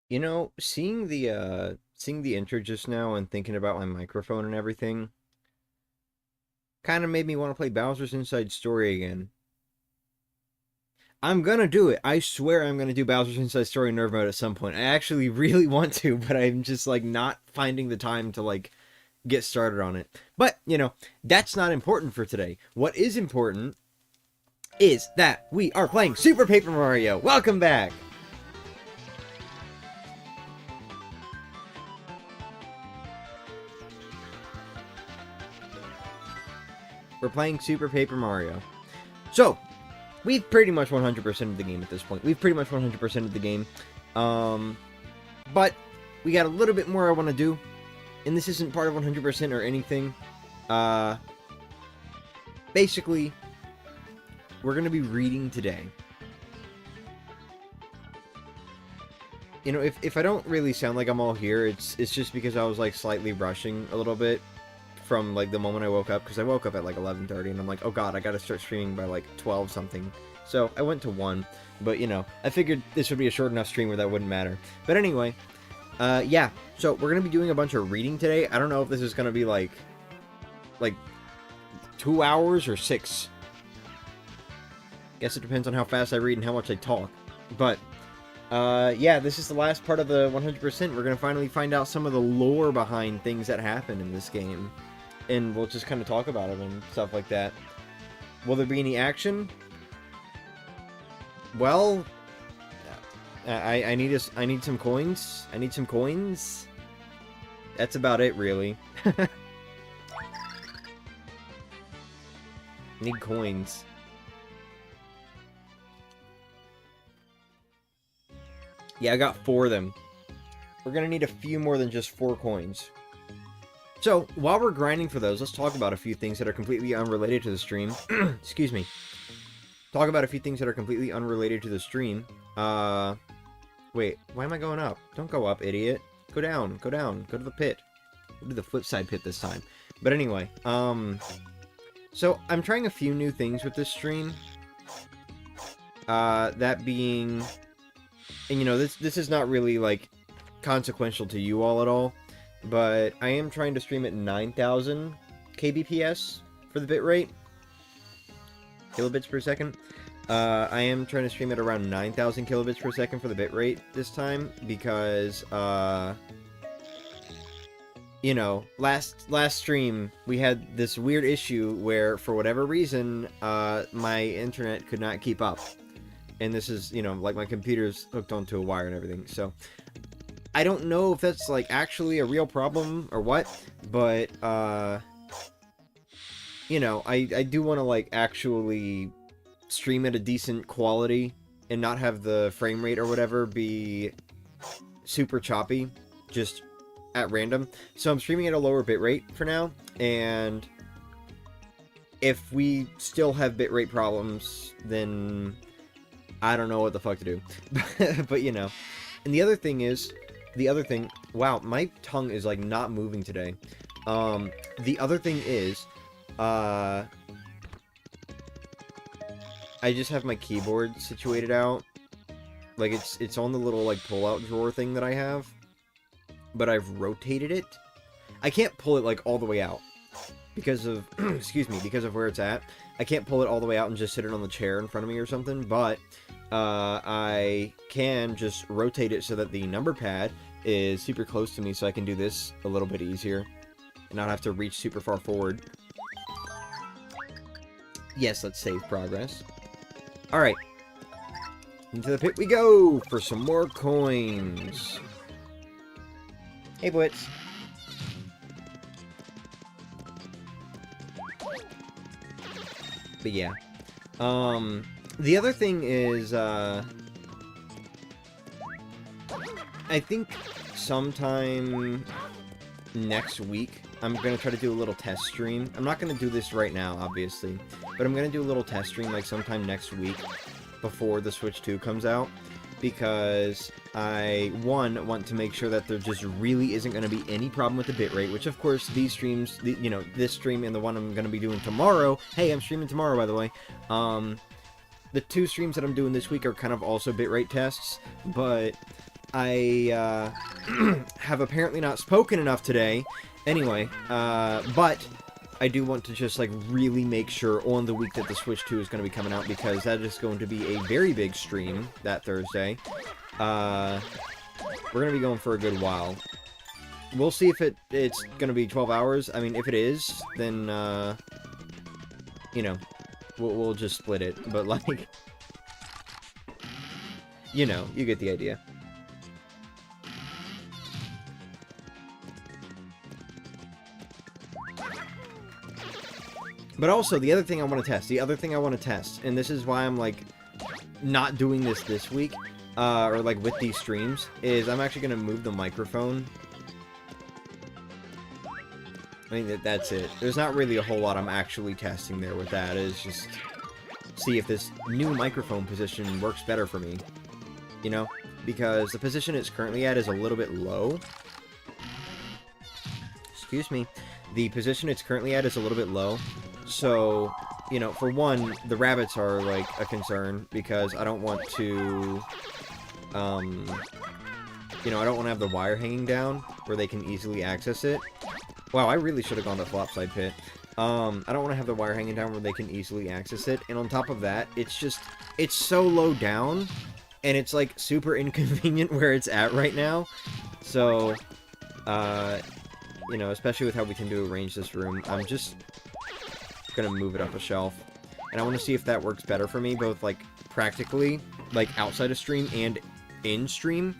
You know, seeing the intro just now and thinking about my microphone and everything kind of made me want to play Bowser's Inside Story again. I'm gonna do it. I swear I'm gonna do Bowser's Inside Story Nerve mode at some point. I actually really want to, but I'm just like not finding the time to like get started on it. But, that's not important for today. What is important is that we are playing Super Paper Mario. Welcome back. We're playing Super Paper Mario. So, we've pretty much 100% of the game at this point. We've pretty much 100% of the game. But we got a little bit more I want to do. And this isn't part of 100% or anything. Basically, we're going to be reading today. You know, if I don't really sound like I'm all here, it's just because I was like slightly rushing a little bit from like the moment I woke up, because I woke up at like 11:30 and I'm like, oh god, I gotta start streaming by like 12 something. So I went to 1, but I figured this would be a short enough stream where that wouldn't matter. But anyway, yeah, so we're gonna be doing a bunch of reading today. I don't know if this is gonna be like 2 hours or 6. Guess it depends on how fast I read and how much I talk. But yeah, this is the last part of the 100%. We're gonna finally find out some of the lore behind things that happen in this game. And we'll just kind of talk about it and stuff like that. Will there be any action? Well, I need some coins. I need some coins. That's about it, really. Need coins. Yeah, I got 4 of them. We're gonna need a few more than just 4 coins. So, while we're grinding for those, let's talk about a few things that are completely unrelated to the stream. Excuse me. Talk about a few things that are completely unrelated to the stream. Wait, why am I going up? Don't go up, idiot. Go down, go down, go to the pit. Go to the flip side pit this time. But anyway, so I'm trying a few new things with this stream. That being, and this is not really, like, consequential to you all at all. But I am trying to stream at 9,000 kbps for the bitrate. Kilobits per second. I am trying to stream at around 9,000 kilobits per second for the bitrate this time because, last stream we had this weird issue where, for whatever reason, my internet could not keep up. And this is, like my computer's hooked onto a wire and everything, so I don't know if that's, like, actually a real problem or what, but, I do want to, like, actually stream at a decent quality and not have the frame rate or whatever be super choppy, just at random. So I'm streaming at a lower bitrate for now, and if we still have bitrate problems, then I don't know what the fuck to do. But, and the other thing, wow, my tongue is, like, not moving today. The other thing is, I just have my keyboard situated out. Like, it's on the little, like, pull-out drawer thing that I have. But I've rotated it. I can't pull it, like, all the way out. Because of, excuse me, because of where it's at. I can't pull it all the way out and just sit it on the chair in front of me or something, but I can just rotate it so that the number pad is super close to me, so I can do this a little bit easier and not have to reach super far forward. Yes, let's save progress. Alright. Into the pit we go for some more coins. Hey, Blitz. But yeah. The other thing is, I think sometime next week, I'm going to try to do a little test stream. I'm not going to do this right now, obviously, but I'm going to do a little test stream, like, sometime next week before the Switch 2 comes out, because I, one, want to make sure that there just really isn't going to be any problem with the bitrate, which, of course, these streams, this stream and the one I'm going to be doing tomorrow, hey, I'm streaming tomorrow, by the way, the 2 streams that I'm doing this week are kind of also bitrate tests, but I have apparently not spoken enough today. Anyway, but I do want to just, like, really make sure on the week that the Switch 2 is going to be coming out, because that is going to be a very big stream that Thursday. We're going to be going for a good while. We'll see if it's going to be 12 hours. I mean, if it is, then, you know, we'll just split it. But, like, you know, you get the idea. But also, the other thing I want to test, and this is why I'm, like, not doing this week, or, like, with these streams, is I'm actually going to move the microphone. I mean, that's it. There's not really a whole lot I'm actually testing there with that. It's just see if this new microphone position works better for me. You know? Because the position it's currently at is a little bit low. Excuse me. The position it's currently at is a little bit low. So, you know, for one, the rabbits are, like, a concern, because I don't want to, you know, I don't want to have the wire hanging down where they can easily access it. Wow, I really should have gone to Flopside Pit. I don't want to have the wire hanging down where they can easily access it, and on top of that, it's so low down, and it's, like, super inconvenient where it's at right now. So, you know, especially with how we can arrange this room, I'm just gonna move it up a shelf, and I want to see if that works better for me, both, like, practically, like, outside of stream and in stream,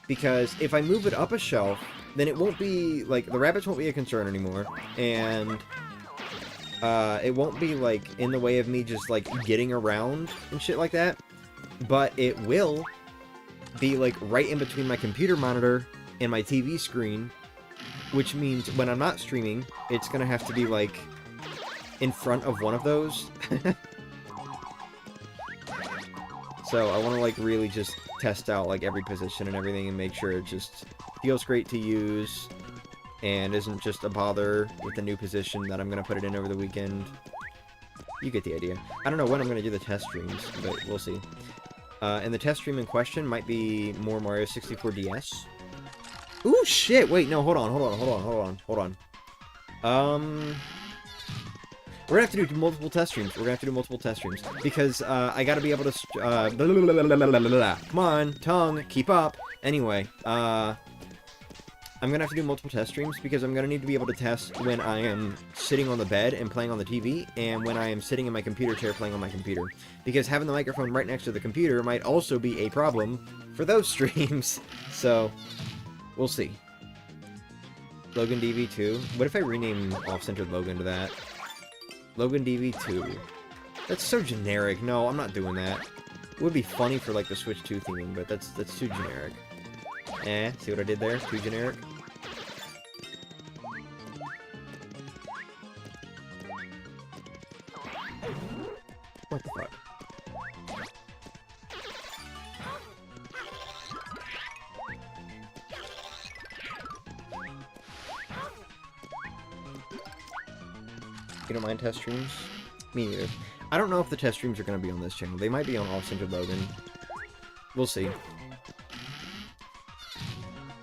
because if I move it up a shelf, then it won't be, like, the rabbits won't be a concern anymore, and it won't be, like, in the way of me just, like, getting around and shit like that, but it will be, like, right in between my computer monitor and my TV screen, which means when I'm not streaming, it's gonna have to be, like, in front of one of those. So I want to, like, really just test out, like, every position and everything and make sure it just feels great to use and isn't just a bother with the new position that I'm going to put it in over the weekend. You get the idea. I don't know when I'm going to do the test streams, but we'll see. And the test stream in question might be more Mario 64 DS. Ooh, shit! Wait, no, hold on. We're gonna have to do multiple test streams. Because, I gotta be able to, come on, tongue, keep up. Anyway, I'm gonna have to do multiple test streams, because I'm gonna need to be able to test when I am sitting on the bed and playing on the TV, and when I am sitting in my computer chair playing on my computer. Because having the microphone right next to the computer might also be a problem for those streams. So, we'll see. LoganDV 2. What if I rename Off-Centered Logan to that? LoganDV 2. That's so generic. No, I'm not doing that. It would be funny for, like, the Switch 2 theming, but that's too generic. See what I did there? Too generic? What the fuck? You don't mind test streams? Me neither. I don't know if the test streams are going to be on this channel. They might be on Off-Centered Logan. We'll see.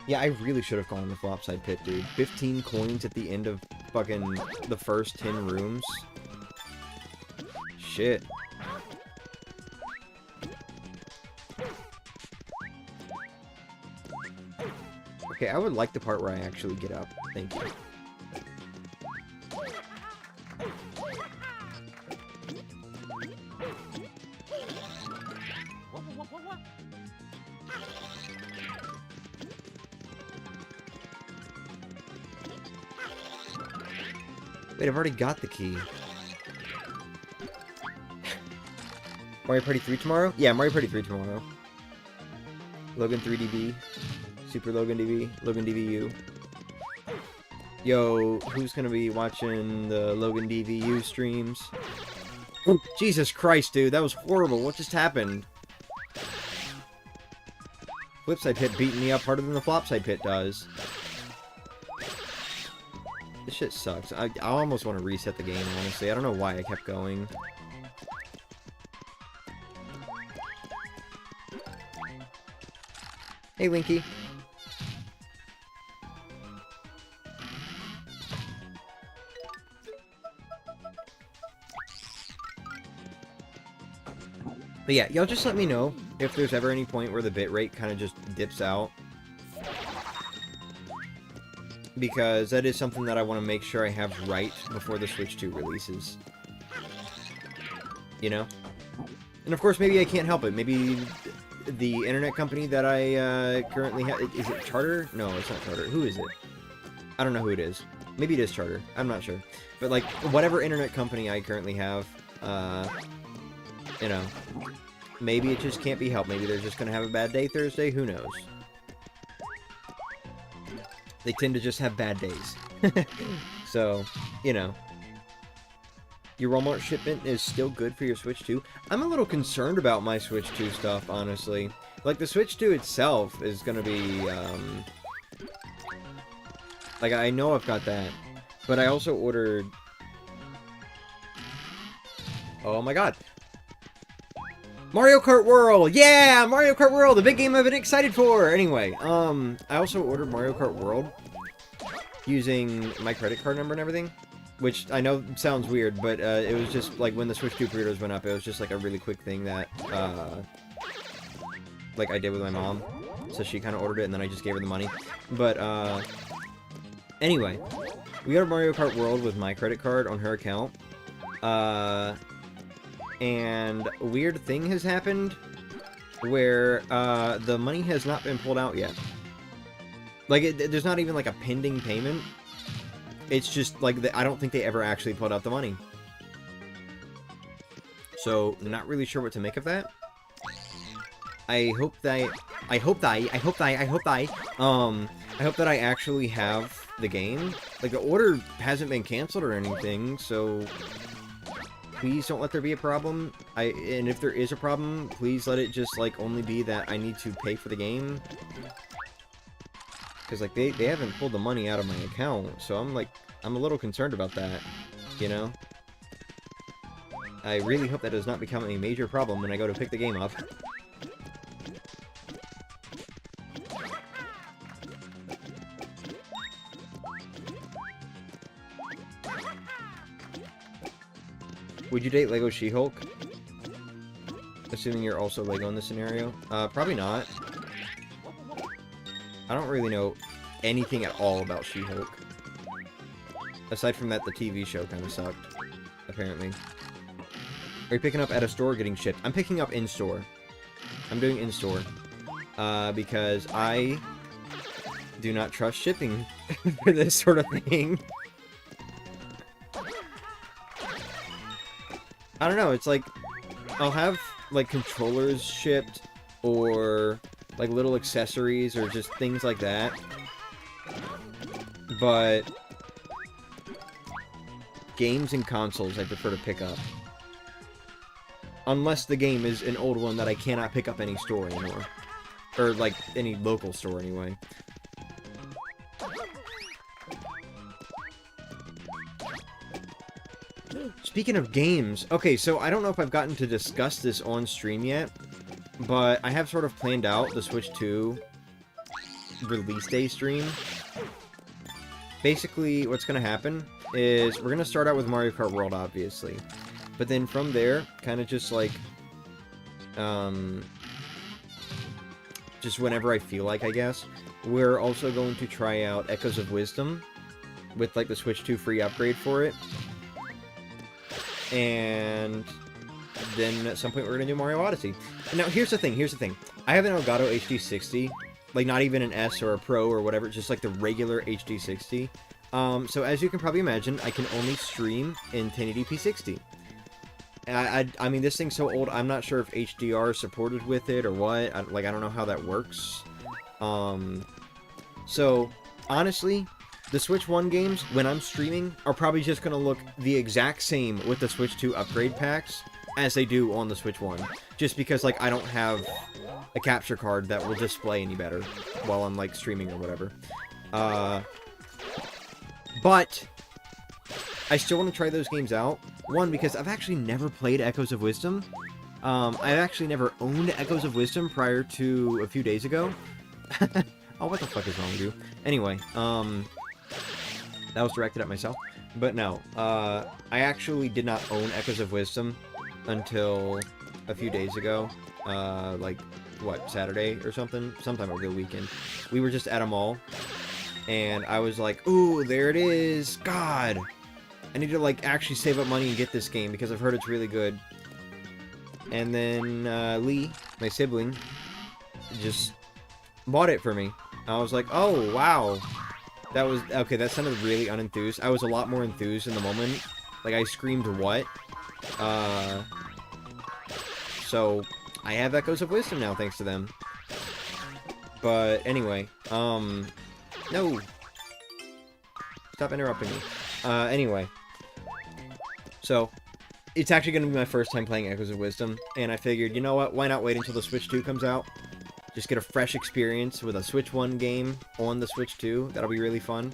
Yeah, I really should have gone in the Flopside Pit, dude. 15 coins at the end of fucking the first 10 rooms. Shit. Okay, I would like the part where I actually get up. Thank you. Wait, I've already got the key. Mario Party 3 tomorrow? Yeah, Mario Party 3 tomorrow. Logan 3DB. Super LoganDV. LoganDVU. Yo, who's gonna be watching the LoganDVU streams? Oh, Jesus Christ, dude, that was horrible. What just happened? Flipside Pit beating me up harder than the Flopside Pit does. This shit sucks. I almost want to reset the game, honestly. I don't know why I kept going. Hey, Linky. But yeah, y'all just let me know if there's ever any point where the bitrate kind of just dips out. Because that is something that I want to make sure I have right before the Switch 2 releases. You know? And of course, maybe I can't help it. Maybe the internet company that I currently have... Is it Charter? No, it's not Charter. Who is it? I don't know who it is. Maybe it is Charter. I'm not sure. But, like, whatever internet company I currently have, you know, maybe it just can't be helped. Maybe they're just going to have a bad day Thursday. Who knows? They tend to just have bad days. So, you know. Your Walmart shipment is still good for your Switch 2. I'm a little concerned about my Switch 2 stuff, honestly. Like, the Switch 2 itself is going to be, like, I know I've got that. But I also ordered... Oh my god. Mario Kart World! Yeah! Mario Kart World! The big game I've been excited for! Anyway, I also ordered Mario Kart World using my credit card number and everything. Which, I know sounds weird, but it was just, like, when the Switch 2 pre-orders went up, it was just, like, a really quick thing that, like, I did with my mom. So she kind of ordered it, and then I just gave her the money. But, anyway. We got Mario Kart World with my credit card on her account. And a weird thing has happened where the money has not been pulled out yet. Like, there's not even, like, a pending payment. It's just, like, I don't think they ever actually pulled out the money. So, not really sure what to make of that. I hope that I actually have the game. Like, the order hasn't been canceled or anything, so... Please don't let there be a problem. And if there is a problem, please let it just, like, only be that I need to pay for the game. Because, like, they haven't pulled the money out of my account, so I'm a little concerned about that, you know? I really hope that does not become a major problem when I go to pick the game up. Would you date Lego She-Hulk? Assuming you're also Lego in this scenario? Probably not. I don't really know anything at all about She-Hulk. Aside from that, the TV show kind of sucked, apparently. Are you picking up at a store or getting shipped? I'm picking up in-store. I'm doing in-store. Because I do not trust shipping for this sort of thing. I don't know, it's like, I'll have, like, controllers shipped, or, like, little accessories, or just things like that. But games and consoles I prefer to pick up. Unless the game is an old one that I cannot pick up any store anymore. Or, like, any local store, anyway. Speaking of games, okay, so I don't know if I've gotten to discuss this on stream yet, but I have sort of planned out the Switch 2 release day stream. Basically, what's going to happen is we're going to start out with Mario Kart World, obviously. But then from there, kind of just like, just whenever I feel like, I guess, we're also going to try out Echoes of Wisdom with, like, the Switch 2 free upgrade for it. And then at some point we're going to do Mario Odyssey. Now, here's the thing. I have an Elgato HD60, like, not even an S or a Pro or whatever, just like the regular HD60. So as you can probably imagine, I can only stream in 1080p 60. I mean, this thing's so old, I'm not sure if HDR is supported with it or what. I don't know how that works. So, honestly, the Switch 1 games, when I'm streaming, are probably just going to look the exact same with the Switch 2 upgrade packs as they do on the Switch 1. Just because, like, I don't have a capture card that will display any better while I'm, like, streaming or whatever. But I still want to try those games out. One, because I've actually never played Echoes of Wisdom. I've actually never owned Echoes of Wisdom prior to a few days ago. Oh, what the fuck is wrong with you? Anyway, that was directed at myself. But no, I actually did not own Echoes of Wisdom until a few days ago. Like, what, Saturday or something? Sometime over the weekend. We were just at a mall, and I was like, ooh, there it is! God! I need to, like, actually save up money and get this game, because I've heard it's really good. And then, Lee, my sibling, just bought it for me. I was like, oh, wow. That was, okay, that sounded really unenthused. I was a lot more enthused in the moment. Like, I screamed, what? So, I have Echoes of Wisdom now, thanks to them. But, anyway, no. Stop interrupting me. Anyway. So, it's actually going to be my first time playing Echoes of Wisdom, and I figured, you know what, why not wait until the Switch 2 comes out? Just get a fresh experience with a Switch 1 game on the Switch 2. That'll be really fun.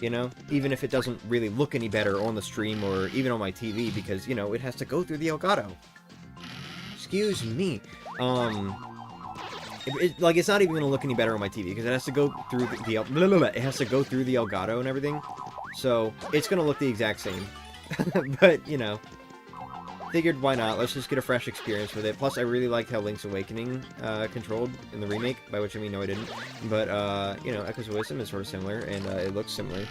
You know? Even if it doesn't really look any better on the stream or even on my TV, because, you know, it has to go through the Elgato. Excuse me. Like, it's not even gonna look any better on my TV, because it has to go through it has to go through the Elgato and everything. So, it's gonna look the exact same. But, you know, figured why not, let's just get a fresh experience with it. Plus, I really liked how Link's Awakening controlled in the remake, by which I mean, no I didn't. But, you know, Echoes of Wisdom is sort of similar, and it looks similar.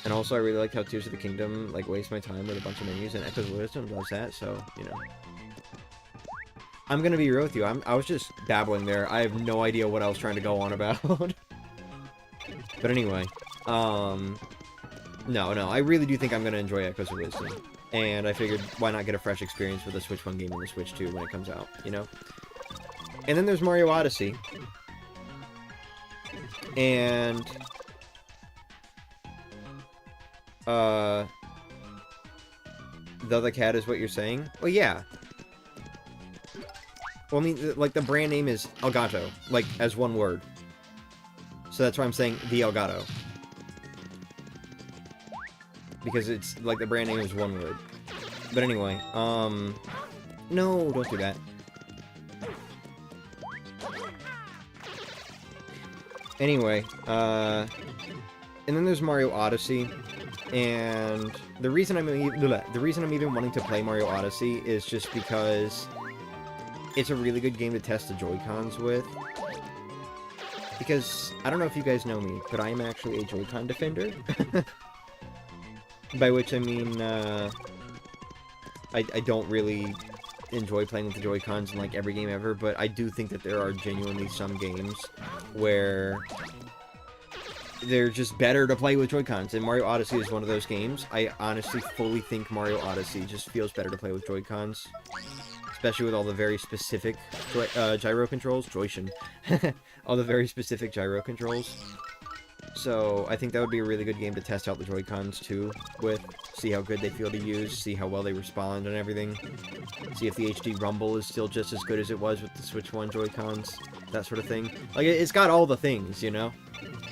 And also, I really liked how Tears of the Kingdom, like, wastes my time with a bunch of menus, and Echoes of Wisdom does that, so, you know. I'm gonna be real with you, I was just babbling there. I have no idea what I was trying to go on about. But anyway, no, I really do think I'm gonna enjoy Echoes of Wisdom. And I figured, why not get a fresh experience with a Switch 1 game and the Switch 2 when it comes out, you know? And then there's Mario Odyssey. And... the other cat is what you're saying? Well, yeah. Well, I mean, like, the brand name is Elgato. Like, as one word. So that's why I'm saying the Elgato. Because it's, like, the brand name is one word. But anyway, no, don't do that. Anyway, and then there's Mario Odyssey, and the reason I'm even wanting to play Mario Odyssey is just because it's a really good game to test the Joy-Cons with. Because, I don't know if you guys know me, but I am actually a Joy-Con defender. By which I mean, I don't really enjoy playing with the Joy-Cons in, like, every game ever, but I do think that there are genuinely some games where they're just better to play with Joy-Cons, and Mario Odyssey is one of those games. I honestly fully think Mario Odyssey just feels better to play with Joy-Cons. Especially with all the very specific gyro controls. Joy-Shin. All the very specific gyro controls. So, I think that would be a really good game to test out the Joy-Cons, too, with. See how good they feel to use, see how well they respond and everything. See if the HD rumble is still just as good as it was with the Switch 1 Joy-Cons. That sort of thing. Like, it's got all the things, you know?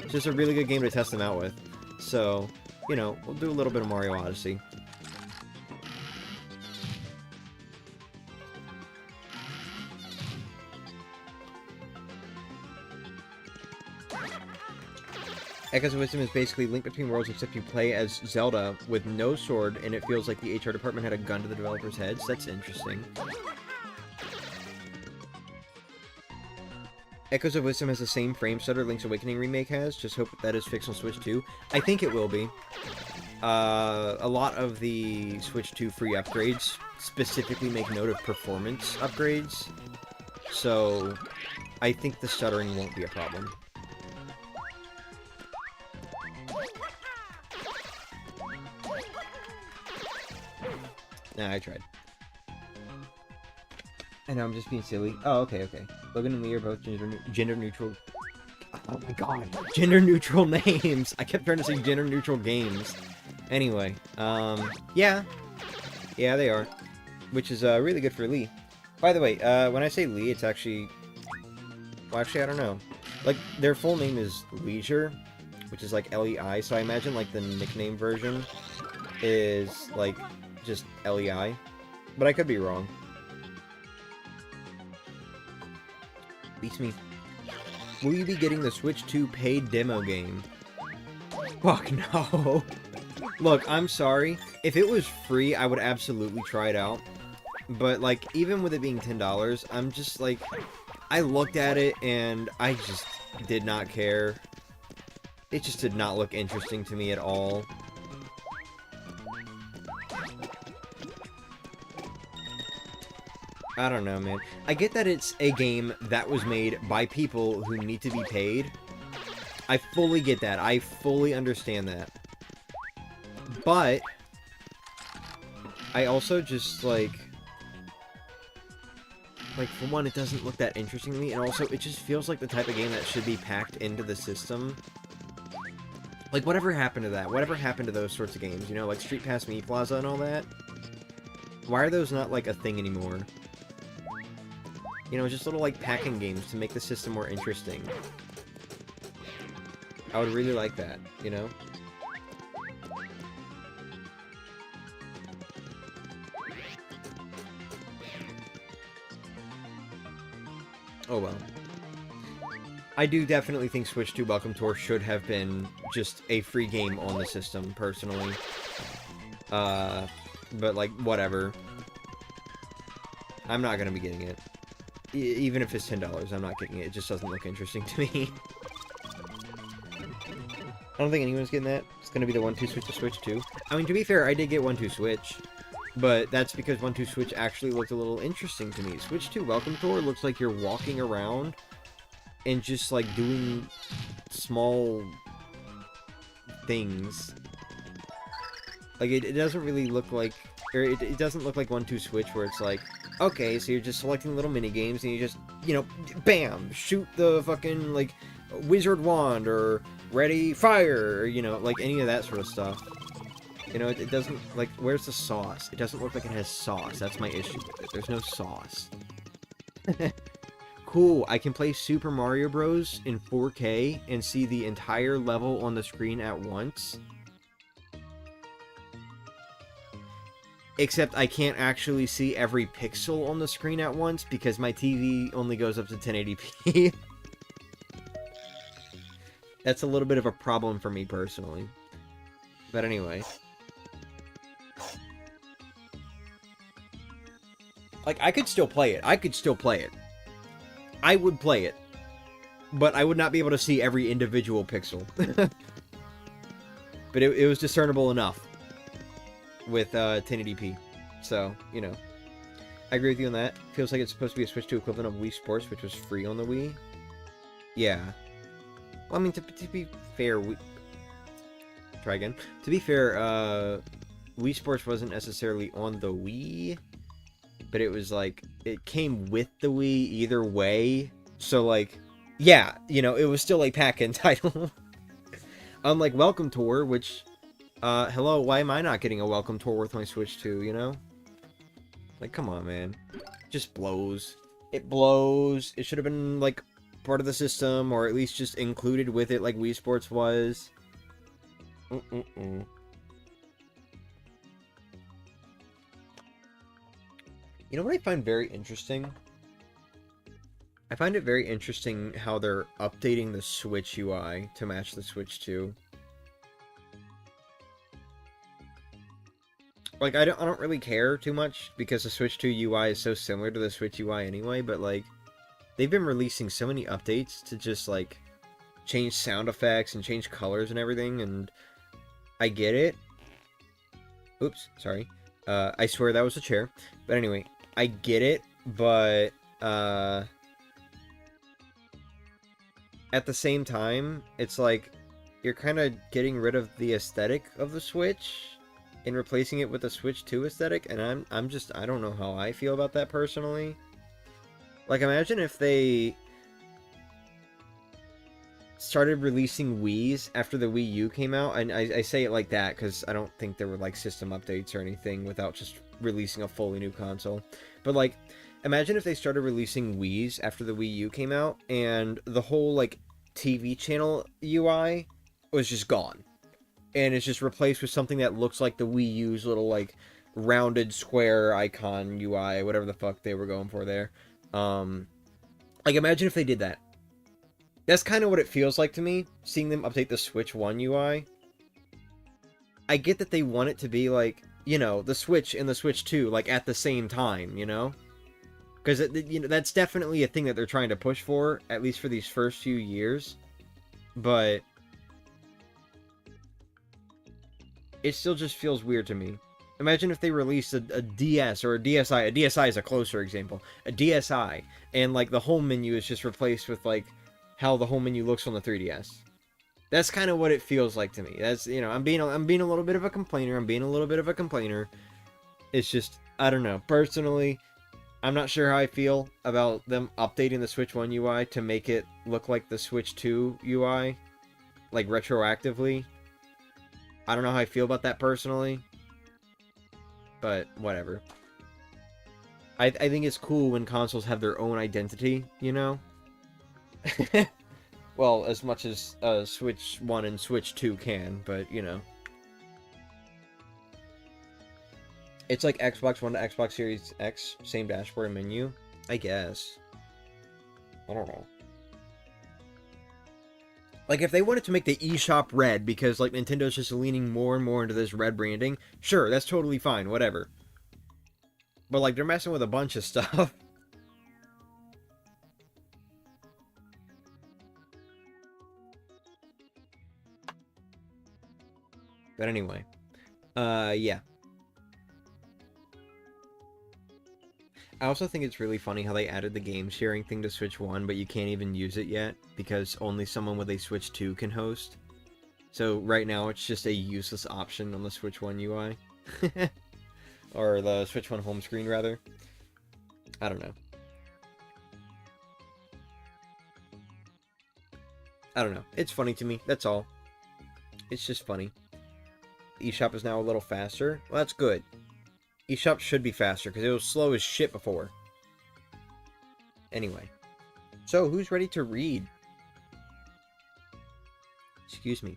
It's just a really good game to test them out with. So, you know, we'll do a little bit of Mario Odyssey. Echoes of Wisdom is basically Link Between Worlds, except you play as Zelda with no sword, and it feels like the HR department had a gun to the developers' heads. That's interesting. Echoes of Wisdom has the same frame stutter Link's Awakening remake has. Just hope that is fixed on Switch 2. I think it will be. A lot of the Switch 2 free upgrades specifically make note of performance upgrades. So, I think the stuttering won't be a problem. Nah, I tried. I know, I'm just being silly. Oh, okay. Logan and Lee are both gender neutral. Oh my god. Gender neutral names! I kept trying to say gender neutral games. Anyway, yeah. Yeah, they are. Which is, really good for Lee. By the way, when I say Lee, it's actually... Well, actually, I don't know. Like, their full name is Leisure, which is like L-E-I, so I imagine, like, the nickname version is, like, just L-E-I. But I could be wrong. Beats me. Will you be getting the Switch 2 paid demo game? Fuck no. Look, I'm sorry. If it was free, I would absolutely try it out. But, like, even with it being $10, I'm just, like... I looked at it, and I just did not care. It just did not look interesting to me at all. I don't know, man. I get that it's a game that was made by people who need to be paid. I fully get that. I fully understand that. But... I also just, like, for one, it doesn't look that interesting to me, and also, it just feels like the type of game that should be packed into the system. Like, whatever happened to that? Whatever happened to those sorts of games? You know, like Street Pass Meat Plaza and all that? Why are those not, like, a thing anymore? You know, just little, like, packing games to make the system more interesting. I would really like that, you know? Oh well. I do definitely think Switch 2 Welcome Tour should have been just a free game on the system, personally. But, like, whatever. I'm not gonna be getting it. Even if it's $10, I'm not getting it. It just doesn't look interesting to me. I don't think anyone's getting that. It's gonna be the 1-2 Switch to Switch 2. I mean, to be fair, I did get 1-2 Switch. But that's because 1-2 Switch actually looked a little interesting to me. Switch 2 Welcome Tour looks like you're walking around and just, like, doing small things. Like, it doesn't really look like... Or it doesn't look like 1-2 Switch where it's like, okay, so you're just selecting little mini-games and you just, you know, bam! Shoot the fucking, like, wizard wand or ready, fire! Or, you know, like, any of that sort of stuff. You know, it doesn't, like, where's the sauce? It doesn't look like it has sauce. That's my issue with it. There's no sauce. Cool, I can play Super Mario Bros. In 4K and see the entire level on the screen at once. Except I can't actually see every pixel on the screen at once because my TV only goes up to 1080p. That's a little bit of a problem for me personally. But anyway... Like, I could still play it. I could still play it. I would play it. But I would not be able to see every individual pixel. But it was discernible enough. With 1080p. So, you know. I agree with you on that. Feels like it's supposed to be a Switch 2 equivalent of Wii Sports, which was free on the Wii. Yeah. Well, I mean, to be fair, try again. To be fair, Wii Sports wasn't necessarily on the Wii... But it was, like, it came with the Wii either way. So, like, yeah, you know, it was still a pack-in title. Unlike Welcome Tour, which, hello, why am I not getting a Welcome Tour with my Switch 2, you know? Like, come on, man. Just blows. It blows. It should have been, like, part of the system, or at least just included with it like Wii Sports was. You know what I find very interesting? I find it very interesting how they're updating the Switch UI to match the Switch 2. Like, I don't really care too much, because the Switch 2 UI is so similar to the Switch UI anyway, but, like, they've been releasing so many updates to just, like, change sound effects and change colors and everything, and I get it. Oops, sorry. I swear that was a chair. But anyway, I get it, but, at the same time, it's like, you're kind of getting rid of the aesthetic of the Switch and replacing it with the Switch 2 aesthetic, and I don't know how I feel about that personally. Like, imagine if they started releasing Wiis after the Wii U came out, and I say it like that because I don't think there were, like, system updates or anything without just releasing a fully new console. But, like, imagine if they started releasing Wiis after the Wii U came out, and the whole, like, TV channel UI was just gone. And it's just replaced with something that looks like the Wii U's little, like, rounded square icon UI, whatever the fuck they were going for there. Like, imagine if they did that. That's kind of what it feels like to me, seeing them update the Switch 1 UI. I get that they want it to be like, you know, the Switch and the Switch 2, like, at the same time, you know? Because, you know, that's definitely a thing that they're trying to push for, at least for these first few years. But it still just feels weird to me. Imagine if they released a DS or a DSi. A DSi is a closer example. A DSi, and, like, the home menu is just replaced with, like, how the home menu looks on the 3DS. That's kind of what it feels like to me. That's, you know, I'm being a little bit of a complainer. It's just, I don't know. Personally, I'm not sure how I feel about them updating the Switch 1 UI to make it look like the Switch 2 UI, like, retroactively. I don't know how I feel about that personally, but whatever. I think it's cool when consoles have their own identity, you know? Well, as much as Switch 1 and Switch 2 can, but, you know. It's like Xbox One to Xbox Series X, same dashboard and menu, I guess. I don't know. Like, if they wanted to make the eShop red because, like, Nintendo's just leaning more and more into this red branding, sure, that's totally fine, whatever. But, like, they're messing with a bunch of stuff. But anyway, yeah. I also think it's really funny how they added the game sharing thing to Switch 1, but you can't even use it yet, because only someone with a Switch 2 can host. So right now it's just a useless option on the Switch 1 UI. Or the Switch 1 home screen, rather. I don't know. I don't know. It's funny to me, that's all. It's just funny. eShop is now a little faster. Well, that's good. eShop should be faster, because it was slow as shit before. Anyway. So, who's ready to read? Excuse me.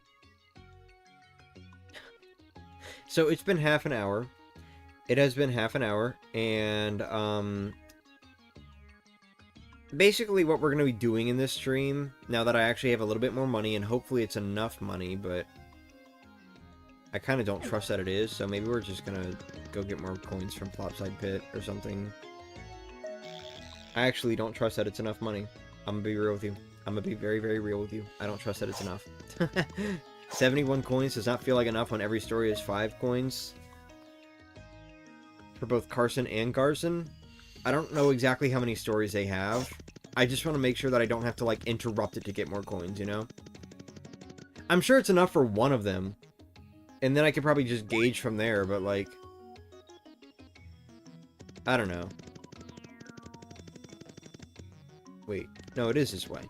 So, it's been half an hour. It has been half an hour, and, basically what we're going to be doing in this stream, now that I actually have a little bit more money, and hopefully it's enough money, but I kind of don't trust that it is, so maybe we're just going to go get more coins from Flopside Pit or something. I actually don't trust that it's enough money. I'm going to be real with you. I'm going to be very, very real with you. I don't trust that it's enough. 71 coins does not feel like enough when every story is 5 coins. For both Carson and Garson. I don't know exactly how many stories they have. I just want to make sure that I don't have to, like, interrupt it to get more coins, you know? I'm sure it's enough for one of them. And then I could probably just gauge from there, but, like, I don't know. Wait, no, it is this way.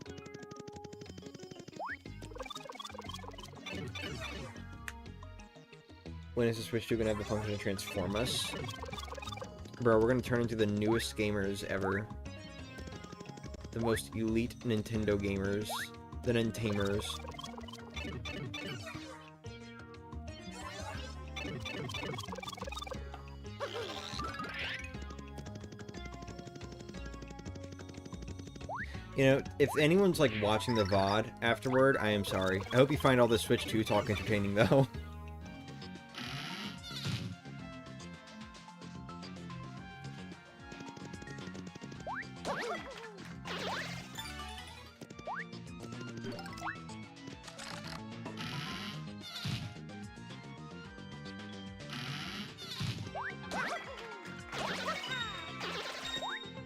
When is the Switch 2 gonna have the function to transform us? Bro, we're gonna turn into the newest gamers ever. The most elite Nintendo gamers. The Nintamers. You know, if anyone's, like, watching the VOD afterward, I am sorry. I hope you find all this Switch 2 talk entertaining, though.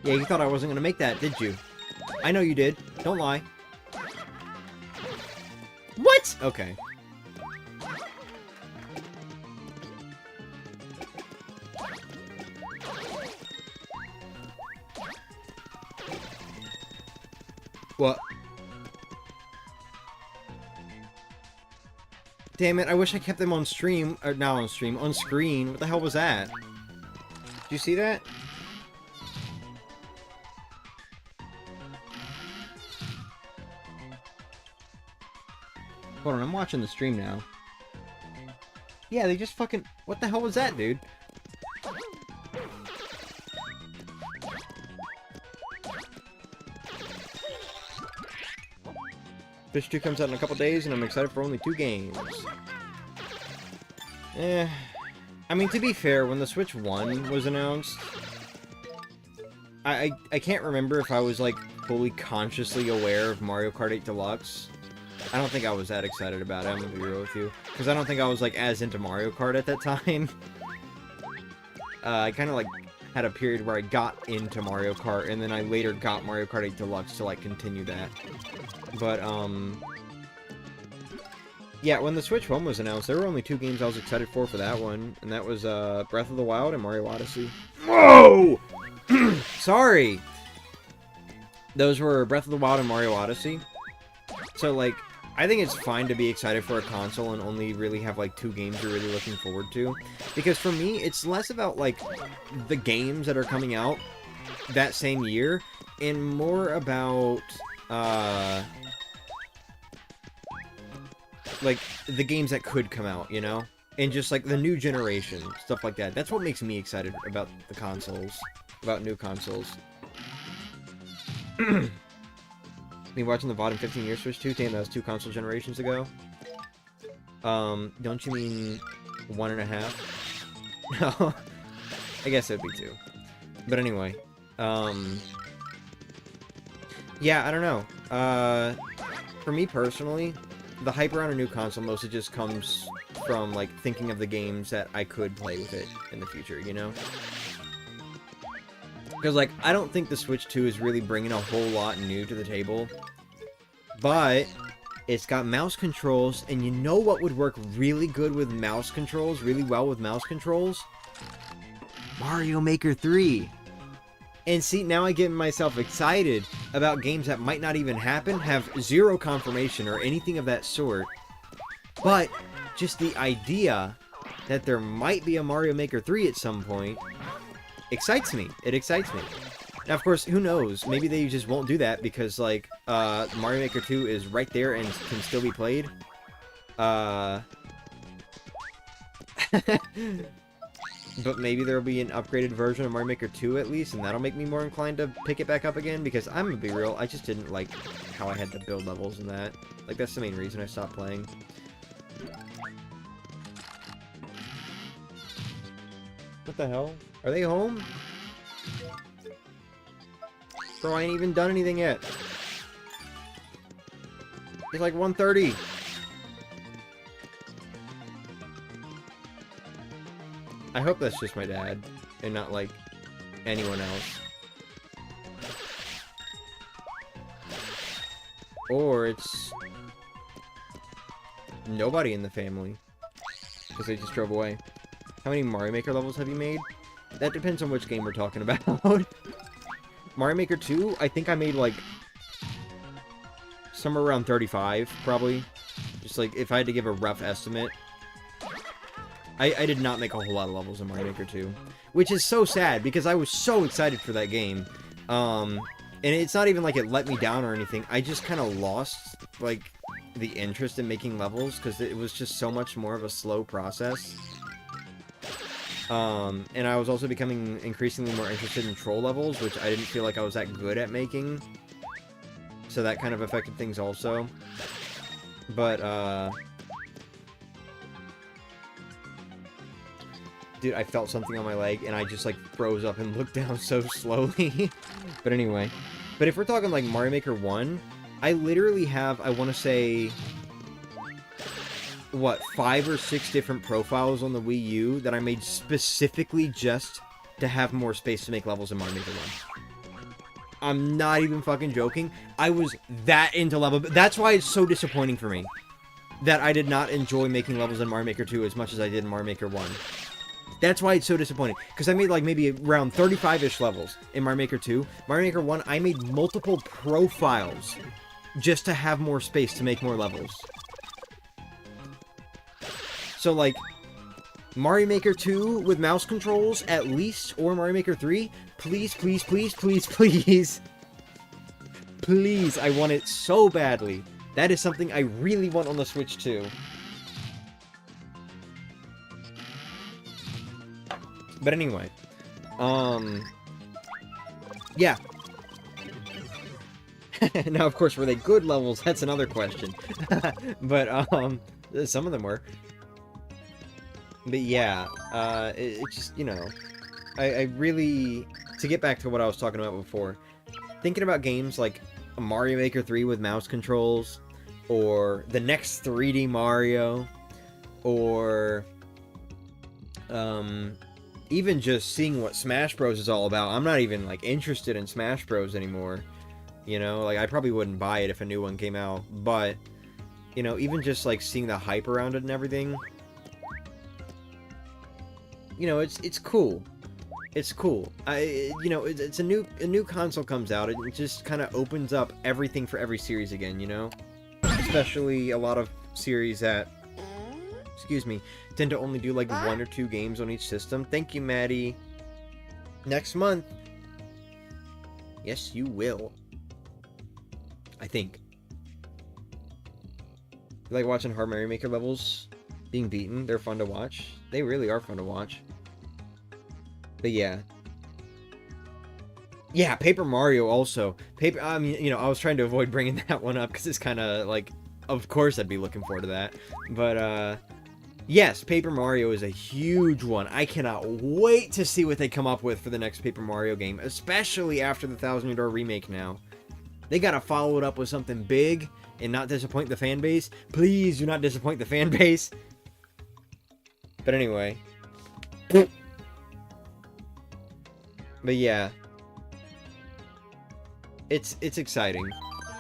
Yeah, you thought I wasn't gonna make that, did you? I know you did. Don't lie. What? Okay. What? Damn it, I wish I kept them on stream. Or not on stream, on screen. What the hell was that? Did you see that? Hold on, I'm watching the stream now. Yeah, they just fucking... What the hell was that, dude? Switch 2 comes out in a couple days, and I'm excited for only 2 games. I mean, to be fair, when the Switch 1 was announced, I can't remember if I was, like, fully consciously aware of Mario Kart 8 Deluxe. I don't think I was that excited about it, I'm gonna be real with you. Because I don't think I was, like, as into Mario Kart at that time. I kind of, like, had a period where I got into Mario Kart, and then I later got Mario Kart 8 Deluxe to, like, continue that. But, yeah, when the Switch 1 was announced, there were only 2 games I was excited for that one, and that was, Breath of the Wild and Mario Odyssey. Whoa! Sorry! Those were Breath of the Wild and Mario Odyssey. So, like, I think it's fine to be excited for a console and only really have, like, 2 games you're really looking forward to. Because for me, it's less about, like, the games that are coming out that same year, and more about, like, the games that could come out, you know? And just, like, the new generation, stuff like that. That's what makes me excited about the consoles, about new consoles. Been watching the VOD in 15 years Switch 2? Damn, that was 2 console generations ago. Don't you mean 1.5? No. I guess it'd be 2. But anyway. Yeah, I don't know. For me personally, the hype around a new console mostly just comes from, like, thinking of the games that I could play with it in the future, you know? Because, like, I don't think the Switch 2 is really bringing a whole lot new to the table. But it's got mouse controls, and you know what would work really good with mouse controls? Really well with mouse controls? Mario Maker 3. And see, now I get myself excited about games that might not even happen, have 0 confirmation or anything of that sort. But just the idea that there might be a Mario Maker 3 at some point excites me. It excites me. Now, of course, who knows? Maybe they just won't do that because, like, Mario Maker 2 is right there and can still be played. But maybe there'll be an upgraded version of Mario Maker 2 at least, and that'll make me more inclined to pick it back up again, because I'm gonna be real, I just didn't like how I had to build levels and that. Like, that's the main reason I stopped playing. What the hell? Are they home? Bro, I ain't even done anything yet. It's like 1:30. I hope that's just my dad, and not, like, anyone else. Or it's nobody in the family, because they just drove away. How many Mario Maker levels have you made? That depends on which game we're talking about. Mario Maker 2, I think I made, like, somewhere around 35, probably. Just, like, if I had to give a rough estimate. I did not make a whole lot of levels in Mario Maker 2. Which is so sad, because I was so excited for that game. And it's not even like it let me down or anything. I just kind of lost, like, the interest in making levels, because it was just so much more of a slow process. And I was also becoming increasingly more interested in troll levels, which I didn't feel like I was that good at making. So that kind of affected things also. But, dude, I felt something on my leg, and I just, like, froze up and looked down so slowly. But anyway. But if we're talking, like, Mario Maker 1, I literally have, I want to say, what, 5 or 6 different profiles on the Wii U that I made specifically just to have more space to make levels in Mario Maker 1. I'm not even fucking joking. I was that into level, but that's why it's so disappointing for me that I did not enjoy making levels in Mario Maker 2 as much as I did in Mario Maker 1. That's why it's so disappointing, because I made, like, maybe around 35-ish levels in Mario Maker 2. Mario Maker 1, I made multiple profiles just to have more space to make more levels. So, like, Mario Maker 2 with mouse controls, at least, or Mario Maker 3, please, please, please, please, please. Please, I want it so badly. That is something I really want on the Switch 2. But anyway, yeah. Now, of course, were they good levels? That's another question. But, some of them were. But yeah, it just, you know, I really, to get back to what I was talking about before, thinking about games like Mario Maker 3 with mouse controls, or the next 3D Mario, or, even just seeing what Smash Bros. Is all about. I'm not even, like, interested in Smash Bros. Anymore. You know, like, I probably wouldn't buy it if a new one came out, but, you know, even just, like, seeing the hype around it and everything, you know, it's cool. It's cool. You know, it's a new console comes out, it just kind of opens up everything for every series again, you know? Especially a lot of series that, excuse me, tend to only do, like, 1 or 2 games on each system. Thank you, Maddie. Next month. Yes, you will. I think. You like watching hard Mario Maker levels being beaten? They're fun to watch. They really are fun to watch. But yeah. Yeah, Paper Mario also. I mean, you know, I was trying to avoid bringing that one up because it's kind of like, of course I'd be looking forward to that. But, yes, Paper Mario is a huge one. I cannot wait to see what they come up with for the next Paper Mario game, especially after the Thousand Year Door remake now. They gotta follow it up with something big and not disappoint the fan base. Please do not disappoint the fan base. But anyway. But yeah. It's exciting.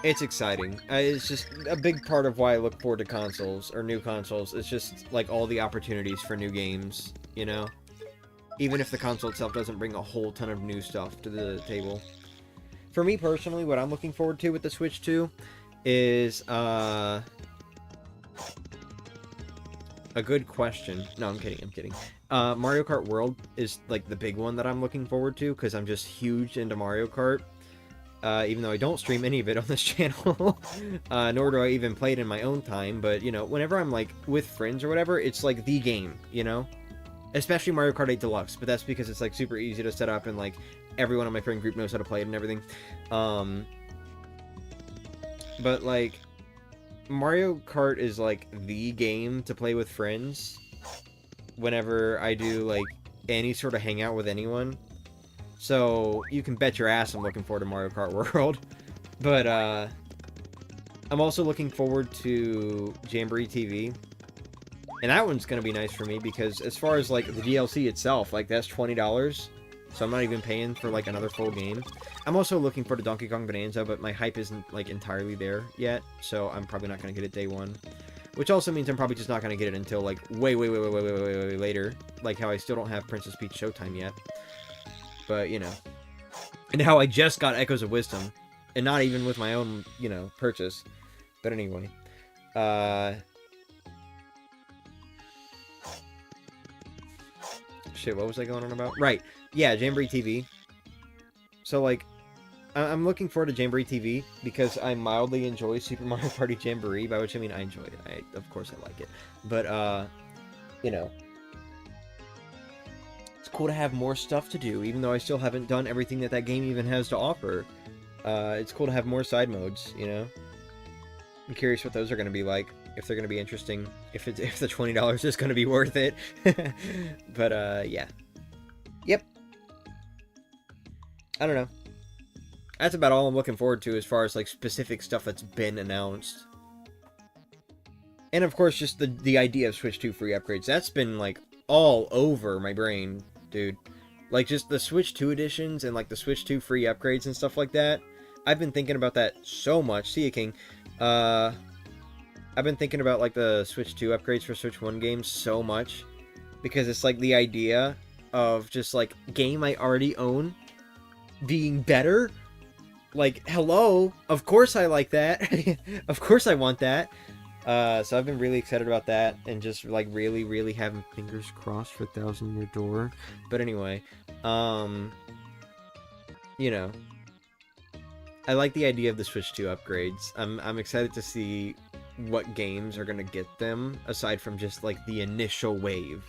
It's exciting. It's just a big part of why I look forward to consoles, or new consoles. It's just, like, all the opportunities for new games, you know? Even if the console itself doesn't bring a whole ton of new stuff to the table. For me personally, what I'm looking forward to with the Switch 2 is, a good question. No, I'm kidding. Mario Kart World is, like, the big one that I'm looking forward to, because I'm just huge into Mario Kart. Even though I don't stream any of it on this channel, nor do I even play it in my own time, but, you know, whenever I'm, like, with friends or whatever, it's, like, the game, you know? Especially Mario Kart 8 Deluxe, but that's because it's, like, super easy to set up, and, like, everyone on my friend group knows how to play it and everything. But, like, Mario Kart is, like, the game to play with friends whenever I do, like, any sort of hangout with anyone. So, you can bet your ass I'm looking forward to Mario Kart World. But, I'm also looking forward to Jamboree TV. And that one's gonna be nice for me, because as far as, like, the DLC itself, like, that's $20. So I'm not even paying for, like, another full game. I'm also looking forward to Donkey Kong Bonanza, but my hype isn't, like, entirely there yet. So I'm probably not gonna get it day one. Which also means I'm probably just not gonna get it until, like, way later. Like how I still don't have Princess Peach Showtime yet. But, you know. And how I just got Echoes of Wisdom. And not even with my own, you know, purchase. But anyway. Shit, what was I going on about? Right. Yeah, Jamboree TV. So, like, I'm looking forward to Jamboree TV because I mildly enjoy Super Mario Party Jamboree, by which I mean I enjoy it. Of course I like it. But, you know. It's cool to have more stuff to do, even though I still haven't done everything that game even has to offer. It's cool to have more side modes, you know? I'm curious what those are going to be like, if they're going to be interesting, if the $20 is going to be worth it. But, yeah. Yep. I don't know. That's about all I'm looking forward to as far as, like, specific stuff that's been announced. And, of course, just the idea of Switch 2 free upgrades. That's been, like, all over my brain, dude. Like, just the Switch 2 editions and, like, the Switch 2 free upgrades and stuff like that. I've been thinking about that so much. See ya, King. I've been thinking about, like, the Switch 2 upgrades for Switch 1 games so much. Because it's, like, the idea of just, like, game I already own being better. Like, hello, of course I like that. Of course I want that. So I've been really excited about that, and just, like, really having fingers crossed for Thousand Year Door. But anyway, you know, I like the idea of the Switch 2 upgrades. I'm excited to see what games are gonna get them, aside from just, like, the initial wave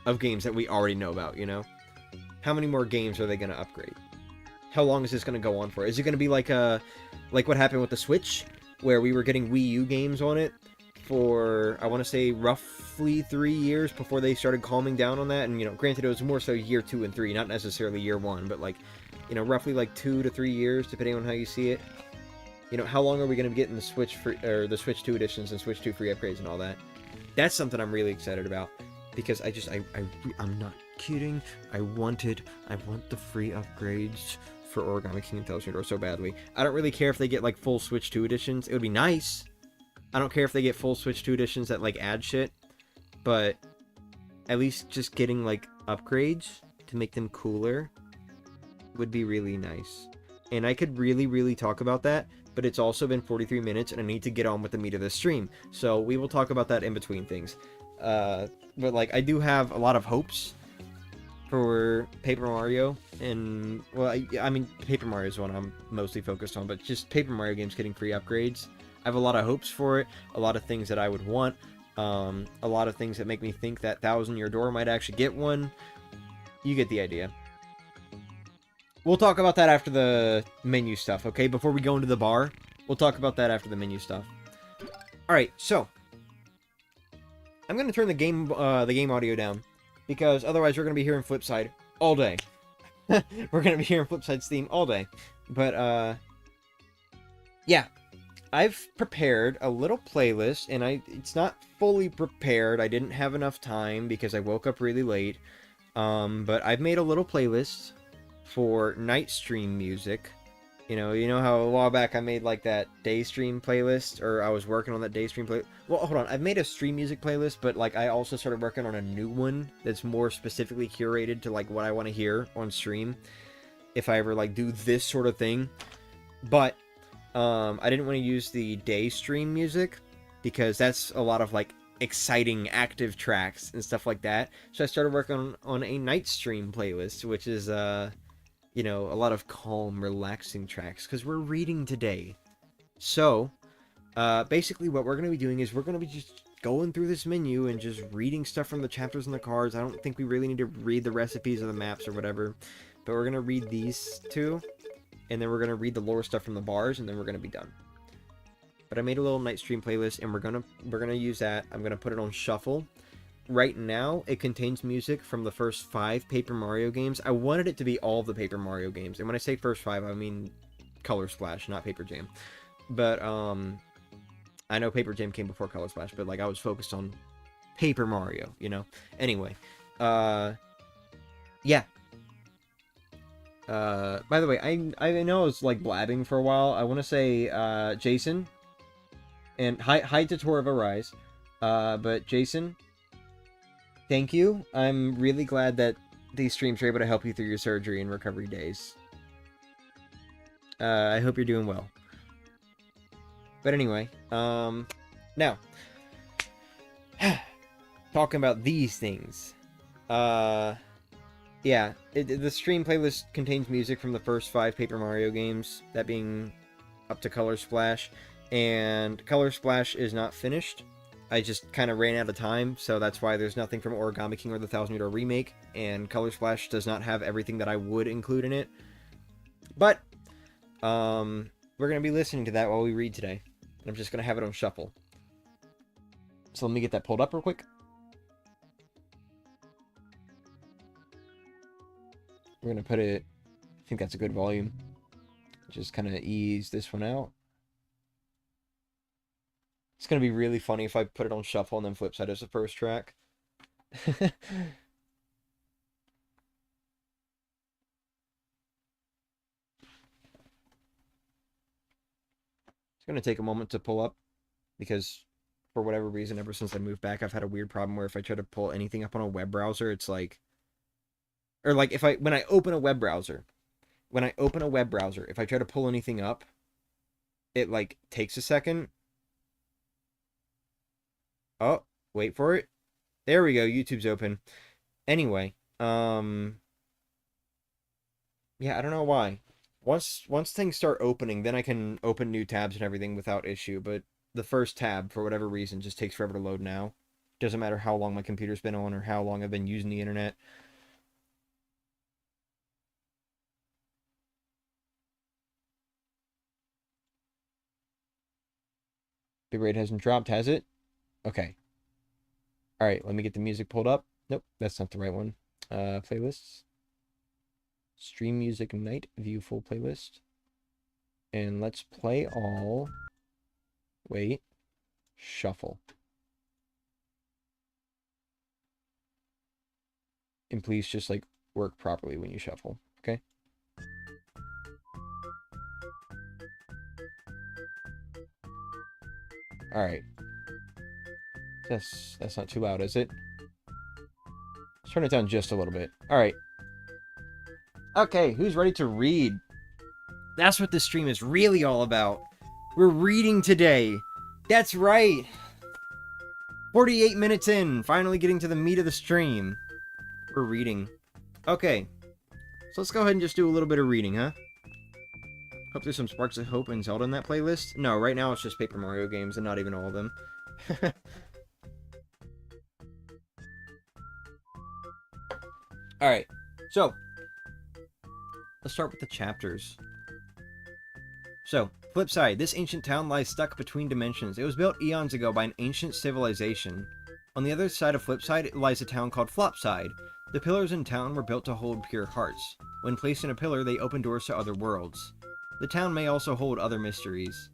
of games that we already know about, you know? How many more games are they gonna upgrade? how long is this going to go on for? Is it going to be like like what happened with the Switch, where we were getting Wii U games on it for, I want to say, roughly 3 years before they started calming down on that? And, you know, granted, it was more so year 2 and 3, not necessarily year 1, but, like, you know, roughly like 2 to 3 years, depending on how you see it. You know, how long are we going to be getting the Switch free, or the Switch 2 editions and Switch 2 free upgrades and all that? That's something I'm really excited about, because I'm not kidding. I want the free upgrades for Origami King and Thousand Year Door so badly. I don't really care if they get like full Switch 2 editions. It would be nice. I don't care if they get full Switch 2 editions that like add shit, but at least just getting like upgrades to make them cooler would be really nice. And I could really talk about that, but it's also been 43 minutes and I need to get on with the meat of the stream. So we will talk about that in between things. But like, I do have a lot of hopes for Paper Mario, and well, I mean, Paper Mario is what I'm mostly focused on, but just Paper Mario games getting free upgrades. I have a lot of hopes for it, a lot of things that I would want, a lot of things that make me think that Thousand Year Door might actually get one. You get the idea. We'll talk about that after the menu stuff, okay? Before we go into the bar, we'll talk about that after the menu stuff. Alright, so I'm going to turn the game audio down, because otherwise we're going to be hearing Flipside all day. We're going to be hearing Flipside's theme all day. But, yeah. I've prepared a little playlist, and it's not fully prepared. I didn't have enough time because I woke up really late. But I've made a little playlist for night stream music. You know how a while back I made like that day stream playlist, or I was working on that day stream playlist. Well, hold on, I've made a stream music playlist, but like I also started working on a new one that's more specifically curated to like what I want to hear on stream, if I ever like do this sort of thing. But I didn't want to use the day stream music because that's a lot of like exciting active tracks and stuff like that. So I started working on a night stream playlist, which is you know, a lot of calm, relaxing tracks, because we're reading today. So, basically what we're going to be doing is we're going to be just going through this menu and just reading stuff from the chapters and the cards. I don't think we really need to read the recipes or the maps or whatever, but we're going to read these two, and then we're going to read the lore stuff from the bars, and then we're going to be done. But I made a little night stream playlist, and we're gonna use that. I'm going to put it on shuffle. Right now, it contains music from the first 5 Paper Mario games. I wanted it to be all the Paper Mario games. And when I say first 5, I mean Color Splash, not Paper Jam. But, I know Paper Jam came before Color Splash, but, like, I was focused on Paper Mario, you know? Anyway, yeah. By the way, I know I was, like, blabbing for a while. I want to say, Jason, and hi to Torva Rise, but Jason, thank you. I'm really glad that these streams are able to help you through your surgery and recovery days. I hope you're doing well. But anyway, now, talking about these things. Yeah, the stream playlist contains music from the first 5 Paper Mario games, that being up to Color Splash, and Color Splash is not finished. I just kind of ran out of time, so that's why there's nothing from Origami King or the Thousand Year Door remake, and Color Splash does not have everything that I would include in it. But, we're going to be listening to that while we read today. And I'm just going to have it on shuffle. So let me get that pulled up real quick. We're going to put it, I think that's a good volume. Just kind of ease this one out. It's going to be really funny if I put it on shuffle and then Flipside as the first track. It's going to take a moment to pull up, because for whatever reason, ever since I moved back, I've had a weird problem where if I try to pull anything up on a web browser, it's like, or like when I open a web browser, if I try to pull anything up, it like takes a second. Oh, wait for it. There we go. YouTube's open. Anyway, yeah, I don't know why. Once things start opening, then I can open new tabs and everything without issue, but the first tab, for whatever reason, just takes forever to load now. Doesn't matter how long my computer's been on or how long I've been using the internet. Bitrate hasn't dropped, has it? Okay. Alright, let me get the music pulled up. Nope, that's not the right one. Playlists. Stream music night, view full playlist. And let's play all. Wait. Shuffle. And please just like work properly when you shuffle, okay? Alright. That's not too loud, is it? Let's turn it down just a little bit. Alright. Okay, who's ready to read? That's what this stream is really all about. We're reading today. That's right. 48 minutes in, finally getting to the meat of the stream. We're reading. Okay. So let's go ahead and just do a little bit of reading, huh? Hope there's some Sparks of Hope and Zelda in that playlist. No, right now it's just Paper Mario games and not even all of them. Alright, so let's start with the chapters. So, flip side, this ancient town lies stuck between dimensions. It was built eons ago by an ancient civilization. On the other side of Flipside lies a town called Flopside. The pillars in town were built to hold pure hearts. When placed in a pillar, they open doors to other worlds. The town may also hold other mysteries.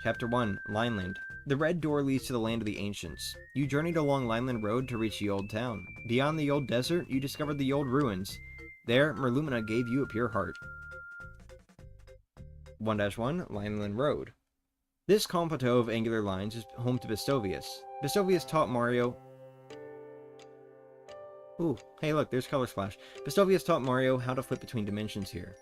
Chapter 1, Lineland. The red door leads to the land of the ancients. You journeyed along Lineland Road to reach the old town. Beyond the old desert, you discovered the old ruins. There, Merlumina gave you a pure heart. 1-1, Lineland Road. This calm plateau of angular lines is home to Bistovius. Bistovius taught Mario... Ooh, hey look, there's Color Splash. Bistovius taught Mario how to flip between dimensions here.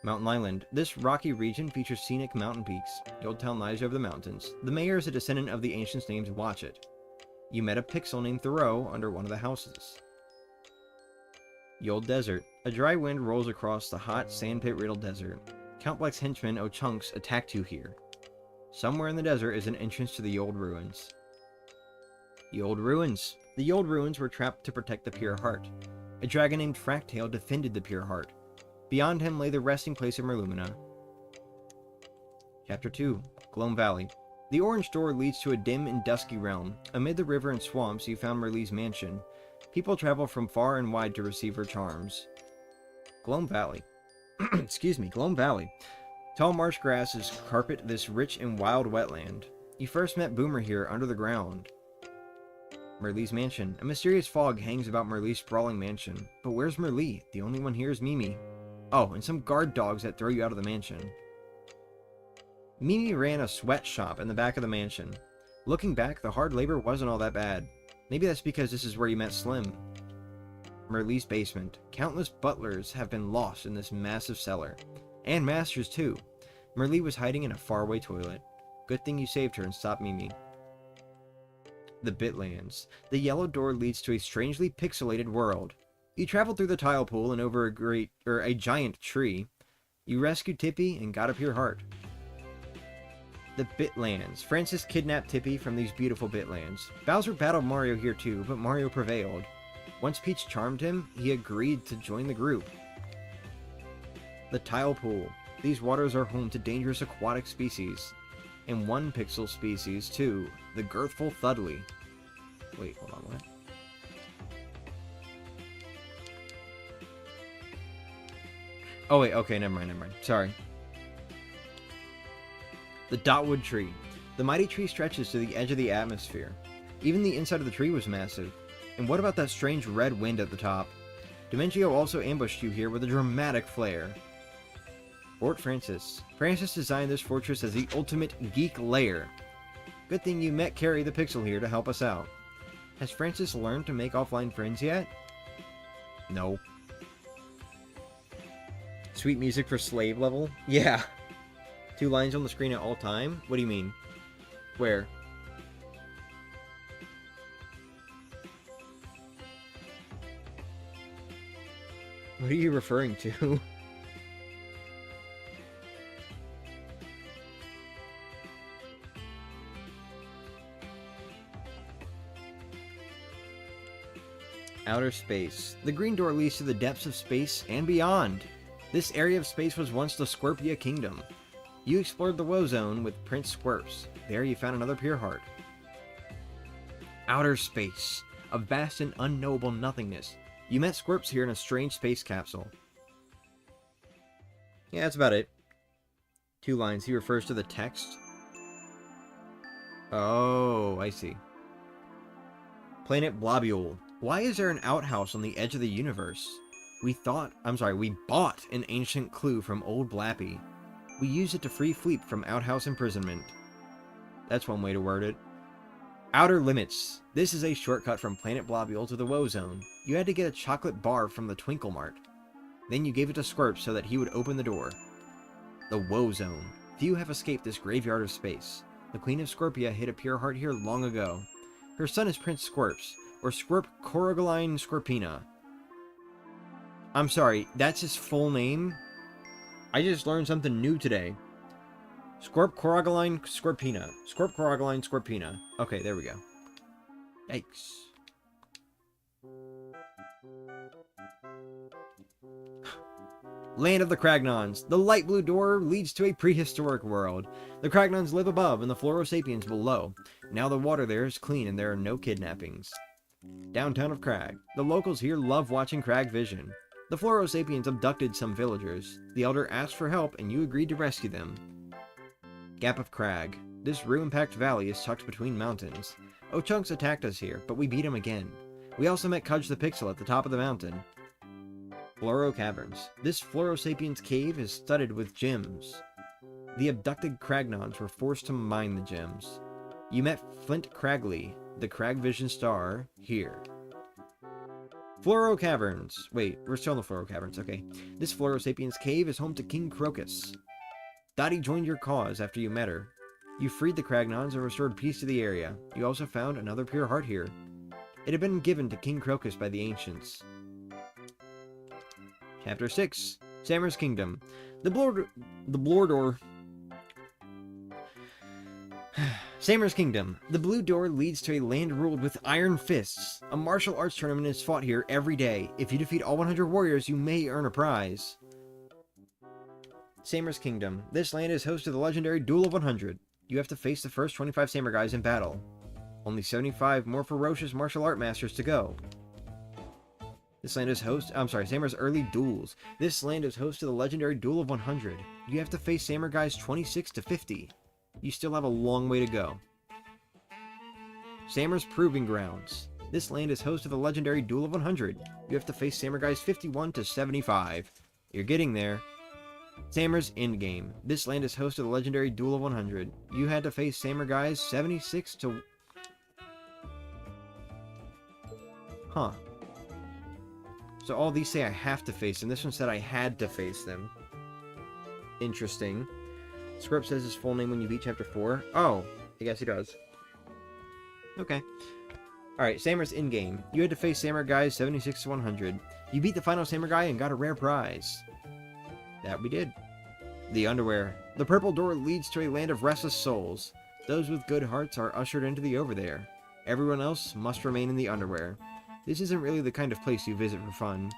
Mountain Island. This rocky region features scenic mountain peaks. The old town lies over the mountains. The mayor is a descendant of the ancients named Watchet. You met a pixel named Thoreau under one of the houses. The old desert. A dry wind rolls across the hot, sandpit-riddled desert. Count Black's henchmen, Ochunks, attacked you here. Somewhere in the desert is an entrance to the old ruins. The old ruins. The old ruins were trapped to protect the pure heart. A dragon named Fractail defended the pure heart. Beyond him lay the resting place of Merlumina. Chapter 2, Gloam Valley. The orange door leads to a dim and dusky realm. Amid the river and swamps, you found Merlee's mansion. People travel from far and wide to receive her charms. Gloam Valley. Excuse me, Gloam Valley. Tall marsh grasses carpet this rich and wild wetland. You first met Boomer here under the ground. Merlee's mansion. A mysterious fog hangs about Merlee's sprawling mansion. But where's Merlee? The only one here is Mimi. Oh, and some guard dogs that throw you out of the mansion. Mimi ran a sweatshop in the back of the mansion. Looking back, the hard labor wasn't all that bad. Maybe that's because this is where you met Slim. Merlee's basement. Countless butlers have been lost in this massive cellar. And masters, too. Merlee was hiding in a faraway toilet. Good thing you saved her and stopped Mimi. The Bitlands. The yellow door leads to a strangely pixelated world. You traveled through the tile pool and over a giant tree. You rescued Tippy and got a pure heart. The Bitlands. Francis kidnapped Tippy from these beautiful Bitlands. Bowser battled Mario here too, but Mario prevailed. Once Peach charmed him, he agreed to join the group. The Tile Pool. These waters are home to dangerous aquatic species. And one pixel species too, the girthful Thudley. Wait, hold on, what? Oh wait, okay, never mind. Sorry. The Dotwood Tree. The mighty tree stretches to the edge of the atmosphere. Even the inside of the tree was massive. And what about that strange red wind at the top? Dimentio also ambushed you here with a dramatic flare. Fort Francis. Francis designed this fortress as the ultimate geek lair. Good thing you met Carrie the Pixel here to help us out. Has Francis learned to make offline friends yet? No. Sweet music for slave level? Yeah. 2 lines on the screen at all time? What do you mean? Where? What are you referring to? Outer space. The green door leads to the depths of space and beyond. This area of space was once the Scorpia Kingdom. You explored the Woe Zone with Prince Squirps. There you found another pure heart. Outer space. A vast and unknowable nothingness. You met Squirps here in a strange space capsule. Yeah, that's about it. 2 lines. He refers to the text. Oh, I see. Planet Blobule. Why is there an outhouse on the edge of the universe? We bought an ancient clue from old Blappy. We used it to free Fleep from outhouse imprisonment. That's one way to word it. Outer Limits. This is a shortcut from Planet Blobule to the Woe Zone. You had to get a chocolate bar from the Twinkle Mart. Then you gave it to Squirp so that he would open the door. The Woe Zone. Few have escaped this graveyard of space. The Queen of Scorpia hid a pure heart here long ago. Her son is Prince Squirps, or Squirp Corrigaline Scorpina. I'm sorry, that's his full name? I just learned something new today. Squirp Corrigaline Scorpina. Squirp Corrigaline Scorpina. Okay, there we go. Yikes. Land of the Cragnons. The light blue door leads to a prehistoric world. The Cragnons live above and the Florosapiens below. Now the water there is clean and there are no kidnappings. Downtown of Crag. The locals here love watching Crag Vision. The Florosapiens abducted some villagers. The Elder asked for help and you agreed to rescue them. Gap of Crag. This ruin-packed valley is tucked between mountains. Ochunks attacked us here, but we beat him again. We also met Cudge the Pixel at the top of the mountain. Floro Caverns. This Florosapiens cave is studded with gems. The abducted Cragnons were forced to mine the gems. You met Flint Cragley, the Crag Vision star, here. Floro Caverns. Wait, we're still in the Floro Caverns, okay. This Florosapiens cave is home to King Crocus. Dottie joined your cause after you met her. You freed the Cragnons and restored peace to the area. You also found another pure heart here. It had been given to King Crocus by the ancients. Chapter 6. Sammer's Kingdom. Sammer's Kingdom. The blue door leads to a land ruled with iron fists. A martial arts tournament is fought here every day. If you defeat all 100 warriors, you may earn a prize. Sammer's Kingdom. This land is host to the legendary Duel of 100. You have to face the first 25 Samer guys in battle. Only 75 more ferocious martial art masters to go. This land is Samer's Early Duels. This land is host to the legendary Duel of 100. You have to face Samer guys 26 to 50. You still have a long way to go. Samer's Proving Grounds. This land is host to the legendary Duel of 100. You have to face Samer guys 51 to 75. You're getting there. Samer's Endgame. This land is host to the legendary Duel of 100. You had to face Samer guys 76 to... Huh. So all these say I have to face them. This one said I had to face them. Interesting. Script says his full name when you beat Chapter 4. Oh, I guess he does. Okay. Alright, Samer's Endgame. You had to face Samer guys 76 to 100. You beat the final Samer guy and got a rare prize. That we did. The Underwear. The purple door leads to a land of restless souls. Those with good hearts are ushered into the Over There. Everyone else must remain in the Underwear. This isn't really the kind of place you visit for fun.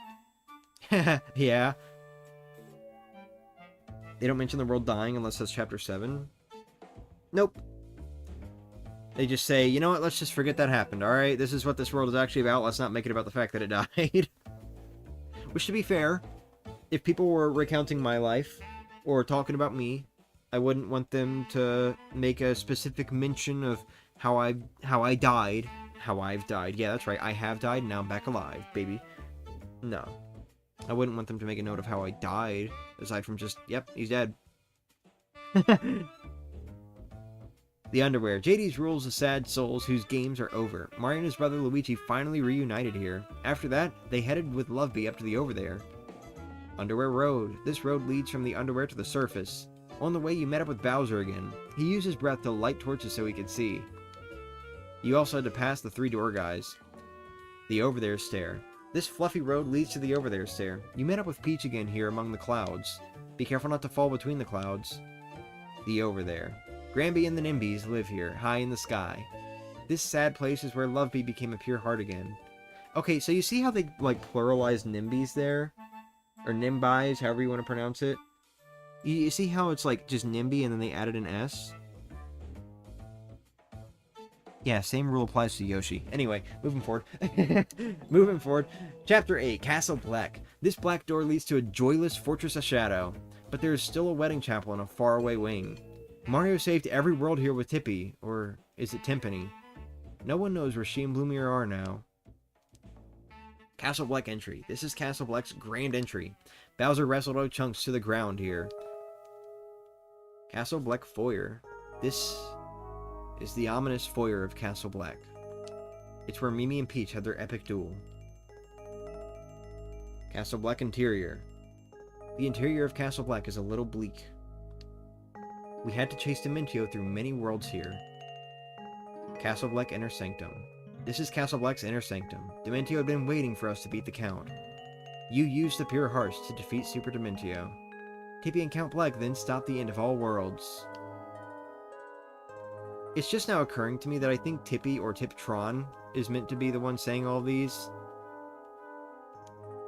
Yeah. They don't mention the world dying unless that's Chapter 7. Nope. They just say, you know what, let's just forget that happened, alright? This is what this world is actually about, let's not make it about the fact that it died. Which, to be fair, if people were recounting my life, or talking about me, I wouldn't want them to make a specific mention of how I died. How I've died. Yeah, that's right, I have died, now I'm back alive, baby. No. I wouldn't want them to make a note of how I died, aside from just, yep, he's dead. The Underwear. JD's rules the sad souls whose games are over. Mario and his brother Luigi finally reunited here. After that, they headed with Loveby up to the Over There. Underwear Road. This road leads from the Underwear to the surface. On the way, you met up with Bowser again. He used his breath to light torches so he could see. You also had to pass the 3 door guys. The Over There Stair. This fluffy road leads to the Over There Stair. You met up with Peach again here among the clouds. Be careful not to fall between the clouds. The Over There. Granby and the Nimbies live here, high in the sky. This sad place is where Loveby became a pure heart again. Okay, so you see how they, like, pluralized Nimbies there? Or Nimbies, however you want to pronounce it? You see how it's like just NIMBY and then they added an S? Yeah, same rule applies to Yoshi. Anyway, moving forward. Moving forward. Chapter 8, Castle Black. This black door leads to a joyless fortress of shadow, but there is still a wedding chapel in a faraway wing. Mario saved every world here with Tippy, or is it Timpani? No one knows where she and Bloomier are now. Castle Black entry. This is Castle Black's grand entry. Bowser wrestled out chunks to the ground here. Castle Black foyer. This is the ominous foyer of Castle Black. It's where Mimi and Peach had their epic duel. Castle Black interior. The interior of Castle Black is a little bleak. We had to chase Dementio through many worlds here. Castle Black Inner Sanctum. This is Castle Black's Inner Sanctum. Dementio had been waiting for us to beat the Count. You used the pure hearts to defeat Super Dementio. Tippy and Count Black then stopped the end of all worlds. It's just now occurring to me that I think Tippy or Tiptron is meant to be the one saying all these.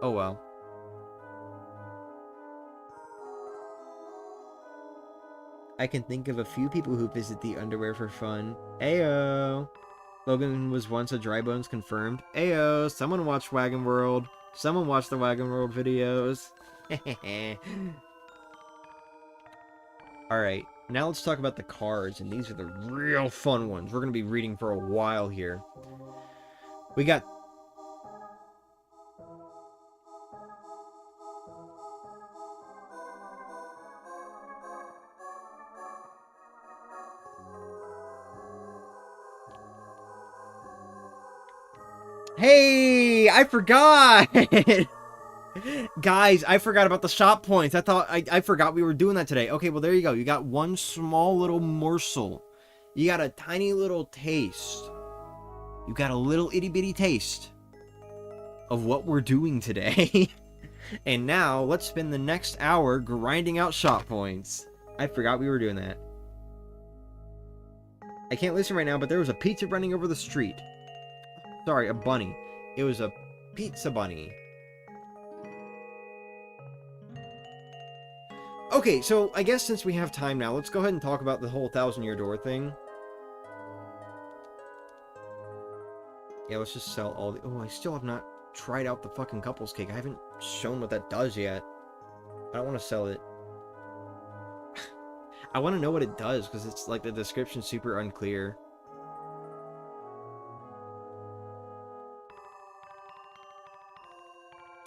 Oh well. I can think of a few people who visit the underwear for fun. Ayo! Logan was once a Dry Bones confirmed. Ayo! Someone watched Wagon World. Someone watched the Wagon World videos. Alright, now let's talk about the cards, and these are the real fun ones. We're going to be reading for a while here. We got... Hey! I forgot! Guys, I forgot about the shop points. I forgot we were doing that today. Okay, well, there you go. You got one small little morsel. You got a tiny little taste. You got a little itty-bitty taste of what we're doing today. And now, let's spend the next hour grinding out shop points. I forgot we were doing that. I can't listen right now, but there was a pizza running over the street. Sorry, a bunny. It was a pizza bunny. Okay, so I guess since we have time now, let's go ahead and talk about the whole 1,000-year door thing. Yeah, let's just sell all the... Oh, I still have not tried out the fucking couples cake. I haven't shown what that does yet. I don't want to sell it. I want to know what it does, because it's like the description's super unclear.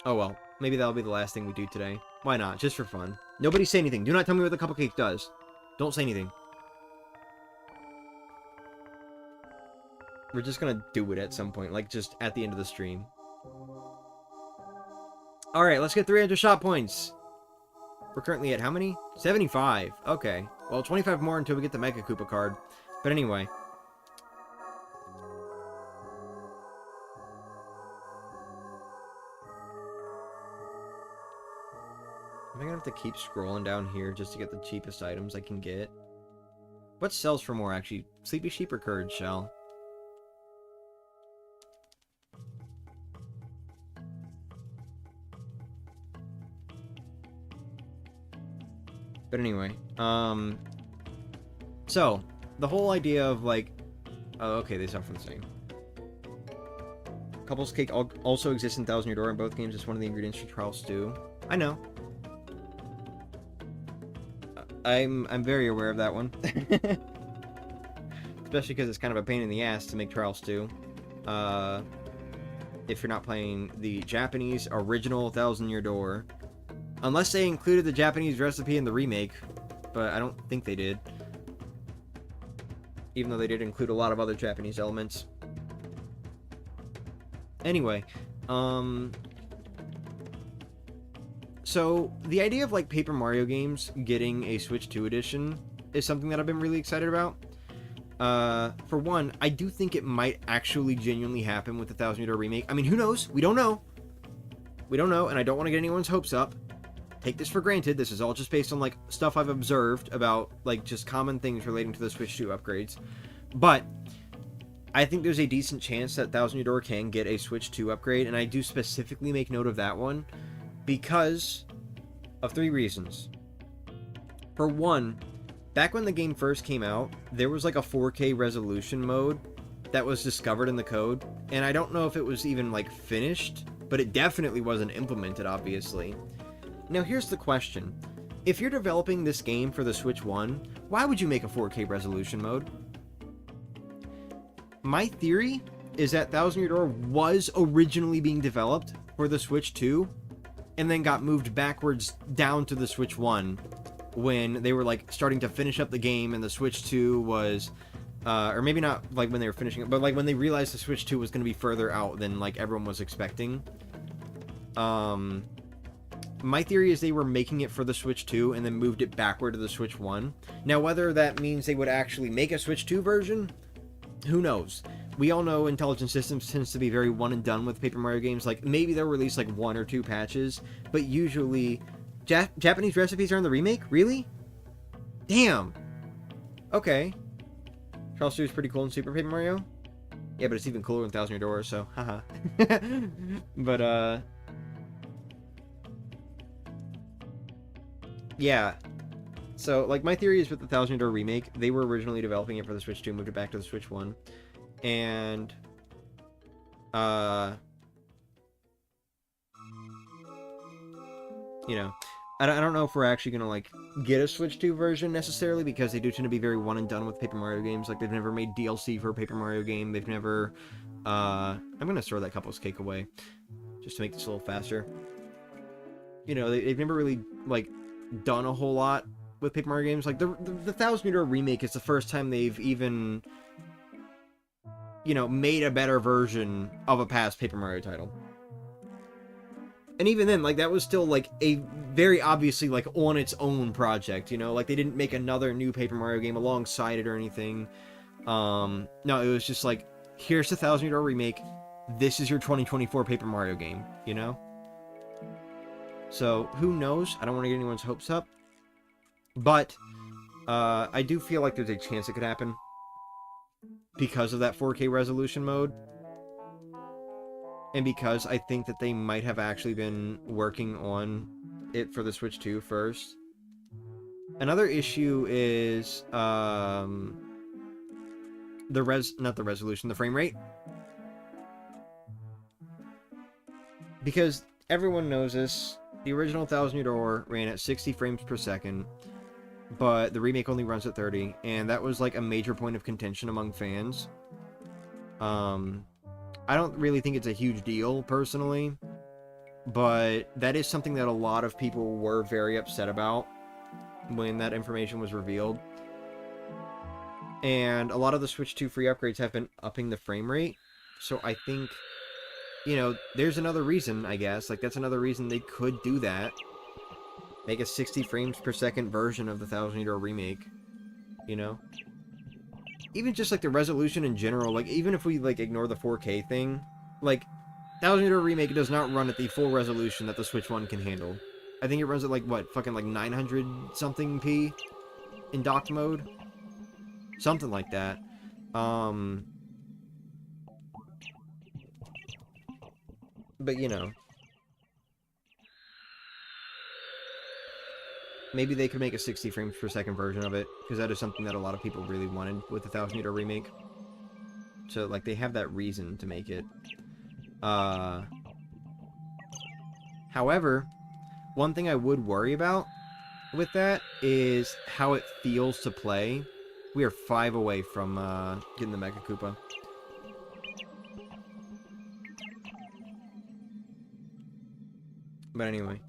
Oh well, maybe that'll be the last thing we do today. Why not? Just for fun. Nobody say anything. Do not tell me what the cupcake does. Don't say anything. We're just gonna do it at some point, like just at the end of the stream. Alright, let's get 300 shop points. We're currently at how many? 75. Okay. Well, 25 more until we get the Mega Koopa card. But anyway. Am I gonna have to keep scrolling down here just to get the cheapest items I can get? What sells for more, actually? Sleepy Sheep or Courage Shell? But anyway, so, the whole idea of, like... Oh, okay, they sound from the same. Couples cake also exists in 1,000-Year Door in both games. It's one of the ingredients for trial stew. I know. I'm very aware of that one. Especially because it's kind of a pain in the ass to make trial stew. If you're not playing the Japanese original 1,000-Year Door. Unless they included the Japanese recipe in the remake. But I don't think they did. Even though they did include a lot of other Japanese elements. Anyway, so, the idea of, like, Paper Mario games getting a Switch 2 edition is something that I've been really excited about. For one, I do think it might actually genuinely happen with the 1,000-Year Door remake. I mean, who knows? We don't know. We don't know, and I don't want to get anyone's hopes up. Take this for granted. This is all just based on, like, stuff I've observed about, like, just common things relating to the Switch 2 upgrades. But I think there's a decent chance that 1,000-Year Door can get a Switch 2 upgrade, and I do specifically make note of that one because of 3 reasons. For one, back when the game first came out, there was like a 4K resolution mode that was discovered in the code, and I don't know if it was even like finished, but it definitely wasn't implemented, obviously. Now here's the question. If you're developing this game for the Switch 1, why would you make a 4K resolution mode? My theory is that Thousand Year Door was originally being developed for the Switch 2, and then got moved backwards down to the Switch 1 when they were like starting to finish up the game, and the Switch 2 was, or maybe not like when they were finishing it, but like when they realized the Switch 2 was going to be further out than like everyone was expecting. My theory is they were making it for the Switch 2 and then moved it backward to the Switch 1. Now, whether that means they would actually make a Switch 2 version, who knows? We all know Intelligent Systems tends to be very one and done with Paper Mario games. Like, maybe they'll release like 1 or 2 patches, but usually Japanese recipes are in the remake? Really? Damn. Okay. Charles 2 is pretty cool in Super Paper Mario. Yeah, but it's even cooler in Thousand Year Door, so haha. But yeah. So, like, my theory is with the Thousand Year Door remake, they were originally developing it for the Switch 2, moved it back to the Switch 1. And, you know, I don't know if we're actually going to, like, get a Switch 2 version necessarily, because they do tend to be very one and done with Paper Mario games. Like, they've never made DLC for a Paper Mario game. They've never, I'm going to throw that couple's cake away, just to make this a little faster. You know, they've never really, like, done a whole lot with Paper Mario games. Like, the Thousand Year Door remake is the first time they've even, you know, made a better version of a past Paper Mario title. And even then, like, that was still, like, a very obviously, like, on its own project, you know? Like, they didn't make another new Paper Mario game alongside it or anything. No, it was just like, here's the Thousand Year Door remake. This is your 2024 Paper Mario game, you know? So, who knows? I don't want to get anyone's hopes up. But, I do feel like there's a chance it could happen because of that 4K resolution mode. And because I think that they might have actually been working on it for the Switch 2 first. Another issue is, the frame rate. Because everyone knows this, the original Thousand Year Door ran at 60 frames per second, but the remake only runs at 30, and that was like a major point of contention among fans. I don't really think it's a huge deal, personally, but that is something that a lot of people were very upset about when that information was revealed. And a lot of the Switch 2 free upgrades have been upping the frame rate, so I think, you know, there's another reason, I guess. Like, that's another reason they could do that. Make a 60 frames per second version of the Thousand Year Door remake, you know? Even just, like, the resolution in general, like, even if we, like, ignore the 4K thing, like, Thousand Year Door remake does not run at the full resolution that the Switch 1 can handle. I think it runs at, like, what, fucking, like, 900-something p in docked mode? Something like that. But, you know. Maybe they could make a 60 frames per second version of it, because that is something that a lot of people really wanted with the Thousand Year Door remake. So, like, they have that reason to make it. However, one thing I would worry about with that is how it feels to play. We are 5 away from getting the Mecha Koopa. But anyway.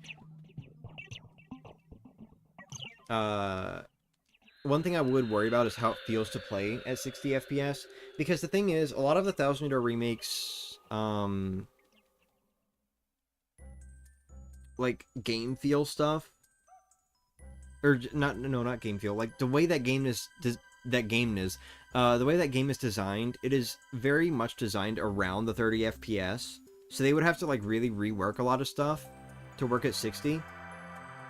One thing I would worry about is how it feels to play at 60 FPS. Because the thing is, a lot of the Thousand Year Door remakes, like, game feel stuff. Or, not game feel. Like, the way that game is... the way that game is designed, it is very much designed around the 30 FPS. So they would have to, like, really rework a lot of stuff to work at 60.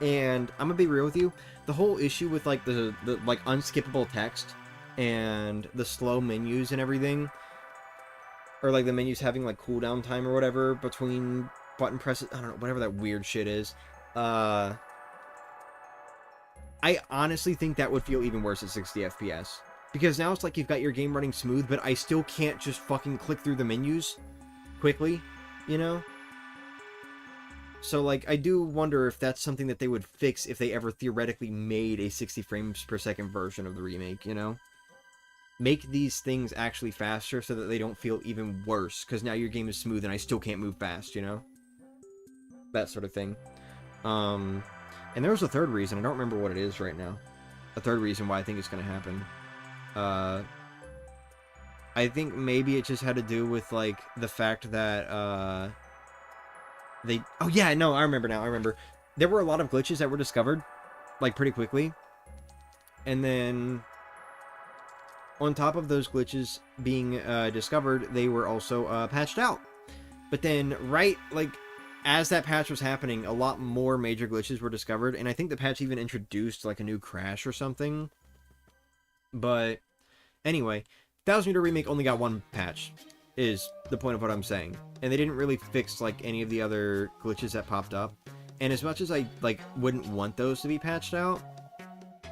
And I'm gonna be real with you, the whole issue with, like, the like, unskippable text and the slow menus and everything, or, like, the menus having, like, cooldown time or whatever between button presses, I don't know, whatever that weird shit is, I honestly think that would feel even worse at 60 FPS. Because now it's like you've got your game running smooth, but I still can't just fucking click through the menus quickly, you know? So, like, I do wonder if that's something that they would fix if they ever theoretically made a 60 frames per second version of the remake, you know? Make these things actually faster so that they don't feel even worse, because now your game is smooth and I still can't move fast, you know? That sort of thing. And there was a third reason, I don't remember what it is right now. A third reason why I think it's going to happen. I think maybe it just had to do with, like, the fact that, oh yeah, no, I remember now, I remember. There were a lot of glitches that were discovered, like, pretty quickly. And then, on top of those glitches being discovered, they were also patched out. But then, right, like, as that patch was happening, a lot more major glitches were discovered, and I think the patch even introduced, like, a new crash or something. But, anyway, Thousand Year Remake only got one patch, is the point of what I'm saying. And they didn't really fix, like, any of the other glitches that popped up. And as much as I, like, wouldn't want those to be patched out,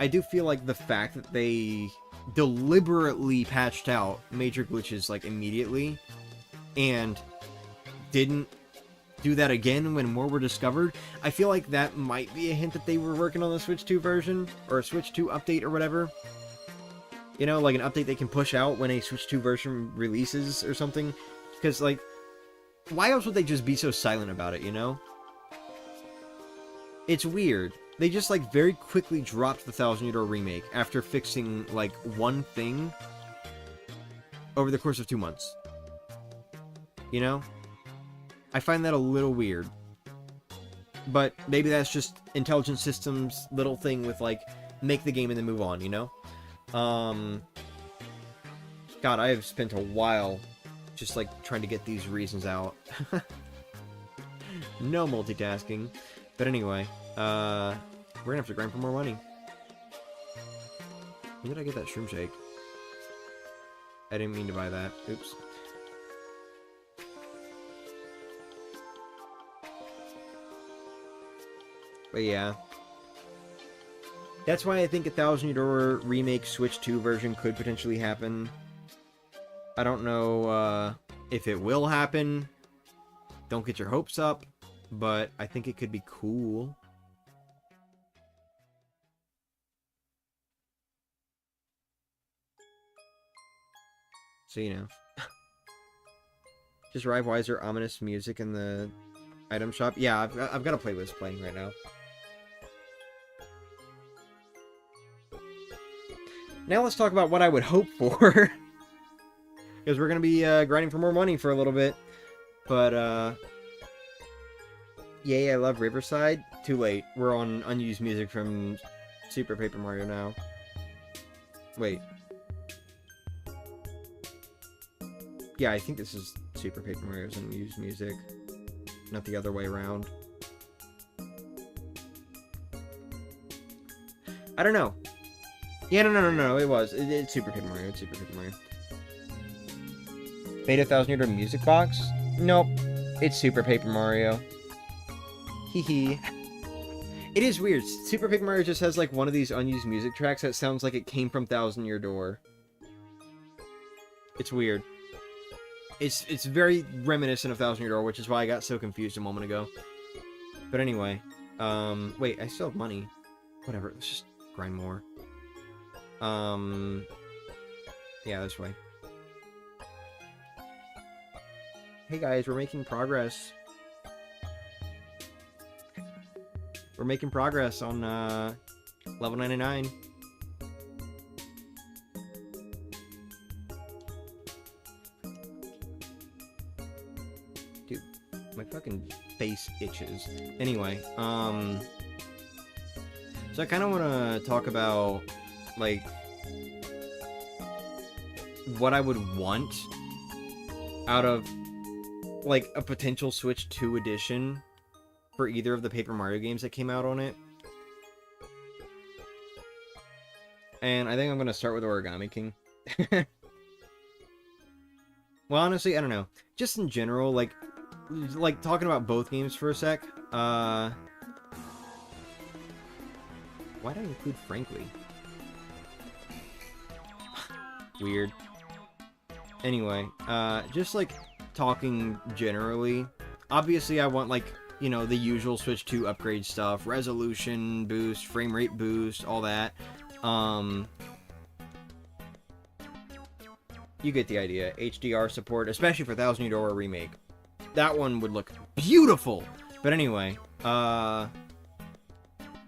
I do feel like the fact that they deliberately patched out major glitches, like, immediately, and didn't do that again when more were discovered, I feel like that might be a hint that they were working on the Switch 2 version, or a Switch 2 update or whatever. You know, like an update they can push out when a Switch 2 version releases or something. Because, like, why else would they just be so silent about it, you know? It's weird. They just, like, very quickly dropped the Thousand Year Door remake after fixing, like, one thing over the course of 2 months. You know? I find that a little weird. But maybe that's just Intelligent Systems' little thing with, like, make the game and then move on, you know? God, I have spent a while just, like, trying to get these reasons out. No multitasking. But anyway, we're gonna have to grind for more money. When did I get that shroom shake? I didn't mean to buy that. Oops. But yeah. That's why I think a Thousand Year Door remake Switch 2 version could potentially happen. I don't know if it will happen. Don't get your hopes up. But I think it could be cool. So, you know. Just Rivewiser ominous music in the item shop. Yeah, I've got a playlist playing right now. Now let's talk about what I would hope for. Because we're going to be grinding for more money for a little bit. But, yay, I love Riverside. Too late. We're on unused music from Super Paper Mario now. Wait. Yeah, I think this is Super Paper Mario's unused music. Not the other way around. I don't know. Yeah, no, it was. It's Super Paper Mario. It's Super Paper Mario. Beta 1000 Year Door Music Box? Nope. It's Super Paper Mario. Hee. It is weird. Super Paper Mario just has, like, one of these unused music tracks that sounds like it came from Thousand Year Door. It's weird. It's very reminiscent of Thousand Year Door, which is why I got so confused a moment ago. But anyway. Wait, I still have money. Whatever, let's just grind more. Yeah, this way. Hey guys, we're making progress. We're making progress on, level 99. Dude, my fucking face itches. Anyway, so I kind of want to talk about, like, what I would want out of, like, a potential Switch 2 edition for either of the Paper Mario games that came out on it. And I think I'm going to start with Origami King. Well, honestly, I don't know. Just in general, like talking about both games for a sec. Why Why'd I include frankly? Weird. Anyway, just like talking generally, obviously I want like, you know, the usual Switch 2 upgrade stuff, resolution boost, frame rate boost, all that. You get the idea. HDR support, especially for Thousand Year Door remake. That one would look beautiful. But anyway,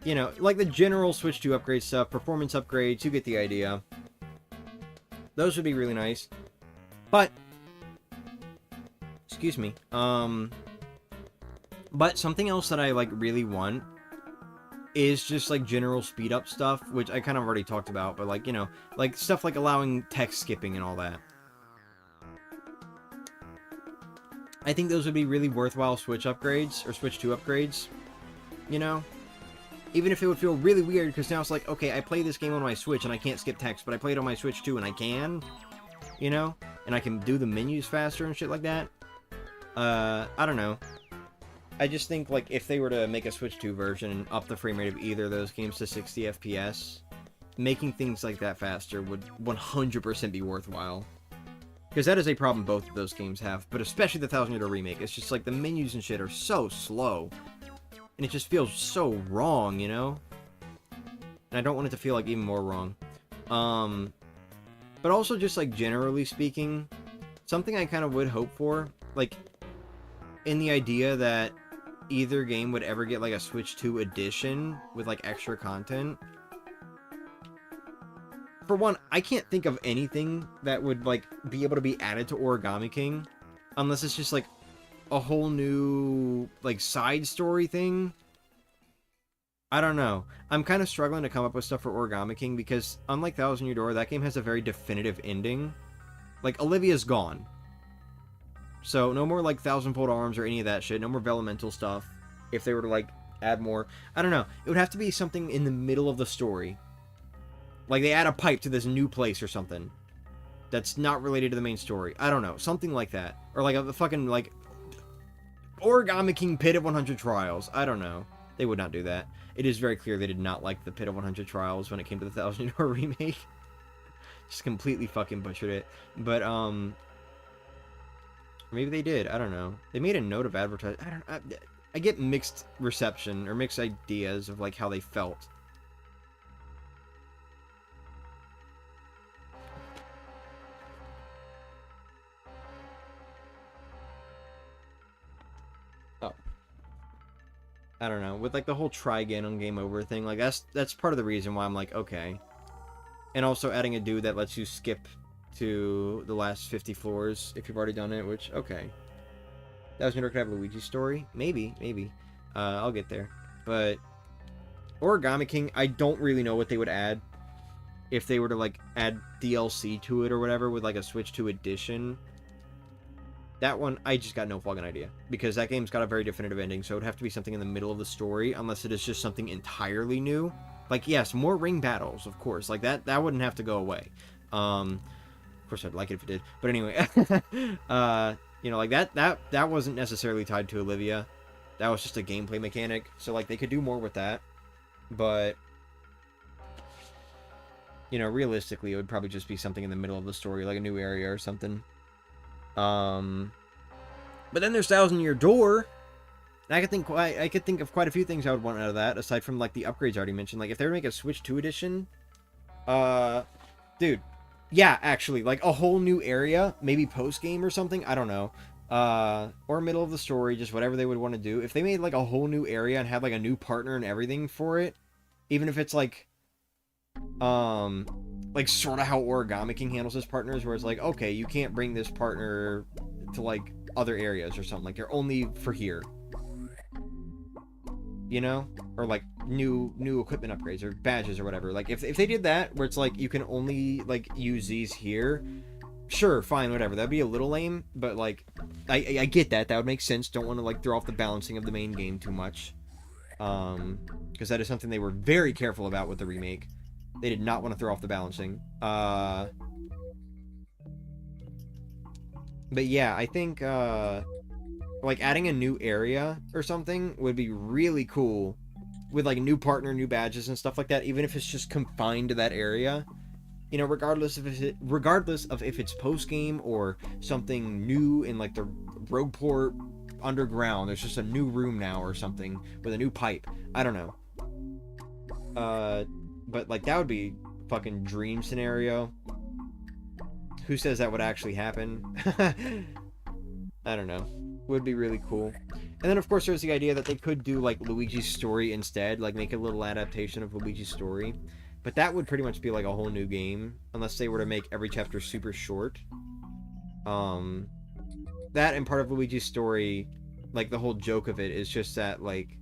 you know, like the general Switch 2 upgrade stuff, performance upgrades, you get the idea. Those would be really nice. But, excuse me, but something else that I, like, really want is just, like, general speed up stuff, which I kind of already talked about, but, like, you know, like, stuff like allowing text skipping and all that. I think those would be really worthwhile Switch upgrades, or Switch 2 upgrades, you know? Even if it would feel really weird, because now it's like, okay, I play this game on my Switch and I can't skip text, but I play it on my Switch 2 and I can, you know? And I can do the menus faster and shit like that. I don't know. I just think, like, if they were to make a Switch 2 version and up the frame rate of either of those games to 60 FPS, making things like that faster would 100% be worthwhile. Because that is a problem both of those games have, but especially the Thousand Year Door remake. It's just, like, the menus and shit are so slow. And it just feels so wrong, you know? And I don't want it to feel, like, even more wrong. But also just, like, generally speaking, something I kind of would hope for, like, in the idea that either game would ever get, like, a Switch 2 edition with, like, extra content. For one, I can't think of anything that would, like, be able to be added to Origami King, unless it's just, like, a whole new, like, side story thing. I don't know. I'm kind of struggling to come up with stuff for Origami King because, unlike Thousand Year Door, that game has a very definitive ending. Like, Olivia's gone. So, no more, like, Thousand-Fold Arms or any of that shit. No more Vellumental stuff. If they were to, like, add more. I don't know. It would have to be something in the middle of the story. Like, they add a pipe to this new place or something. That's not related to the main story. I don't know. Something like that. Or, like, a fucking, like, Origami King Pit of 100 Trials. I don't know. They would not do that. It is very clear they did not like the Pit of 100 Trials when it came to the Thousand Year Door remake. Just completely fucking butchered it. But, maybe they did. I don't know. They made a note of advertising. I get mixed reception, or mixed ideas of, like, how they felt. Oh. I don't know. With, like, the whole try again on game over thing, like, that's part of the reason why I'm like, okay. And also adding a dude that lets you skip to the last 50 floors if you've already done it, which, okay. Thousand Year Door could have Luigi's story? Maybe, maybe. I'll get there. But Origami King, I don't really know what they would add if they were to, like, add DLC to it or whatever with, like, a Switch 2 edition. That one, I just got no fucking idea. Because that game's got a very definitive ending, so it would have to be something in the middle of the story, unless it is just something entirely new. Like, yes, more ring battles, of course. Like, that wouldn't have to go away. Of course, I'd like it if it did. But anyway, you know, like, that wasn't necessarily tied to Olivia. That was just a gameplay mechanic. So, like, they could do more with that. But, you know, realistically, it would probably just be something in the middle of the story, like a new area or something. But then there's Thousand Year Door. And I could think of quite a few things I would want out of that, aside from, like, the upgrades I already mentioned. Like, if they were to make a Switch 2 edition, dude, yeah, actually, like, a whole new area, maybe post-game or something, I don't know. Or middle of the story, just whatever they would want to do. If they made, like, a whole new area and had, like, a new partner and everything for it, even if it's, like, sort of how Origami King handles his partners, where it's like, okay, you can't bring this partner to, like, other areas or something. Like, they're only for here. You know? Or, like, new equipment upgrades or badges or whatever. Like, if they did that, where it's like, you can only, like, use these here, sure, fine, whatever. That'd be a little lame, but, like, I get that. That would make sense. Don't want to, like, throw off the balancing of the main game too much. Because that is something they were very careful about with the remake. They did not want to throw off the balancing. But yeah, I think, like, adding a new area or something would be really cool with like a new partner, new badges and stuff like that, even if it's just confined to that area. You know, regardless of if it's post game or something new in like the Rogueport underground, there's just a new room now or something with a new pipe. I don't know. But like that would be fucking dream scenario. Who says that would actually happen? I don't know. Would be really cool. And then of course there's the idea that they could do like Luigi's story instead, like make a little adaptation of Luigi's story. But that would pretty much be like a whole new game, unless they were to make every chapter super short. That and part of Luigi's story, like the whole joke of it is just that like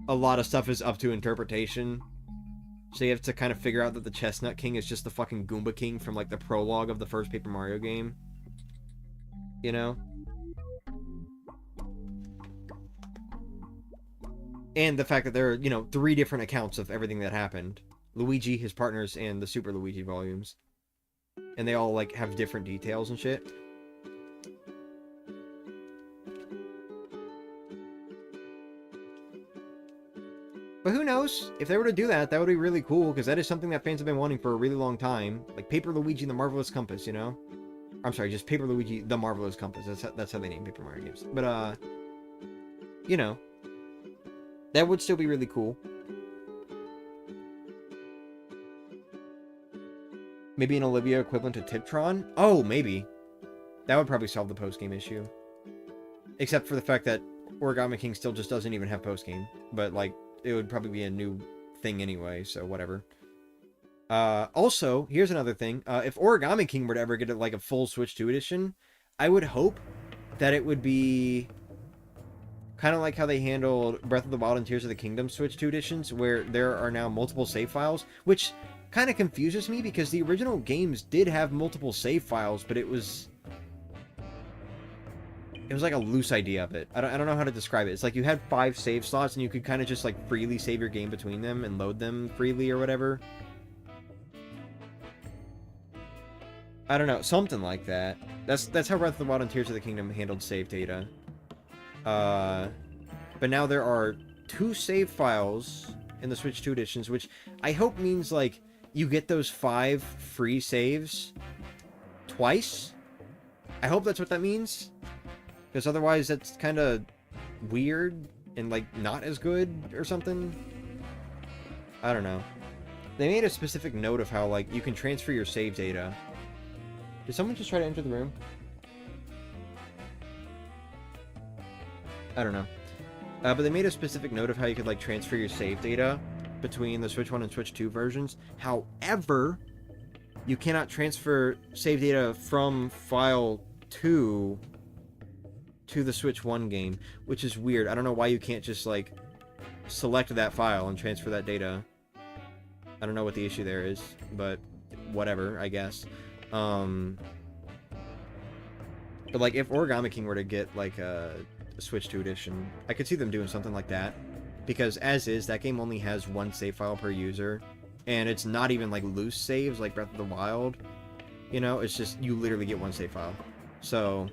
a lot of stuff is up to interpretation. So you have to kind of figure out that the Chestnut King is just the fucking Goomba King from like the prologue of the first Paper Mario game. You know? And the fact that there are, you know, 3 different accounts of everything that happened. Luigi, his partners, and the Super Luigi volumes. And they all, like, have different details and shit. But who knows? If they were to do that, that would be really cool, because that is something that fans have been wanting for a really long time. Like Paper Luigi and the Marvelous Compass, you know? I'm sorry, just Paper Luigi, the Marvelous Compass. That's how they name Paper Mario games. But, you know. That would still be really cool. Maybe an Olivia equivalent to Tiptron? Oh, maybe. That would probably solve the post-game issue. Except for the fact that Origami King still just doesn't even have post-game. But, like, it would probably be a new thing anyway, so whatever. Also, here's another thing. If Origami King were to ever get, like, a full Switch 2 edition, I would hope that it would be kind of like how they handled Breath of the Wild and Tears of the Kingdom Switch 2 editions, where there are now multiple save files, which kind of confuses me because the original games did have multiple save files, but it was like a loose idea of it. I don't know how to describe it. It's like you had 5 save slots and you could kind of just like freely save your game between them and load them freely or whatever. I don't know, something like that. That's how Breath of the Wild and Tears of the Kingdom handled save data. But now there are 2 save files in the Switch 2 editions, which I hope means, like, you get those 5 free saves twice. I hope that's what that means. Because otherwise that's kind of weird and, like, not as good or something. I don't know. They made a specific note of how, like, you can transfer your save data. Did someone just try to enter the room? I don't know. But they made a specific note of how you could, like, transfer your save data between the Switch 1 and Switch 2 versions. However, you cannot transfer save data from file 2 to the Switch 1 game, which is weird. I don't know why you can't just, like, select that file and transfer that data. I don't know what the issue there is, but whatever, I guess. But, like, if Origami King were to get, like, a Switch 2 edition, I could see them doing something like that, because as is, that game only has 1 save file per user, and it's not even like loose saves like Breath of the Wild, you know, it's just you literally get 1 save file. So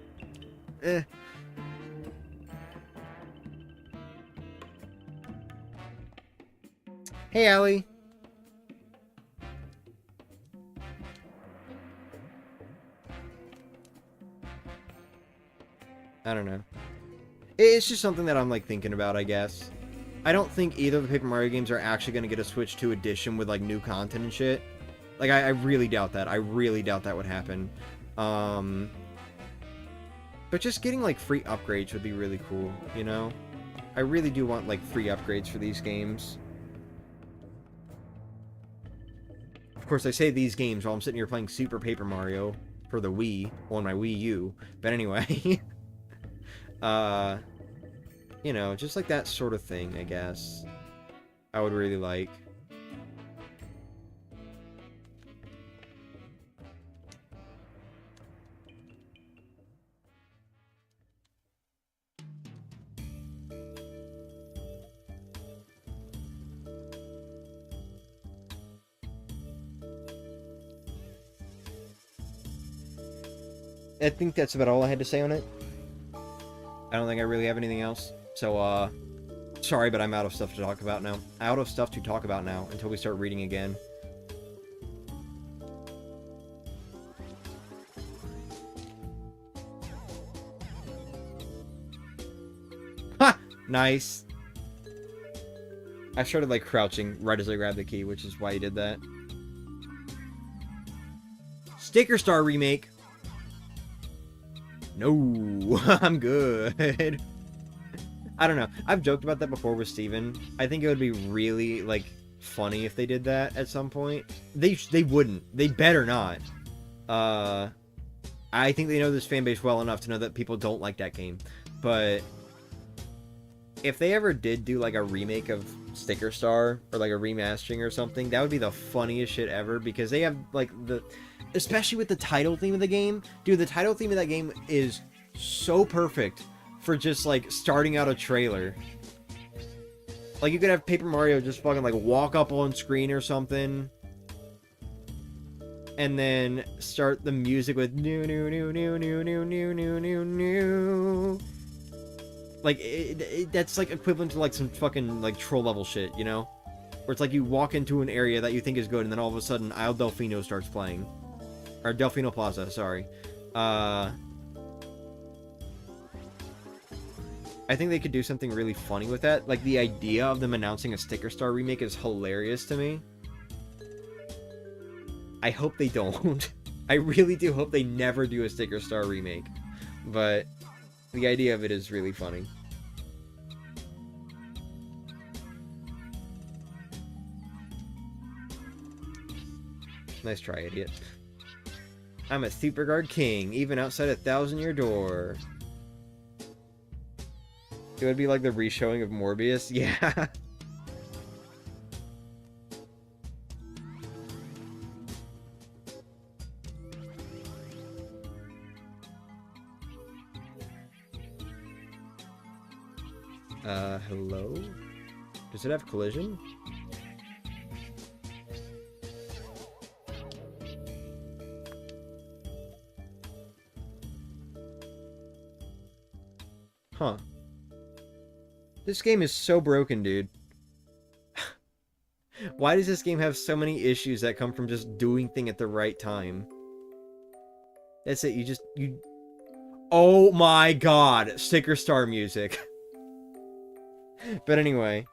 Hey Allie. I don't know. It's just something that I'm, like, thinking about, I guess. I don't think either of the Paper Mario games are actually going to get a Switch 2 edition with, like, new content and shit. Like, I really doubt that. I really doubt that would happen. But just getting, like, free upgrades would be really cool, you know? I really do want, like, free upgrades for these games. Of course, I say these games while I'm sitting here playing Super Paper Mario for the Wii on my Wii U. But anyway... you know, just like that sort of thing, I guess. I would really like. I think that's about all I had to say on it. I don't think I really have anything else. So, Sorry, but I'm out of stuff to talk about now. Out of stuff to talk about now until we start reading again. Ha! Nice. I started, like, crouching right as I grabbed the key, which is why he did that. Sticker Star remake. No, I'm good. I don't know. I've joked about that before with Steven. I think it would be really, like, funny if they did that at some point. They wouldn't. They better not. I think they know this fan base well enough to know that people don't like that game. But if they ever did do, like, a remake of Sticker Star or, like, a remastering or something, that would be the funniest shit ever, because they have, like, especially with the title theme of the game. Dude, the title theme of that game is so perfect for just, like, starting out a trailer. Like, you could have Paper Mario just fucking, like, walk up on screen or something, and then start the music with new, new, new, new, new, new, new, new, new, new. Like, that's, like, equivalent to, like, some fucking, like, troll level shit, you know? Where it's like you walk into an area that you think is good, and then all of a sudden, Isle Delfino starts playing. Or Delfino Plaza, sorry. I think they could do something really funny with that. Like, the idea of them announcing a Sticker Star remake is hilarious to me. I hope they don't. I really do hope they never do a Sticker Star remake. But the idea of it is really funny. Nice try, idiot. I'm a super guard king, even outside a 1,000-year door. It would be like the re-showing of Morbius. Yeah. Hello? Does it have collision? Huh. This game is so broken, dude. Why does this game have so many issues that come from just doing thing at the right time? That's it, you... Oh my god! Sticker Star music. But anyway.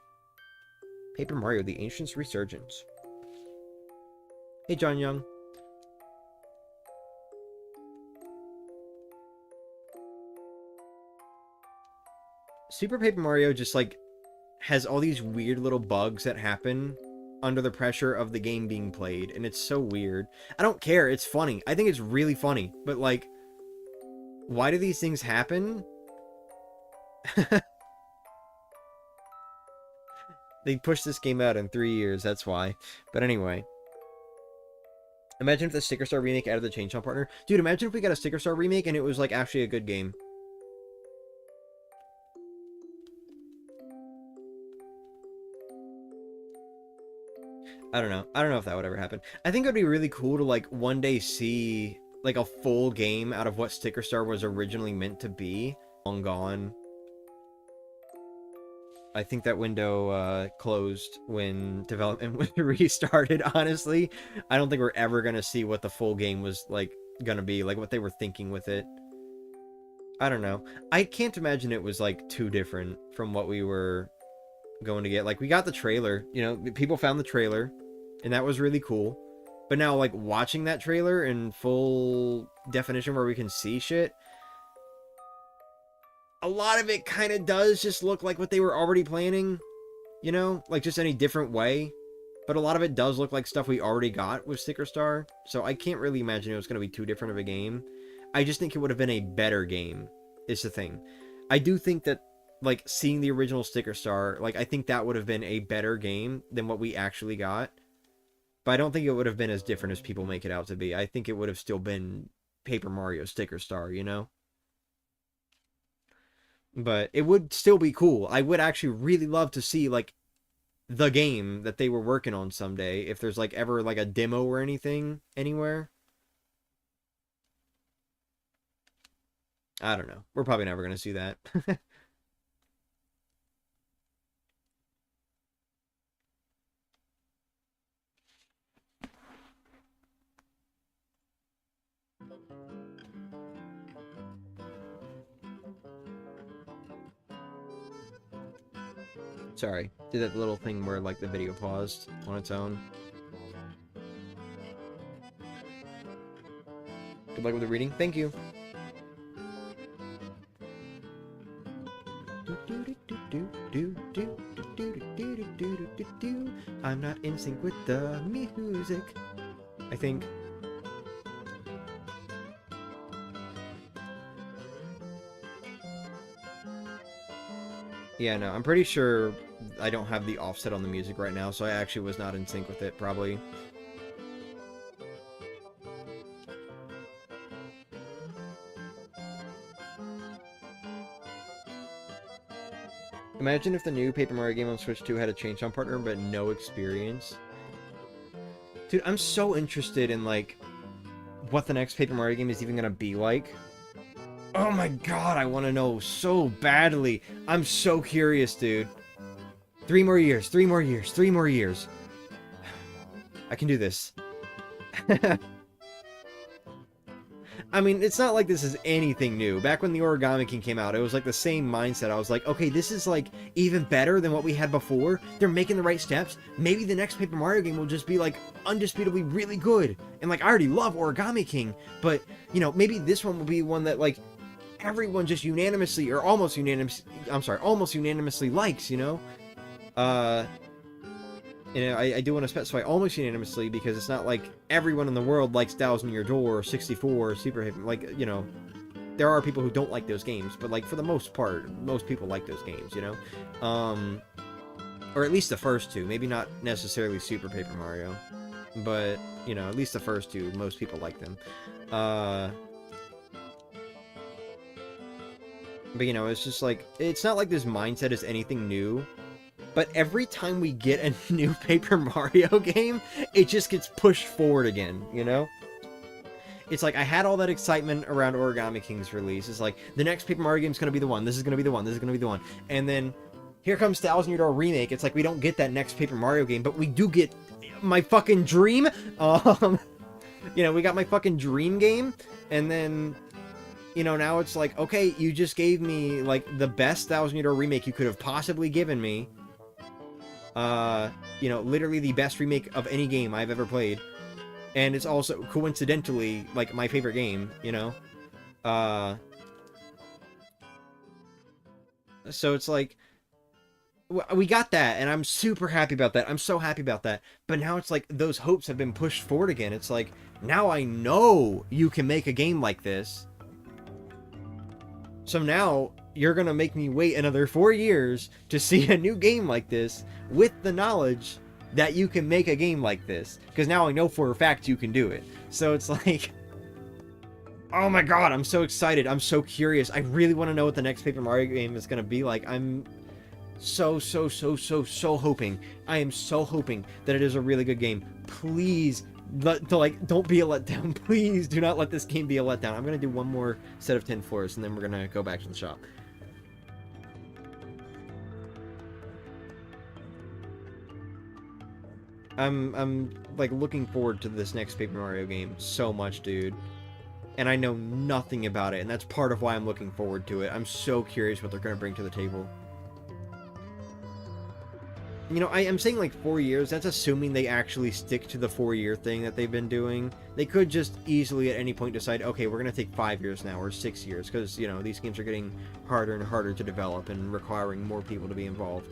Paper Mario, The Ancient's Resurgence. Hey, John Young. Super Paper Mario just, like, has all these weird little bugs that happen under the pressure of the game being played, and it's so weird. I don't care, it's funny. I think it's really funny, but, like, why do these things happen? They pushed this game out in 3 years, that's why. But anyway. Imagine if the Sticker Star remake added the Chainsaw Partner. Dude, imagine if we got a Sticker Star remake and it was, like, actually a good game. I don't know. I don't know if that would ever happen. I think it would be really cool to, like, one day see, like, a full game out of what Sticker Star was originally meant to be. Long gone. I think that window closed when development restarted, honestly. I don't think we're ever going to see what the full game was, like, going to be. Like, what they were thinking with it. I don't know. I can't imagine it was, like, too different from what we were going to get. Like, we got the trailer. You know, people found the trailer. And that was really cool. But now, like, watching that trailer in full definition where we can see shit, a lot of it kind of does just look like what they were already planning. You know? Like, just any different way. But a lot of it does look like stuff we already got with Sticker Star. So I can't really imagine it was going to be too different of a game. I just think it would have been a better game, is the thing. I do think that, like, seeing the original Sticker Star, like, I think that would have been a better game than what we actually got. But I don't think it would have been as different as people make it out to be. I think it would have still been Paper Mario Sticker Star, you know? But it would still be cool. I would actually really love to see, like, the game that they were working on someday. If there's, like, ever, like, a demo or anything anywhere. I don't know. We're probably never going to see that. Sorry. Did that little thing where, like, the video paused on its own. Good luck with the reading. Thank you. I'm not in sync with the music. I think. Yeah, no, I'm pretty sure I don't have the offset on the music right now, so I actually was not in sync with it, probably. Imagine if the new Paper Mario game on Switch 2 had a Chain Chomp partner, but no experience. Dude, I'm so interested in, like, what the next Paper Mario game is even gonna be like. Oh my god, I want to know so badly. I'm so curious, dude. 3 more years, 3 more years, 3 more years. I can do this. I mean, it's not like this is anything new. Back when the Origami King came out, it was like the same mindset. I was like, okay, this is like even better than what we had before. They're making the right steps. Maybe the next Paper Mario game will just be like undisputably really good. And like, I already love Origami King, but you know, maybe this one will be one that like everyone just unanimously or almost unanimously likes, you know? And I do want to specify almost unanimously because it's not like everyone in the world likes Thousand Year Door or 64 or Super Hip. Like, you know, there are people who don't like those games, but like for the most part, most people like those games, you know? Or at least the first two, maybe not necessarily Super Paper Mario, but, you know, at least the first two, most people like them. But, you know, it's just like, it's not like this mindset is anything new. But every time we get a new Paper Mario game, it just gets pushed forward again, you know? It's like, I had all that excitement around Origami King's release. It's like, the next Paper Mario game is going to be the one. This is going to be the one. This is going to be the one. And then, here comes Thousand Year Door Remake. It's like, we don't get that next Paper Mario game, but we do get my fucking dream. You know, we got my fucking dream game. And then, you know, now it's like, okay, you just gave me, like, the best Thousand Year Door Remake you could have possibly given me. You know, literally the best remake of any game I've ever played. And it's also, coincidentally, like, my favorite game, you know? So it's like, we got that, and I'm super happy about that. I'm so happy about that. But now it's like, those hopes have been pushed forward again. It's like, now I know you can make a game like this. So now, you're gonna make me wait another 4 years to see a new game like this with the knowledge that you can make a game like this. Because now I know for a fact you can do it. So it's like, oh my god, I'm so excited. I'm so curious. I really want to know what the next Paper Mario game is gonna be like. I'm so hoping. I am so hoping that it is a really good game. Please, don't be a letdown. Please do not let this game be a letdown. I'm gonna do one more set of 10 floors and then we're gonna go back to the shop. I'm like looking forward to this next Paper Mario game so much, dude. And I know nothing about it, and that's part of why I'm looking forward to it. I'm so curious what they're gonna bring to the table. You know, I am saying like 4 years, that's assuming they actually stick to the 4-year thing that they've been doing. They could just easily at any point decide, okay, we're gonna take 5 years now, or 6 years, because, you know, these games are getting harder and harder to develop and requiring more people to be involved.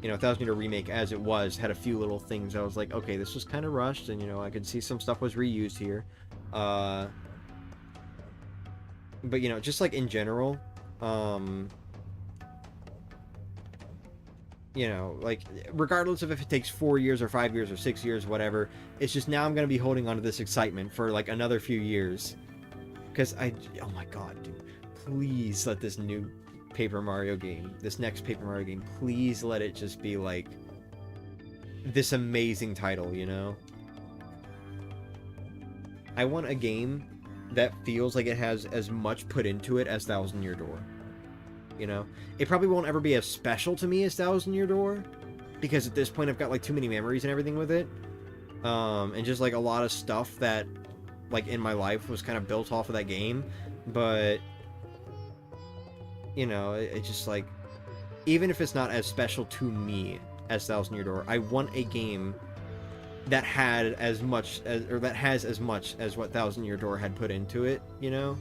You know, Thousand Year Remake, as it was, had a few little things I was like, okay, this was kind of rushed, and, you know, I could see some stuff was reused here. But, you know, just, like, in general, you know, like, regardless of if it takes 4 years or 5 years or 6 years, whatever, it's just now I'm going to be holding on to this excitement for, like, another few years. Because oh my god, dude, please let this new Paper Mario game, this next Paper Mario game, please let it just be like this amazing title, you know? I want a game that feels like it has as much put into it as Thousand Year Door. You know? It probably won't ever be as special to me as Thousand Year Door, because at this point I've got like too many memories and everything with it. And just like a lot of stuff that like in my life was kind of built off of that game, but you know, it just like, even if it's not as special to me as Thousand Year Door, I want a game that had as much as, or that has as much as what Thousand Year Door had put into it, you know?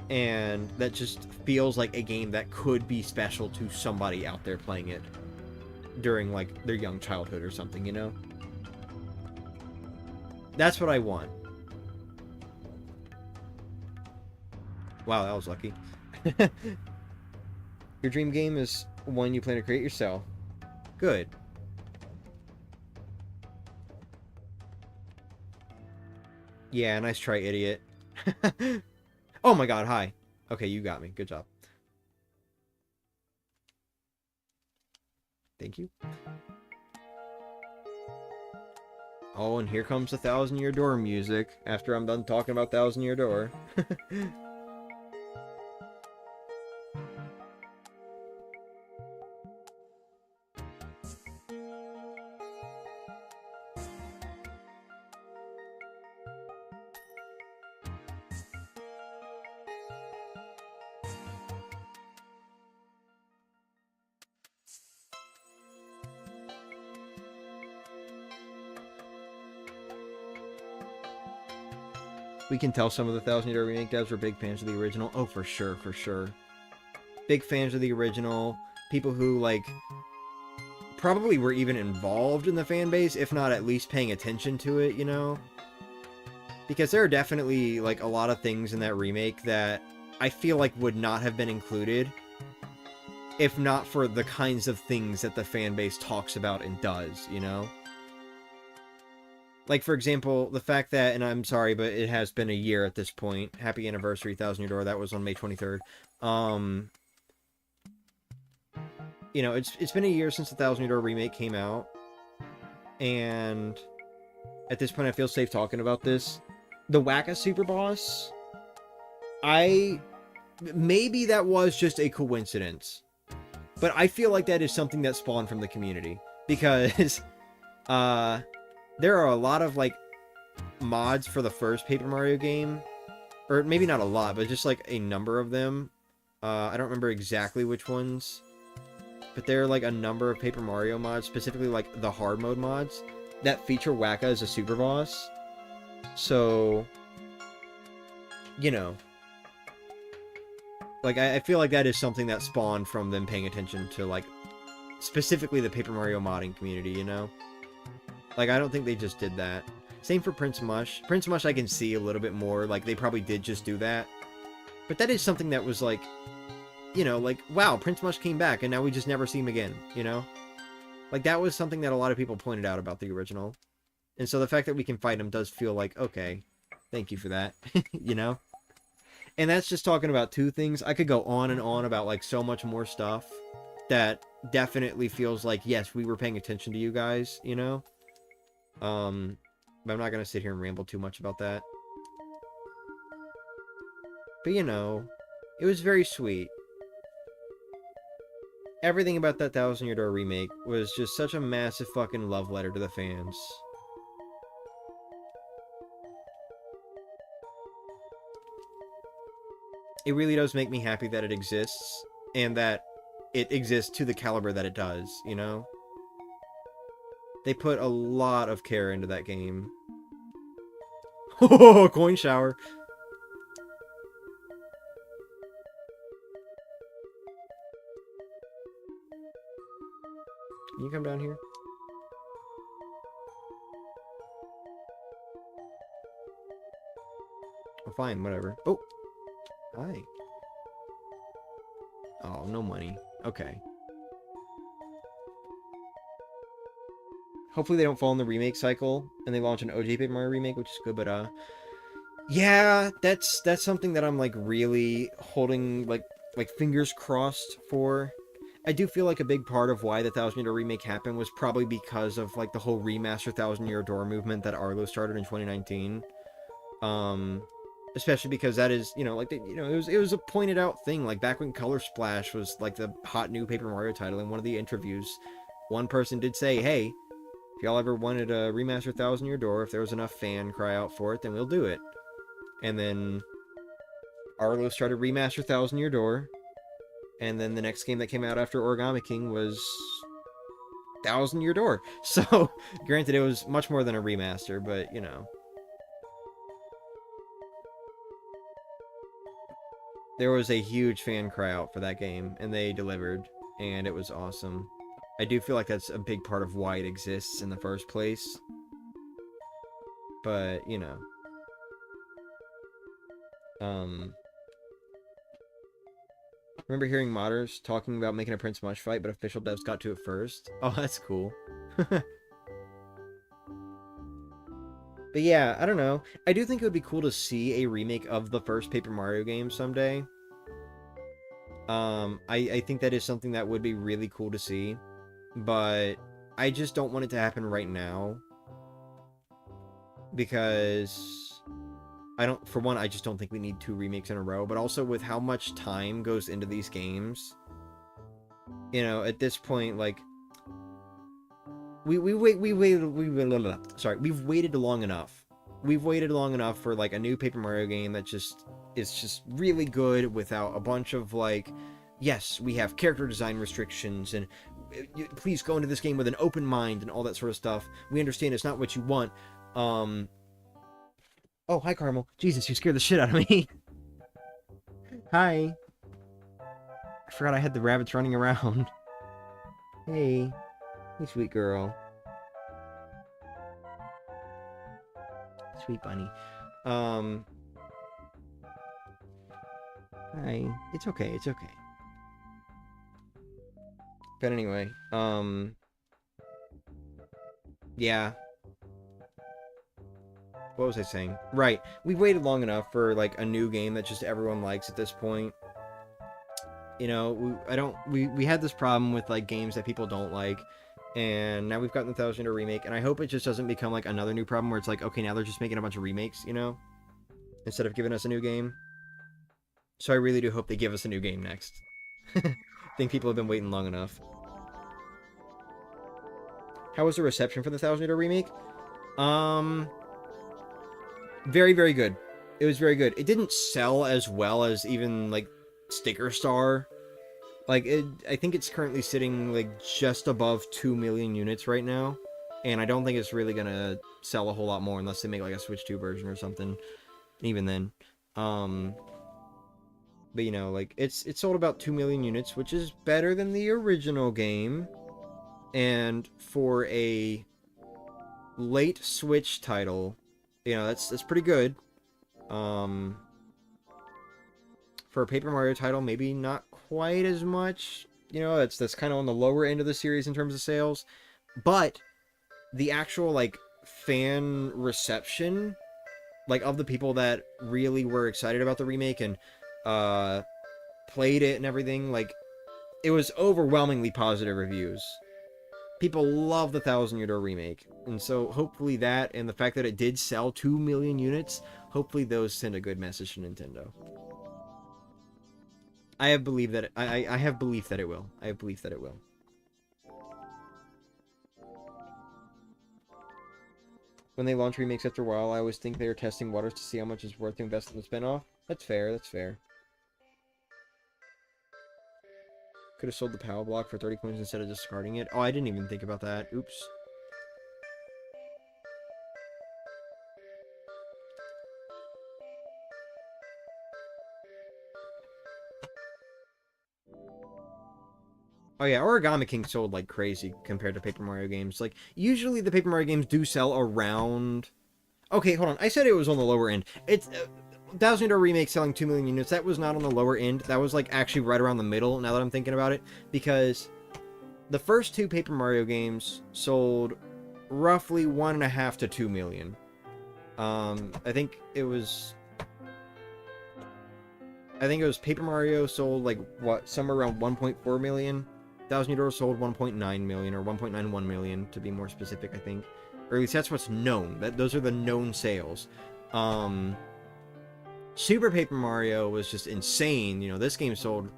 And that just feels like a game that could be special to somebody out there playing it during, like, their young childhood or something, you know? That's what I want. Wow, that was lucky. Your dream game is one you plan to create yourself. Good. Yeah, nice try, idiot. Oh my god, hi. Okay, you got me. Good job. Thank you. Oh, and here comes the Thousand Year Door music after I'm done talking about Thousand Year Door. We can tell some of the Thousand Year Door Remake devs were big fans of the original. Oh, for sure, for sure. Big fans of the original. People who, like, probably were even involved in the fan base, if not at least paying attention to it, you know? Because there are definitely, like, a lot of things in that remake that I feel like would not have been included if not for the kinds of things that the fan base talks about and does, you know? Like, for example, the fact that, and I'm sorry, but it has been a year at this point. Happy anniversary, Thousand Year Door. That was on May 23rd. You know, it's been a year since the Thousand Year Door remake came out. And at this point, I feel safe talking about this. The Wacka Super Boss, maybe that was just a coincidence. But I feel like that is something that spawned from the community. Because, there are a lot of, like, mods for the first Paper Mario game. Or maybe not a lot, but just, like, a number of them. I don't remember exactly which ones. But there are, like, a number of Paper Mario mods, specifically, like, the hard mode mods, that feature Wacka as a super boss. So, you know. Like, I feel like that is something that spawned from them paying attention to, like, specifically the Paper Mario modding community, you know? Like, I don't think they just did that. Same for Prince Mush. Prince Mush I can see a little bit more. Like, they probably did just do that. But that is something that was, like, you know, like, wow, Prince Mush came back, and now we just never see him again, you know? Like, that was something that a lot of people pointed out about the original. And so the fact that we can fight him does feel like, okay, thank you for that, you know? And that's just talking about two things. I could go on and on about, like, so much more stuff that definitely feels like, yes, we were paying attention to you guys, you know? But I'm not gonna sit here and ramble too much about that. But, you know, it was very sweet. Everything about that Thousand Year Door remake was just such a massive fucking love letter to the fans. It really does make me happy that it exists, and that it exists to the caliber that it does, you know? They put a lot of care into that game. Oh, coin shower! Can you come down here? Oh, fine, whatever. Oh! Hi. Oh, no money. Okay. Hopefully they don't fall in the remake cycle, and they launch an OG Paper Mario remake, which is good, but, yeah, that's something that I'm, like, really holding, like fingers crossed for. I do feel like a big part of why the Thousand Year Door remake happened was probably because of, like, the whole remaster Thousand Year Door movement that Arlo started in 2019. Especially because that is, you know, like, you know, it was a pointed out thing. Like, back when Color Splash was, like, the hot new Paper Mario title, in one of the interviews, one person did say, hey, if y'all ever wanted a remaster Thousand Year Door, if there was enough fan cry out for it, then we'll do it. And then Arlo started remaster Thousand Year Door, And then the next game that came out after Origami King was Thousand Year Door. So, granted, it was much more than a remaster, but, you know. There was a huge fan cry out for that game, and they delivered, and it was awesome. I do feel like that's a big part of why it exists in the first place. But, you know. Remember hearing modders talking about making a Prince Mush fight, but official devs got to it first? Oh, that's cool. But yeah, I don't know. I do think it would be cool to see a remake of the first Paper Mario game someday. I think that is something that would be really cool to see. But I just don't want it to happen right now. Because for one, I just don't think we need 2 remakes in a row. But also with how much time goes into these games, you know, at this point, like, we've waited long enough. We've waited long enough for, like, a new Paper Mario game that is just really good without a bunch of, like, yes, we have character design restrictions, and please go into this game with an open mind and all that sort of stuff. We understand it's not what you want. Oh, hi, Carmel. Jesus, you scared the shit out of me. Hi. I forgot I had the rabbits running around. Hey. Hey, sweet girl. Sweet bunny. Hi. It's okay, it's okay. But anyway, yeah. What was I saying? Right. We've waited long enough for, like, a new game that just everyone likes at this point. You know, we had this problem with, like, games that people don't like. And now we've gotten the Thousand Year remake, and I hope it just doesn't become, like, another new problem where it's like, okay, now they're just making a bunch of remakes, you know? Instead of giving us a new game. So I really do hope they give us a new game next. I think people have been waiting long enough. How was the reception for the Thousand Year remake? Very, very good. It was very good. It didn't sell as well as even, like, Sticker Star. Like, I think it's currently sitting, like, just above 2 million units right now. And I don't think it's really gonna sell a whole lot more unless they make, like, a Switch 2 version or something. Even then. But, you know, like, it sold about 2 million units, which is better than the original game. And for a late Switch title, you know, that's pretty good. For a Paper Mario title, maybe not quite as much. You know, that's kind of on the lower end of the series in terms of sales. But the actual, like, fan reception, like, of the people that really were excited about the remake and played it and everything, like, it was overwhelmingly positive reviews. People love the Thousand Year Door remake. And so hopefully that and the fact that it did sell 2 million units, hopefully those send a good message to Nintendo. I have belief that I have belief that it will. I have belief that it will. When they launch remakes after a while, I always think they are testing waters to see how much is worth to invest in the spinoff. That's fair, that's fair. Could have sold the power block for 30 coins instead of discarding it. Oh, I didn't even think about that. Oops. Oh yeah, Origami King sold like crazy compared to Paper Mario games. Like, usually the Paper Mario games do sell around... Okay, hold on. I said it was on the lower end. It's... Thousand Year remake selling 2 million units. That was not on the lower end. That was, like, actually right around the middle, now that I'm thinking about it. Because the first 2 Paper Mario games sold roughly 1.5 to 2 million. I think it was Paper Mario sold, like, what, somewhere around 1.4 million. Thousand Year Door sold 1.9 million, or 1.91 million, to be more specific, I think. Or at least that's what's known. Those are the known sales. Super Paper Mario was just insane. You know, this game sold,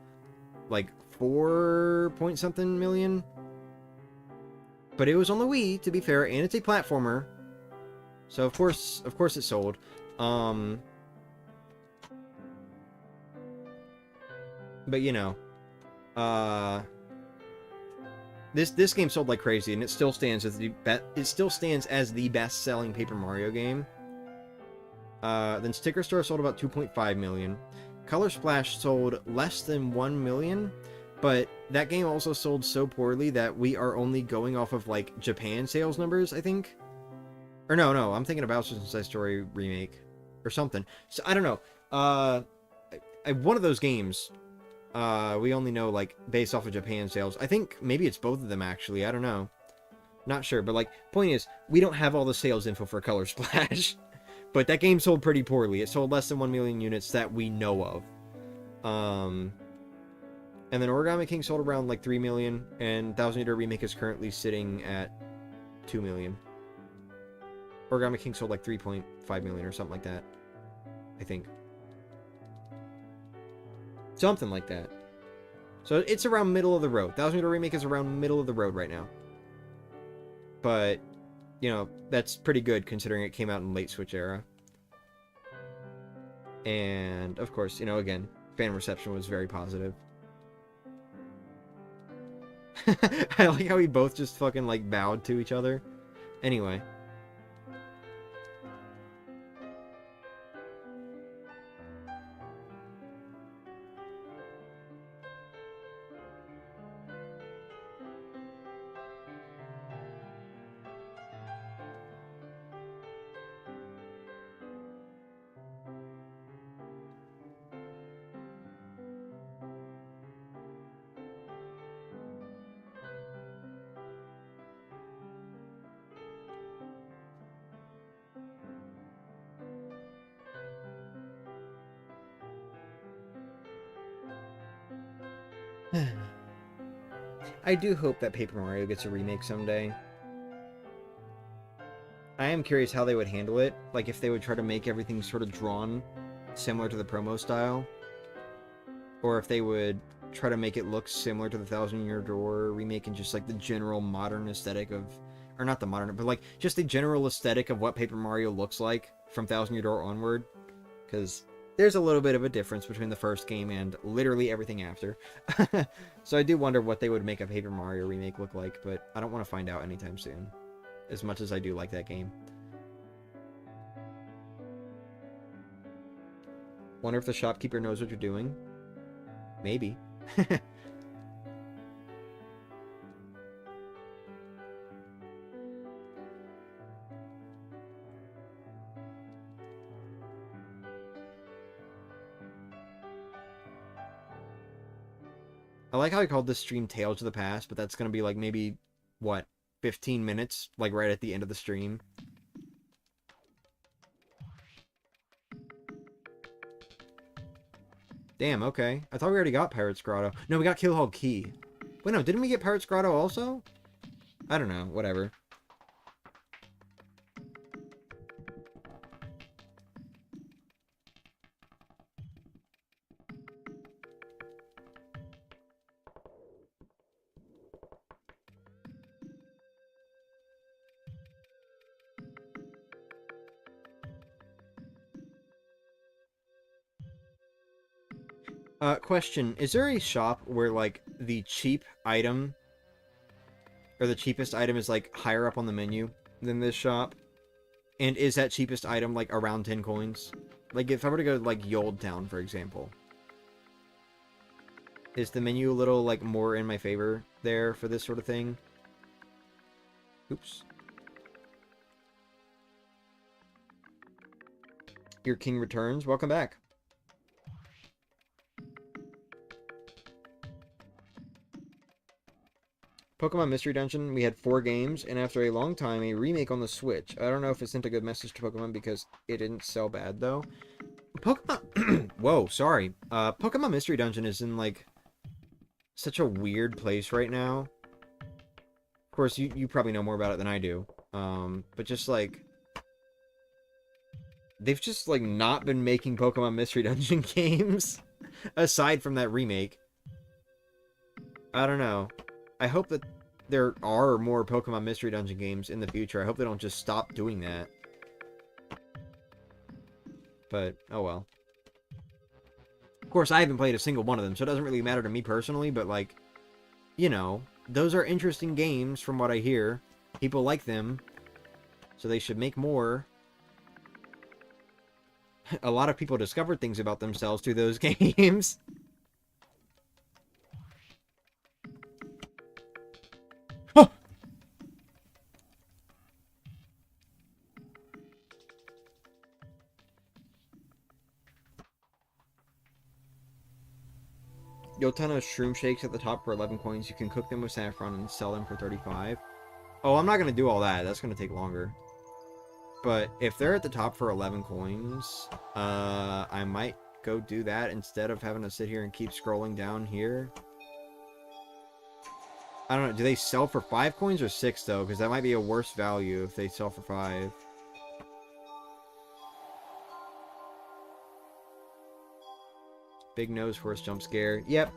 like, 4 point something million. But it was on the Wii, to be fair, and it's a platformer. So, of course it sold. But, you know, This game sold like crazy, and it still stands as the best-selling Paper Mario game. Then Sticker Store sold about 2.5 million. Color Splash sold less than 1 million, but that game also sold so poorly that we are only going off of like Japan sales numbers, I think. Or no, I'm thinking about Bowser's Inside Story remake or something. So I don't know. One of those games, we only know like based off of Japan sales. I think maybe it's both of them actually. I don't know. Not sure, but like point is, we don't have all the sales info for Color Splash. But that game sold pretty poorly. It sold less than 1 million units that we know of. And then Origami King sold around like 3 million, and 1000 Year Door Remake is currently sitting at 2 million. Origami King sold like 3.5 million or something like that, I think. Something like that. So it's around middle of the road. 1000 Year Door Remake is around middle of the road right now. But, you know, that's pretty good considering it came out in late Switch era. And, of course, you know, again, fan reception was very positive. I like how we both just fucking, like, bowed to each other. Anyway. I do hope that Paper Mario gets a remake someday. I am curious how they would handle it. Like, if they would try to make everything sort of drawn similar to the promo style. Or if they would try to make it look similar to the 1000 Year Door remake and just, like, the general modern aesthetic of... Or not the modern, but, like, just the general aesthetic of what Paper Mario looks like from 1000 Year Door onward. Because there's a little bit of a difference between the first game and literally everything after. So I do wonder what they would make a Paper Mario remake look like, but I don't want to find out anytime soon. As much as I do like that game. Wonder if the shopkeeper knows what you're doing. Maybe. I like how I called this stream Tales of the Past, but that's going to be like maybe, what, 15 minutes? Like right at the end of the stream. Damn, okay. I thought we already got Pirate's Grotto. No, we got Killhall Key. Wait, no, didn't we get Pirate's Grotto also? I don't know, whatever. Question. Is there a shop where, like, the cheap item, or the cheapest item is, like, higher up on the menu than this shop? And is that cheapest item, like, around 10 coins? Like, if I were to go to, like, Yold Town, for example. Is the menu a little, like, more in my favor there for this sort of thing? Oops. Your king returns. Welcome back. Pokemon Mystery Dungeon, we had 4 games, and after a long time, a remake on the Switch. I don't know if it sent a good message to Pokemon because it didn't sell bad, though. Pokemon... Whoa, sorry. Pokemon Mystery Dungeon is in, like, such a weird place right now. Of course, you probably know more about it than I do. But just, like... They've just, like, not been making Pokemon Mystery Dungeon games. Aside from that remake. I don't know. I hope that there are more Pokemon Mystery Dungeon games in the future. I hope they don't just stop doing that. But, oh well. course, I haven't played a single one of them, so it doesn't really matter to me personally, but, like, you know, those are interesting games from what I hear. People like them, so they should make more. A lot of people discovered things about themselves through those games. Huh. You'll ton of shroom shakes at the top for 11 coins. You can cook them with saffron and sell them for 35. Oh, I'm not going to do all that. That's going to take longer. But if they're at the top for 11 coins, I might go do that instead of having to sit here and keep scrolling down here. I don't know. Do they sell for 5 coins or 6, though? Because that might be a worse value if they sell for 5. Big nose horse jump scare. Yep.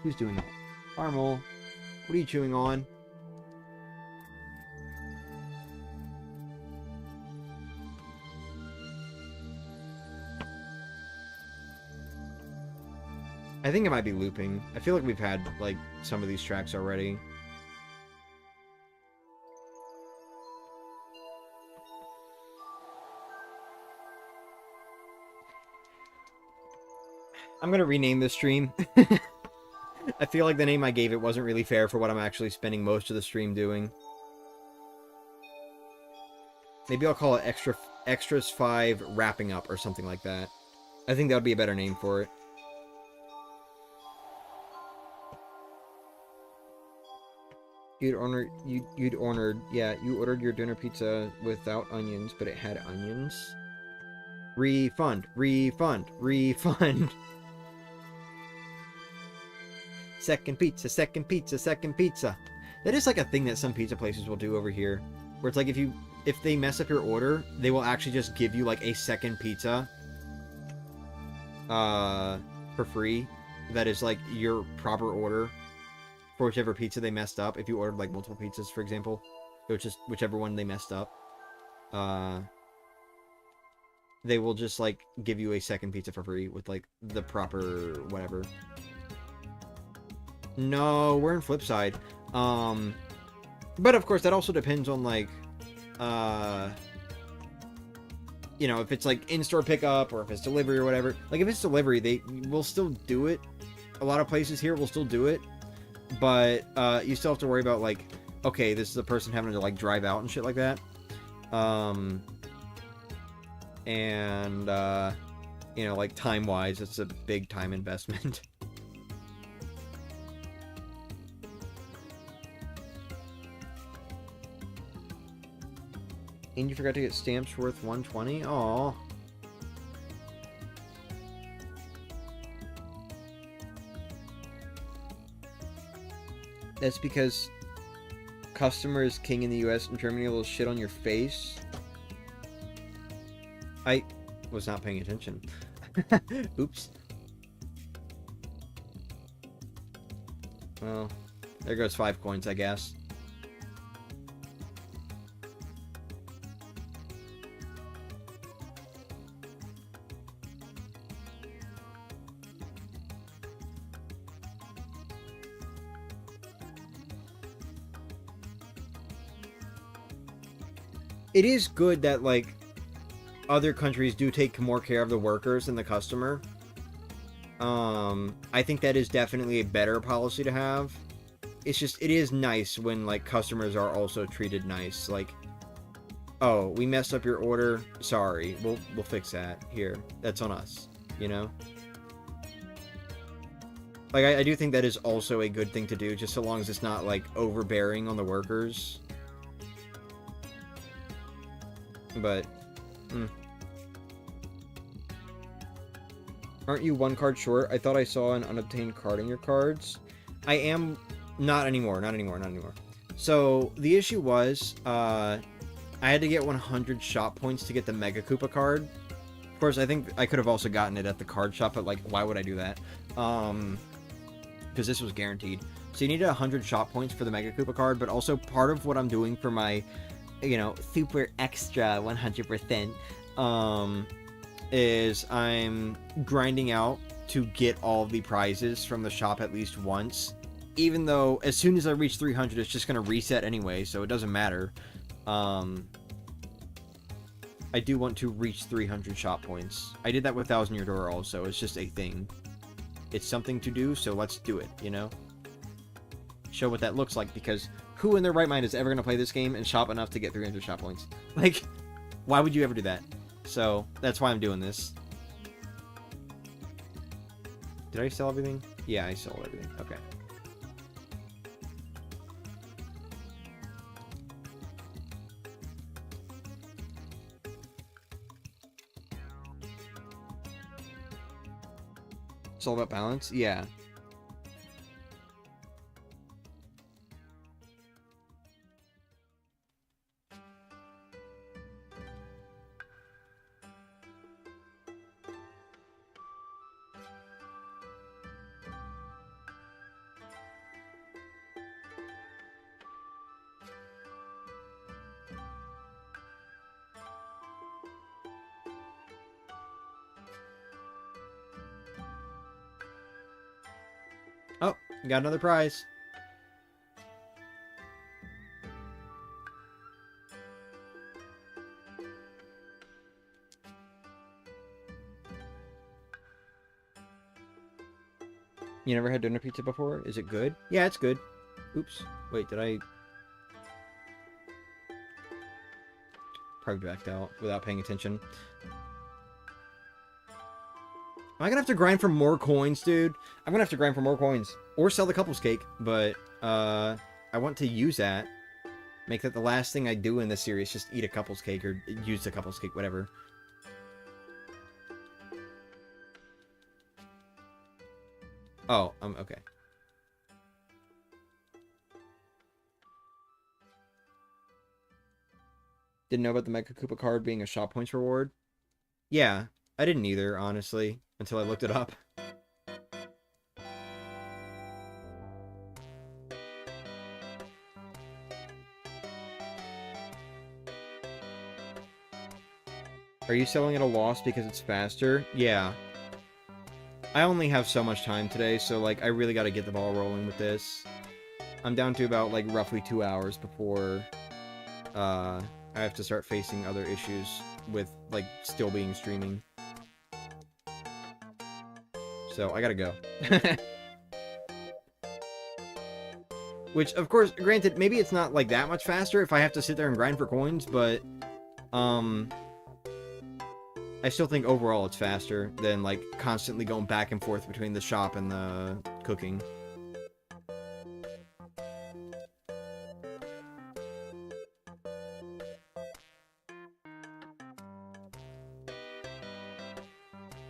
Who's doing that? Caramel. What are you chewing on? I think it might be looping. I feel like we've had, like, some of these tracks already. I'm gonna rename this stream. I feel like the name I gave it wasn't really fair for what I'm actually spending most of the stream doing. Maybe I'll call it Extras 5 Wrapping Up or something like that. I think that would be a better name for it. You ordered your dinner pizza without onions, but it had onions. Refund, refund, refund. Second pizza, second pizza, second pizza. That is like a thing that some pizza places will do over here. Where it's like if they mess up your order, they will actually just give you like a second pizza. For free. That is like your proper order. For whichever pizza they messed up. If you ordered like multiple pizzas, for example. Which is whichever one they messed up. They will just like give you a second pizza for free with like the proper whatever. No, we're in Flipside. But of course that also depends on like you know, if it's like in-store pickup or if it's delivery or whatever. Like if it's delivery, they will still do it. A lot of places here will still do it. But you still have to worry about like, okay, this is a person having to like drive out and shit like that. And you know, like time-wise, it's a big time investment. And you forgot to get stamps worth 120? Aww. That's because customer is king in the US and Germany will shit on your face. I was not paying attention. Oops. Well, there goes 5 coins, I guess. It is good that, like, other countries do take more care of the workers than the customer. I think that is definitely a better policy to have. It's just, it is nice when, like, customers are also treated nice. Like, oh, we messed up your order. Sorry. We'll fix that. Here. That's on us. You know? Like, I do think that is also a good thing to do, just so long as it's not, like, overbearing on the workers. But, Aren't you 1 card short? I thought I saw an unobtained card in your cards. I am... Not anymore, not anymore, not anymore. So, the issue was, I had to get 100 shop points to get the Mega Koopa card. Of course, I think I could have also gotten it at the card shop, but, like, why would I do that? Because this was guaranteed. So you need 100 shop points for the Mega Koopa card, but also part of what I'm doing for my, you know, super extra 100%, is I'm grinding out to get all of the prizes from the shop at least once. Even though as soon as I reach 300, it's just going to reset anyway, so it doesn't matter. I do want to reach 300 shop points. I did that with 1,000 Year Door also. It's just a thing. It's something to do, so let's do it, you know? Show what that looks like, because who in their right mind is ever going to play this game and shop enough to get 300 shop points? Like, why would you ever do that? So, that's why I'm doing this. Did I sell everything? Yeah, I sold everything. Okay. It's all about balance? Yeah. Oh, got another prize. You never had donor pizza before? Is it good? Yeah, it's good. Oops. Wait, did I... Probably backed out without paying attention. Am I gonna have to grind for more coins, dude? I'm gonna have to grind for more coins. Or sell the couples cake, but, I want to use that. Make that the last thing I do in this series, just eat a couples cake, or use the couples cake, whatever. Oh, okay. Didn't know about the Mega Koopa card being a shop points reward? Yeah, I didn't either, honestly, until I looked it up. Are you selling at a loss because it's faster? Yeah. I only have so much time today, so, like, I really gotta get the ball rolling with this. I'm down to about, like, roughly 2 hours before, I have to start facing other issues with, like, still being streaming. So, I gotta go. Which, of course, granted, maybe it's not, like, that much faster if I have to sit there and grind for coins, but, I still think overall it's faster than, like, constantly going back and forth between the shop and the cooking.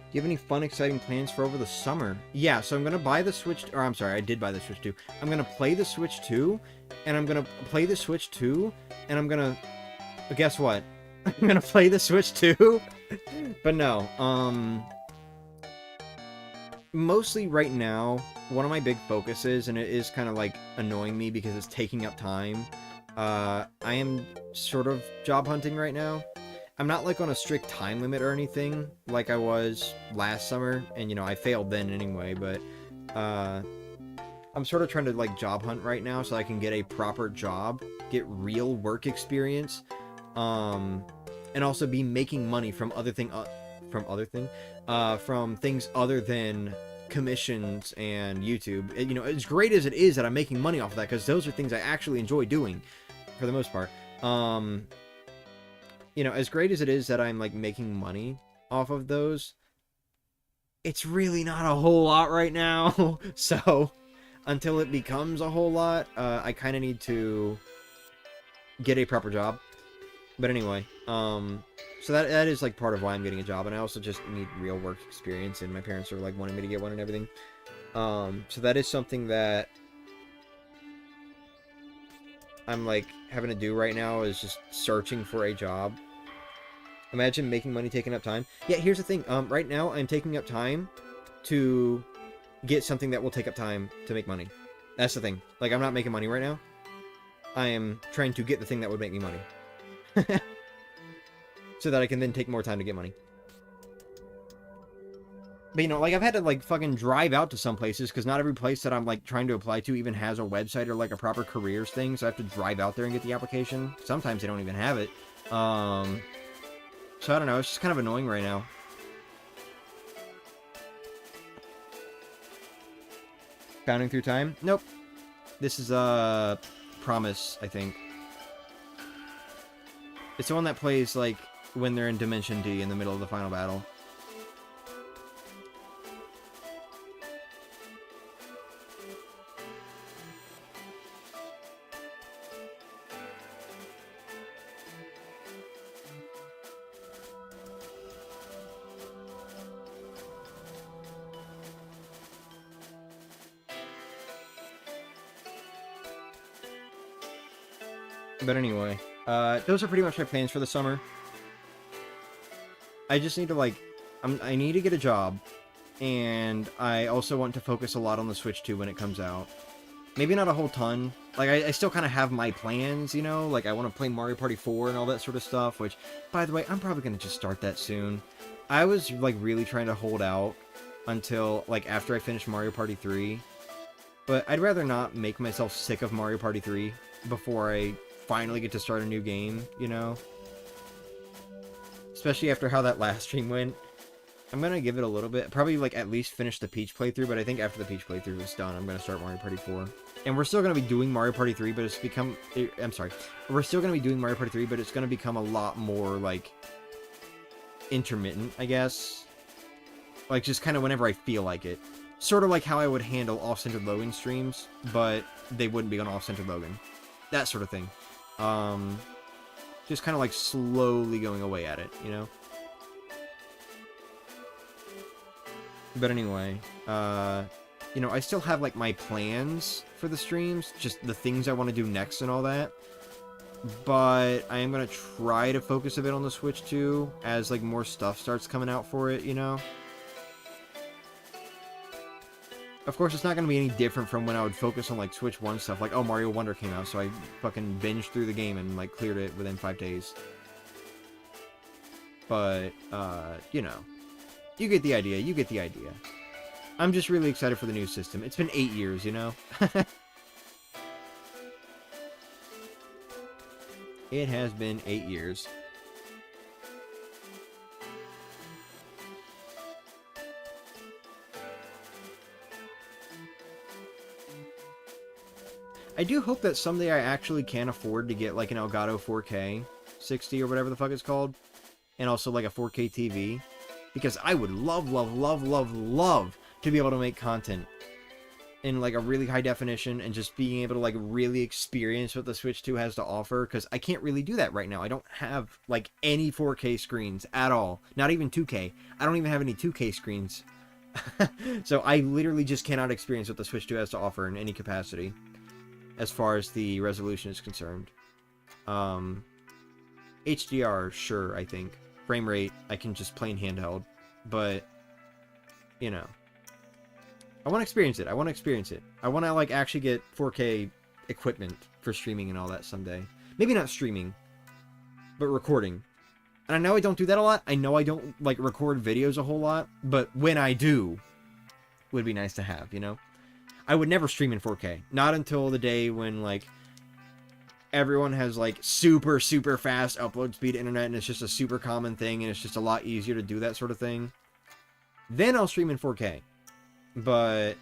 Do you have any fun, exciting plans for over the summer? Yeah, so I'm gonna buy the Switch... Or, I'm sorry, I did buy the Switch 2. I'm gonna play the Switch 2, and I'm gonna play the Switch 2, and I'm gonna... Guess what? I'm gonna play the Switch 2? But no, mostly right now, one of my big focuses, and it is kind of, like, annoying me because it's taking up time, I am sort of job hunting right now. I'm not, like, on a strict time limit or anything, like I was last summer, and, you know, I failed then anyway, but, I'm sort of trying to, like, job hunt right now so I can get a proper job, get real work experience, and also be making money from from things other than commissions and YouTube. You know, as great as it is that I'm making money off of that, because those are things I actually enjoy doing, for the most part. You know, as great as it is that I'm, like, making money off of those, it's really not a whole lot right now. So, until it becomes a whole lot, I kind of need to get a proper job. But anyway, so that is, like, part of why I'm getting a job, and I also just need real work experience, and my parents are, like, wanting me to get one and everything. So that is something that I'm, like, having to do right now, is just searching for a job. Imagine making money taking up time. Yeah, here's the thing, right now I'm taking up time to get something that will take up time to make money. That's the thing. Like, I'm not making money right now. I am trying to get the thing that would make me money. So that I can then take more time to get money. But, you know, like, I've had to, like, fucking drive out to some places, because not every place that I'm, like, trying to apply to even has a website or, like, a proper careers thing, so I have to drive out there and get the application. Sometimes they don't even have it. So, I don't know, it's just kind of annoying right now. Counting through time? Nope. This is, Promise, I think. It's the one that plays, like, when they're in Dimension D in the middle of the final battle. But anyway, those are pretty much my plans for the summer. I just need to, like, I need to get a job, and I also want to focus a lot on the Switch 2 when it comes out. Maybe not a whole ton. Like, I still kind of have my plans, you know? Like, I want to play Mario Party 4 and all that sort of stuff, which, by the way, I'm probably going to just start that soon. I was, like, really trying to hold out until, like, after I finished Mario Party 3. But I'd rather not make myself sick of Mario Party 3 before I finally get to start a new game, you know? Especially after how that last stream went. I'm gonna give it a little bit. Probably, like, at least finish the Peach playthrough, but I think after the Peach playthrough is done, I'm gonna start Mario Party 4. And we're still gonna be doing Mario Party 3, but it's become... I'm sorry. We're still gonna be doing Mario Party 3, but it's gonna become a lot more, like, intermittent, I guess. Like, just kind of whenever I feel like it. Sort of like how I would handle Off-Centered Logan streams, but they wouldn't be on Off-Centered Logan. That sort of thing. Just kind of like slowly going away at it, you know? But anyway, you know, I still have like my plans for the streams, just the things I want to do next and all that. But I am going to try to focus a bit on the Switch 2 as like more stuff starts coming out for it, you know? Of course, it's not going to be any different from when I would focus on, like, Switch 1 stuff. Like, oh, Mario Wonder came out, so I fucking binged through the game and, like, cleared it within 5 days. But, you know. You get the idea. You get the idea. I'm just really excited for the new system. It's been 8 years, you know? It has been 8 years. I do hope that someday I actually can afford to get, like, an Elgato 4K 60 or whatever the fuck it's called. And also, like, a 4K TV. Because I would love, love, love, love, love to be able to make content in, like, a really high definition and just being able to, like, really experience what the Switch 2 has to offer. Because I can't really do that right now. I don't have, like, any 4K screens at all. Not even 2K. I don't even have any 2K screens. So I literally just cannot experience what the Switch 2 has to offer in any capacity, as far as the resolution is concerned. HDR, sure, I think. Frame rate, I can just play in handheld. But, you know. I want to experience it. I want to experience it. I want to, like, actually get 4K equipment for streaming and all that someday. Maybe not streaming, but recording. And I know I don't do that a lot. I know I don't, like, record videos a whole lot. But when I do, would be nice to have, you know? I would never stream in 4K. Not until the day when, like, everyone has, like, super, super fast upload speed internet and it's just a super common thing and it's just a lot easier to do that sort of thing. Then I'll stream in 4K. But,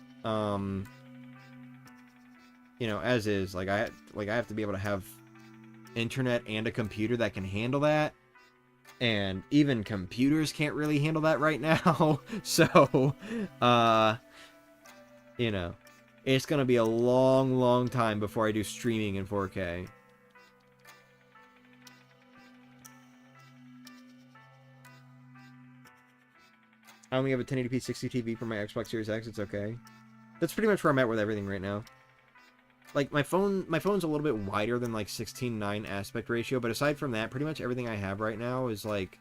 you know, as is, like, I have to be able to have internet and a computer that can handle that. And even computers can't really handle that right now. So, you know. It's going to be a long, long time before I do streaming in 4K. I only have a 1080p 60 TV for my Xbox Series X. It's okay. That's pretty much where I'm at with everything right now. Like, my phone's a little bit wider than, like, 16:9 aspect ratio. But aside from that, pretty much everything I have right now is, like,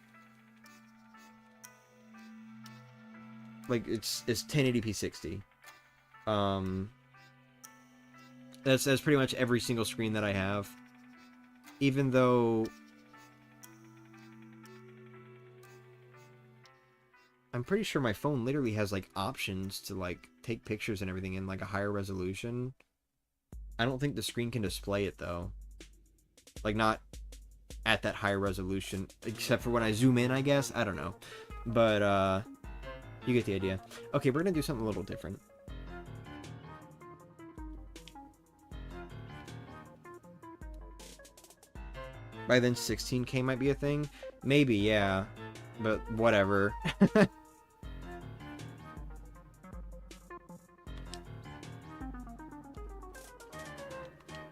it's 1080p 60. That's pretty much every single screen that I have. Even though I'm pretty sure my phone literally has like options to like take pictures and everything in like a higher resolution. I don't think the screen can display it though. Like not at that higher resolution, except for when I zoom in, I guess. I don't know. But you get the idea. Okay, we're gonna do something a little different. By then 16K might be a thing. Maybe, yeah. But whatever.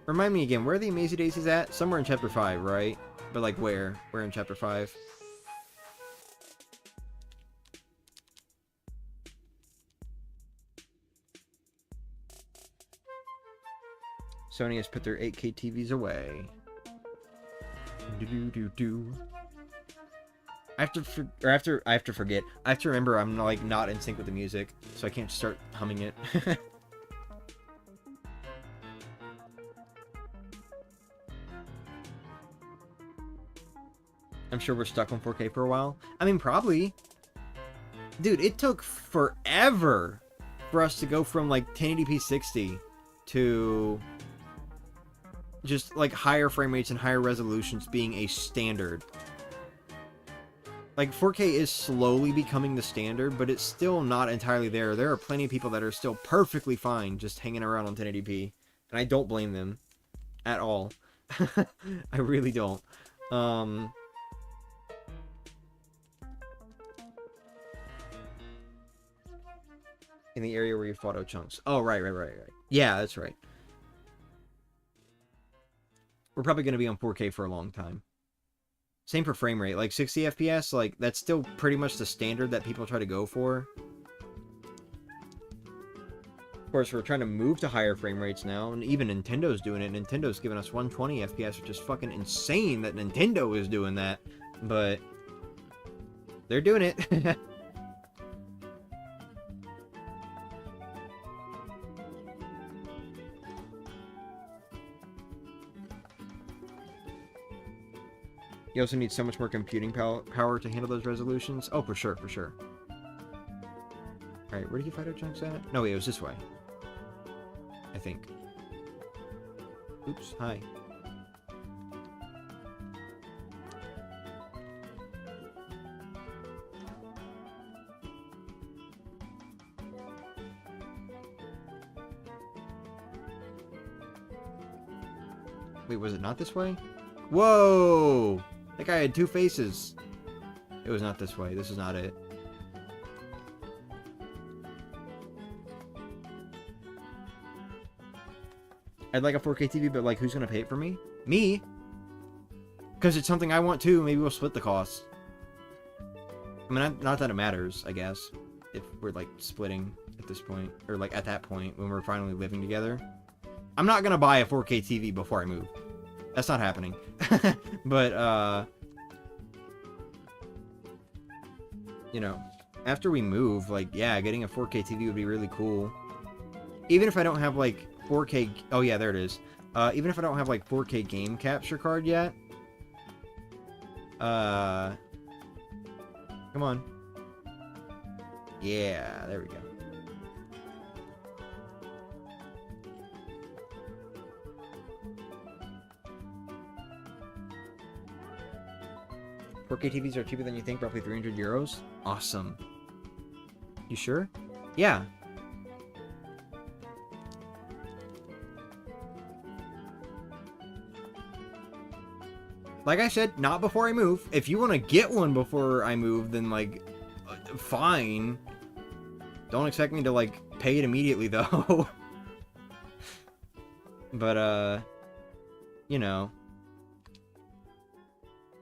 Remind me again, where are the Amazing Daisies at? Somewhere in Chapter 5, right? But like where? Where in Chapter 5? Sony has put their 8K TVs away. I have to forget. I have to remember I'm like not in sync with the music, so I can't start humming it. I'm sure we're stuck on 4K for a while. I mean, probably. Dude, it took forever for us to go from like 1080p 60 to just like higher frame rates and higher resolutions being a standard. Like 4K is slowly becoming the standard, but it's still not entirely there. There are plenty of people that are still perfectly fine just hanging around on 1080p, and I don't blame them at all. I really don't. In the area where you photo chunks. Oh, right. Yeah, that's right. We're probably going to be on 4K for a long time. Same for frame rate. Like 60 FPS, like that's still pretty much the standard that people try to go for. Of course, we're trying to move to higher frame rates now, and even Nintendo's doing it. Nintendo's giving us 120 FPS, which is fucking insane that Nintendo is doing that. But they're doing it. You also need so much more computing power to handle those resolutions. Oh, for sure, for sure. Alright, where did you fight our chunks at? No, wait, it was this way. I think. Oops, hi. Wait, was it not this way? Whoa! That guy had two faces. It was not this way. This is not it. I'd like a 4K TV, but like, who's gonna pay it for me? Me? Because it's something I want too. Maybe we'll split the cost. I mean, not that it matters, I guess. If we're like splitting at this point. Or like at that point when we're finally living together. I'm not gonna buy a 4K TV before I move. That's not happening. But, you know, after we move, like, yeah, getting a 4K TV would be really cool. Even if I don't have, like, 4K... Oh, yeah, there it is. Even if I don't have, like, 4K game capture card yet. Come on. Yeah, there we go. 4K TVs are cheaper than you think, roughly 300 euros. Awesome. You sure? Yeah. Like I said, not before I move. If you want to get one before I move, then, like, fine. Don't expect me to, like, pay it immediately, though. But, you know.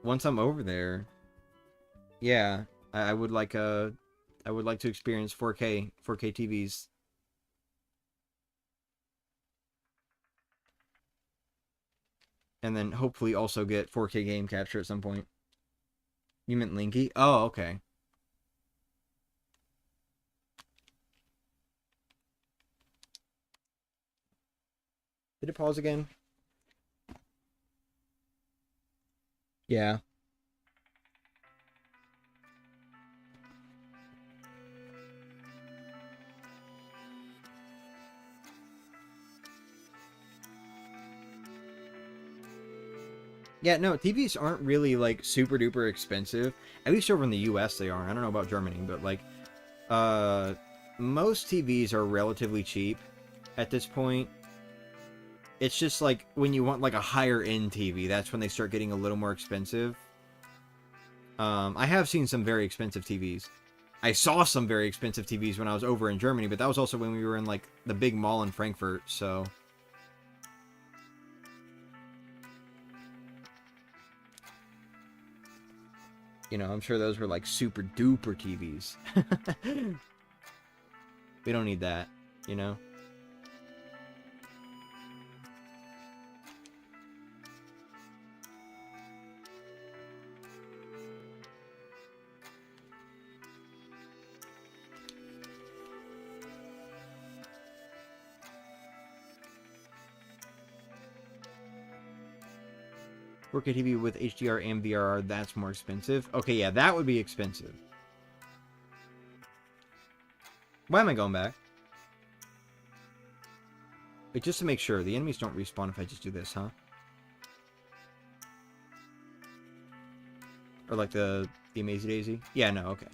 Once I'm over there, yeah, I would like to experience 4K TVs. And then hopefully also get 4K game capture at some point. You meant Linky? Oh, okay. Did it pause again? Yeah. Yeah, no, TVs aren't really, like, super duper expensive. At least over in the US they are. I don't know about Germany, but, like, most TVs are relatively cheap at this point. It's just, like, when you want, like, a higher-end TV, that's when they start getting a little more expensive. I have seen some very expensive TVs. I saw some very expensive TVs when I was over in Germany, but that was also when we were in, like, the big mall in Frankfurt, so... You know, I'm sure those were, like, super duper TVs. We don't need that, you know? Work a TV with HDR and VRR, that's more expensive. Okay, yeah, that would be expensive. Why am I going back? Wait, just to make sure, the enemies don't respawn if I just do this, huh? Or like the Amazing Daisy? Yeah, no, okay.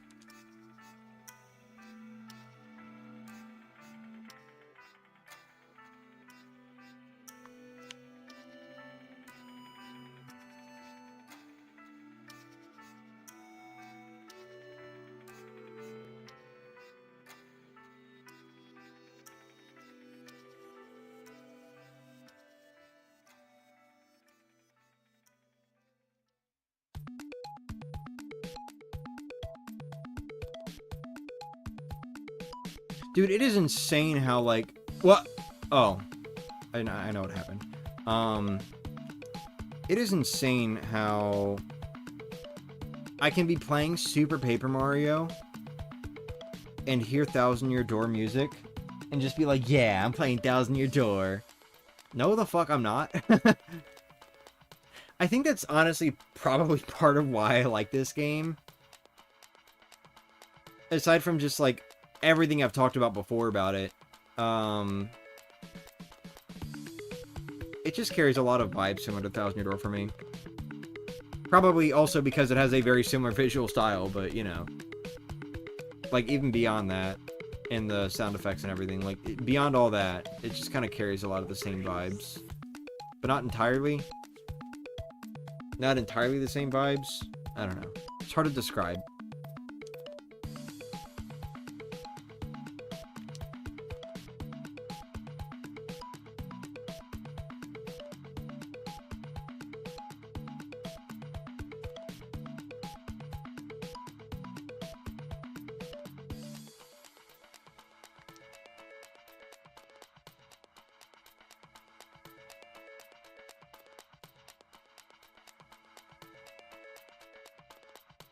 Dude, it is insane how, like... What? Oh. I know what happened. It is insane how... I can be playing Super Paper Mario and hear Thousand Year Door music and just be like, yeah, I'm playing Thousand Year Door. No, the fuck I'm not. I think that's honestly probably part of why I like this game. Aside from just, like, everything I've talked about before about it. It just carries a lot of vibes similar to Thousand Year Door for me. Probably also because it has a very similar visual style, but, you know. Like, even beyond that, and the sound effects and everything, like, beyond all that, it just kind of carries a lot of the same vibes. But not entirely. Not entirely the same vibes. I don't know. It's hard to describe.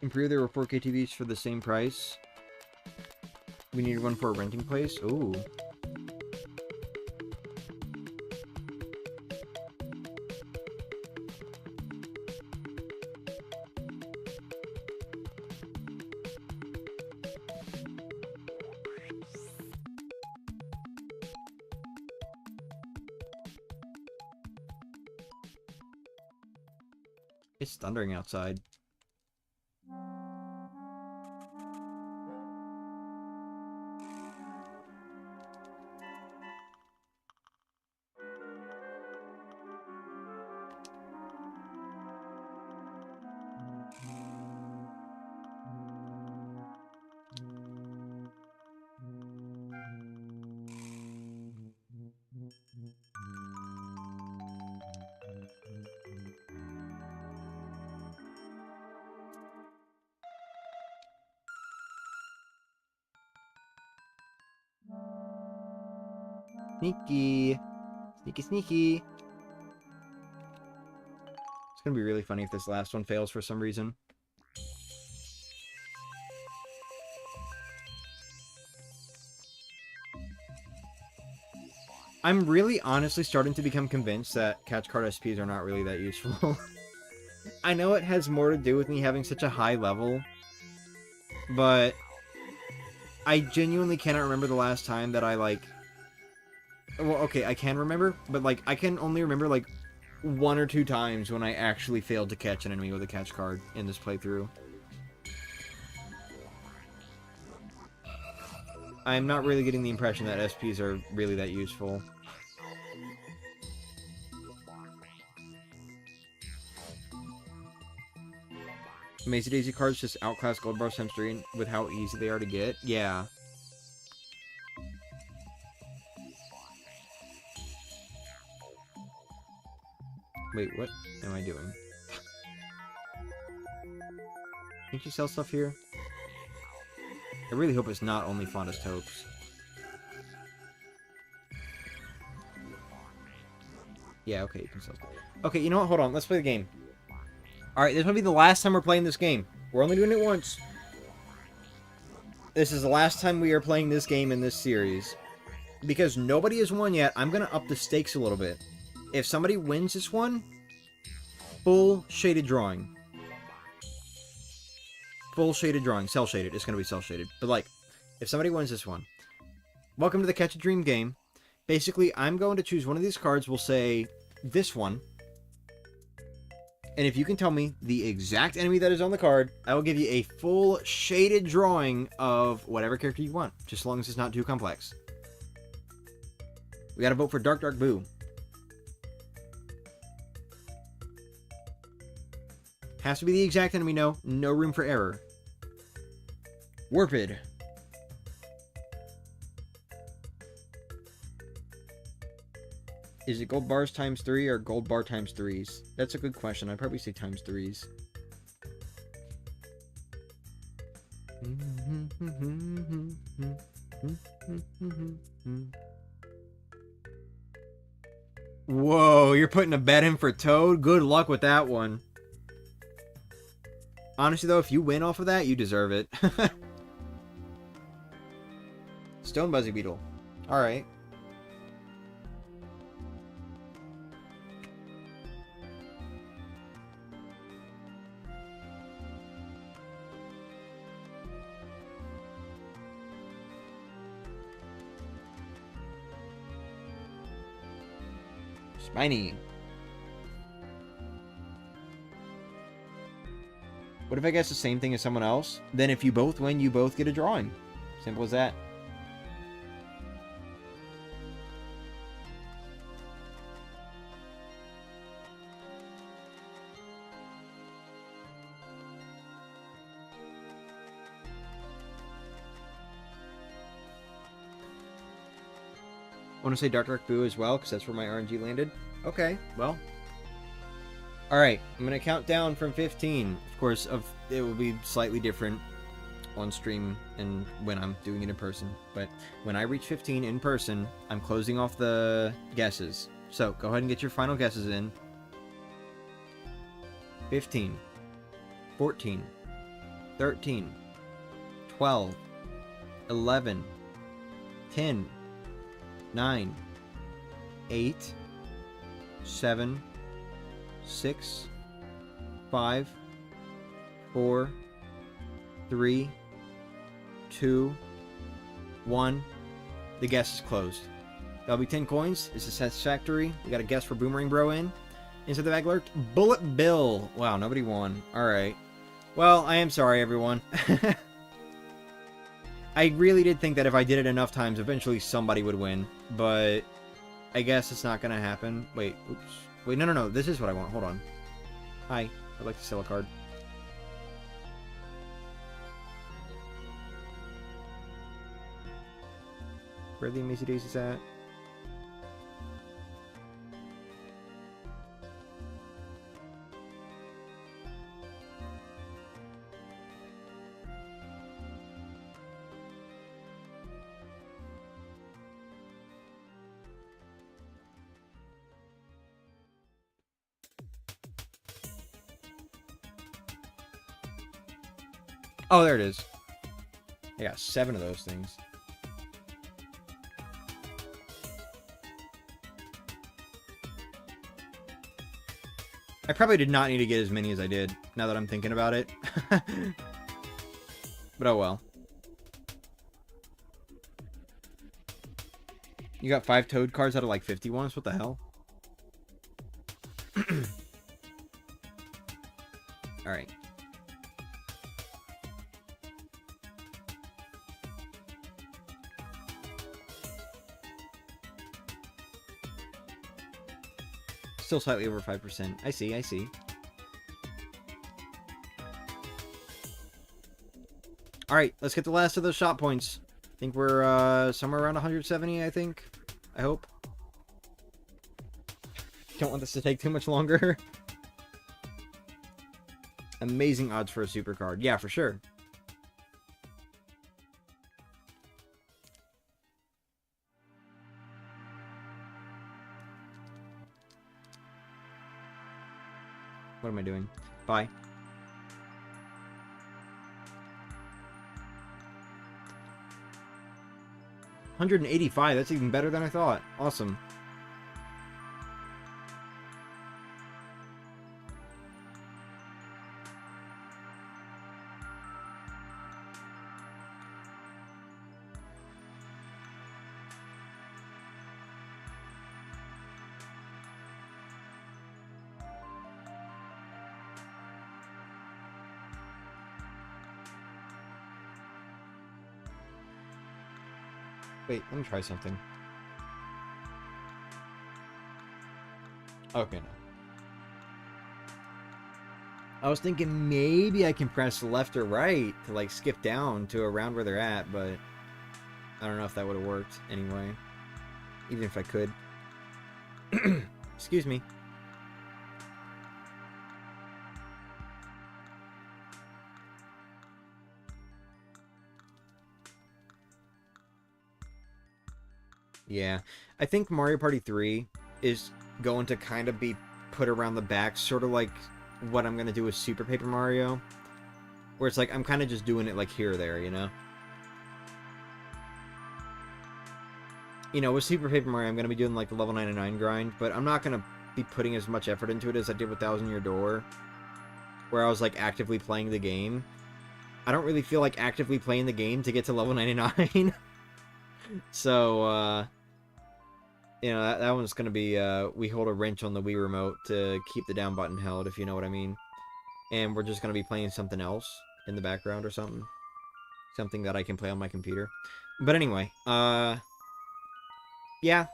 In Korea, there were 4K TVs for the same price. We needed one for a renting place. Ooh. It's thundering outside. Sneaky. Sneaky, sneaky. It's gonna be really funny if this last one fails for some reason. I'm really honestly starting to become convinced that catch card SPs are not really that useful. I know it has more to do with me having such a high level, but I genuinely cannot remember the last time that I, like... Well, okay, I can remember, but, like, I can only remember, like, 1 or 2 times when I actually failed to catch an enemy with a catch card in this playthrough. I'm not really getting the impression that SPs are really that useful. Mazy Daisy cards just outclass Gold Bars times 3 with how easy they are to get? Yeah. Wait, what am I doing? Can't you sell stuff here? I really hope it's not only Fondest Hopes. Yeah, okay, you can sell stuff. Okay, you know what? Hold on. Let's play the game. Alright, this might be the last time we're playing this game. We're only doing it once. This is the last time we are playing this game in this series. Because nobody has won yet, I'm going to up the stakes a little bit. If somebody wins this one, full shaded drawing. Full shaded drawing. Cell shaded. It's going to be cell shaded. But, like, if somebody wins this one, welcome to the Catch a Dream game. Basically, I'm going to choose one of these cards. We'll say this one. And if you can tell me the exact enemy that is on the card, I will give you a full shaded drawing of whatever character you want. Just as long as it's not too complex. We gotta vote for Dark Dark Boo. Has to be the exact enemy, no. No room for error. Warped. Is it gold bars times 3 or gold bar times 3s? That's a good question. I'd probably say times 3s. Whoa, you're putting a bet in for Toad? Good luck with that one. Honestly, though, if you win off of that, you deserve it. Stone Buzzy Beetle. Alright. Spiny. What if I guess the same thing as someone else? Then if you both win, you both get a drawing. Simple as that. I want to say Dark Dark Boo as well, because that's where my RNG landed. Okay, well. Alright, I'm going to count down from 15. Of course, it will be slightly different on stream and when I'm doing it in person. But when I reach 15 in person, I'm closing off the guesses. So, go ahead and get your final guesses in. 15. 14. 13. 12. 11. 10. 9, 8, 7, 6, 5, 4, 3, 2, 1. The guess is closed. That'll be 10 coins. This is satisfactory. We got a guess for Boomerang Bro in. Inside the bag lurked Bullet Bill. Wow, nobody won. Alright. Well, I am sorry, everyone. I really did think that if I did it enough times, eventually somebody would win. But I guess it's not going to happen. Wait, oops. Wait, no. This is what I want. Hold on. Hi. I'd like to sell a card. Where are the Mazy Daisies at? Oh, there it is. I got 7 of those things. I probably did not need to get as many as I did, now that I'm thinking about it. But oh well. You got 5 Toad cards out of like 50 ones? What the hell? Alright. Still slightly over 5%. I see, I see. Alright, let's get the last of those shot points. I think we're somewhere around 170, I think. I hope. Don't want this to take too much longer. Amazing odds for a super card. Yeah, for sure. What am I doing? Bye. $185. That's even better than I thought. Awesome. Wait, let me try something. Okay, no. I was thinking maybe I can press left or right to, like, skip down to around where they're at, but I don't know if that would have worked anyway. Even if I could. Excuse me. Yeah, I think Mario Party 3 is going to kind of be put around the back, sort of like what I'm going to do with Super Paper Mario, where it's like I'm kind of just doing it like here or there, you know? You know, with Super Paper Mario, I'm going to be doing like the level 99 grind, but I'm not going to be putting as much effort into it as I did with Thousand Year Door, where I was like actively playing the game. I don't really feel like actively playing the game to get to level 99. So, you know, that one's going to be, we hold a wrench on the Wii Remote to keep the down button held, if you know what I mean. And we're just going to be playing something else in the background or something. Something that I can play on my computer. But anyway, yeah.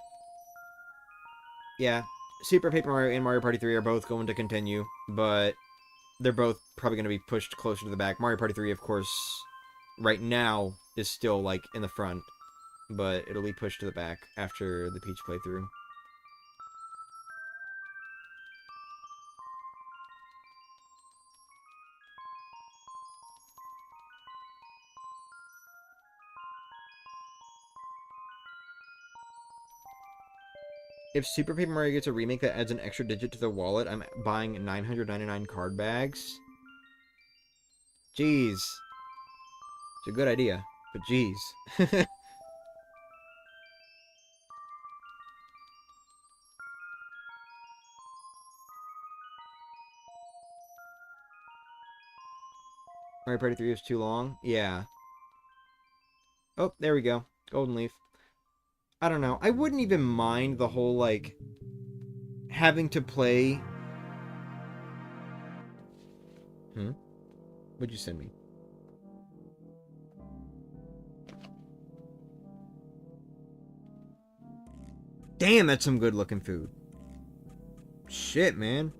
Yeah. Super Paper Mario and Mario Party 3 are both going to continue, but they're both probably going to be pushed closer to the back. Mario Party 3, of course, right now is still, like, in the front. But it'll be pushed to the back after the Peach playthrough. If Super Paper Mario gets a remake that adds an extra digit to the wallet, I'm buying 999 card bags. Jeez. It's a good idea, but jeez. Mario Party 3 is too long? Yeah. Oh, there we go. Golden Leaf. I don't know. I wouldn't even mind the whole, like, having to play... What'd you send me? Damn, that's some good looking food. Shit, man.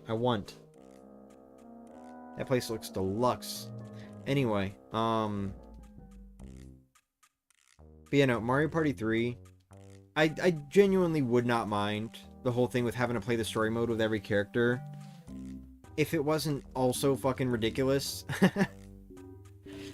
I want. That place looks deluxe. Anyway, but yeah, no, Mario Party 3, I genuinely would not mind the whole thing with having to play the story mode with every character if it wasn't also fucking ridiculous.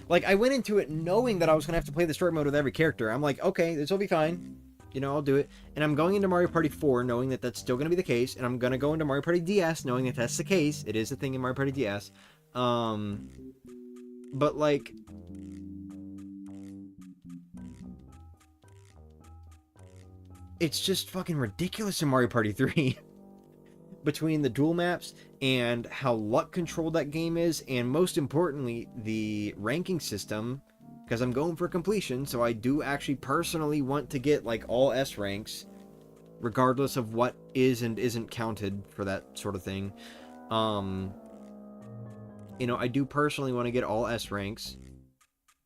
Like, I went into it knowing that I was going to have to play the story mode with every character. I'm like, okay, this will be fine. You know, I'll do it. And I'm going into Mario Party 4 knowing that that's still going to be the case. And I'm going to go into Mario Party DS knowing that that's the case. It is a thing in Mario Party DS. But, like... it's just fucking ridiculous in Mario Party 3. Between the dual maps and how luck controlled that game is, and most importantly, the ranking system, because I'm going for completion, so I do actually personally want to get like all S ranks, regardless of what is and isn't counted for that sort of thing. You know, I do personally want to get all S ranks,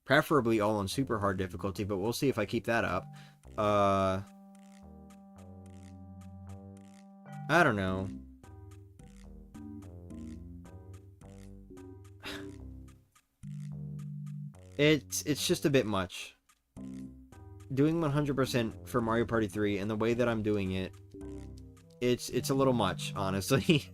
preferably all on super hard difficulty, but we'll see if I keep that up. I don't know. It's just a bit much. Doing 100% for Mario Party 3 and the way that I'm doing it, it's a little much, honestly.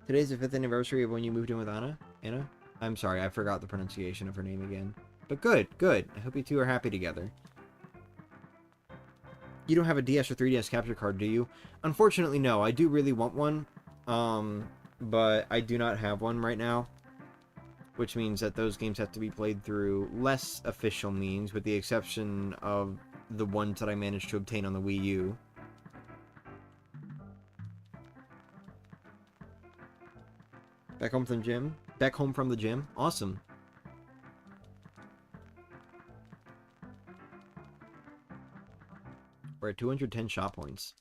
Today's the 5th anniversary of when you moved in with Anna? Anna? I'm sorry, I forgot the pronunciation of her name again. But good, good. I hope you two are happy together. You don't have a DS or 3DS capture card, do you? Unfortunately, no. I do really want one. But I do not have one right now. Which means that those games have to be played through less official means, with the exception of the ones that I managed to obtain on the Wii U. Back home from the gym? Back home from the gym? Awesome. We're at 210 shot points.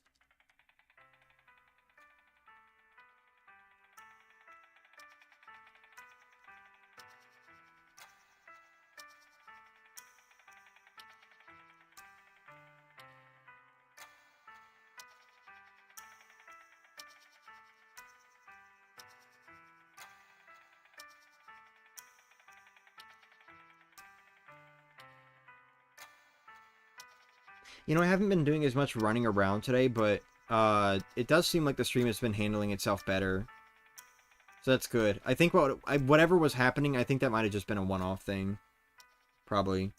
You know, I haven't been doing as much running around today, but it does seem like the stream has been handling itself better. So that's good. I think whatever was happening, I think that might have just been a one-off thing. Probably.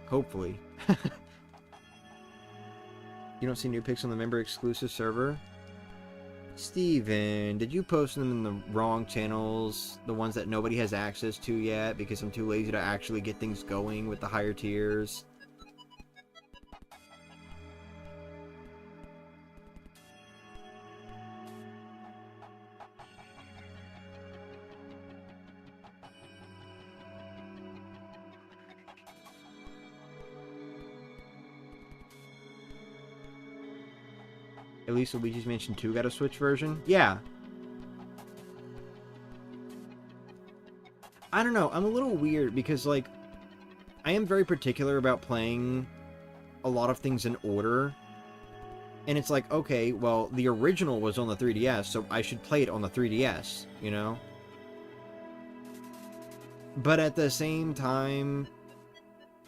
Hopefully. You don't see new pics on the member-exclusive server? Steven, did you post them in the wrong channels? The ones that nobody has access to yet because I'm too lazy to actually get things going with the higher tiers? At least Luigi's Mansion 2 got a Switch version? Yeah. I don't know. I'm a little weird because, like, I am very particular about playing a lot of things in order. And it's like, okay, well, the original was on the 3DS, so I should play it on the 3DS, you know? But at the same time,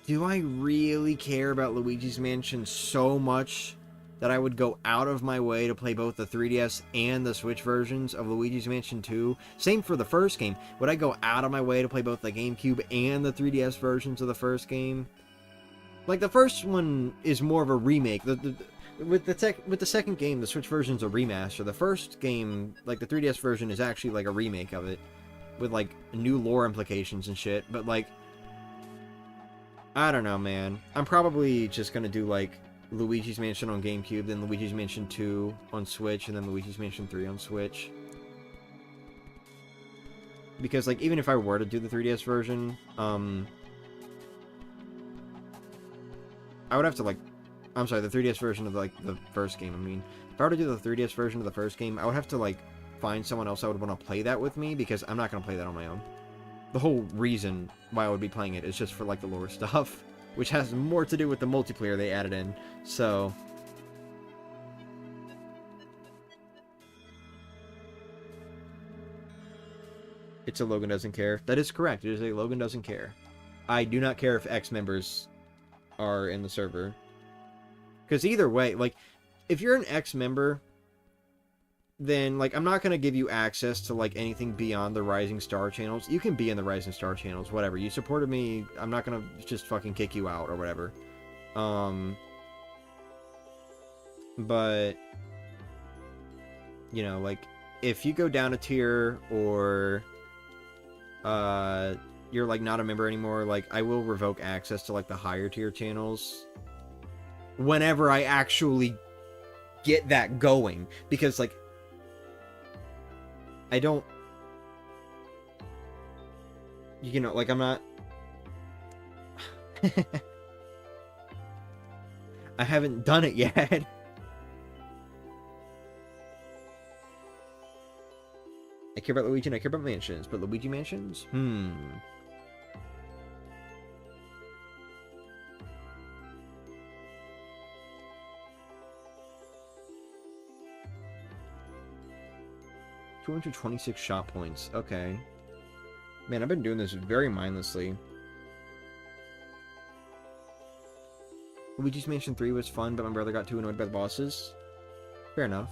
do I really care about Luigi's Mansion so much that I would go out of my way to play both the 3DS and the Switch versions of Luigi's Mansion 2? Same for the first game. Would I go out of my way to play both the GameCube and the 3DS versions of the first game? Like, the first one is more of a remake. With the second game, the Switch version's a remaster. The first game, like the 3DS version, is actually like a remake of it, with like new lore implications and shit. But like, I don't know, man. I'm probably just gonna do like Luigi's Mansion on GameCube, then Luigi's Mansion 2 on Switch, and then Luigi's Mansion 3 on Switch. Because, like, even if I were to do the 3DS version, I would have to, like... I'm sorry, the 3DS version of, like, the first game, I mean. If I were to do the 3DS version of the first game, I would have to, like, find someone else that would want to play that with me, because I'm not going to play that on my own. The whole reason why I would be playing it is just for, like, the lore stuff, which has more to do with the multiplayer they added in, so... It's a Logan doesn't care. That is correct. It is a Logan doesn't care. I do not care if X members are in the server. Because either way, like, if you're an X member, then, like, I'm not going to give you access to, like, anything beyond the Rising Star channels. You can be in the Rising Star channels, whatever. You supported me, I'm not going to just fucking kick you out or whatever. But, you know, like, if you go down a tier or you're like not a member anymore, like, I will revoke access to like the higher tier channels whenever I actually get that going, because like I don't, you know, like, I'm not I haven't done it yet. I care about Luigi and I care about mansions, but Luigi mansions? 226 shot points. Okay. Man, I've been doing this very mindlessly. Luigi's Mansion 3 was fun, but my brother got too annoyed by the bosses. Fair enough.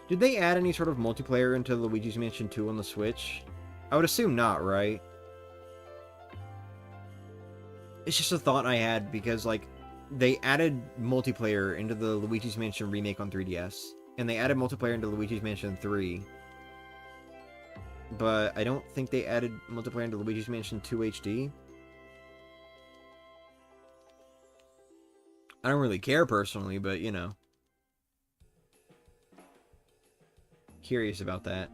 Did they add any sort of multiplayer into Luigi's Mansion 2 on the Switch? I would assume not, right? It's just a thought I had, because, like, they added multiplayer into the Luigi's Mansion remake on 3DS, and they added multiplayer into Luigi's Mansion 3. But I don't think they added multiplayer into Luigi's Mansion 2 HD. I don't really care personally, but, you know. Curious about that.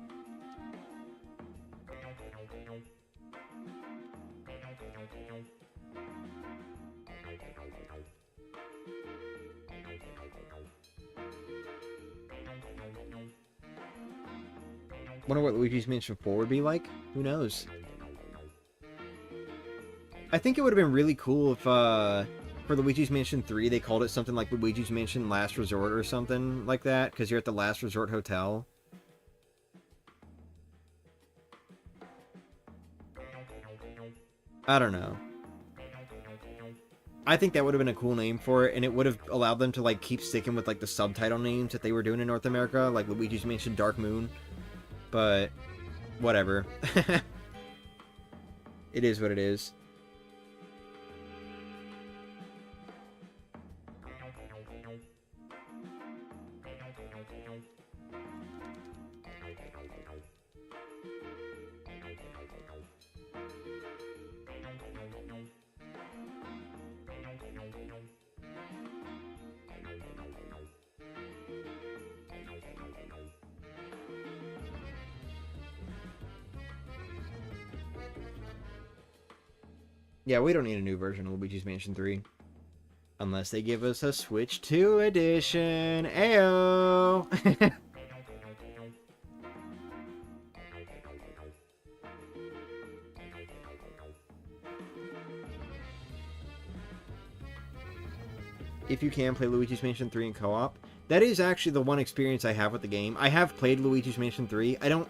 Wonder what Luigi's Mansion 4 would be like? Who knows? I think it would have been really cool if, for Luigi's Mansion 3, they called it something like Luigi's Mansion Last Resort or something like that, because you're at the Last Resort Hotel. I don't know. I think that would have been a cool name for it, and it would have allowed them to, like, keep sticking with, like, the subtitle names that they were doing in North America, like Luigi's Mansion Dark Moon. But, whatever. It is what it is. Yeah, we don't need a new version of Luigi's Mansion 3. Unless they give us a Switch 2 edition. Ayo! If you can, play Luigi's Mansion 3 in co-op. That is actually the one experience I have with the game. I have played Luigi's Mansion 3. I don't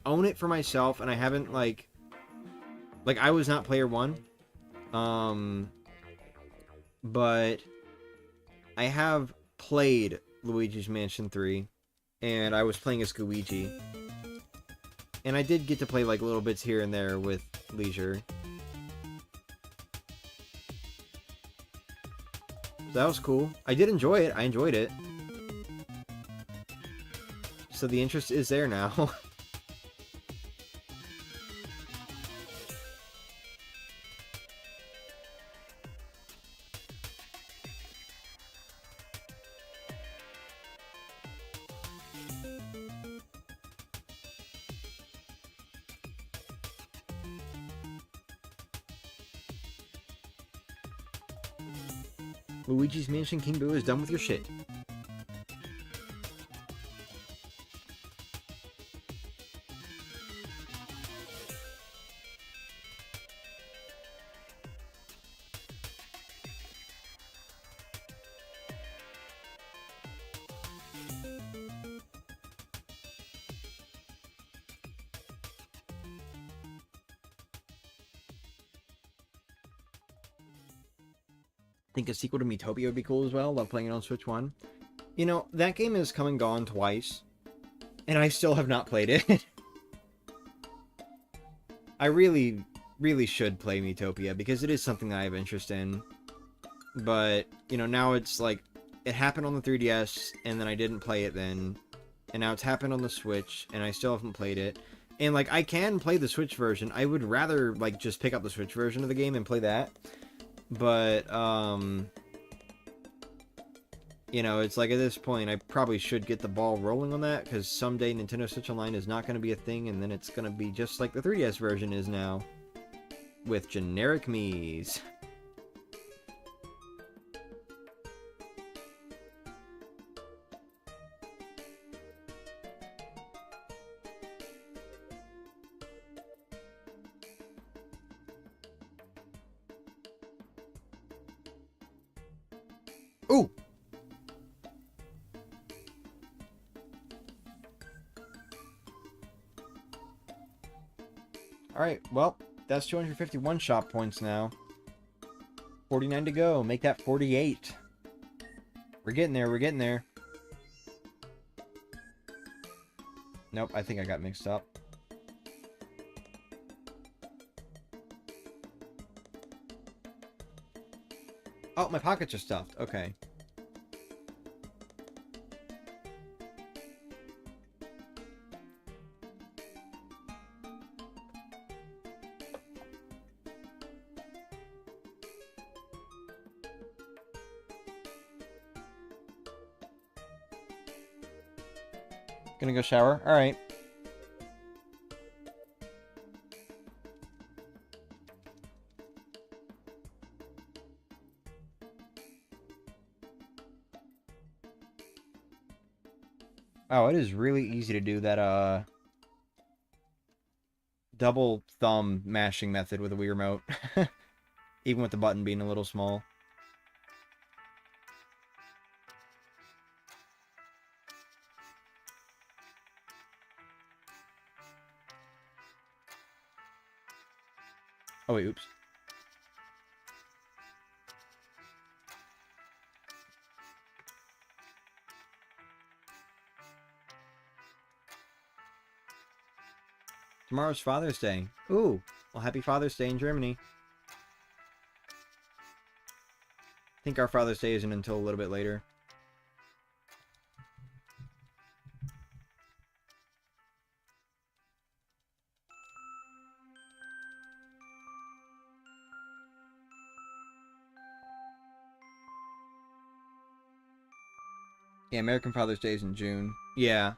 own it for myself, and I haven't, like, I was not player 1. But I have played Luigi's Mansion 3, and I was playing as Luigi. And I did get to play, like, little bits here and there with Leisure. So that was cool. I did enjoy it. I enjoyed it. So the interest is there now. Luigi's Mansion King Boo is done with your shit. Think a sequel to Miitopia would be cool as well. Love playing it on Switch 1. You know, that game has come and gone twice, and I still have not played it. I really, really should play Miitopia, because it is something that I have interest in. But, you know, now it's like, it happened on the 3DS, and then I didn't play it then. And now it's happened on the Switch, and I still haven't played it. And, like, I can play the Switch version. I would rather, like, just pick up the Switch version of the game and play that. But, you know, it's like, at this point, I probably should get the ball rolling on that, because someday Nintendo Switch Online is not going to be a thing, and then it's going to be just like the 3DS version is now. With generic Miis. Ooh! Alright, well, that's 251 shop points now. 49 to go. Make that 48. We're getting there, we're getting there. Nope, I think I got mixed up. Oh, my pockets are stuffed. Okay. Gonna go shower? Alright. Oh, it is really easy to do that, double thumb mashing method with a Wii Remote. Even with the button being a little small. Oh, wait, oops. Tomorrow's Father's Day. Ooh, well, happy Father's Day in Germany. I think our Father's Day isn't until a little bit later. Yeah, American Father's Day is in June. Yeah.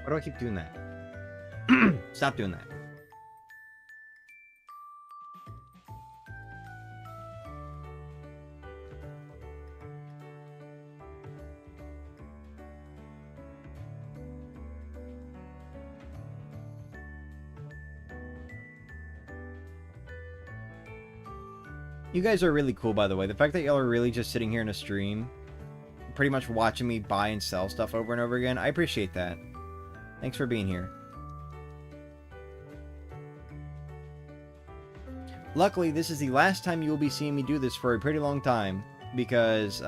Why do I keep doing that? Stop doing that. You guys are really cool, by the way. The fact that y'all are really just sitting here in a stream, pretty much watching me buy and sell stuff over and over again, I appreciate that. Thanks for being here. Luckily, this is the last time you will be seeing me do this for a pretty long time, because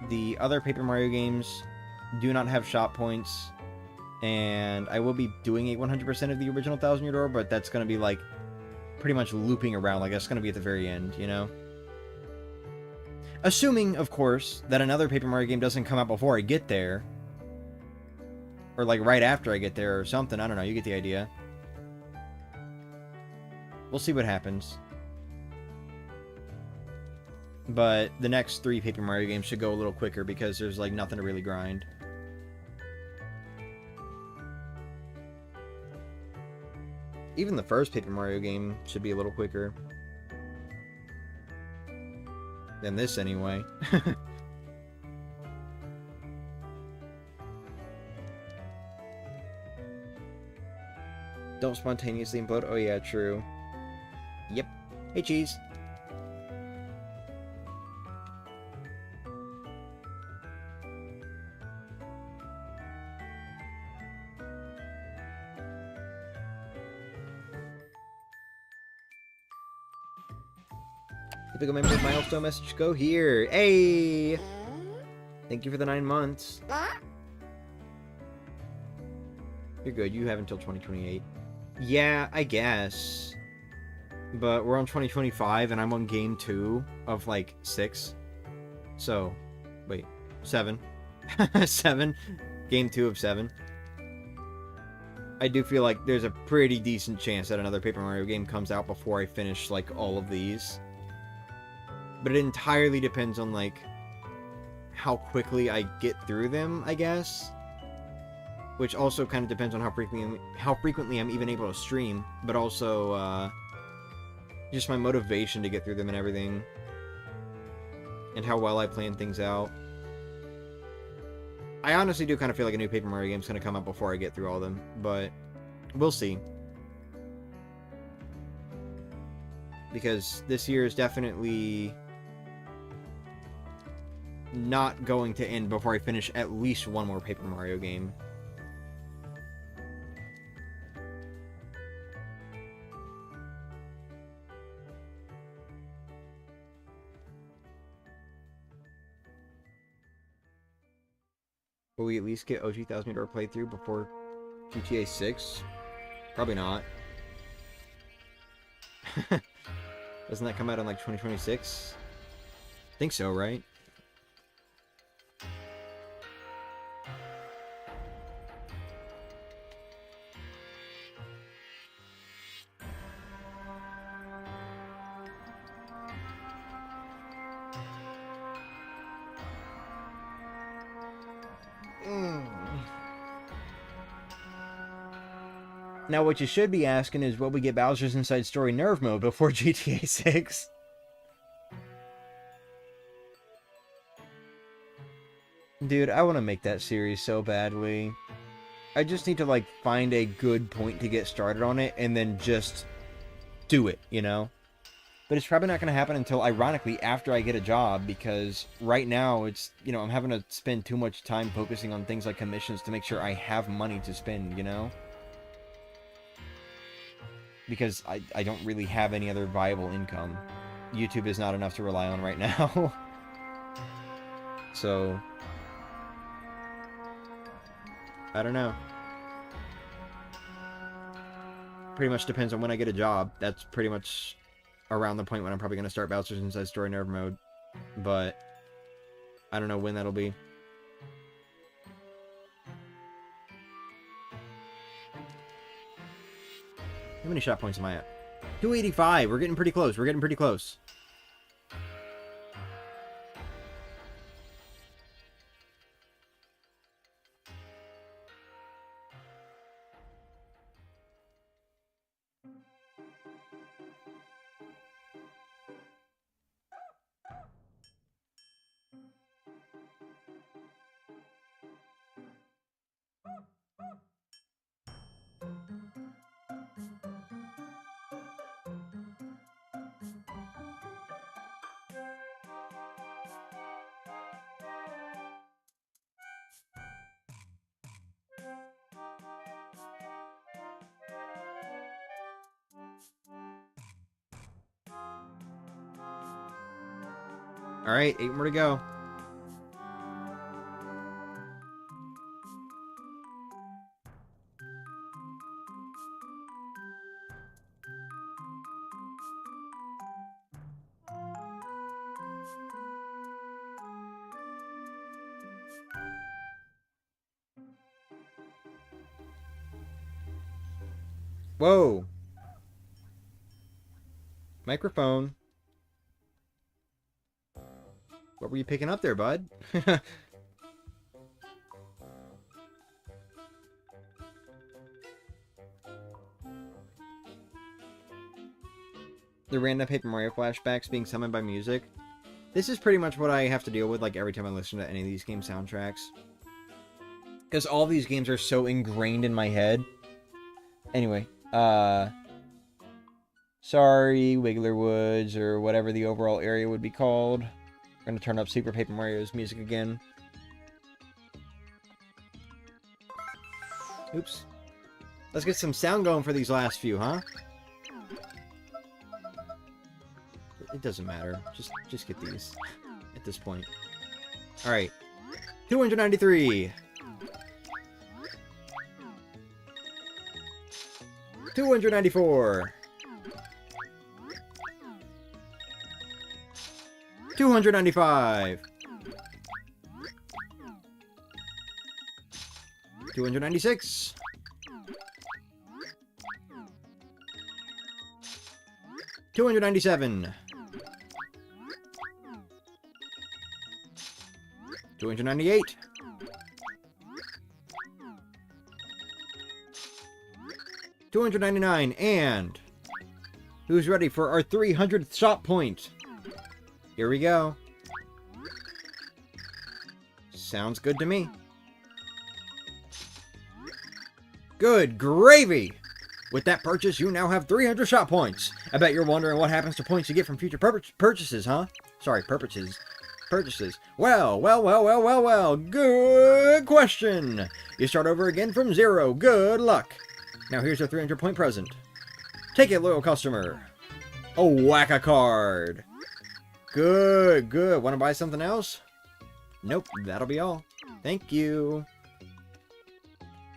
The other Paper Mario games do not have shop points, and I will be doing a 100% of the original Thousand Year Door, but that's going to be, like, pretty much looping around. Like, that's going to be at the very end, you know? Assuming, of course, that another Paper Mario game doesn't come out before I get there. Or, like, right after I get there or something. I don't know. You get the idea. We'll see what happens. But the next 3 Paper Mario games should go a little quicker because there's, like, nothing to really grind. Even the first Paper Mario game should be a little quicker. Than this, anyway. Don't spontaneously implode. Oh, yeah, true. Yep. Hey, Cheese. Typical member milestone message. Go here. Hey! Thank you for the 9 months. You're good. You have until 2028. Yeah, I guess. But we're on 2025, and I'm on game 2 of, like, 6. So, wait. 7. 7. Game 2 of 7. I do feel like there's a pretty decent chance that another Paper Mario game comes out before I finish, like, all of these. But it entirely depends on, like, how quickly I get through them, I guess. Which also kind of depends on how frequently I'm even able to stream. But also, just my motivation to get through them and everything. And how well I plan things out. I honestly do kind of feel like a new Paper Mario game is going to come out before I get through all of them. But we'll see. Because this year is definitely not going to end before I finish at least one more Paper Mario game. Will we at least get OG 1000 Door playthrough before GTA 6? Probably not. Doesn't that come out in like 2026? I think so, right? Now, what you should be asking is, will we get Bowser's Inside Story Nerve Mode before GTA 6? Dude, I want to make that series so badly. I just need to, like, find a good point to get started on it, and then just do it, you know? But it's probably not going to happen until, ironically, after I get a job, because right now, it's, you know, I'm having to spend too much time focusing on things like commissions to make sure I have money to spend, you know? Because I don't really have any other viable income. YouTube is not enough to rely on right now. So, I don't know. Pretty much depends on when I get a job. That's pretty much around the point when I'm probably going to start Bowser's Inside Story Nerve Mode. But I don't know when that'll be. How many shot points am I at? 285. We're getting pretty close. We're getting pretty close. Alright, 8 more to go. Whoa. Microphone. What were you picking up there, bud? The random Paper Mario flashbacks being summoned by music. This is pretty much what I have to deal with like every time I listen to any of these game soundtracks. Because all these games are so ingrained in my head. Anyway, sorry, Wiggler Woods, or whatever the overall area would be called. We're going to turn up Super Paper Mario's music again. Oops. Let's get some sound going for these last few, huh? It doesn't matter. Just get these at this point. Alright. 293. 294. 295. 296. 297. 298. 299, and who's ready for our 300th shot point? Here we go. Sounds good to me. Good gravy! With that purchase, you now have 300 shot points. I bet you're wondering what happens to points you get from future purchases, huh? Sorry, purchases. Well. Good question. You start over again from 0. Good luck. Now here's your 300 point present. Take it, loyal customer. Oh, whack a card. Good. Want to buy something else? Nope, that'll be all. Thank you.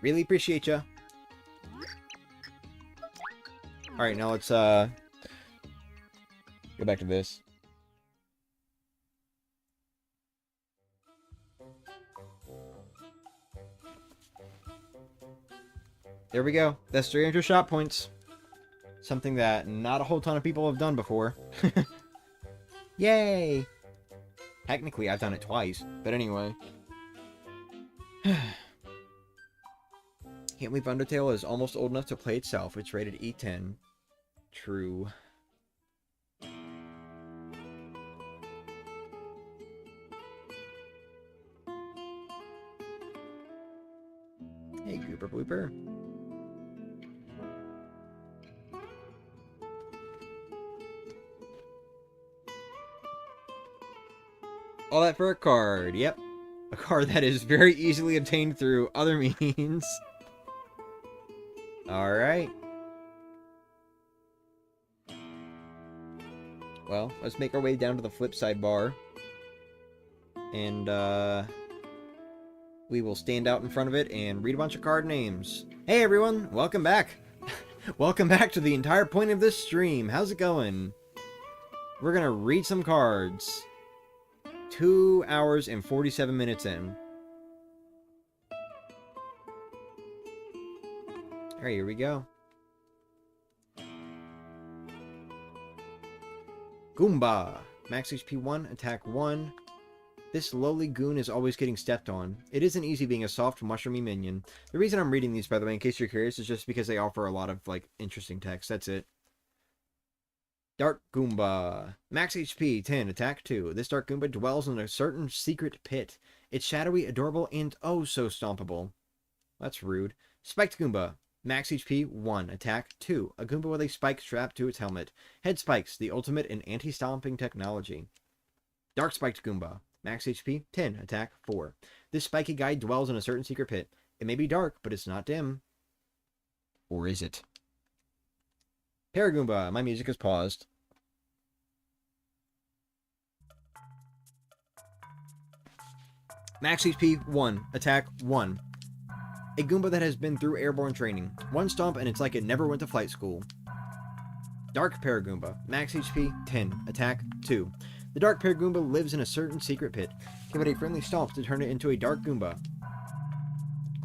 Really appreciate ya. Alright, now let's go back to this. There we go. That's 300 shot points. Something that not a whole ton of people have done before. Yay! Technically, I've done it twice. But anyway. Can't believe Undertale is almost old enough to play itself. It's rated E10. True. Hey, Gooper Blooper. All that for a card. Yep. A card that is very easily obtained through other means. Alright. Well, let's make our way down to the flip side bar. And, we will stand out in front of it and read a bunch of card names. Hey everyone, welcome back. Welcome back to the entire point of this stream. How's it going? We're gonna read some cards. 2 hours and 47 minutes in. Alright, here we go. Goomba. Max HP 1, attack 1. This lowly goon is always getting stepped on. It isn't easy being a soft, mushroomy minion. The reason I'm reading these, by the way, in case you're curious, is just because they offer a lot of, like, interesting text. That's it. Dark Goomba. Max HP 10, attack 2. This Dark Goomba dwells in a certain secret pit. It's shadowy, adorable, and oh so stompable. That's rude. Spiked Goomba. Max HP 1, attack 2. A Goomba with a spike strapped to its helmet. Head spikes, the ultimate in anti-stomping technology. Dark Spiked Goomba. Max HP 10, attack 4. This spiky guy dwells in a certain secret pit. It may be dark, but it's not dim. Or is it? Paragoomba. My music is paused. Max HP 1, attack 1. A Goomba that has been through airborne training. One stomp and it's like it never went to flight school. Dark Paragoomba. Max HP 10, attack 2. The Dark Paragoomba lives in a certain secret pit. Give it a friendly stomp to turn it into a Dark Goomba.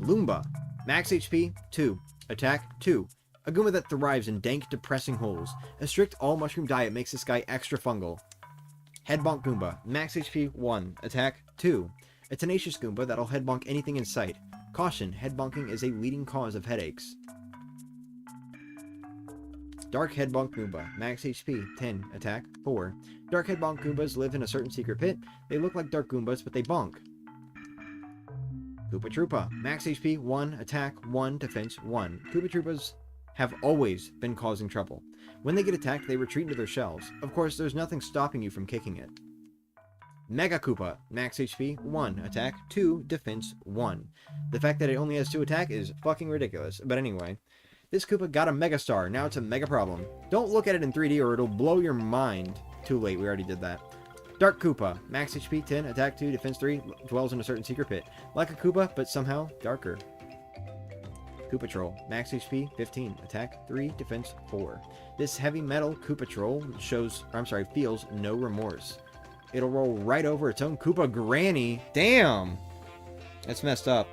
Gloomba. Max HP 2, attack 2. A Goomba that thrives in dank, depressing holes. A strict all-mushroom diet makes this guy extra fungal. Headbonk Goomba. Max HP 1. Attack 2. A tenacious Goomba that'll headbonk anything in sight. Caution, headbonking is a leading cause of headaches. Dark Headbonk Goomba. Max HP 10. Attack 4. Dark Headbonk Goombas live in a certain secret pit. They look like Dark Goombas, but they bonk. Koopa Troopa. Max HP 1. Attack 1. Defense 1. Koopa Troopas have always been causing trouble. When they get attacked, they retreat into their shells. Of course, there's nothing stopping you from kicking it. Mega Koopa. Max HP 1. Attack 2. Defense 1. The fact that it only has 2 attack is fucking ridiculous. But anyway, this Koopa got a Mega Star. Now it's a mega problem. Don't look at it in 3D or it'll blow your mind. Too late, we already did that. Dark Koopa. Max HP 10. Attack 2. Defense 3. Dwells in a certain secret pit. Like a Koopa, but somehow darker. Koopa Troll. Max HP 15. Attack 3. Defense 4. This heavy metal Koopa Troll feels no remorse. It'll roll right over its own Koopa Granny. Damn! That's messed up.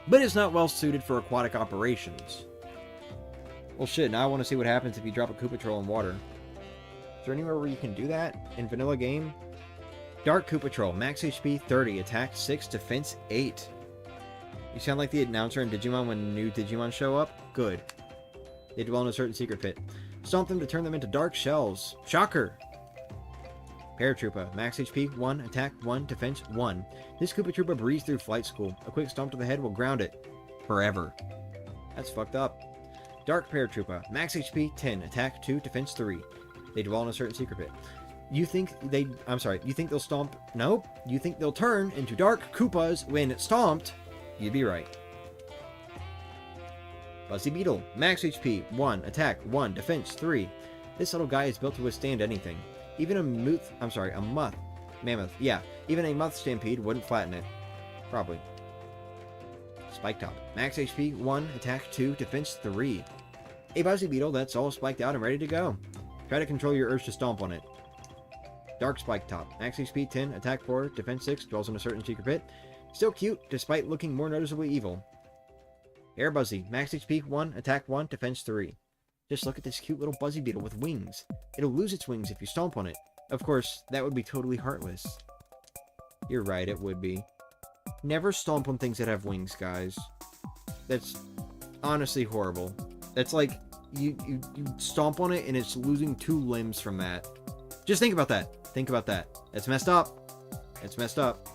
But it's not well suited for aquatic operations. Well shit, now I want to see what happens if you drop a Koopa Troll in water. Is there anywhere where you can do that in vanilla game? Dark Koopa Troll. Max HP 30. Attack 6. Defense 8. You sound like the announcer in Digimon when new Digimon show up? Good. They dwell in a certain secret pit. Stomp them to turn them into dark shells. Shocker! Paratroopa. Max HP 1. Attack 1. Defense 1. This Koopa Troopa breezed through flight school. A quick stomp to the head will ground it. Forever. That's fucked up. Dark Paratroopa. Max HP 10. Attack 2. Defense 3. They dwell in a certain secret pit. You think they'll stomp? Nope. You think they'll turn into dark Koopas when stomped? You'd be right. Buzzy Beetle. Max HP 1. Attack 1. Defense 3. This little guy is built to withstand anything. Even a mammoth. Yeah, even a muth stampede wouldn't flatten it. Probably. Spike Top. Max HP 1. Attack 2. Defense 3. A Buzzy Beetle that's all spiked out and ready to go. Try to control your urge to stomp on it. Dark Spike Top. Max HP 10. Attack 4. Defense 6. Dwells in a certain secret pit. Still cute, despite looking more noticeably evil. Air Buzzy. Max HP 1. Attack 1. Defense 3. Just look at this cute little Buzzy Beetle with wings. It'll lose its wings if you stomp on it. Of course, that would be totally heartless. You're right, it would be. Never stomp on things that have wings, guys. That's honestly horrible. That's like, you stomp on it and it's losing 2 limbs from that. Just think about that. Think about that. That's messed up. It's messed up.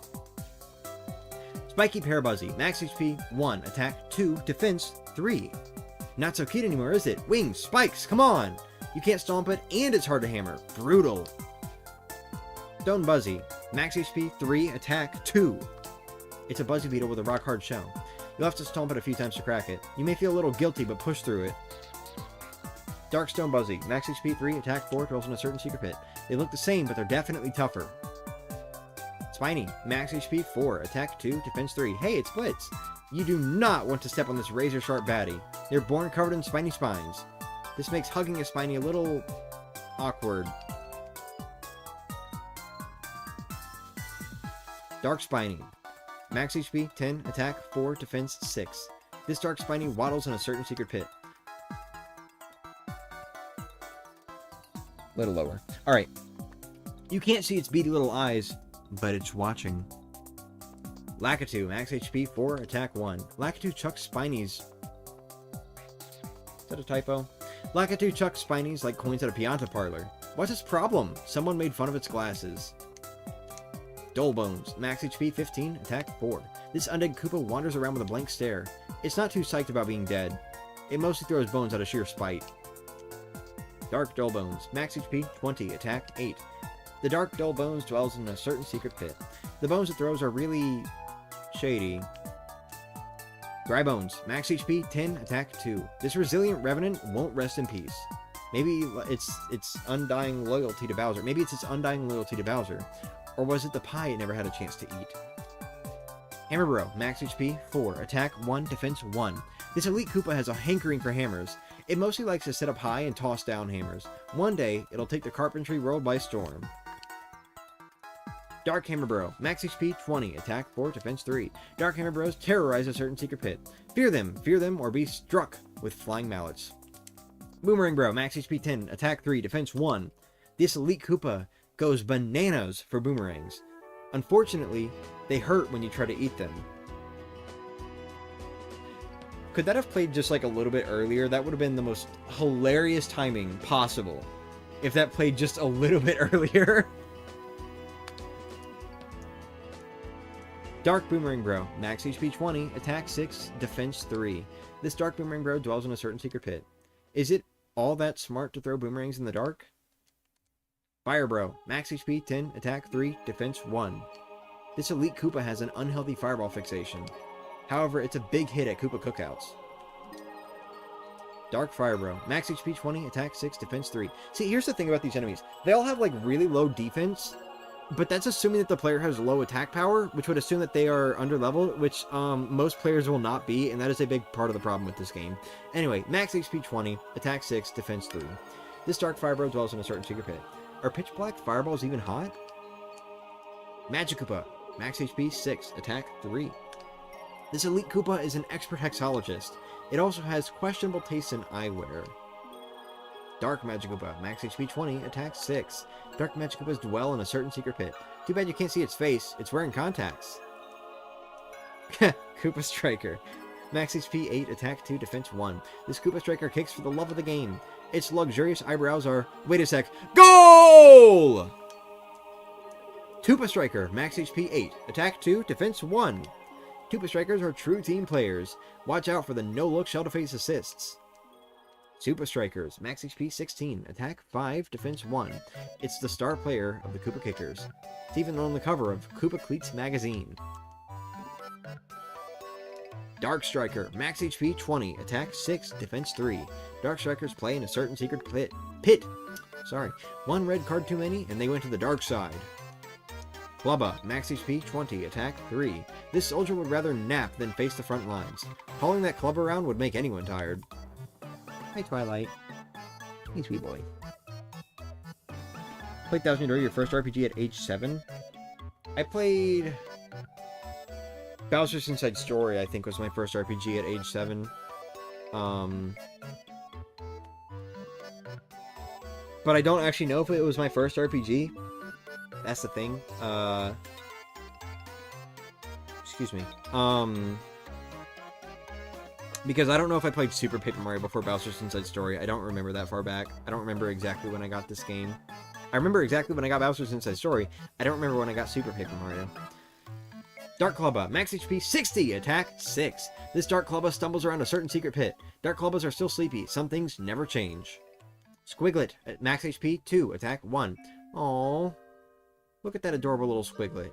Spiky Parabuzzy. Max HP 1. Attack 2. Defense 3. Not so cute anymore, is it? Wings, spikes, come on! You can't stomp it, and it's hard to hammer. Brutal. Stone Buzzy. Max HP 3. Attack 2. It's a Buzzy Beetle with a rock-hard shell. You'll have to stomp it a few times to crack it. You may feel a little guilty, but push through it. Dark Stone Buzzy. Max HP 3. Attack 4. Dwells in a certain secret pit. They look the same, but they're definitely tougher. Spiny. Max HP 4. Attack 2. Defense 3. Hey, it splits! You do not want to step on this razor-sharp baddie. They're born covered in spiny spines. This makes hugging a spiny a little awkward. Dark Spiny. Max HP 10, attack 4, defense 6. This Dark Spiny waddles in a certain secret pit. Little lower. Alright. You can't see its beady little eyes, but it's watching. Lakitu, max HP 4, attack 1. Lakitu chucks spinies. Is that a typo? Lakitu chucks spinies like coins at a Pianta parlor. What's its problem? Someone made fun of its glasses. Dolebones, max HP 15, attack 4. This undead Koopa wanders around with a blank stare. It's not too psyched about being dead. It mostly throws bones out of sheer spite. Dark Dolebones, max HP 20, attack 8. The Dark Dolebones dwells in a certain secret pit. The bones it throws are really shady. Dry Bones, max HP 10, attack 2. This resilient revenant won't rest in peace. Maybe it's undying loyalty to Bowser. Maybe it's its undying loyalty to Bowser. Or was it the pie it never had a chance to eat? Hammer Bro, max HP 4, attack 1, defense 1. This elite Koopa has a hankering for hammers. It mostly likes to sit up high and toss down hammers. One day, it'll take the carpentry world by storm. Dark Hammer Bro, max HP 20, attack 4, defense 3. Dark Hammer Bros terrorize a certain secret pit. Fear them, or be struck with flying mallets. Boomerang Bro, max HP 10, attack 3, defense 1. This elite Koopa goes bananas for boomerangs. Unfortunately, they hurt when you try to eat them. Could that have played just like a little bit earlier? That would have been the most hilarious timing possible. If that played just a little bit earlier. Dark Boomerang Bro, max HP 20, attack 6, defense 3. This Dark Boomerang Bro dwells in a certain secret pit. Is it all that smart to throw boomerangs in the dark? Fire Bro, max HP 10, attack 3, defense 1. This elite Koopa has an unhealthy fireball fixation. However, it's a big hit at Koopa cookouts. Dark Fire Bro, max HP 20, attack 6, defense 3. See, here's the thing about these enemies. They all have like really low defense, but that's assuming that the player has low attack power, which would assume that they are underleveled, which most players will not be, and that is a big part of the problem with this game. Anyway, max HP 20, attack 6, defense 3. This Dark Fire Bro dwells in a certain secret pit. Are pitch black fireballs even hot? Magic Koopa, max HP 6, attack 3. This elite Koopa is an expert hexologist. It also has questionable taste in eyewear. Dark Magic Koopa, max HP 20, attack 6. Dark Magic Koopas dwell in a certain secret pit. Too bad you can't see its face. It's wearing contacts. Koopa Striker, max HP 8, attack 2, defense 1. This Koopa Striker kicks for the love of the game. Its luxurious eyebrows are... Wait a sec. Goal! Koopa Striker, max HP 8, attack 2, defense 1. Koopa Strikers are true team players. Watch out for the no-look shell-to-face assists. Super Strikers, max HP 16, attack 5, defense 1. It's the star player of the Koopa Kickers. It's even on the cover of Koopa Cleats magazine. Dark Striker, max HP 20, attack 6, defense 3. Dark Strikers play in a certain secret pit. Sorry. One red card too many, and they went to the dark side. Clubba, max HP 20, attack 3. This soldier would rather nap than face the front lines. Hauling that club around would make anyone tired. Hi, Twilight. Hey, sweet boy. Played Thousand Year Door, your first RPG at age 7? I played... Bowser's Inside Story, I think, was my first RPG at age 7. But I don't actually know if it was my first RPG. That's the thing. Excuse me. Because I don't know if I played Super Paper Mario before Bowser's Inside Story. I don't remember that far back. I don't remember exactly when I got this game. I remember exactly when I got Bowser's Inside Story. I don't remember when I got Super Paper Mario. Dark Clubba, max HP 60, attack 6. This Dark Clubba stumbles around a certain secret pit. Dark Clubbas are still sleepy. Some things never change. Squiglet, at max HP 2, attack 1. Aww. Look at that adorable little Squiglet.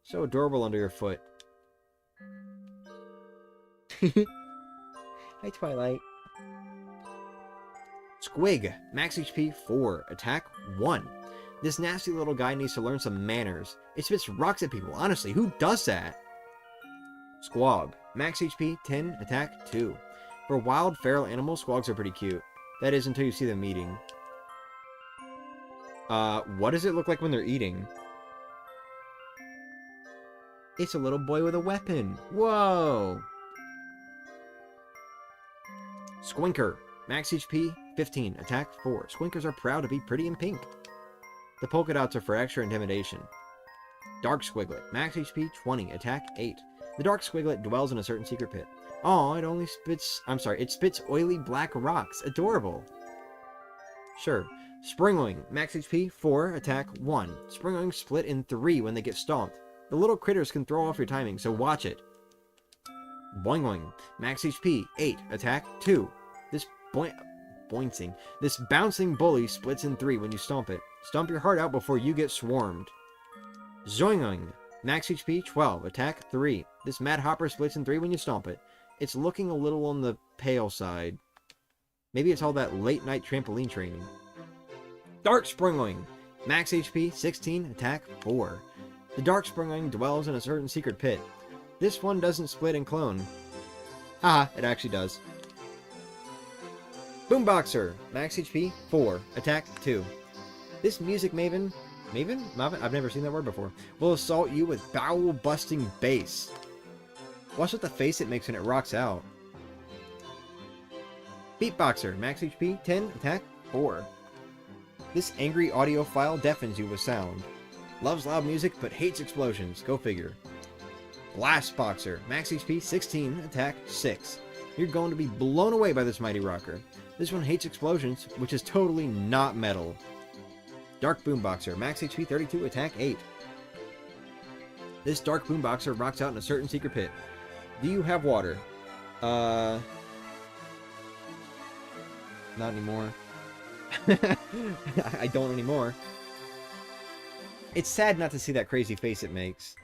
So adorable under your foot. Hi, Twilight. Squig, max HP 4, attack 1. This nasty little guy needs to learn some manners. It spits rocks at people. Honestly, who does that? Squog, max HP 10, attack 2. For wild, feral animals, squogs are pretty cute. That is until you see them eating. What does it look like when they're eating? It's a little boy with a weapon. Whoa! Squinker, max HP 15, attack 4. Squinkers are proud to be pretty in pink. The polka dots are for extra intimidation. Dark Squiglet, max HP 20, attack 8. The Dark Squiglet dwells in a certain secret pit. Aw, it only spits... it spits oily black rocks. Adorable. Sure. Springwing, max HP 4, attack 1. Springwing split in 3 when they get stomped. The little critters can throw off your timing, so watch it. Boingling, max HP 8, attack 2. This This bouncing bully splits in 3 when you stomp it. Stomp your heart out before you get swarmed. Zoingling, max HP 12, attack 3. This Mad Hopper splits in 3 when you stomp it. It's looking a little on the pale side. Maybe it's all that late night trampoline training. Dark Springling, max HP 16, attack 4. The Dark Springling dwells in a certain secret pit. This one doesn't split and clone. Haha, it actually does. Boomboxer, max HP 4, attack 2. This music maven, I've never seen that word before, will assault you with bowel-busting bass. Watch what the face it makes when it rocks out. Beatboxer, max HP 10, attack 4. This angry audiophile deafens you with sound. Loves loud music but hates explosions, go figure. Blast Boxer, max HP 16, attack 6. You're going to be blown away by this mighty rocker. This one hates explosions, which is totally not metal. Dark Boomboxer, max HP 32, attack 8. This Dark Boomboxer rocks out in a certain secret pit. Do you have water? Not anymore. I don't anymore. It's sad not to see that crazy face it makes.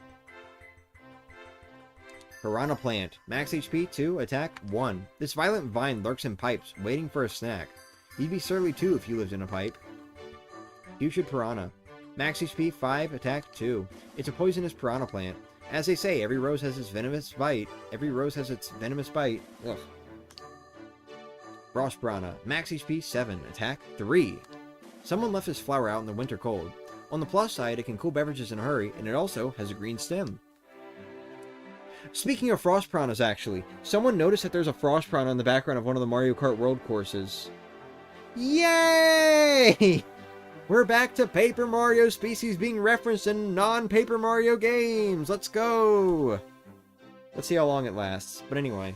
Piranha Plant, max HP 2, attack 1. This violent vine lurks in pipes, waiting for a snack. You'd be surly too if you lived in a pipe. Putrid Piranha, max HP 5, attack 2. It's a poisonous piranha plant. As they say, every rose has its venomous bite. Ugh. Frost Piranha, max HP 7, attack 3. Someone left this flower out in the winter cold. On the plus side, it can cool beverages in a hurry, and it also has a green stem. Speaking of Frost Piranhas, actually, someone noticed that there's a Frost Piranha in the background of one of the Mario Kart World courses. Yay! We're back to Paper Mario species being referenced in non-Paper Mario games! Let's go! Let's see how long it lasts. But anyway.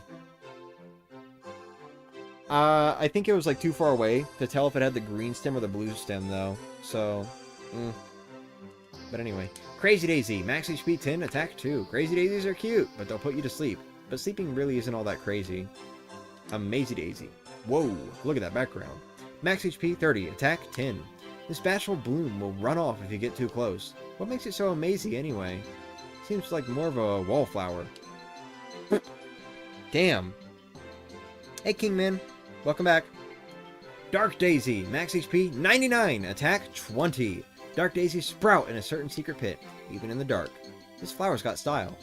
I think it was like too far away to tell if it had the green stem or the blue stem though. So, But anyway. Crazy Daisy, max HP 10, attack 2. Crazy Daisies are cute, but they'll put you to sleep. But sleeping really isn't all that crazy. Amazy Daisy. Whoa, look at that background. Max HP 30, attack 10. This bashful bloom will run off if you get too close. What makes it so amazy anyway? Seems like more of a wallflower. Damn. Hey Kingman, welcome back. Dark Daisy, max HP 99, attack 20. Dark Daisies sprout in a certain secret pit, even in the dark. This flower's got style.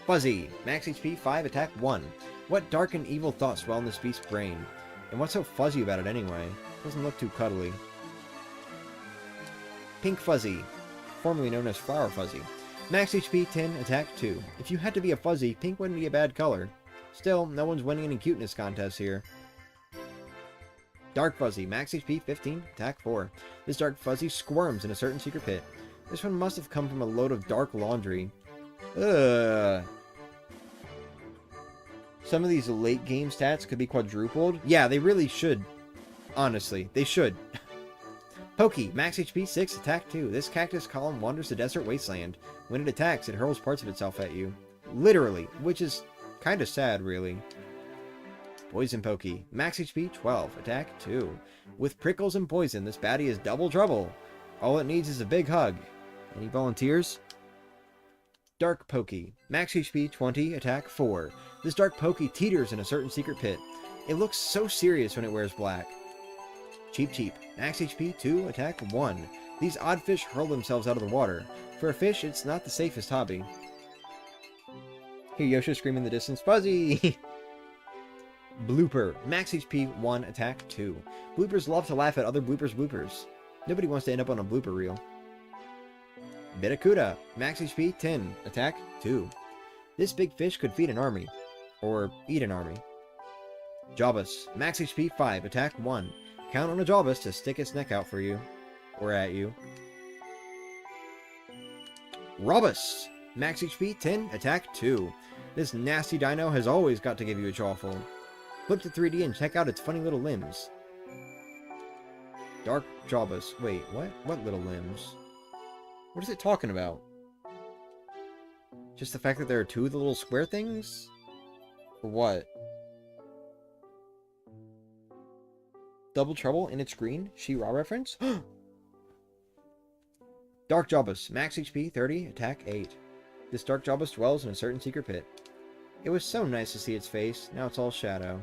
Fuzzy, max HP 5, attack 1. What dark and evil thoughts dwell in this beast's brain? And what's so fuzzy about it anyway? Doesn't look too cuddly. Pink Fuzzy, formerly known as Flower Fuzzy. Max HP 10, attack 2. If you had to be a fuzzy, pink wouldn't be a bad color. Still, no one's winning any cuteness contests here. Dark Fuzzy, max HP 15, attack 4. This Dark Fuzzy squirms in a certain secret pit. This one must have come from a load of dark laundry. Ugh. Some of these late game stats could be quadrupled. Yeah, they really should. Honestly, they should. Pokey, max HP 6, attack 2. This cactus column wanders the desert wasteland. When it attacks, it hurls parts of itself at you. Literally, which is kind of sad, really. Poison Pokey, max HP 12, attack 2. With prickles and poison, this baddie is double trouble. All it needs is a big hug. Any volunteers? Dark Pokey, max HP 20, attack 4. This Dark Pokey teeters in a certain secret pit. It looks so serious when it wears black. Cheep Cheep, max HP 2, attack 1. These odd fish hurl themselves out of the water. For a fish, it's not the safest hobby. Hear Yoshi scream in the distance, Fuzzy! Blooper, max HP 1, attack 2. Bloopers love to laugh at other bloopers. Nobody wants to end up on a blooper reel. Bitacuda, max HP 10, attack 2. This big fish could feed an army. Or eat an army. Jawbus, max HP 5, attack 1. Count on a Jawbus to stick its neck out for you. Or at you. Robus, max HP 10, attack 2. This nasty dino has always got to give you a jawful. Flip to 3D and check out its funny little limbs. Dark Jawbus. Wait, what? What little limbs? What is it talking about? Just the fact that there are two of the little square things? Or what? Double Trouble in its green? She-Ra reference? Dark Jawbus. Max HP 30, attack 8. This Dark Jawbus dwells in a certain secret pit. It was so nice to see its face. Now it's all shadow.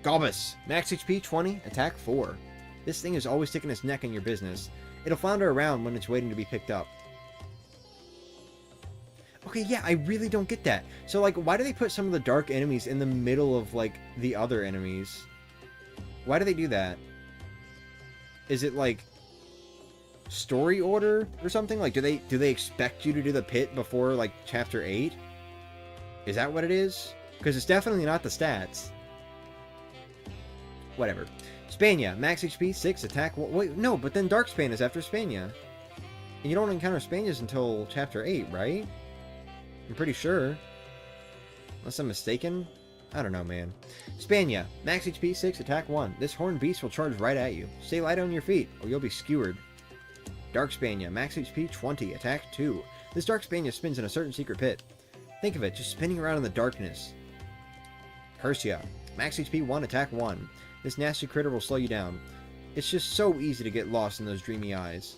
Galbus, max HP 20, attack 4. This thing is always sticking its neck in your business. It'll flounder around when it's waiting to be picked up. Okay, yeah, I really don't get that. So, like, why do they put some of the dark enemies in the middle of, like, the other enemies? Why do they do that? Is it, like... story order or something? Like, do they expect you to do the pit before, like, Chapter 8? Is that what it is? Because it's definitely not the stats. Whatever. Spania, max HP, 6, attack 1. Wait, no, but then Darkspan is after Spania. And you don't encounter Spanias until Chapter 8, right? I'm pretty sure. Unless I'm mistaken. I don't know, man. Spania, max HP, 6, attack 1. This horned beast will charge right at you. Stay light on your feet, or you'll be skewered. Dark Spania, max HP, 20, attack 2. This Dark Spania spins in a certain secret pit. Think of it, just spinning around in the darkness. Cursia, max HP, 1, attack 1. This nasty critter will slow you down. It's just so easy to get lost in those dreamy eyes.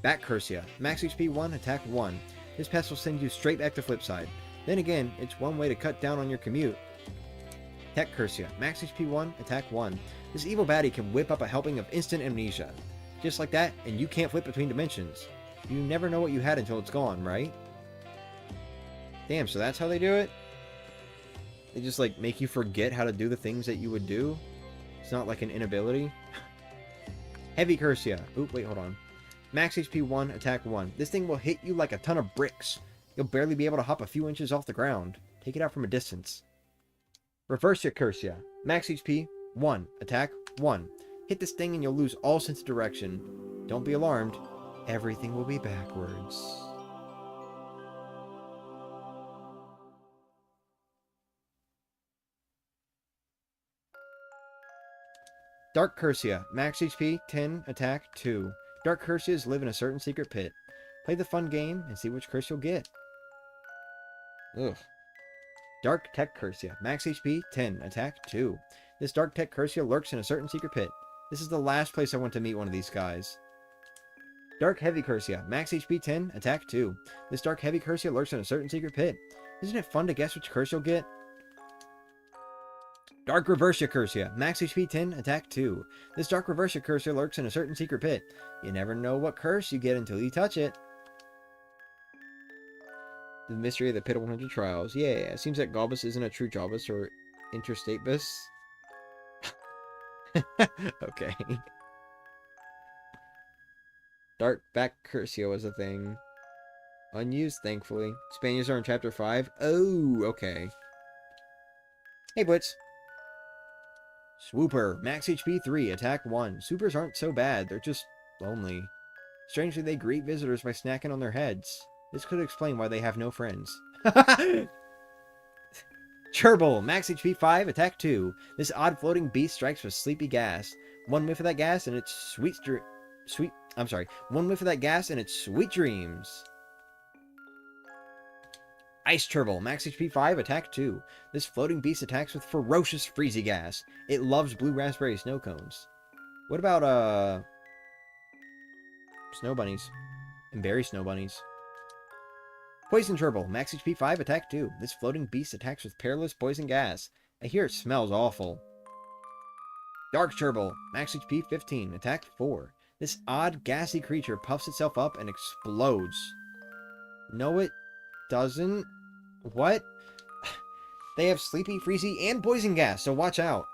Back Cursia, max HP, 1, attack 1. This pest will send you straight back to Flipside. Then again, it's one way to cut down on your commute. Tech Cursia, max HP 1, attack 1. This evil baddie can whip up a helping of instant amnesia. Just like that, and you can't flip between dimensions. You never know what you had until it's gone, right? Damn, so that's how they do it? They just, like, make you forget how to do the things that you would do? It's not like an inability? Heavy Cursia. Oop, wait, hold on. Max HP 1, attack 1. This thing will hit you like a ton of bricks. You'll barely be able to hop a few inches off the ground. Take it out from a distance. Reversia Cursia. Max HP, 1. Attack, 1. Hit this thing and you'll lose all sense of direction. Don't be alarmed. Everything will be backwards. Dark Cursia. Max HP, 10. Attack, 2. Dark Cursias live in a certain secret pit. Play the fun game and see which curse you'll get. Ugh. Dark Tech Cursia. Max HP, 10. Attack, 2. This Dark Tech Cursia lurks in a certain secret pit. This is the last place I want to meet one of these guys. Dark Heavy Cursia. Max HP, 10. Attack, 2. This Dark Heavy Cursia lurks in a certain secret pit. Isn't it fun to guess which curse you'll get? Dark Reversia Cursia. Max HP, 10. Attack, 2. This Dark Reversia Cursia lurks in a certain secret pit. You never know what curse you get until you touch it. The mystery of the Pit of 100 Trials. Yeah, it seems like Galbus isn't a true Jalbus or interstate bus. Okay. Dark Back Cursia was a thing. Unused, thankfully. Spaniards are in Chapter 5. Oh, okay. Hey, Blitz. Swooper. Max HP 3. Attack 1. Swoopers aren't so bad. They're just lonely. Strangely, they greet visitors by snacking on their heads. This could explain why they have no friends. Cherbil, max HP 5, attack 2. This odd floating beast strikes with sleepy gas. One whiff of that gas and it's one whiff of that gas and it's sweet dreams. Ice Cherbil, max HP 5, attack 2. This floating beast attacks with ferocious freezy gas. It loves blue raspberry snow cones. What about snow bunnies and berry snow bunnies? Poison Cherbil, max HP 5, attack 2. This floating beast attacks with perilous poison gas. I hear it smells awful. Dark Cherbil, max HP 15, attack 4. This odd, gassy creature puffs itself up and explodes. No, it doesn't. What? They have sleepy, freezy, and poison gas, so watch out.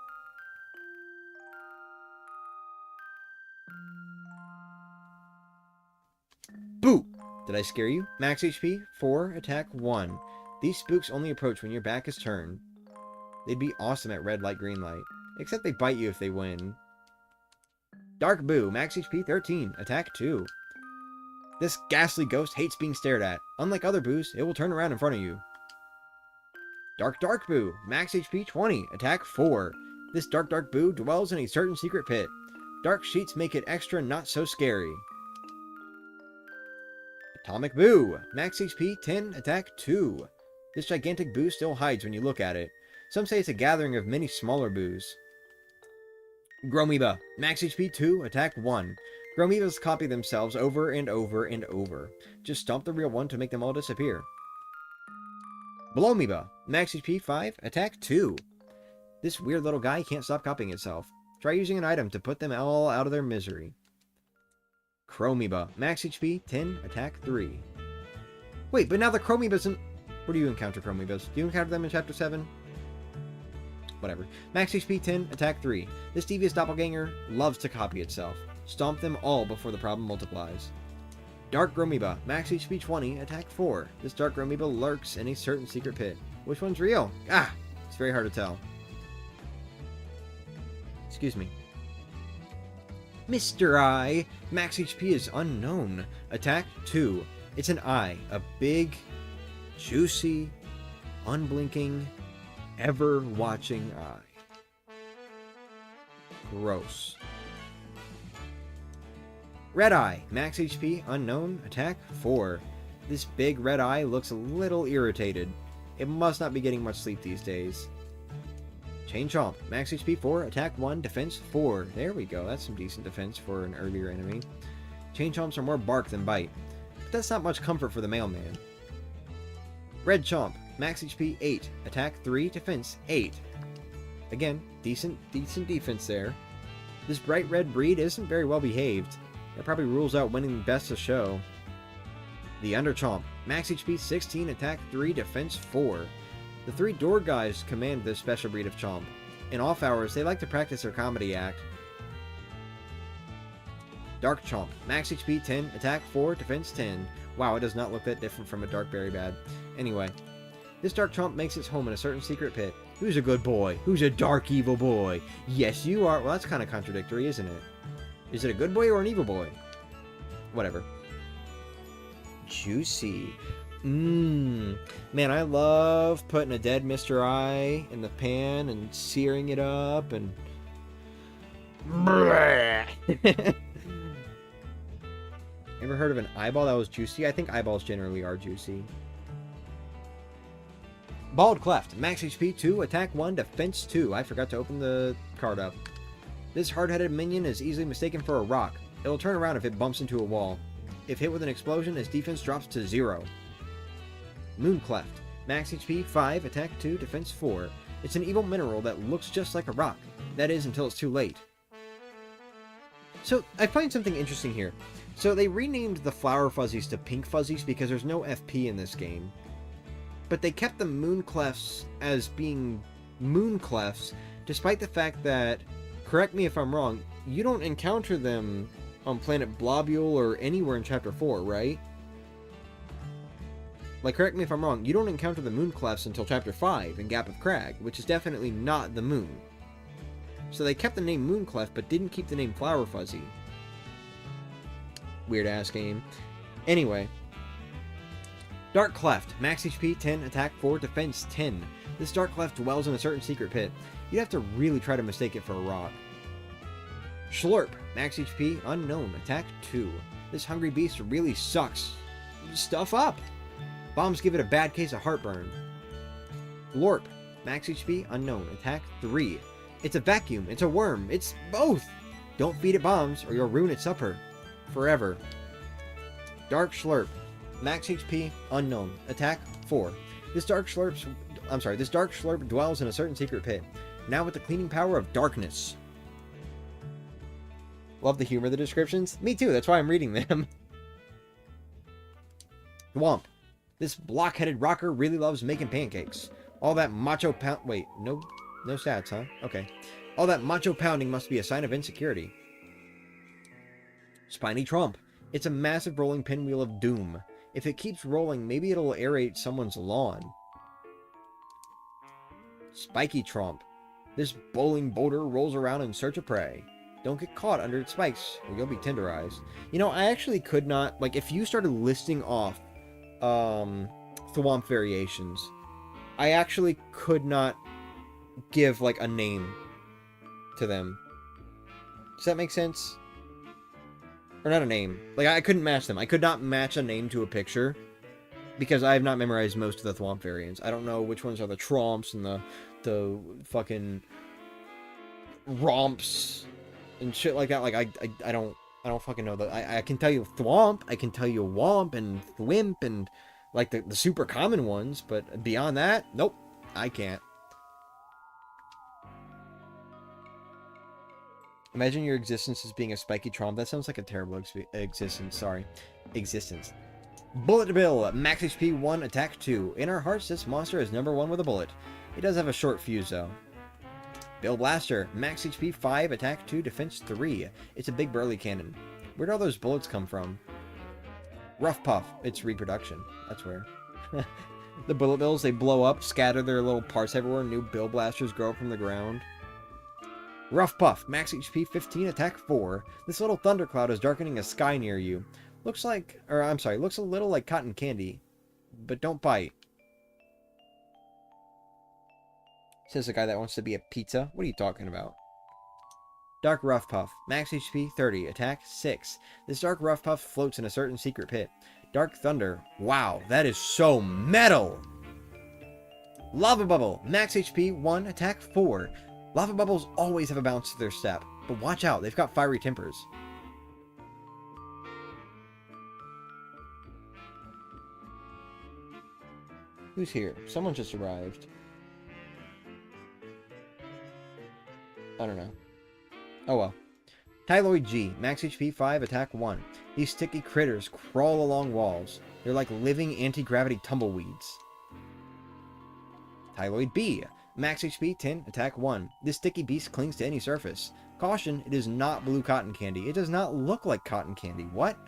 Boo! Did I scare you? Max HP, 4, attack 1. These spooks only approach when your back is turned. They'd be awesome at red light, green light. Except they bite you if they win. Dark Boo, max HP 13, attack 2. This ghastly ghost hates being stared at. Unlike other boos, it will turn around in front of you. Dark Boo, max HP 20, attack 4. This Dark Boo dwells in a certain secret pit. Dark sheets make it extra not so scary. Atomic Boo, max HP 10, attack 2. This gigantic boo still hides when you look at it. Some say it's a gathering of many smaller boos. Gromoeba, max HP 2, attack 1. Gromoebas copy themselves over and over and over. Just stomp the real one to make them all disappear. Blomoeba, max HP 5, attack 2. This weird little guy can't stop copying itself. Try using an item to put them all out of their misery. Chromoeba, max HP 10, attack 3. Wait, but now the Chromoebas in... Where do you encounter Chromoebas? Do you encounter them in Chapter 7? Whatever. Max HP 10, attack 3. This devious doppelganger loves to copy itself. Stomp them all before the problem multiplies. Dark Gromoeba, max HP 20, attack 4. This Dark Gromoeba lurks in a certain secret pit. Which one's real? Ah! It's very hard to tell. Excuse me. Mr. Eye, max HP is unknown. Attack 2. It's an eye. A big, juicy, unblinking, ever-watching eye. Gross. Red Eye, max HP, unknown, attack 4. This big red eye looks a little irritated. It must not be getting much sleep these days. Chain Chomp, max HP 4, attack 1, defense 4. There we go, that's some decent defense for an earlier enemy. Chain Chomps are more bark than bite, but that's not much comfort for the mailman. Red Chomp, max HP 8, attack 3, defense 8. Again, decent defense there. This bright red breed isn't very well behaved. That probably rules out winning best of show. The Underchomp, max HP 16, attack 3, defense 4. The 3 door guys command this special breed of Chomp. In off hours, they like to practice their comedy act. Dark Chomp, max HP 10, attack 4, defense 10. Wow, it does not look that different from a Dark Berry Bad. Anyway, this Dark Chomp makes its home in a certain secret pit. Who's a good boy? Who's a dark evil boy? Yes, you are. Well, that's kind of contradictory, isn't it? Is it a good boy or an evil boy? Whatever. Juicy. Man, I love putting a dead Mr. Eye in the pan and searing it up and... Ever heard of an eyeball that was juicy? I think eyeballs generally are juicy. Bald Cleft, max HP 2, attack 1, defense 2. I forgot to open the card up. This hard-headed minion is easily mistaken for a rock. It'll turn around if it bumps into a wall. If hit with an explosion, its defense drops to 0. Mooncleft, max HP 5, attack 2, defense 4. It's an evil mineral that looks just like a rock. That is, until it's too late. So, I find something interesting here. So, they renamed the Flower Fuzzies to Pink Fuzzies because there's no FP in this game. But they kept the Moonclefts as being Moonclefts, despite the fact that, correct me if I'm wrong, you don't encounter them on planet Blobule or anywhere in Chapter 4, right? Like, correct me if I'm wrong, you don't encounter the Moonclefts until Chapter 5 in Gap of Crag, which is definitely not the moon. So they kept the name Mooncleft, but didn't keep the name Flower Fuzzy. Weird-ass game. Anyway. Dark Cleft, max HP 10, attack 4, defense 10. This Dark Cleft dwells in a certain secret pit. You'd have to really try to mistake it for a rock. Schlurp, max HP, unknown, attack 2. This hungry beast really sucks. Stuff up! Bombs give it a bad case of heartburn. Lorp, max HP, unknown, attack 3. It's a vacuum, it's a worm, it's both! Don't feed it bombs or you'll ruin its supper. Forever. Dark Schlurp, max HP, unknown, attack 4. This Dark Schlurp dwells in a certain secret pit, now with the cleaning power of darkness. Love the humor of the descriptions. Me too, that's why I'm reading them. Thwomp. This block-headed rocker really loves making pancakes. All that macho pound... Wait, no stats, huh? Okay. All that macho pounding must be a sign of insecurity. Spiny Tromp. It's a massive rolling pinwheel of doom. If it keeps rolling, maybe it'll aerate someone's lawn. Spiky Tromp. This bowling boulder rolls around in search of prey. Don't get caught under its spikes, or you'll be tenderized. You know, I actually could not... Like, if you started listing off Thwomp variations, I actually could not give, like, a name to them. Does that make sense? Or not a name. Like, I couldn't match them. I could not match a name to a picture, because I have not memorized most of the Thwomp variants. I don't know which ones are the Tromps and the fucking Romps and shit like that. Like, I don't fucking know. I can tell you Thwomp, I can tell you Womp and Thwimp and, like, the super common ones, but beyond that, nope, I can't. Imagine your existence as being a spiky Tromp. That sounds like a terrible existence. Sorry. Existence. Bullet Bill, max HP 1, attack 2. In our hearts, this monster is #1 with a bullet. It does have a short fuse, though. Bill Blaster, max HP 5, attack 2, defense 3. It's a big burly cannon. Where'd all those bullets come from? Rough Puff, it's reproduction. That's where. The bullet bills, they blow up, scatter their little parts everywhere, new Bill Blasters grow up from the ground. Rough Puff, max HP 15, attack 4. This little thundercloud is darkening a sky near you. Looks like, or I'm sorry, looks a little like cotton candy. But don't bite. Says the guy that wants to be a pizza. What are you talking about? Dark Rough Puff, max HP 30, attack 6. This Dark Rough Puff floats in a certain secret pit. Dark Thunder, wow, that is so metal! Lava Bubble, max HP 1, attack 4. Lava Bubbles always have a bounce to their step, but watch out, they've got fiery tempers. Who's here? Someone just arrived. I don't know. Oh well. Tyloid G, max HP 5, attack 1. These sticky critters crawl along walls. They're like living anti-gravity tumbleweeds. Tyloid B, max HP 10, attack 1. This sticky beast clings to any surface. Caution, it is not blue cotton candy. It does not look like cotton candy. What?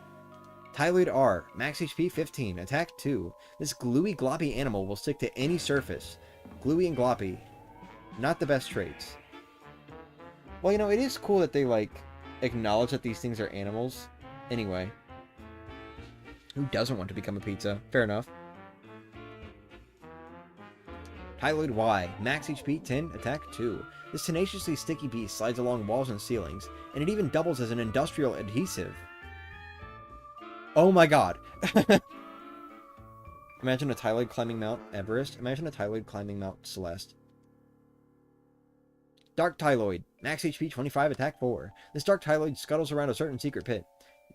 Tyloid R, max HP 15, attack 2. This gluey gloppy animal will stick to any surface. Gluey and gloppy. Not the best traits. Well, you know, it is cool that they, like, acknowledge that these things are animals. Anyway. Who doesn't want to become a pizza? Fair enough. Tyloid Y, max HP 10, attack 2. This tenaciously sticky beast slides along walls and ceilings, and it even doubles as an industrial adhesive. Oh my god! Imagine a Tyloid climbing Mount Everest. Imagine a Tyloid climbing Mount Celeste. Dark Tyloid, max HP 25, attack 4. This Dark Tyloid scuttles around a certain secret pit.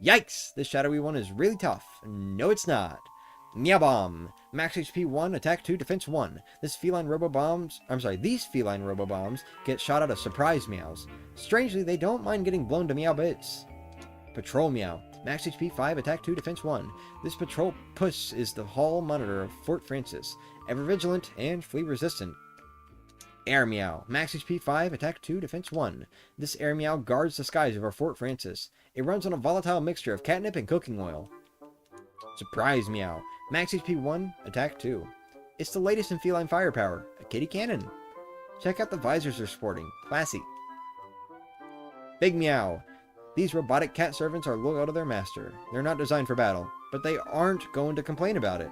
Yikes! This shadowy one is really tough. No, it's not. Meow Bomb, max HP 1, attack 2, defense 1. These feline robo-bombs get shot out of surprise meows. Strangely, they don't mind getting blown to meow bits. Patrol Meow, max HP 5, attack 2, defense 1. This patrol puss is the hall monitor of Fort Francis, ever vigilant and flea resistant. Air Meow, max HP 5, attack 2, defense 1. This Air Meow guards the skies over Fort Francis. It runs on a volatile mixture of catnip and cooking oil. Surprise Meow, max HP 1, attack 2. It's the latest in feline firepower, a kitty cannon. Check out the visors they're sporting, classy. Big Meow, these robotic cat servants are loyal to their master. They're not designed for battle, but they aren't going to complain about it.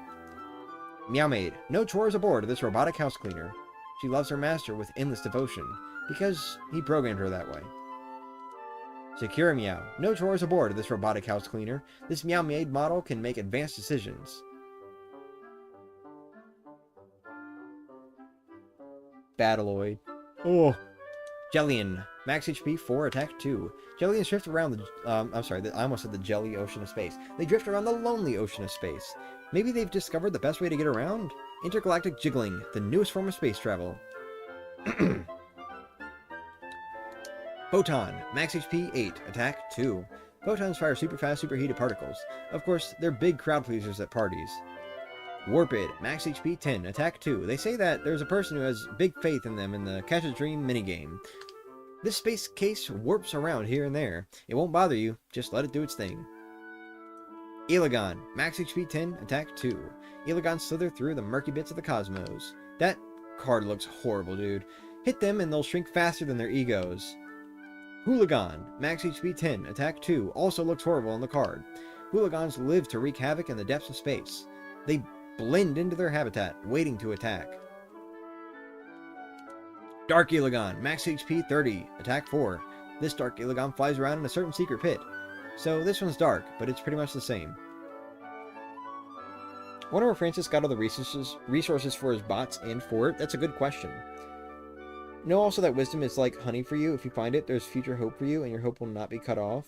Meow Maid, no chores aboard this robotic house cleaner. She loves her master with endless devotion, because he programmed her that way. Secure Meow, no chores aboard this robotic house cleaner. This Meow Maid model can make advanced decisions. Battleoid. Oh. Jellian, max HP 4, attack 2. Jellians drift around the, I almost said the jelly ocean of space. They drift around the lonely ocean of space. Maybe they've discovered the best way to get around? Intergalactic Jiggling, the newest form of space travel. Photon, max HP 8, attack 2. Photons fire super fast, superheated particles. Of course, they're big crowd pleasers at parties. Warped, max HP 10, attack 2. They say that there's a person who has big faith in them in the Catch a Dream minigame. This space case warps around here and there. It won't bother you, just let it do its thing. Elagon, max HP 10, attack 2. Elagon slither through the murky bits of the cosmos. That card looks horrible, dude. Hit them and they'll shrink faster than their egos. Hooligan, max HP 10, attack 2, also looks horrible on the card. Hooligans live to wreak havoc in the depths of space. They blend into their habitat, waiting to attack. Dark Elagon, max HP 30, attack 4. This Dark Elagon flies around in a certain secret pit. So this one's dark, but it's pretty much the same. I wonder where Francis got all the resources for his bots and fort. That's a good question. Know also that wisdom is like honey for you. If you find it, there's future hope for you, and your hope will not be cut off.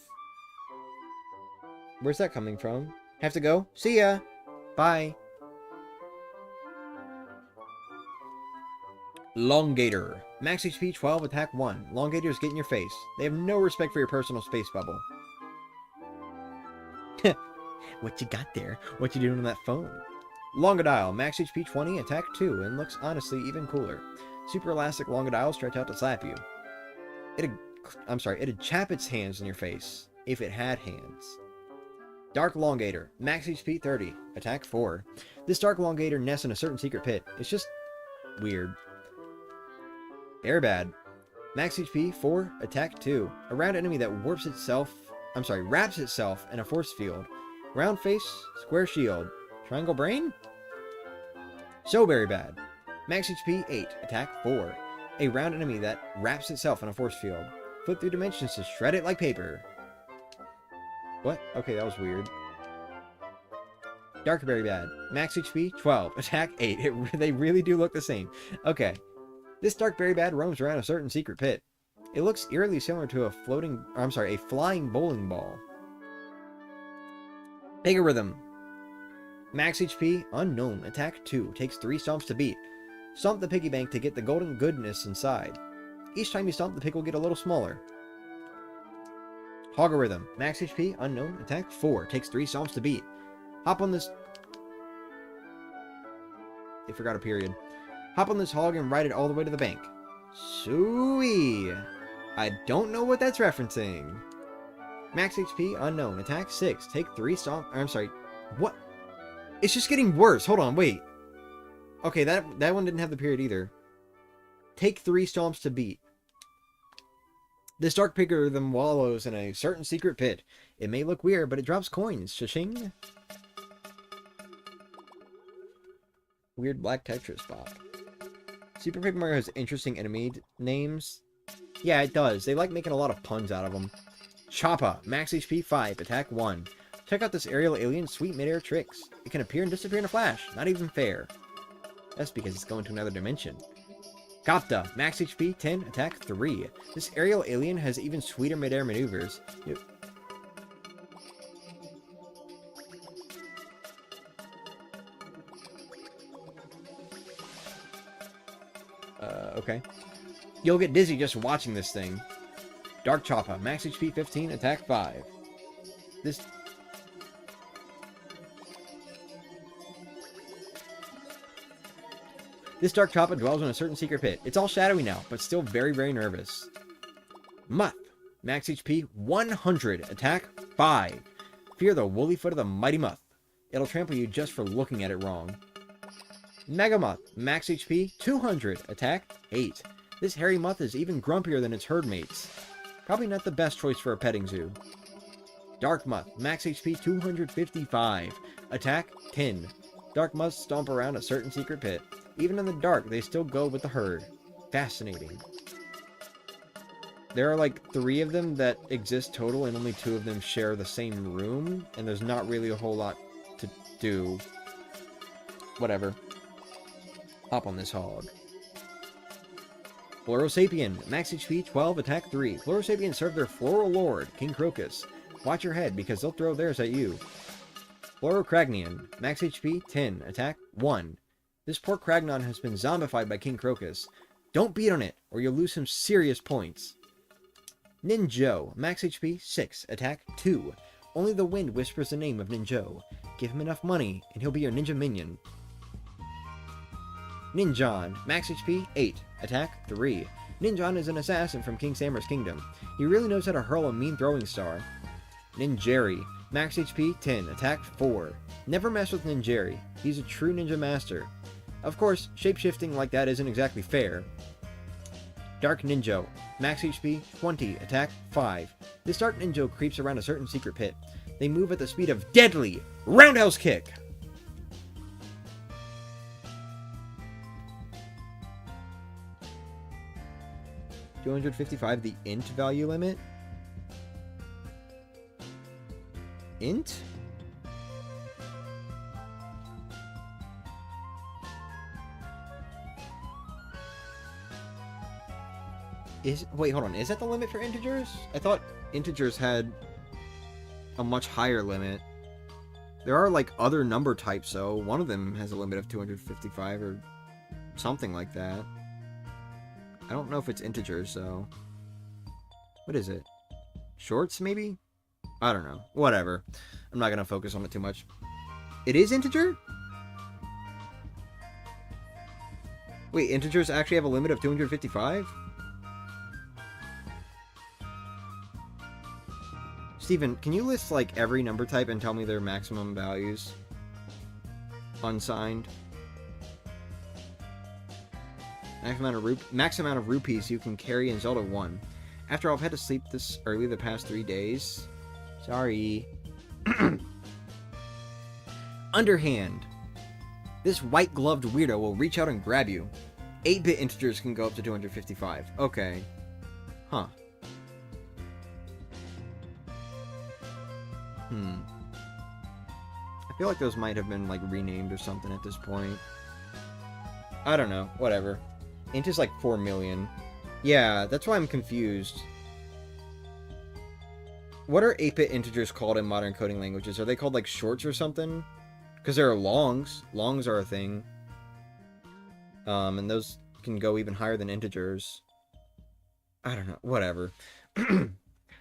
Where's that coming from? Have to go? See ya! Bye! Longator. Max HP 12, attack 1. Longators get in your face. They have no respect for your personal space bubble. What you got there? What you doing on that phone? Longadile. Max HP 20, attack 2, and looks honestly even cooler. Super elastic Longadile stretch out to slap you. It'd chap its hands in your face if it had hands. Dark Elongator, max HP 30, attack 4. This Dark Elongator nests in a certain secret pit. It's just weird. Airbad, max HP 4, attack 2. A round enemy that wraps itself in a force field. Round face, square shield. Triangle brain? So very bad. Max HP 8, attack 4. A round enemy that wraps itself in a force field. Flip through dimensions to shred it like paper. What? Okay, that was weird. Dark Very Bad. Max HP 12, attack 8. They really do look the same. Okay. This Dark Very Bad roams around a certain secret pit. It looks eerily similar to a flying bowling ball. Mega Rhythm. Max HP unknown, attack 2. Takes 3 stomps to beat. Stomp the piggy bank to get the golden goodness inside. Each time you stomp, the pig will get a little smaller. Hogarhythm. Max HP, unknown, attack 4. Takes 3 stomps to beat. Hop on this... They forgot a period. Hop on this hog and ride it all the way to the bank. Sweet. I don't know what that's referencing. Max HP, unknown, attack 6. Take 3 stomp... What? It's just getting worse. Hold on, wait. Okay, that one didn't have the period either. Take 3 stomps to beat. This Dark Piggerhythm wallows in a certain secret pit. It may look weird, but it drops coins. Cha-ching. Weird black Tetris spot. Super Paper Mario has interesting enemy names. Yeah, it does. They like making a lot of puns out of them. Choppa. Max HP 5. Attack 1. Check out this aerial alien's sweet midair tricks. It can appear and disappear in a flash. Not even fair. That's because it's going to another dimension. Gopta, max HP 10, attack 3. This aerial alien has even sweeter midair maneuvers. Okay. You'll get dizzy just watching this thing. Dark Choppa, max HP 15, attack 5. This Dark Choppa dwells in a certain secret pit. It's all shadowy now, but still very, very nervous. Muth. Max HP 100. Attack 5. Fear the woolly foot of the mighty Muth. It'll trample you just for looking at it wrong. Mega Muth. Max HP 200. Attack 8. This hairy Muth is even grumpier than its herd mates. Probably not the best choice for a petting zoo. Dark Muth. Max HP 255. Attack 10. Dark Muths stomp around a certain secret pit. Even in the dark, they still go with the herd. Fascinating. There are like 3 of them that exist total, and only 2 of them share the same room, and there's not really a whole lot to do. Whatever. Hop on this hog. Florosapien, max HP 12, attack 3. Florosapiens serve their floral lord, King Crocus. Watch your head, because they'll throw theirs at you. Florocragnian, max HP 10, attack 1. This poor Cragnon has been zombified by King Crocus. Don't beat on it, or you'll lose some serious points. Ninjo, max HP 6, attack 2. Only the wind whispers the name of Ninjo. Give him enough money, and he'll be your ninja minion. Ninjon, max HP 8, attack 3. Ninjon is an assassin from King Samur's kingdom. He really knows how to hurl a mean throwing star. Ninjari, max HP 10, attack 4. Never mess with Ninjari. He's a true ninja master. Of course, shapeshifting like that isn't exactly fair. Dark Ninjo, max HP 20, attack 5. This Dark Ninjo creeps around a certain secret pit. They move at the speed of deadly roundhouse kick. $255, the int value limit? Int? Wait, hold on. Is that the limit for integers? I thought integers had a much higher limit. There are, like, other number types, so one of them has a limit of 255 or something like that. I don't know if it's integers, though. What is it? Shorts, maybe? I don't know. Whatever. I'm not gonna focus on it too much. It is integer? Wait, integers actually have a limit of 255? Steven, can you list, like, every number type and tell me their maximum values? Unsigned. Max amount of rupees you can carry in Zelda 1. After all, I've had to sleep this early the past 3 days. Sorry. Underhand. This white-gloved weirdo will reach out and grab you. 8-bit integers can go up to 255. Okay. Huh. I feel like those might have been, like, renamed or something at this point. I don't know. Whatever. Int is like 4 million. Yeah, that's why I'm confused. What are 8-bit integers called in modern coding languages? Are they called, like, shorts or something? Because there are longs. Longs are a thing. And those can go even higher than integers. I don't know. Whatever.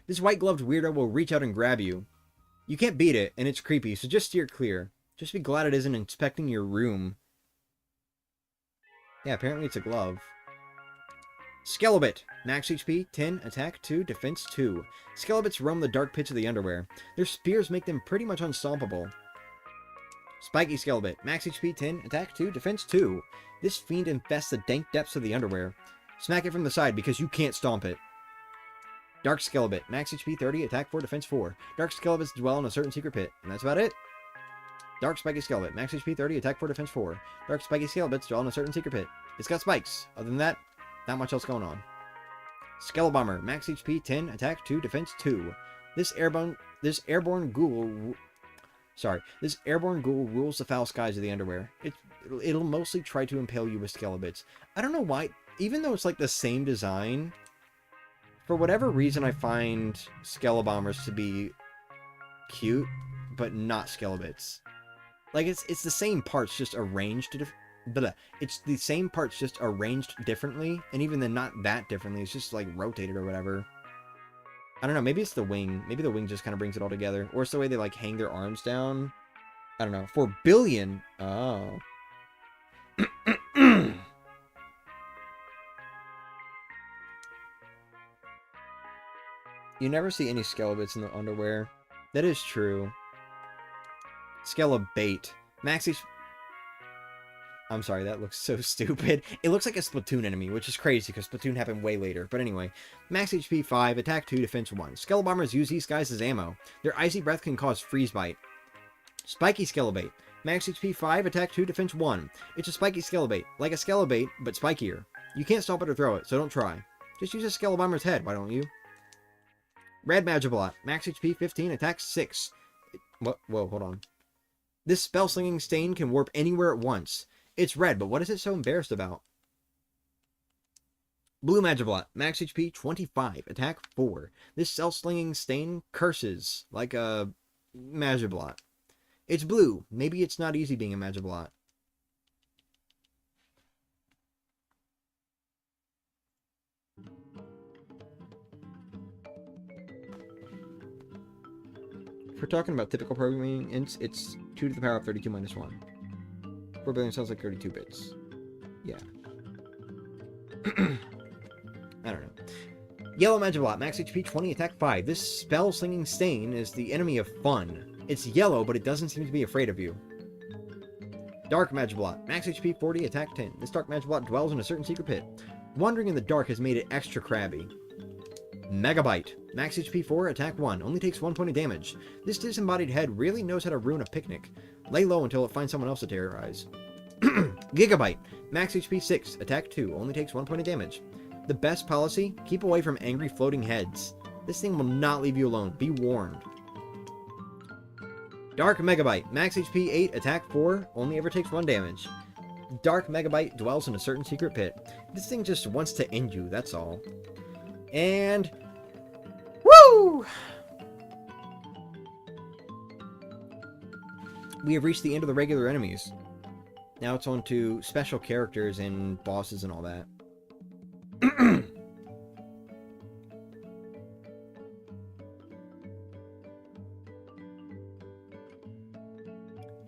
This white-gloved weirdo will reach out and grab you. You can't beat it, and it's creepy, so just steer clear. Just be glad it isn't inspecting your room. Yeah, apparently it's a glove. Skelebit. Max HP, 10, attack 2, defense 2. Skelebits roam the dark pits of the underwear. Their spears make them pretty much unstoppable. Spiky Skelebit. Max HP, 10, attack 2, defense 2. This fiend infests the dank depths of the underwear. Smack it from the side because you can't stomp it. Dark Skelebit. Max HP 30, attack 4, defense 4. Dark Skelebits dwell in a certain secret pit. And that's about it. Dark Spiky Skelebit. Max HP 30, attack 4, defense 4. Dark Spiky Skelebits dwell in a certain secret pit. It's got spikes. Other than that, not much else going on. Skelebomber. Max HP 10, attack 2, defense 2. This airborne ghoul rules the foul skies of the underwear. It'll mostly try to impale you with Skelebits. I don't know why, even though it's like the same design, for whatever reason I find Skelebombers to be cute, but not Skelebits. Like, it's the same parts, just arranged it's the same parts, just arranged differently, and even then not that differently, it's just, like, rotated or whatever. I don't know, maybe it's the wing. Maybe the wing just kind of brings it all together. Or it's the way they, like, hang their arms down. I don't know. 4 billion? Oh. You never see any Skelebits in the underwear. That is true. Skelebait. Max HP... I'm sorry, that looks so stupid. It looks like a Splatoon enemy, which is crazy because Splatoon happened way later. But anyway, Max HP 5, attack 2, defense 1. Skelebombers use these guys as ammo. Their icy breath can cause freeze bite. Spiky Skelebait. Max HP 5, attack 2, defense 1. It's a spiky Skelebait, like a Skelebait, but spikier. You can't stop it or throw it, so don't try. Just use a Skelebomber's head, why don't you? Red Magibot. Max HP 15, attack 6. Whoa, hold on. This spell-slinging stain can warp anywhere at once. It's red, but what is it so embarrassed about? Blue Magibot. Max HP 25, attack 4. This spell-slinging stain curses like a Magibot. It's blue. Maybe it's not easy being a Magibot. If we're talking about typical programming ints, it's 2 to the power of 32 minus 1. 4 billion sounds like 32 bits. Yeah. I don't know. Yellow Magibot. Max HP 20, attack 5. This spell-slinging stain is the enemy of fun. It's yellow, but it doesn't seem to be afraid of you. Dark Magibot. Max HP 40, attack 10. This Dark Magibot dwells in a certain secret pit. Wandering in the dark has made it extra crabby. Megabyte. Max HP 4, attack 1. Only takes 1 point of damage. This disembodied head really knows how to ruin a picnic. Lay low until it finds someone else to terrorize. Gigabyte. Max HP 6, attack 2. Only takes 1 point of damage. The best policy? Keep away from angry floating heads. This thing will not leave you alone. Be warned. Dark Megabyte. Max HP 8, attack 4. Only ever takes 1 damage. Dark Megabyte dwells in a certain secret pit. This thing just wants to end you, that's all. And... woo! We have reached the end of the regular enemies. Now it's on to special characters and bosses and all that.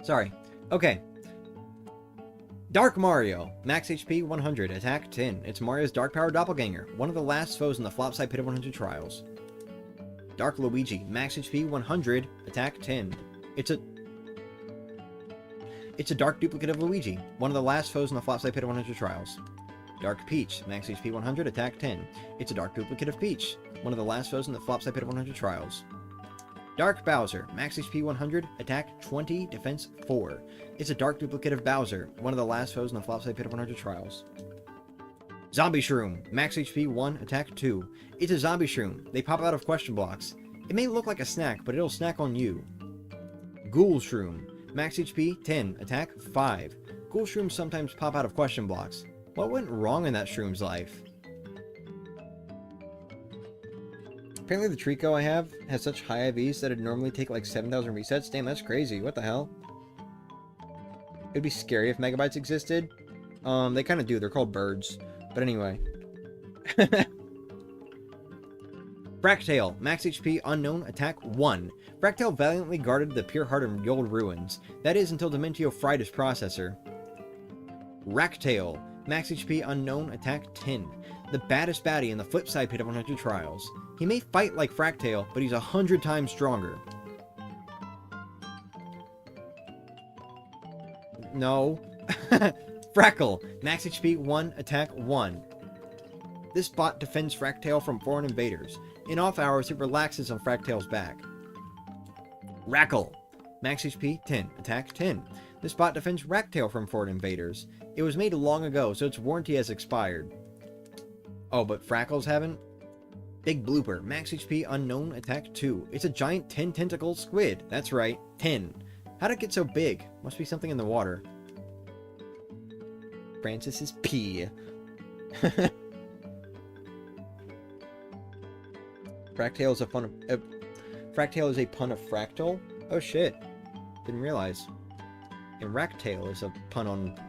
Sorry. Okay. Dark Mario. Max HP 100. Attack 10. It's Mario's Dark Power Doppelganger. One of the last foes in the Flopside Pit of 100 Trials. Dark Luigi, max HP 100, attack 10. It's a dark duplicate of Luigi, one of the last foes in the Flopside Pit of 100 Trials. Dark Peach, max HP 100, attack 10. It's a dark duplicate of Peach, one of the last foes in the Flopside Pit of 100 Trials. Dark Bowser, max HP 100, attack 20, defense 4. It's a dark duplicate of Bowser, one of the last foes in the Flopside Pit of 100 Trials. Zombie Shroom, max HP 1, attack 2. It's a zombie shroom. They pop out of question blocks. It may look like a snack, but it'll snack on you. Ghoul Shroom, max HP 10, attack 5. Ghoul Shrooms sometimes pop out of question blocks. What went wrong in that shroom's life? Apparently the Trico I have has such high IVs that it'd normally take like 7,000 resets. Damn, that's crazy. What the hell? It'd be scary if megabytes existed. They kind of do. They're called birds. But anyway. Fractale, max HP unknown, attack 1. Fractale valiantly guarded the pure heart of Yold Ruins. That is until Dementio fried his processor. Ractale, max HP unknown, attack 10. The baddest baddie in the Flipside Pit of 100 Trials. He may fight like Fractale, but he's 100 times stronger. No. Frackle, max HP 1, attack 1. This bot defends Fractale from foreign invaders. In off hours, it relaxes on Fractale's back. Rackle, max HP 10, attack 10. This bot defends Ractale from foreign invaders. It was made long ago, so its warranty has expired. Oh, but Frackles haven't? Big Blooper, max HP unknown, attack 2. It's a giant 10-tentacled squid. That's right, 10. How'd it get so big? Must be something in the water. Francis's pee. Fractale is a pun of... Fractale is a pun of fractal? Oh shit. Didn't realize. And Ractale is a pun on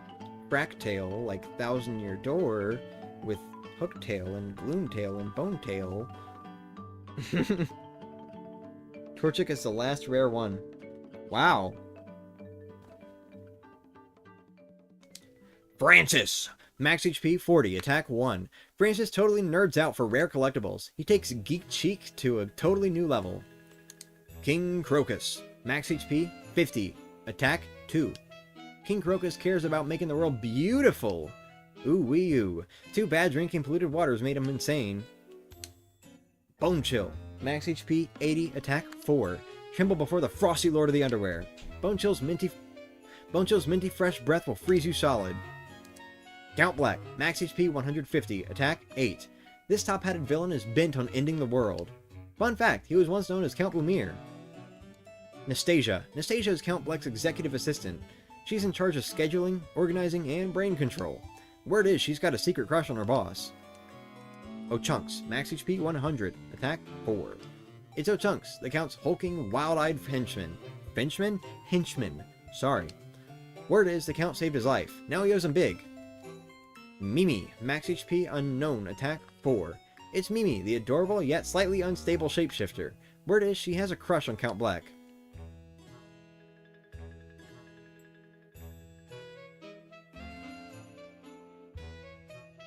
Fractale, like Thousand Year Door, with Hooktail and Gloomtail and Bonetail. Torchic is the last rare one. Wow. Francis! Max HP 40, attack 1. Francis totally nerds out for rare collectibles. He takes Geek Cheek to a totally new level. King Crocus. Max HP 50, attack 2. King Crocus cares about making the world beautiful. Ooh wee oo. Too bad drinking polluted waters made him insane. Bone Chill. Max HP 80, attack 4. Tremble before the frosty lord of the underwear. Bone Chill's minty fresh breath will freeze you solid. Count Black, max HP 150, attack 8. This top-hatted villain is bent on ending the world. Fun fact, he was once known as Count Lumiere. Nastasia. Nastasia is Count Black's executive assistant. She's in charge of scheduling, organizing, and brain control. Word is she's got a secret crush on her boss. Ochunks, max HP 100, attack 4. It's Ochunks, the Count's hulking, wild-eyed henchman. Henchman? Henchman. Sorry. Word is the Count saved his life. Now he owes him big. Mimi, max HP unknown, attack 4. It's Mimi, the adorable yet slightly unstable shapeshifter. Word is she has a crush on Count Black.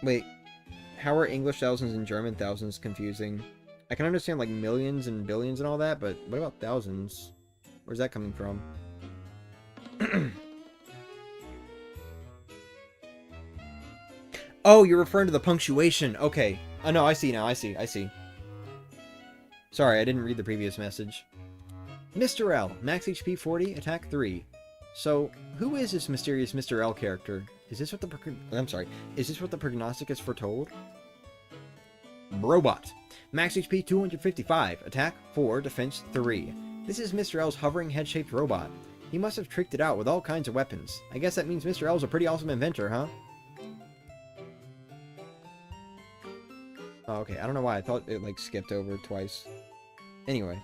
Wait, how are English thousands and German thousands confusing? I can understand like millions and billions and all that, but what about thousands? Where's that coming from? Oh, you're referring to the punctuation. Okay. Oh, no, I see now. I see. Sorry, I didn't read the previous message. Mr. L, max HP 40, attack 3. So, who is this mysterious Mr. L character? Is this what the prognosticus foretold? Robot, max HP 255, attack 4, defense 3. This is Mr. L's hovering head-shaped robot. He must have tricked it out with all kinds of weapons. I guess that means Mr. L's a pretty awesome inventor, huh? Oh, okay, I don't know why. I thought it, like, skipped over twice. Anyway.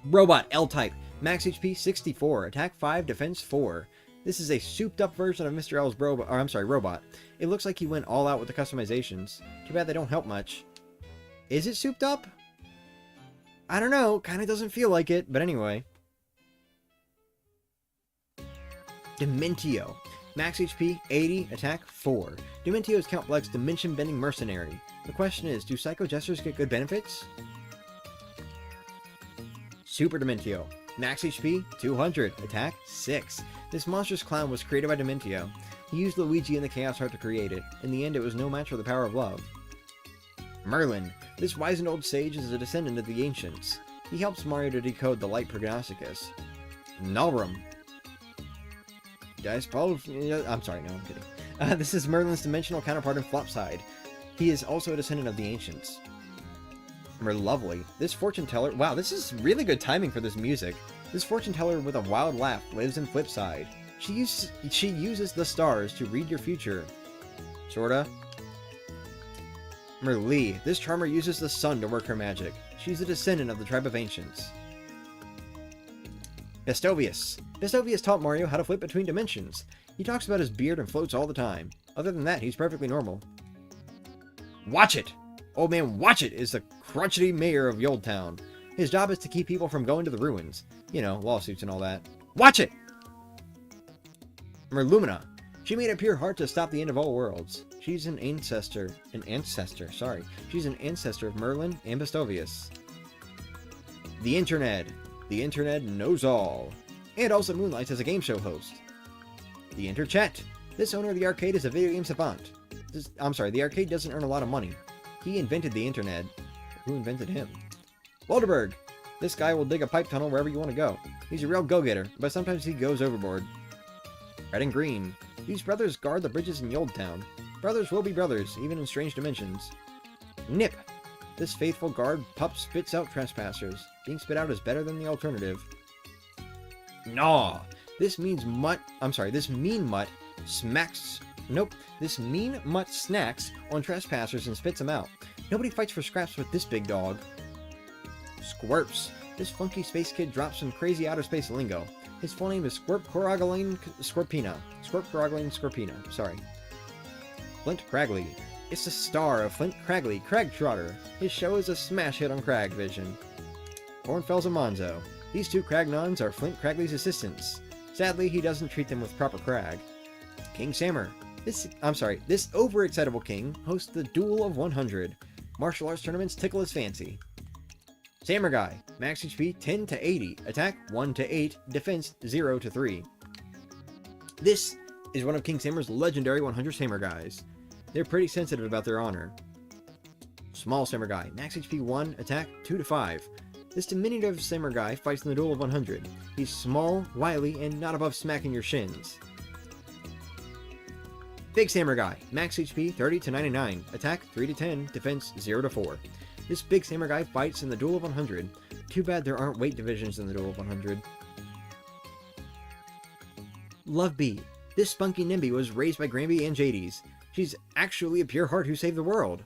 Robot, L-type. Max HP 64. Attack 5, defense 4. This is a souped-up version of Mr. L's robot. It looks like he went all out with the customizations. Too bad they don't help much. Is it souped up? I don't know. Kinda doesn't feel like it, but anyway. Dementio. Max HP 80, attack 4. Dementio is Count Black's dimension-bending mercenary. The question is, do Psycho Jesters get good benefits? Super Dementio. Max HP 200, attack 6. This monstrous clown was created by Dementio. He used Luigi and the Chaos Heart to create it. In the end, it was no match for the power of love. Merlin. This wizened old sage is a descendant of the ancients. He helps Mario to decode the light prognosticus. Nalrum. I'm sorry, no, I'm kidding. This is Merlin's dimensional counterpart in Flopside. He is also a descendant of the ancients. Merlovely. This fortune teller... Wow, this is really good timing for this music. This fortune teller with a wild laugh lives in Flipside. She uses the stars to read your future. Sorta. Merlee. This charmer uses the sun to work her magic. She's a descendant of the tribe of ancients. Vestovius. Vestovius taught Mario how to flip between dimensions. He talks about his beard and floats all the time. Other than that, he's perfectly normal. Watch It! Old Man Watch It is the crotchety mayor of Yoldtown. His job is to keep people from going to the ruins. You know, lawsuits and all that. Watch It! Merlumina. She made a pure heart to stop the end of all worlds. She's an ancestor. She's an ancestor of Merlin and Vestovius. The Internet. The Internet knows all. And also moonlights as a game show host. The Interchat. This owner of the arcade is a video game savant. The arcade doesn't earn a lot of money. He invented the Internet. Who invented him? Walderberg. This guy will dig a pipe tunnel wherever you want to go. He's a real go-getter, but sometimes he goes overboard. Red and Green. These brothers guard the bridges in Yoldtown. Brothers will be brothers, even in strange dimensions. Nip. This faithful guard pup spits out trespassers. Being spit out is better than the alternative. Gnaw. This mean mutt smacks... Nope. This mean mutt snacks on trespassers and spits them out. Nobody fights for scraps with this big dog. Squirps. This funky space kid drops some crazy outer space lingo. His full name is Scorpcorogline Scorpina. Sorry. Flint Cragley. It's the star of Flint Cragley, Crag Trotter. His show is a smash hit on Crag Vision. Cornfels and Monzo. These two Cragnons are Flint Cragley's assistants. Sadly, he doesn't treat them with proper Crag. King Sammer. This overexcitable king hosts the Duel of 100. Martial arts tournaments tickle his fancy. Samurai Guy. Max HP 10 to 80. Attack 1 to 8. Defense 0 to 3. This is one of King Sammer's legendary 100 Samurai Guys. They're pretty sensitive about their honor. Small Samurai Guy. Max HP 1. Attack 2 to 5. This diminutive Samurai Guy fights in the Duel of 100. He's small, wily, and not above smacking your shins. Big Samurai Guy. Max HP 30 to 99. Attack 3 to 10. Defense 0 to 4. This big Samurai Guy fights in the Duel of 100. Too bad there aren't weight divisions in the Duel of 100. Love Bee. This spunky NIMBY was raised by Granby and Jades. She's actually a pure heart who saved the world.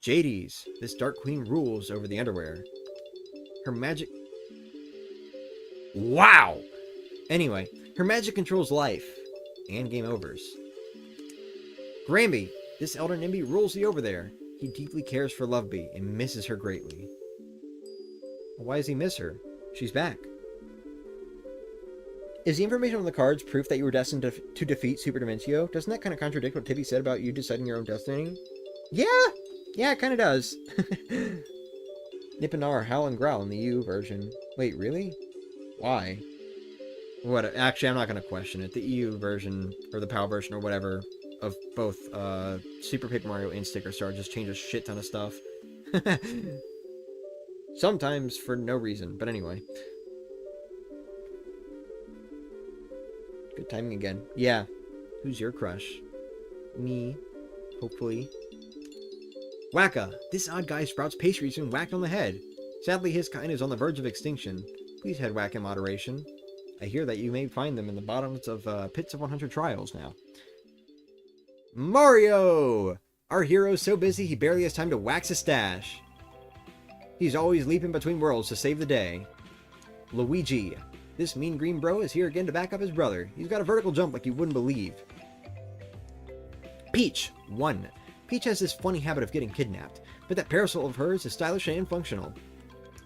Jades. This Dark Queen rules over the underwear. Her magic... Wow! Anyway, her magic controls life. And game overs. Granby. This Elder NIMBY rules the over there. He deeply cares for Lovebee and misses her greatly. Why does he miss her? She's back. Is the information on the cards proof that you were destined to defeat Super Dementio? Doesn't that kind of contradict what Tippy said about you deciding your own destiny? Yeah! Yeah, it kind of does. Nip and Gnaw howl and growl in the EU version. Wait, really? Why? What? Actually, I'm not going to question it. The EU version, or the PAL version, or whatever, of both Super Paper Mario and Sticker Star just change a shit ton of stuff. Sometimes for no reason, but anyway. Good timing again. Yeah. Who's your crush? Me. Hopefully. Wacka. This odd guy sprouts pastries and whacked on the head. Sadly, his kind is on the verge of extinction. Please head whack in moderation. I hear that you may find them in the bottoms of pits of 100 trials now. Mario! Our hero's so busy he barely has time to wax his stash. He's always leaping between worlds to save the day. Luigi. This mean green bro is here again to back up his brother. He's got a vertical jump like you wouldn't believe. Peach. 1. Peach has this funny habit of getting kidnapped, but that parasol of hers is stylish and functional.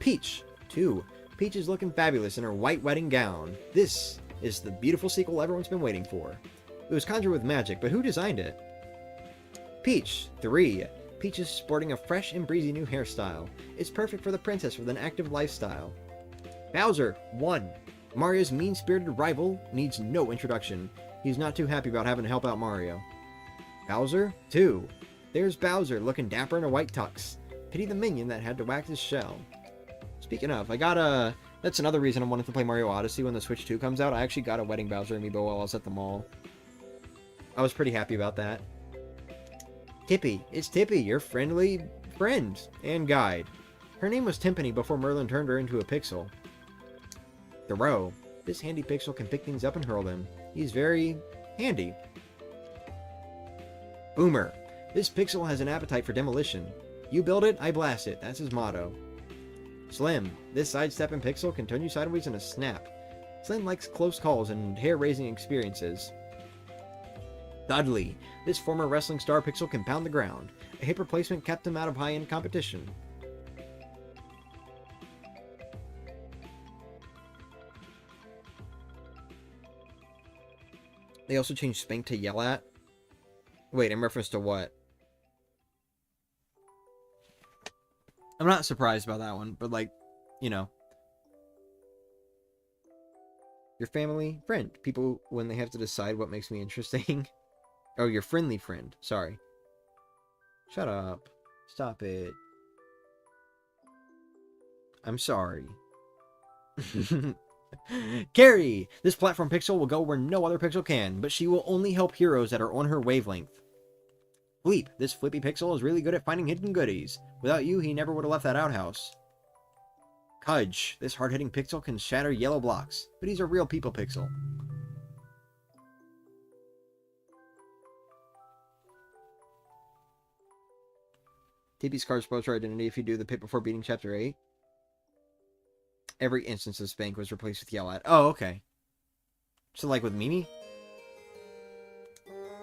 Peach. 2. Peach is looking fabulous in her white wedding gown. This is the beautiful sequel everyone's been waiting for. It was conjured with magic, but who designed it? Peach. 3. Peach is sporting a fresh and breezy new hairstyle. It's perfect for the princess with an active lifestyle. Bowser, 1. Mario's mean-spirited rival needs no introduction. He's not too happy about having to help out Mario. Bowser, 2. There's Bowser, looking dapper in a white tux. Pity the minion that had to wax his shell. Speaking of, I got a... That's another reason I wanted to play Mario Odyssey when the Switch 2 comes out. I actually got a Wedding Bowser amiibo while I was at the mall. I was pretty happy about that. Tippy. It's Tippy, your friendly friend and guide. Her name was Timpani before Merlin turned her into a pixel. Thoreau. This handy pixel can pick things up and hurl them. He's very handy. Boomer. This pixel has an appetite for demolition. You build it, I blast it. That's his motto. Slim. This sidestepping pixel can turn you sideways in a snap. Slim likes close calls and hair-raising experiences. Dudley. This former wrestling star pixel can pound the ground. A hip replacement kept him out of high-end competition. They also changed Spank to yell at. Wait, in reference to what? I'm not surprised by that one, but like, you know. Your family, friend. People, when they have to decide what makes me interesting. Oh, your friendly friend. Sorry. Shut up. Stop it. I'm sorry. Carrie! This platform pixel will go where no other pixel can, but she will only help heroes that are on her wavelength. Fleep! This flippy pixel is really good at finding hidden goodies. Without you, he never would have left that outhouse. Cudge! This hard-hitting pixel can shatter yellow blocks, but he's a real people pixel. TP's card spoils her identity if you do the pit before beating Chapter 8. Every instance of Spank was replaced with yell at. Oh, okay. So like with Mimi?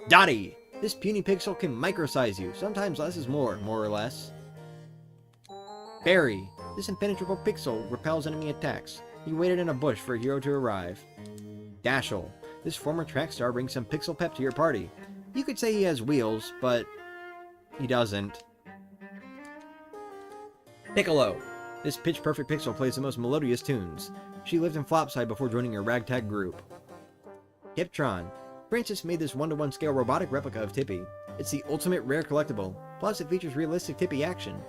Dottie! This puny pixel can microsize you. Sometimes less is more or less. Barry! This impenetrable pixel repels enemy attacks. He waited in a bush for a hero to arrive. Dashel! This former track star brings some pixel pep to your party. You could say he has wheels, but he doesn't. Piccolo! This pitch-perfect pixel plays the most melodious tunes. She lived in Flopside before joining her ragtag group. Hiptron. Francis made this 1-to-1 scale robotic replica of Tippy. It's the ultimate rare collectible. Plus, it features realistic Tippy action.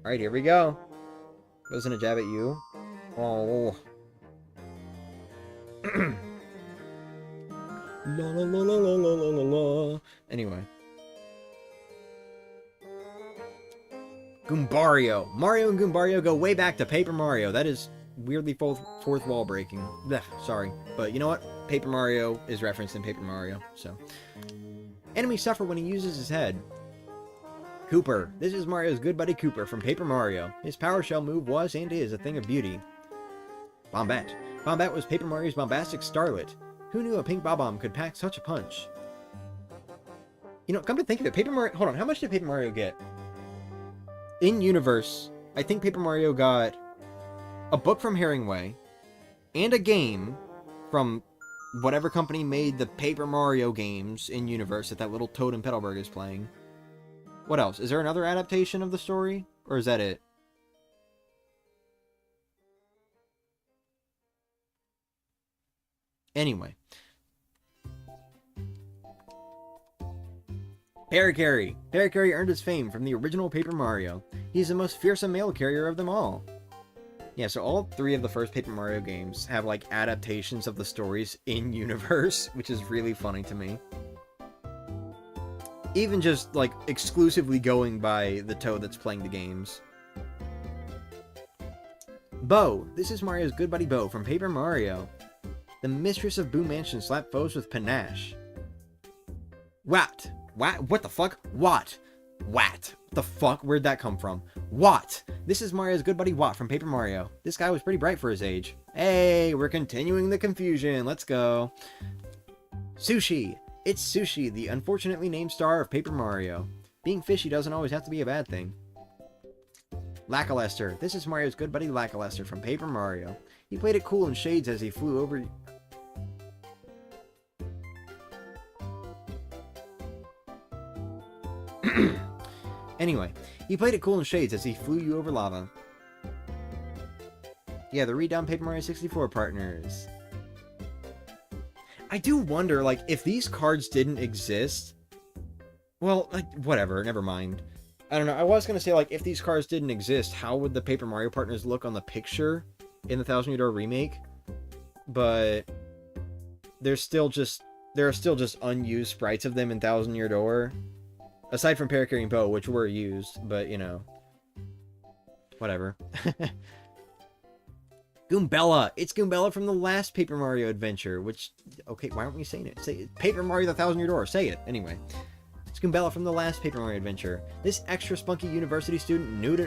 Alright, here we go. Wasn't a jab at you. Oh. La la la la la la la la. Anyway. Goombario. Mario and Goombario go way back to Paper Mario. That is weirdly fourth wall breaking. Blech, sorry. But you know what? Paper Mario is referenced in Paper Mario, so. Enemies suffer when he uses his head. Kooper. This is Mario's good buddy Kooper from Paper Mario. His Power Shell move was and is a thing of beauty. Bombette. Bombette was Paper Mario's bombastic starlet. Who knew a pink Bob-omb could pack such a punch? You know, come to think of it, Paper Mario... Hold on, how much did Paper Mario get? In universe, I think Paper Mario got a book from Herringway and a game from whatever company made the Paper Mario games in universe that little Toad in Petalburg is playing. What else? Is there another adaptation of the story? Or is that it? Anyway. Parakarry. Parakarry earned his fame from the original Paper Mario. He's the most fearsome mail carrier of them all. Yeah, so all three of the first Paper Mario games have, like, adaptations of the stories in-universe, which is really funny to me. Even just, like, exclusively going by the Toad that's playing the games. Bo. This is Mario's good buddy Bo from Paper Mario. The mistress of Boo Mansion slapped foes with panache. Wat. What the fuck? Wat. Wat. What the fuck? Where'd that come from? Wat. This is Mario's good buddy Wat from Paper Mario. This guy was pretty bright for his age. Hey, we're continuing the confusion. Let's go. Sushi. It's Sushi, the unfortunately named star of Paper Mario. Being fishy doesn't always have to be a bad thing. Lackluster. This is Mario's good buddy Lackluster from Paper Mario. He played it cool in shades as he flew over... Anyway, he played it cool in shades as he flew you over lava. Yeah, the redone Paper Mario 64 partners. I do wonder, like, if these cards didn't exist... Well, like, whatever, never mind. I don't know, I was gonna say, like, if these cards didn't exist, how would the Paper Mario partners look on the picture in the 1000 Year Door remake? But... there are still just unused sprites of them in 1000 Year Door. Aside from Parakarry and Bow, which were used, but, you know. Whatever. Goombella! It's Goombella from the last Paper Mario adventure, which... Okay, why aren't we saying it? Say it. Paper Mario the 1000 Year Door, say it! Anyway. It's Goombella from the last Paper Mario adventure. This extra spunky university student knew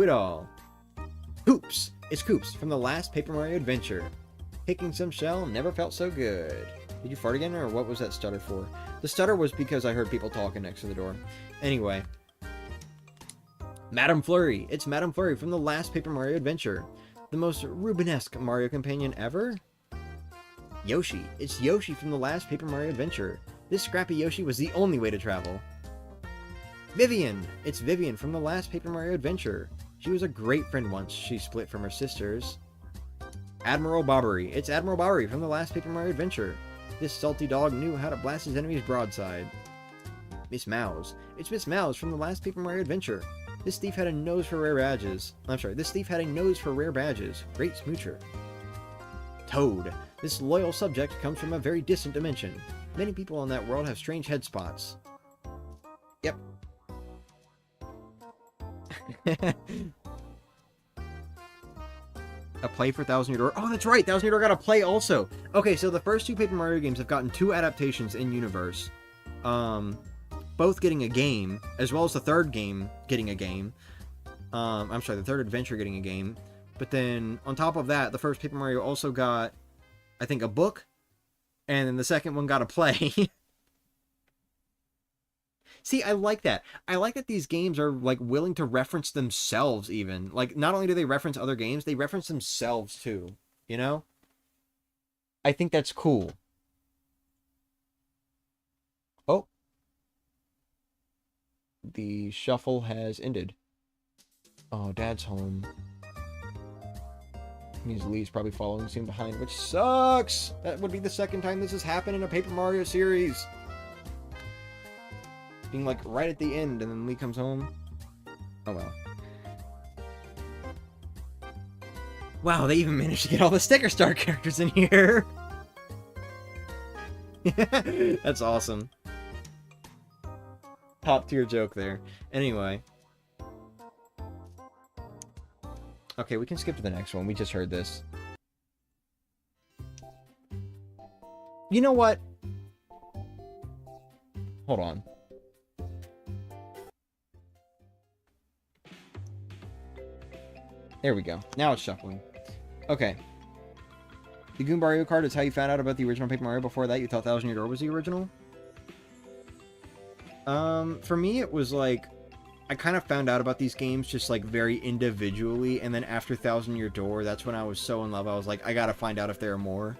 it all. Hoops! It's Koops from the last Paper Mario adventure. Picking some shell never felt so good. Did you fart again, or what was that stutter for? The stutter was because I heard people talking next to the door. Anyway. Madame Flurry. It's Madame Flurry from the last Paper Mario adventure. The most Rubenesque Mario companion ever? Yoshi. It's Yoshi from the last Paper Mario adventure. This scrappy Yoshi was the only way to travel. Vivian. It's Vivian from the last Paper Mario adventure. She was a great friend once she split from her sisters. Admiral Bobbery. It's Admiral Bobbery from the last Paper Mario adventure. This salty dog knew how to blast his enemies broadside. Miss Mouse. It's Miss Mouse from the last Paper Mario adventure. This thief had a nose for rare badges. This thief had a nose for rare badges. Great smoocher. Toad. This loyal subject comes from a very distant dimension. Many people on that world have strange head spots. Yep. A play for 1000 Year Door. Oh, that's right! 1000 Year Door got a play also! Okay, so the first two Paper Mario games have gotten 2 adaptations in universe. Both getting a game, as well as the third game getting a game. The third adventure getting a game. But then, on top of that, the first Paper Mario also got, I think, a book. And then the second one got a play. See, I like that. I like that these games are, like, willing to reference themselves, even. Like, not only do they reference other games, they reference themselves, too. You know? I think that's cool. Oh. The shuffle has ended. Oh, Dad's home. Means Lee's probably following soon behind, which sucks! That would be the second time this has happened in a Paper Mario series. Being like right at the end and then Lee comes home. Oh well. Wow, they even managed to get all the Sticker Star characters in here. That's awesome. Top tier joke there. Anyway. Okay, we can skip to the next one. We just heard this. You know what? Hold on. There we go. Now it's shuffling. Okay. The Goombario card is how you found out about the original Paper Mario. Before that, you thought 1000 Year Door was the original? For me, it was like... I kind of found out about these games just, like, very individually. And then after 1000 Year Door, that's when I was so in love. I was like, I gotta find out if there are more.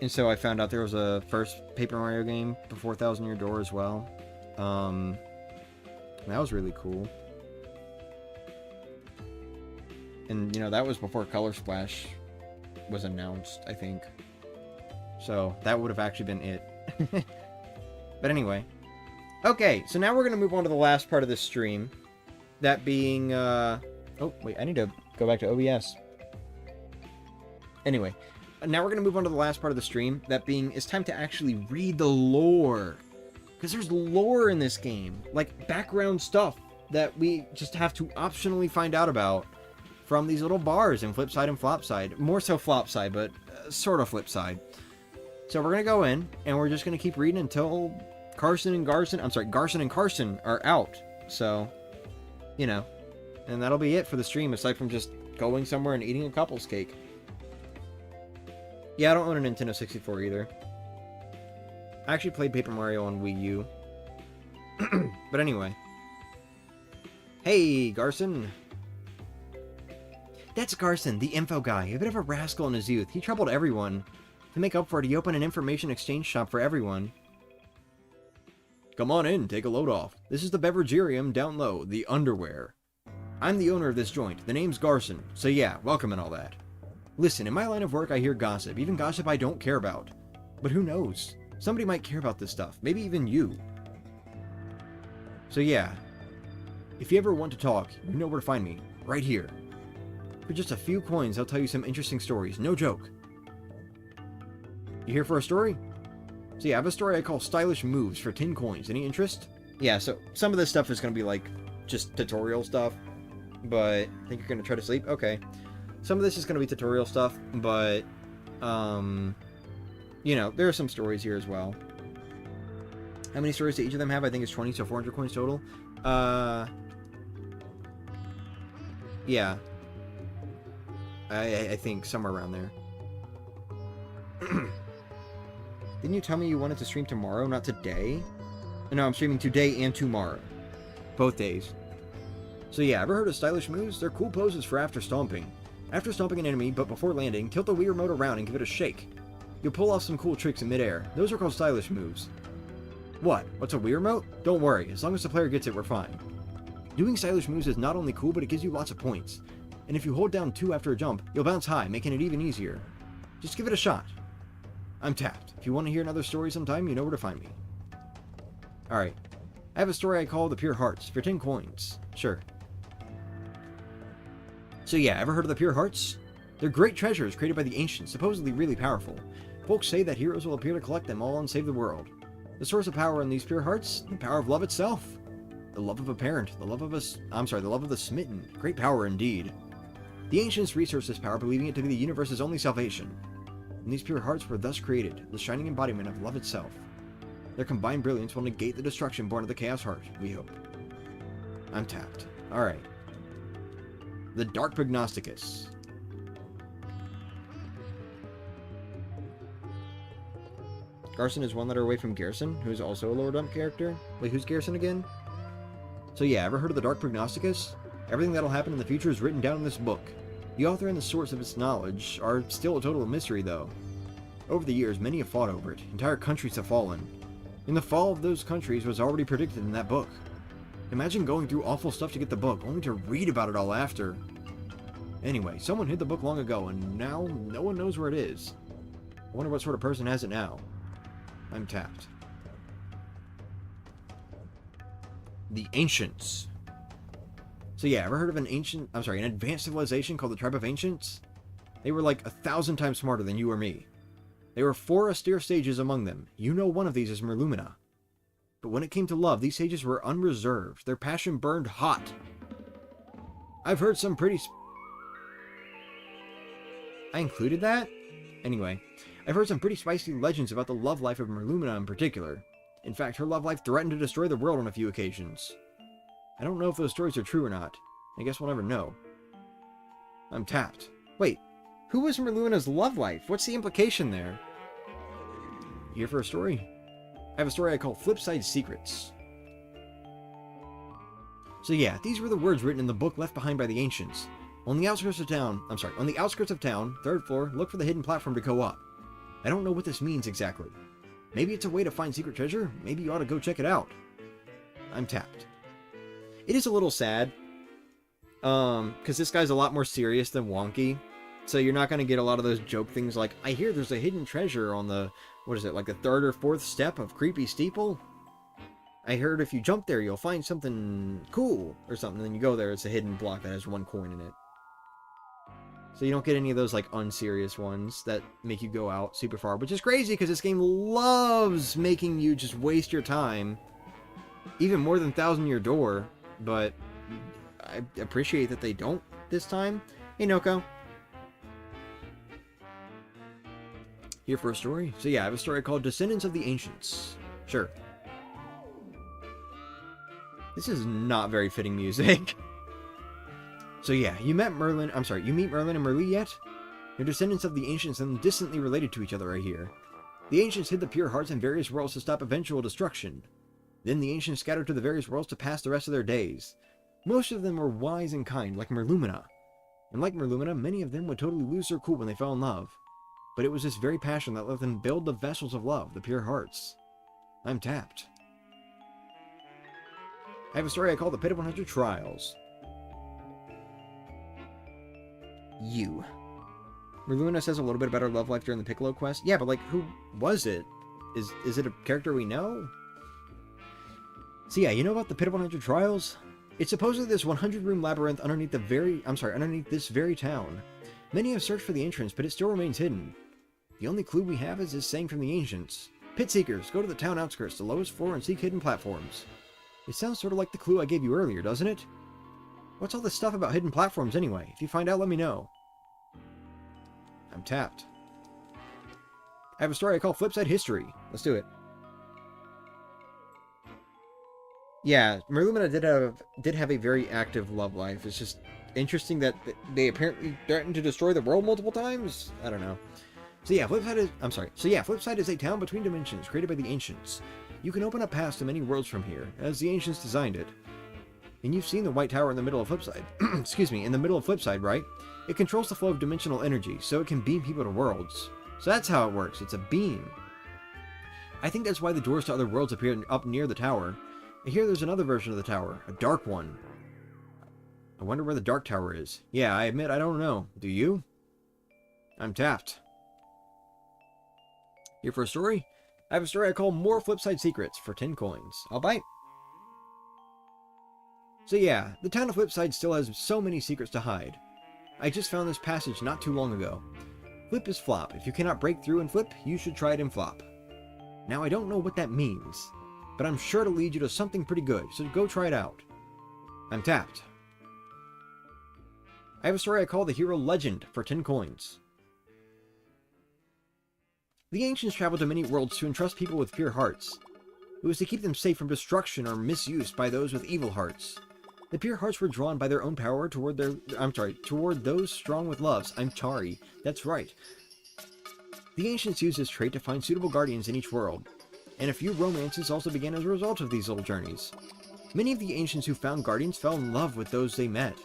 And so I found out there was a first Paper Mario game before 1000 Year Door as well. That was really cool. And, you know, that was before Color Splash was announced, I think. So, that would have actually been it. But anyway. Okay, so now we're going to move on to the last part of this stream. That being, Oh, wait, I need to go back to OBS. Anyway. Now we're going to move on to the last part of the stream. That being, it's time to actually read the lore. Because there's lore in this game. Like, background stuff that we just have to optionally find out about. From these little bars in Flipside and Flopside. More so Flopside, but sort of Flipside. So we're going to go in, and we're just going to keep reading until Garson and Carson are out. So, you know. And that'll be it for the stream, aside from just going somewhere and eating a couple's cake. Yeah, I don't own a Nintendo 64 either. I actually played Paper Mario on Wii U. But anyway. Hey, Garson. That's Garson, the info guy, a bit of a rascal in his youth. He troubled everyone To make up for it, he opened an information exchange shop for everyone. Come on in, take a load off. This is the Beveragerium down low, the underwear. I'm the owner of this joint. The name's Garson, so yeah, welcome and all that. Listen, in my line of work I hear gossip, even gossip I don't care about. But who knows? Somebody might care about this stuff, maybe even you. So yeah, if you ever want to talk, you know where to find me, right here. For just a few coins, I'll tell you some interesting stories, no joke. You here for a story? So yeah, I have a story I call Stylish Moves for 10 coins. Any interest? Yeah, so some of this stuff is going to be like just tutorial stuff, but I think you're going to try to sleep? Okay. Some of this is going to be tutorial stuff, but, you know, there are some stories here as well. How many stories do each of them have? I think it's 20, so 400 coins total. Yeah. I think somewhere around there. Didn't you tell me you wanted to stream tomorrow, not today? No, I'm streaming today and tomorrow. Both days. So yeah, ever heard of Stylish Moves? They're cool poses for after stomping. After stomping an enemy, but before landing, tilt the Wii Remote around and give it a shake. You'll pull off some cool tricks in midair. Those are called Stylish Moves. What? What's a Wii Remote? Don't worry, as long as the player gets it, we're fine. Doing Stylish Moves is not only cool, but it gives you lots of points. And if you hold down 2 after a jump, you'll bounce high, making it even easier. Just give it a shot. I'm tapped. If you want to hear another story sometime, you know where to find me. Alright. I have a story I call The Pure Hearts, for 10 coins. Sure. So yeah, ever heard of the Pure Hearts? They're great treasures created by the ancients, supposedly really powerful. Folks say that heroes will appear to collect them all and save the world. The source of power in these pure hearts? The power of love itself. The love of a parent, the love of the smitten. Great power indeed. The ancients researched this power, believing it to be the universe's only salvation. And these pure hearts were thus created, the shining embodiment of love itself. Their combined brilliance will negate the destruction born of the Chaos Heart, we hope. I'm tapped. Alright. The Dark Prognosticus. Garson is 1 letter away from Garrison, who is also a lower dump character. Wait, who's Garrison again? So yeah, ever heard of the Dark Prognosticus? Everything that'll happen in the future is written down in this book. The author and the source of its knowledge are still a total mystery, though. Over the years, many have fought over it. Entire countries have fallen. And the fall of those countries was already predicted in that book. Imagine going through awful stuff to get the book, only to read about it all after. Anyway, someone hid the book long ago, and now no one knows where it is. I wonder what sort of person has it now. I'm tapped. The Ancients. So yeah, ever heard of an advanced civilization called the Tribe of Ancients? They were like 1,000 times smarter than you or me. There were 4 austere sages among them. You know one of these is Merlumina. But when it came to love, these sages were unreserved. Their passion burned hot. I've heard some pretty... I included that? Anyway, I've heard some pretty spicy legends about the love life of Merlumina in particular. In fact, her love life threatened to destroy the world on a few occasions. I don't know if those stories are true or not. I guess we'll never know. I'm tapped. Wait, who was Merlumina's love life? What's the implication there? Here for a story? I have a story I call Flipside Secrets. So yeah, these were the words written in the book left behind by the ancients. On the outskirts of town, 3rd floor, look for the hidden platform to go up. I don't know what this means exactly. Maybe it's a way to find secret treasure? Maybe you ought to go check it out. I'm tapped. It is a little sad, because this guy's a lot more serious than Wonky, so you're not going to get a lot of those joke things like, I hear there's a hidden treasure on the, what is it, like the 3rd or 4th step of Creepy Steeple? I heard if you jump there, you'll find something cool, or something, and then you go there, it's a hidden block that has 1 coin in it. So you don't get any of those, like, unserious ones that make you go out super far, which is crazy, because this game loves making you just waste your time, even more than Thousand Year Door. But I appreciate that they don't this time. Hey, Noko. Here for a story? So yeah, I have a story called Descendants of the Ancients. Sure. This is not very fitting music. So yeah, you meet Merlin and Merli yet? They're descendants of the Ancients and distantly related to each other, I hear. The Ancients hid the pure hearts in various worlds to stop eventual destruction. Then the Ancients scattered to the various worlds to pass the rest of their days. Most of them were wise and kind, like Merlumina. And like Merlumina, many of them would totally lose their cool when they fell in love. but it was this very passion that let them build the vessels of love, the pure hearts. I'm tapped. I have a story I call The Pit of 100 Trials. You. Merluna says a little bit about her love life during the Piccolo quest. Yeah, but like, who was it? Is it a character we know? So yeah, you know about the Pit of 100 Trials? It's supposedly this 100-room labyrinth underneath this very town. Many have searched for the entrance, but it still remains hidden. The only clue we have is this saying from the ancients. Pit seekers, go to the town outskirts, the lowest floor, and seek hidden platforms. It sounds sort of like the clue I gave you earlier, doesn't it? What's all this stuff about hidden platforms anyway? If you find out, let me know. I'm tapped. I have a story I call Flipside History. Let's do it. Yeah, Merlumina did have a very active love life. It's just interesting that they apparently threatened to destroy the world multiple times. I don't know. So yeah, Flipside is a town between dimensions created by the ancients. You can open up paths to many worlds from here, as the ancients designed it. And you've seen the white tower in the middle of Flipside. Excuse me, in the middle of Flipside, right? It controls the flow of dimensional energy, so it can beam people to worlds. So that's how it works. It's a beam. I think that's why the doors to other worlds appear up near the tower. And here there's another version of the tower, a dark one. I wonder where the dark tower is. Yeah, I admit I don't know. Do you? I'm tapped. Here for a story? I have a story I call More Flipside Secrets for 10 coins. I'll bite. So yeah, the town of Flipside still has so many secrets to hide. I just found this passage not too long ago. Flip is flop. If you cannot break through in flip, you should try it in flop. Now I don't know what that means, but I'm sure it'll lead you to something pretty good, so go try it out. I'm tapped. I have a story I call The Hero Legend for 10 coins. The ancients traveled to many worlds to entrust people with pure hearts. It was to keep them safe from destruction or misuse by those with evil hearts. The pure hearts were drawn by their own power toward those strong with loves. That's right. The ancients used this trait to find suitable guardians in each world, and a few romances also began as a result of these little journeys. Many of the ancients who found guardians fell in love with those they met,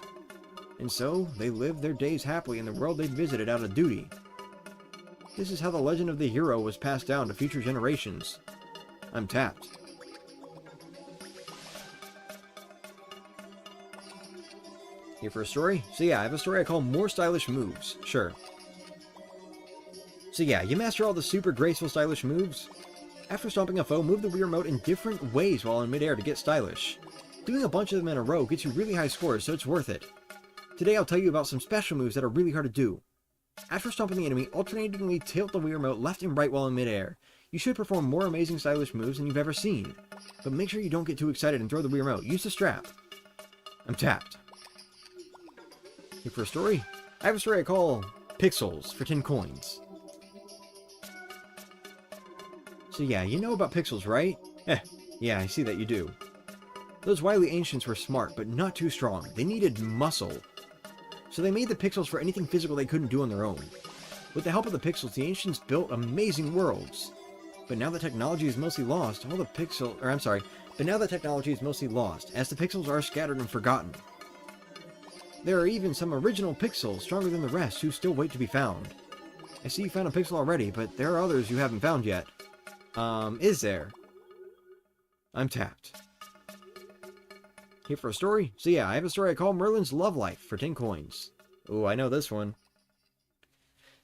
and so they lived their days happily in the world they'd visited out of duty. This is how the legend of the hero was passed down to future generations. I'm tapped. Here for a story? So yeah, I have a story I call More Stylish Moves. Sure. So yeah, you master all the super graceful stylish moves. After stomping a foe, move the Wii Remote in different ways while in midair to get stylish. Doing a bunch of them in a row gets you really high scores, so it's worth it. Today I'll tell you about some special moves that are really hard to do. After stomping the enemy, alternatingly tilt the Wii Remote left and right while in midair. You should perform more amazing stylish moves than you've ever seen. But make sure you don't get too excited and throw the Wii Remote. Use the strap. I'm tapped. Here for a story? I have a story I call Pixels for 10 coins. So yeah, you know about pixels, right? Yeah, I see that you do. Those wily ancients were smart, but not too strong. They needed muscle. So they made the pixels for anything physical they couldn't do on their own. With the help of the pixels, the ancients built amazing worlds. But now the technology is mostly lost, as the pixels are scattered and forgotten. There are even some original pixels, stronger than the rest, who still wait to be found. I see you found a pixel already, but there are others you haven't found yet. Is there? I'm tapped. Here for a story? So yeah, I have a story I call Merlin's Love Life for 10 coins. Ooh, I know this one.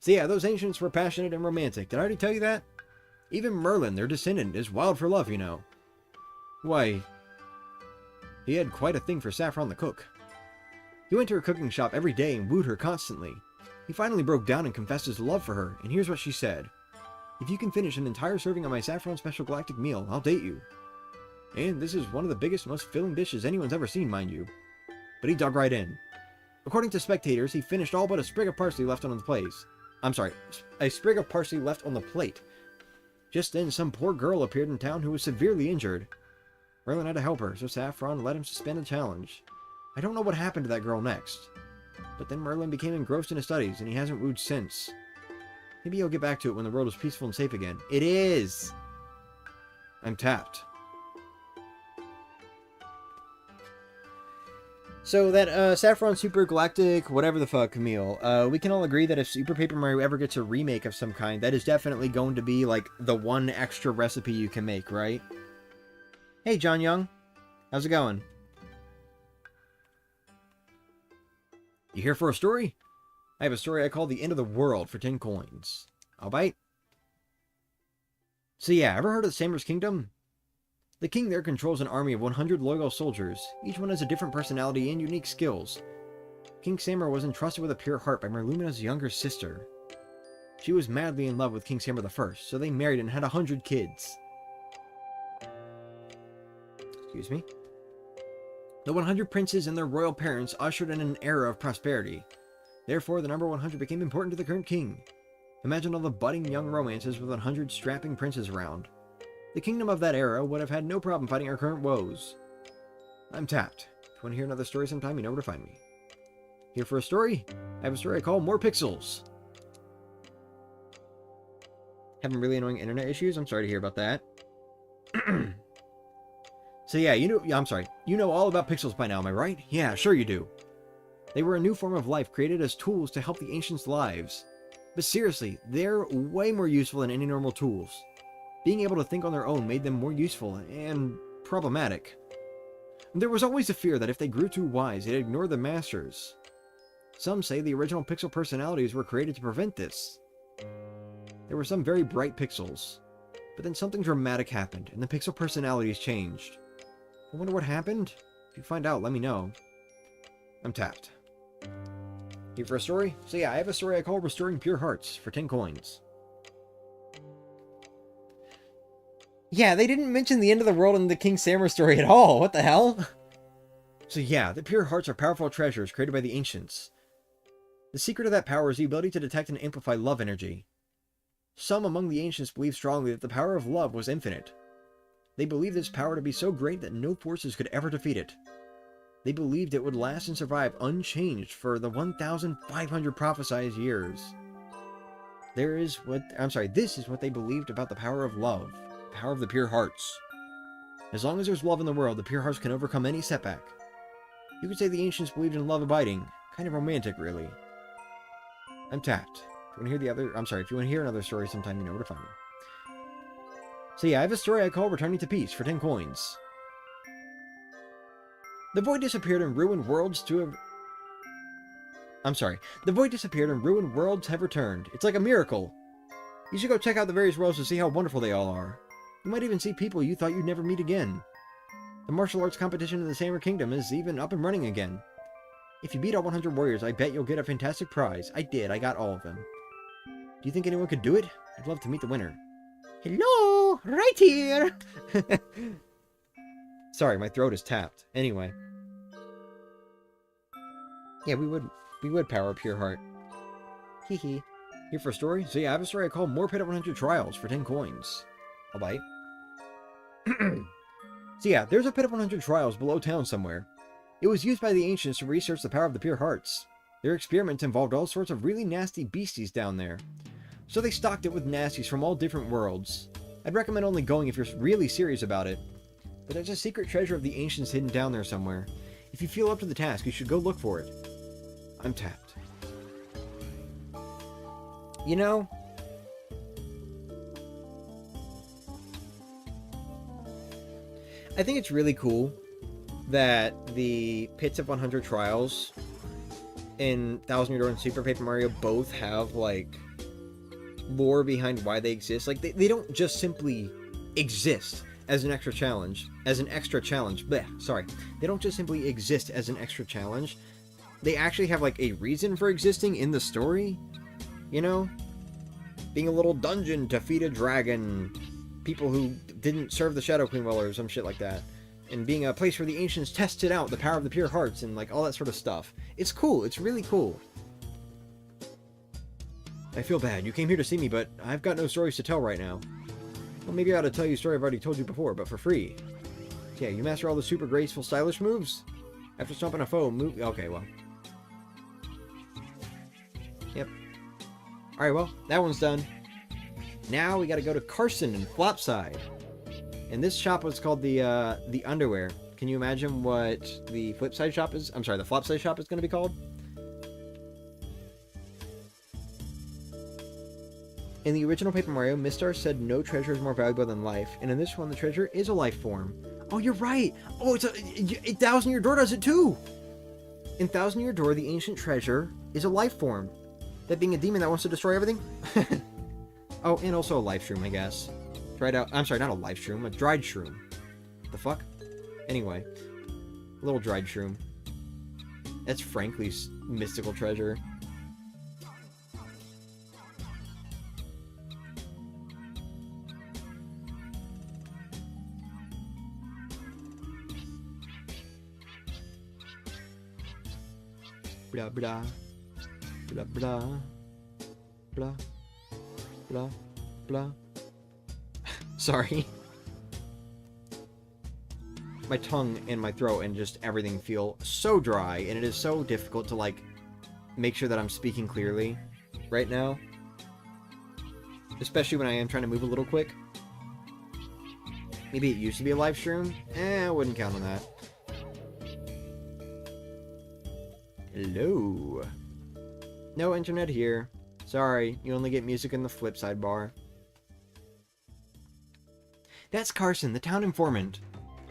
So yeah, those ancients were passionate and romantic. Did I already tell you that? Even Merlin, their descendant, is wild for love, you know. Why, he had quite a thing for Saffron the cook. He went to her cooking shop every day and wooed her constantly. He finally broke down and confessed his love for her, and here's what she said. If you can finish an entire serving of my Saffron Special Galactic meal, I'll date you. And this is one of the biggest, most filling dishes anyone's ever seen, mind you. But he dug right in. According to spectators, he finished all but a sprig of parsley left on the plate. A sprig of parsley left on the plate. Just then, some poor girl appeared in town who was severely injured. Merlin had to help her, so Saffron let him suspend the challenge. I don't know what happened to that girl next. But then Merlin became engrossed in his studies, and he hasn't wooed since. Maybe he'll get back to it when the world is peaceful and safe again. It is! I'm tapped. So that Saffron Super Galactic, whatever the fuck, Camille, we can all agree that if Super Paper Mario ever gets a remake of some kind, that is definitely going to be, like, the one extra recipe you can make, right? Hey, John Young. How's it going? You here for a story? I have a story I call The End of the World for 10 coins. I'll bite. So yeah, ever heard of the Samur's Kingdom? The king there controls an army of 100 loyal soldiers. Each one has a different personality and unique skills. King Samur was entrusted with a pure heart by Merlumina's younger sister. She was madly in love with King Samur I, so they married and had 100 kids. Excuse me. The 100 princes and their royal parents ushered in an era of prosperity. Therefore, the number 100 became important to the current king. Imagine all the budding young romances with 100 strapping princes around. The kingdom of that era would have had no problem fighting our current woes. I'm tapped. If you want to hear another story sometime, you know where to find me. Here for a story? I have a story I call More Pixels. Having really annoying internet issues? I'm sorry to hear about that. So yeah, I'm sorry. You know all about pixels by now, am I right? Yeah, sure you do. They were a new form of life created as tools to help the ancients' lives. But seriously, they're way more useful than any normal tools. Being able to think on their own made them more useful and problematic. There was always a fear that if they grew too wise, they'd ignore the masters. Some say the original pixel personalities were created to prevent this. There were some very bright pixels, but then something dramatic happened, and the pixel personalities changed. I wonder what happened? If you find out, let me know. I'm tapped. Here for a story? So yeah, I have a story I call Restoring Pure Hearts for 10 coins. Yeah, they didn't mention the end of the world in the King Samur story at all. What the hell? So yeah, the pure hearts are powerful treasures created by the ancients. The secret of that power is the ability to detect and amplify love energy. Some among the ancients believed strongly that the power of love was infinite. They believed this power to be so great that no forces could ever defeat it. They believed it would last and survive unchanged for the 1,500 prophesied years. This is what they believed about the power of love. Power of the pure hearts. As long as there's love in the world, the pure hearts can overcome any setback. You could say the ancients believed in love abiding. Kind of romantic, really. I'm tapped. If you want to hear another story sometime, you know where to find me. So yeah, I have a story I call Returning to Peace for 10 coins. The void disappeared and ruined worlds have returned. It's like a miracle. You should go check out the various worlds to see how wonderful they all are. You might even see people you thought you'd never meet again. The martial arts competition in the Samur Kingdom is even up and running again. If you beat all 100 warriors, I bet you'll get a fantastic prize. I did, I got all of them. Do you think anyone could do it? I'd love to meet the winner. Hello! Right here! Sorry, my throat is tapped. Anyway. Yeah, we would power Pure Heart. Hee hee. Here for a story? So yeah, I have a story I call More Pit at 100 Trials for 10 coins. I'll bite. So yeah, there's a Pit of 100 Trials below town somewhere. It was used by the ancients to research the power of the pure hearts. Their experiments involved all sorts of really nasty beasties down there. So they stocked it with nasties from all different worlds. I'd recommend only going if you're really serious about it. But there's a secret treasure of the ancients hidden down there somewhere. If you feel up to the task, you should go look for it. I'm tapped. You know, I think it's really cool that the Pits of 100 Trials in 1000 Year Door and Super Paper Mario both have, like, lore behind why they exist. Like, they don't just simply exist as an extra challenge. Blech, sorry. They don't just simply exist as an extra challenge. They actually have, like, a reason for existing in the story. You know? Being a little dungeon to feed a dragon. People who didn't serve the Shadow Queen well or some shit like that. And being a place where the ancients tested out the power of the pure hearts and, like, all that sort of stuff. It's cool. It's really cool. I feel bad. You came here to see me, but I've got no stories to tell right now. Well, maybe I ought to tell you a story I've already told you before, but for free. So yeah, you master all the super graceful, stylish moves? After stomping a foe, move... Okay, well. Yep. Alright, well, that one's done. Now we gotta go to Carson and Flopside. And this shop was called the Underwear. Can you imagine what the flipside shop is? I'm sorry, the flopside shop is going to be called? In the original Paper Mario, Mistar said no treasure is more valuable than life, and in this one, the treasure is a life form. Oh, you're right! Oh, it's a Thousand Year Door does it too! In Thousand Year Door, the ancient treasure is a life form. That being a demon that wants to destroy everything? Oh, and also a life shroom, I guess. Dried out. I'm sorry, not a life shroom, a dried shroom. The fuck? Anyway, a little dried shroom. That's Frankly's mystical treasure. Blah blah blah blah blah blah blah. Sorry. My tongue and my throat and just everything feel so dry, and it is so difficult to, like, make sure that I'm speaking clearly right now. Especially when I am trying to move a little quick. Maybe it used to be a live stream? I wouldn't count on that. Hello. No internet here. Sorry, you only get music in the flip side bar. That's Carson, the town informant.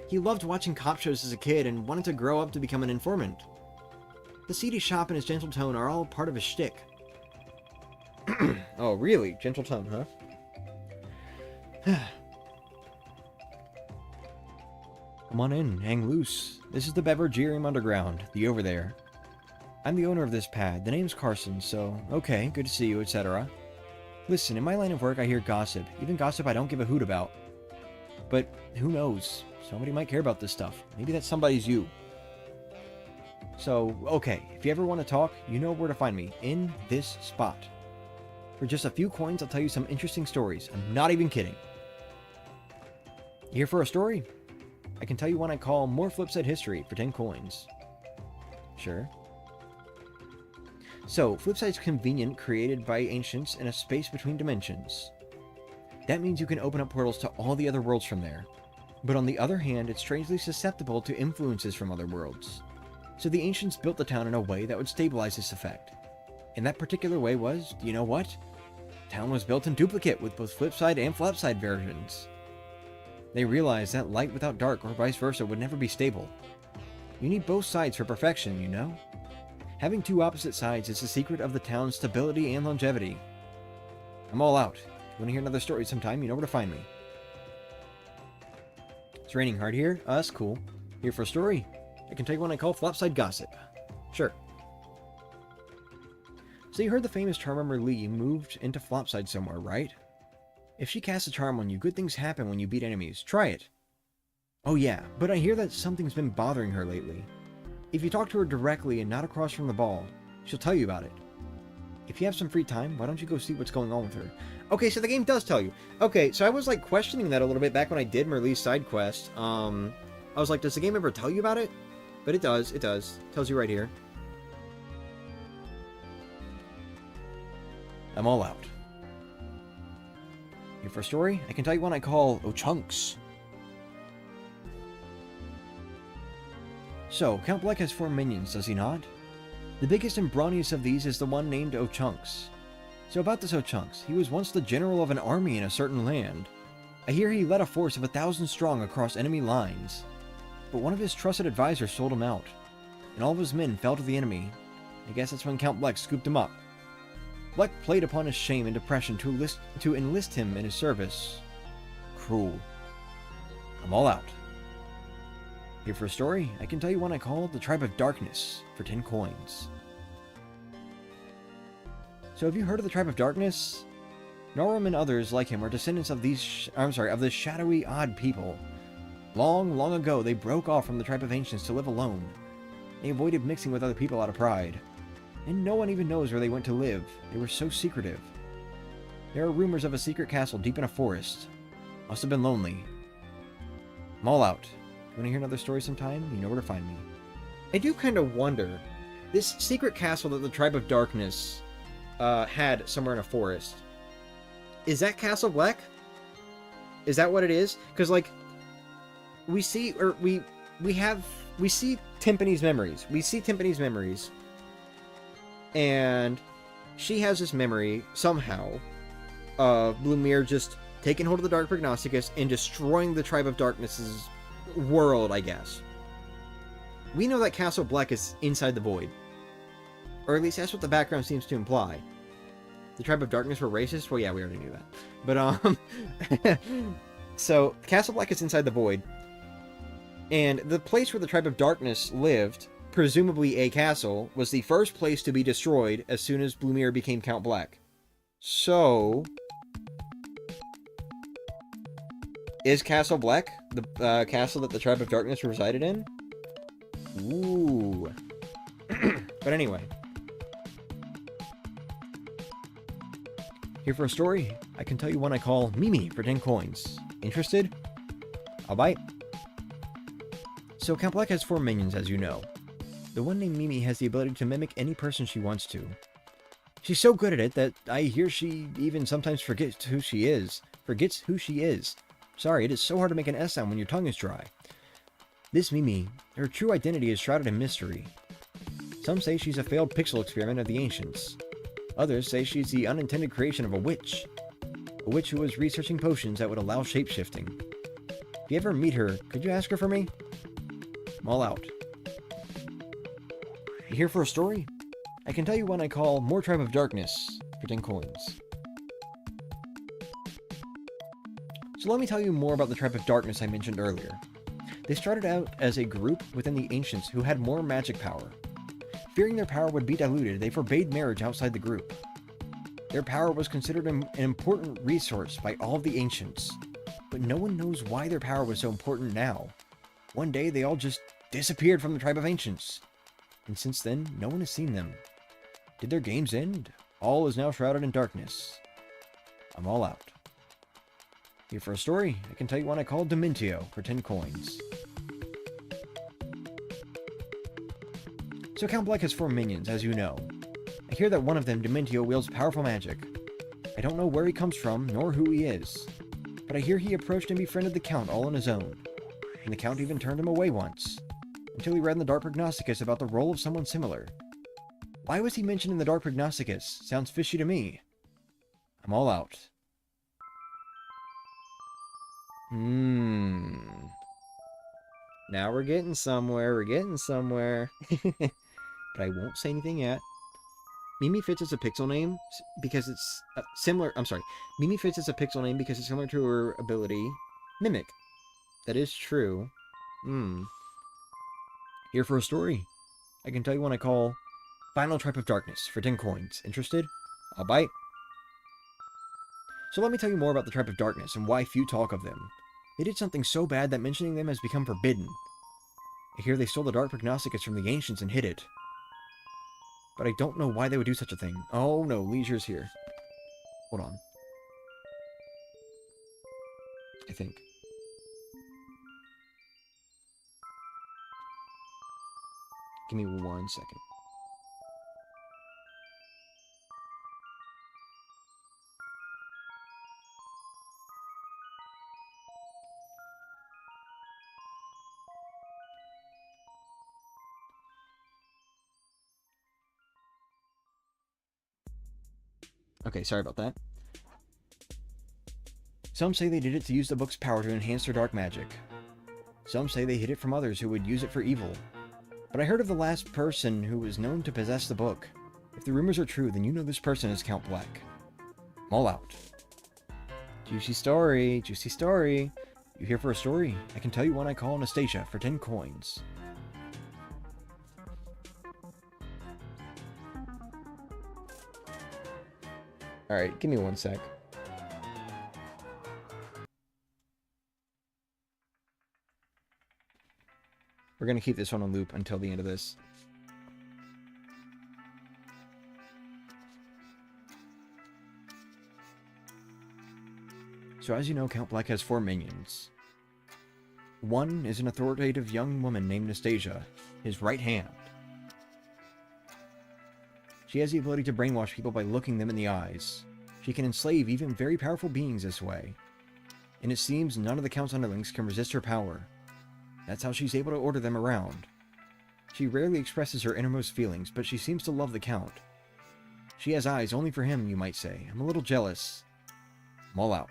He loved watching cop shows as a kid and wanted to grow up to become an informant. The seedy shop and his gentle tone are all part of his shtick. Oh, really? Gentle tone, huh? Come on in, hang loose. This is the Bevergerium Underground, the over there. I'm the owner of this pad. The name's Carson, so okay, good to see you, etc. Listen, in my line of work I hear gossip. Even gossip I don't give a hoot about. But who knows? Somebody might care about this stuff. Maybe that somebody's you. So, okay, if you ever want to talk, you know where to find me. In this spot. For just a few coins, I'll tell you some interesting stories. I'm not even kidding. You here for a story? I can tell you one I call More Flipside History for 10 coins. Sure. So, Flipside's convenient, created by ancients in a space between dimensions. That means you can open up portals to all the other worlds from there. But on the other hand, it's strangely susceptible to influences from other worlds. So the ancients built the town in a way that would stabilize this effect. And that particular way was, do you know what? The town was built in duplicate with both flipside and flopside versions. They realized that light without dark or vice versa would never be stable. You need both sides for perfection, you know? Having two opposite sides is the secret of the town's stability and longevity. I'm all out. If you want to hear another story sometime, you know where to find me. It's raining hard here. That's cool. Here for a story? I can tell you one I call Flopside Gossip. Sure. So you heard the famous Charmer Lee moved into Flopside somewhere, right? If she casts a charm on you, good things happen when you beat enemies. Try it. Oh yeah, but I hear that something's been bothering her lately. If you talk to her directly and not across from the ball, she'll tell you about it. If you have some free time, why don't you go see what's going on with her? Okay, so the game does tell you. Okay, so I was, like, questioning that a little bit back when I did Merlee's side quest. I was like, does the game ever tell you about it? But it does, it does. It tells you right here. I'm all out. Here for a story? I can tell you one I call O'Chunks. So, Count Bleck has 4 minions, does he not? The biggest and brawniest of these is the one named O'Chunks. So about this O'Chunks, he was once the general of an army in a certain land. I hear he led a force of 1,000 strong across enemy lines. But one of his trusted advisors sold him out, and all of his men fell to the enemy. I guess that's when Count Bleck scooped him up. Bleck played upon his shame and depression to enlist him in his service. Cruel. I'm all out. Here for a story, I can tell you one I call The Tribe of Darkness for 10 coins. So have you heard of the Tribe of Darkness? Norum and others like him are descendants of of this shadowy, odd people. Long, long ago, they broke off from the Tribe of Ancients to live alone. They avoided mixing with other people out of pride. And no one even knows where they went to live. They were so secretive. There are rumors of a secret castle deep in a forest. Must have been lonely. I'm all out. You want to hear another story sometime? You know where to find me. I do kind of wonder, this secret castle that the Tribe of Darkness had somewhere in a forest, is that Castle Bleck? Is that what it is? Because, like, we see, or we we see Timpani's memories. We see Timpani's memories. And she has this memory, somehow, of Blumir just taking hold of the Dark Prognosticus and destroying the Tribe of Darkness's world, I guess. We know that Castle Black is inside the Void. Or at least that's what the background seems to imply. The Tribe of Darkness were racist? Well, yeah, we already knew that. But, so, Castle Black is inside the Void. And the place where the Tribe of Darkness lived, presumably a castle, was the first place to be destroyed as soon as Blumir became Count Black. So, is Castle Black the castle that the Tribe of Darkness resided in? Ooh. But anyway. Here for a story, I can tell you one I call Mimi for 10 coins. Interested? I'll bite. So Count Black has 4 minions, as you know. The one named Mimi has the ability to mimic any person she wants to. She's so good at it that I hear she even sometimes forgets who she is. Sorry, it is so hard to make an S sound when your tongue is dry. This Mimi, her true identity is shrouded in mystery. Some say she's a failed pixel experiment of the ancients. Others say she's the unintended creation of a witch. A witch who was researching potions that would allow shapeshifting. If you ever meet her, could you ask her for me? I'm all out. You here for a story? I can tell you one I call More Tribe of Darkness for 10 coins. So let me tell you more about the Tribe of Darkness I mentioned earlier. They started out as a group within the Ancients who had more magic power. Fearing their power would be diluted, they forbade marriage outside the group. Their power was considered an important resource by all of the Ancients, but no one knows why their power was so important now. One day, they all just disappeared from the Tribe of Ancients, and since then, no one has seen them. Did their games end? All is now shrouded in darkness. I'm all out. Here for a story, I can tell you one I call Dementio for 10 coins. So Count Black has 4 minions, as you know. I hear that one of them, Dementio, wields powerful magic. I don't know where he comes from, nor who he is. But I hear he approached and befriended the Count all on his own. And the Count even turned him away once. Until he read in the Dark Prognosticus about the role of someone similar. Why was he mentioned in the Dark Prognosticus? Sounds fishy to me. I'm all out. Now we're getting somewhere, But I won't say anything yet. Mimi fits as a pixel name because it's similar. Mimi fits as a pixel name because it's similar to her ability, Mimic. That is true. Here for a story. I can tell you one I call Final Tribe of Darkness for 10 coins. Interested? I'll bite. So let me tell you more about the Tribe of Darkness and why few talk of them. They did something so bad that mentioning them has become forbidden. I hear they stole the Dark Prognosticus from the Ancients and hid it. But I don't know why they would do such a thing. Oh no, Leisure's here. Hold on. I think. Give me 1 second. Okay, sorry about that. Some say they did it to use the book's power to enhance their dark magic. Some say they hid it from others who would use it for evil. But I heard of the last person who was known to possess the book. If the rumors are true, then you know this person is Count Black. I'm all out. Juicy story, juicy story. You here for a story? I can tell you one I call Anastasia for 10 coins. Alright, give me 1 sec. We're going to keep this one on loop until the end of this. So as you know, Count Black has 4 minions. One is an authoritative young woman named Anastasia, his right hand. She has the ability to brainwash people by looking them in the eyes. She can enslave even very powerful beings this way. And it seems none of the Count's underlings can resist her power. That's how she's able to order them around. She rarely expresses her innermost feelings, but she seems to love the Count. She has eyes only for him, you might say. I'm a little jealous. I'm all out.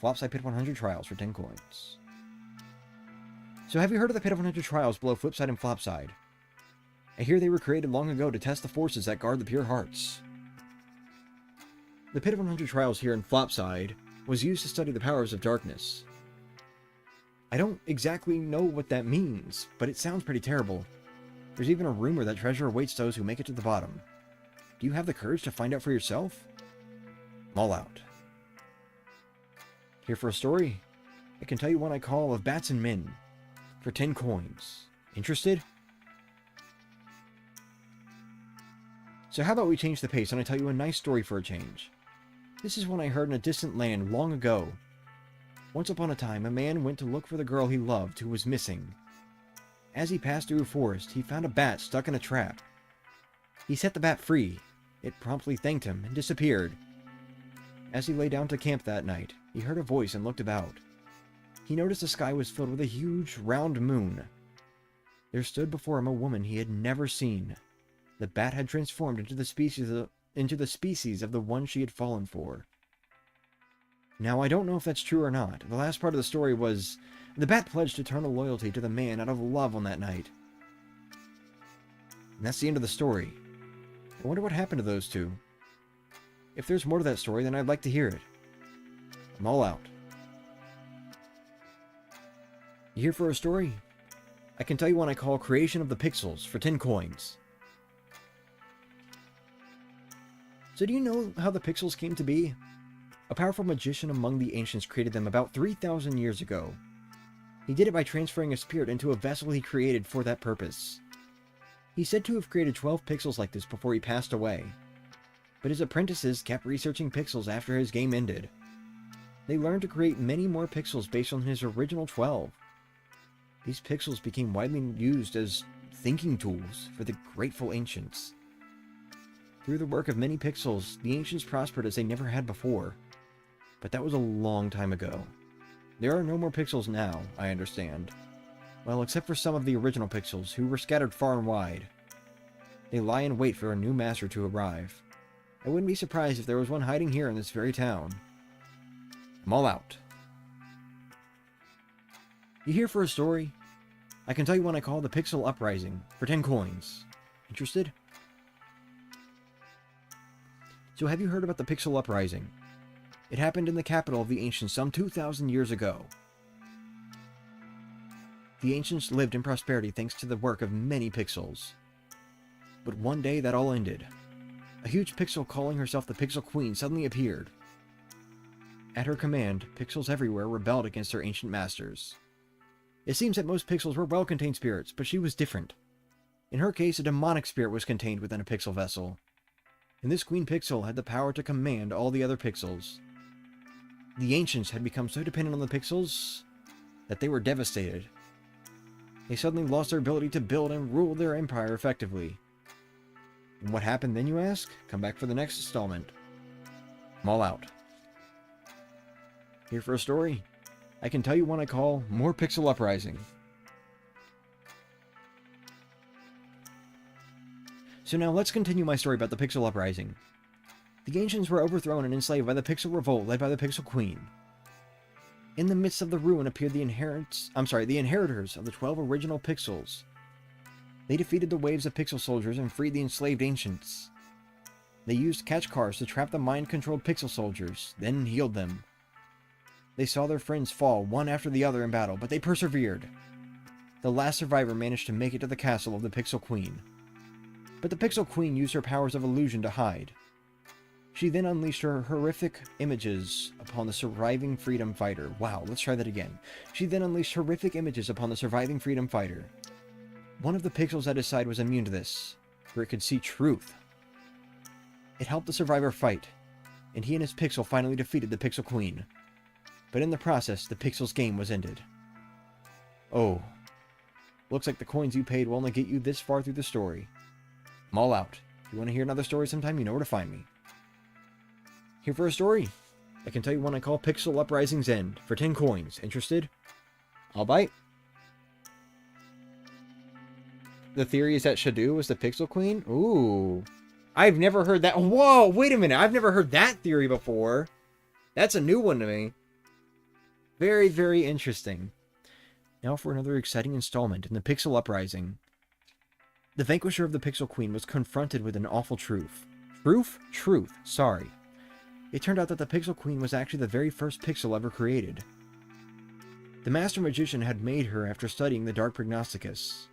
Flopside Pit 100 Trials for 10 coins. So have you heard of the Pit of 100 Trials below Flipside and Flopside? I hear they were created long ago to test the forces that guard the pure hearts. The Pit of 100 Trials here in Flopside was used to study the powers of darkness. I don't exactly know what that means, but it sounds pretty terrible. There's even a rumor that treasure awaits those who make it to the bottom. Do you have the courage to find out for yourself? I'm all out. Here for a story? I can tell you one I call of Bats and Men for 10 coins. Interested? So how about we change the pace and I tell you a nice story for a change. This is one I heard in a distant land long ago. Once upon a time, a man went to look for the girl he loved who was missing. As he passed through a forest, he found a bat stuck in a trap. He set the bat free. It promptly thanked him and disappeared. As he lay down to camp that night, he heard a voice and looked about. He noticed the sky was filled with a huge, round moon. There stood before him a woman he had never seen. The bat had transformed into the species of the one she had fallen for. Now, I don't know if that's true or not. The last part of the story was, the bat pledged eternal loyalty to the man out of love on that night. And that's the end of the story. I wonder what happened to those two. If there's more to that story, then I'd like to hear it. I'm all out. You here for a story? I can tell you one I call Creation of the Pixels for 10 coins. So do you know how the pixels came to be? A powerful magician among the ancients created them about 3,000 years ago. He did it by transferring a spirit into a vessel he created for that purpose. He's said to have created 12 pixels like this before he passed away. But his apprentices kept researching pixels after his game ended. They learned to create many more pixels based on his original 12. These pixels became widely used as thinking tools for the grateful ancients. Through the work of many pixels, the ancients prospered as they never had before. But that was a long time ago. There are no more pixels now, I understand. Well, except for some of the original pixels, who were scattered far and wide. They lie in wait for a new master to arrive. I wouldn't be surprised if there was one hiding here in this very town. I'm all out. You here for a story? I can tell you one I call the Pixel Uprising for 10 coins. Interested? So have you heard about the Pixel Uprising? It happened in the capital of the ancients some 2,000 years ago. The ancients lived in prosperity thanks to the work of many pixels. But one day that all ended. A huge pixel calling herself the Pixel Queen suddenly appeared. At her command, pixels everywhere rebelled against their ancient masters. It seems that most pixels were well-contained spirits, but she was different. In her case, a demonic spirit was contained within a pixel vessel. And this Queen Pixel had the power to command all the other pixels. The ancients had become so dependent on the pixels that they were devastated. They suddenly lost their ability to build and rule their empire effectively. And what happened then, you ask? Come back for the next installment. I'm all out. Here for a story? I can tell you one I call More Pixel Uprising. So now let's continue my story about the Pixel Uprising. The ancients were overthrown and enslaved by the Pixel Revolt led by the Pixel Queen. In the midst of the ruin appeared the inheritors of the 12 original pixels. They defeated the waves of pixel soldiers and freed the enslaved ancients. They used catch cars to trap the mind-controlled pixel soldiers, then healed them. They saw their friends fall one after the other in battle, but they persevered. The last survivor managed to make it to the castle of the Pixel Queen. But the Pixel Queen used her powers of illusion to hide. She then unleashed her horrific images upon the surviving freedom fighter. Wow, let's try that again. She then unleashed horrific images upon the surviving freedom fighter. One of the pixels at his side was immune to this, for it could see truth. It helped the survivor fight, and he and his pixel finally defeated the Pixel Queen. But in the process, the pixel's game was ended. Oh. Looks like the coins you paid will only get you this far through the story. I'm all out. If you want to hear another story sometime, you know where to find me. Here for a story? I can tell you one I call Pixel Uprising's End for 10 coins. Interested? I'll bite. The theory is that Shadow was the Pixel Queen? Ooh. I've never heard that. Whoa, wait a minute. I've never heard that theory before. That's a new one to me. Very, very interesting. Now for another exciting installment in the Pixel Uprising. The vanquisher of the Pixel Queen was confronted with an awful truth. Truth, sorry. It turned out that the Pixel Queen was actually the very first pixel ever created. The Master Magician had made her after studying the Dark Prognosticus.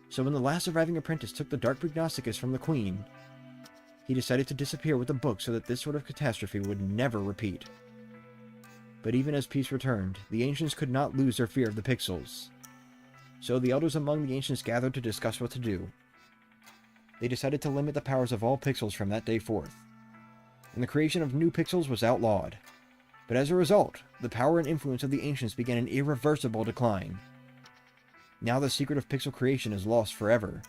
So when the last surviving apprentice took the Dark Prognosticus from the Queen, he decided to disappear with the book so that this sort of catastrophe would never repeat. But even as peace returned, the Ancients could not lose their fear of the Pixels. So the elders among the Ancients gathered to discuss what to do. They decided to limit the powers of all Pixels from that day forth, and the creation of new Pixels was outlawed. But as a result, the power and influence of the Ancients began an irreversible decline. Now the secret of Pixel creation is lost forever.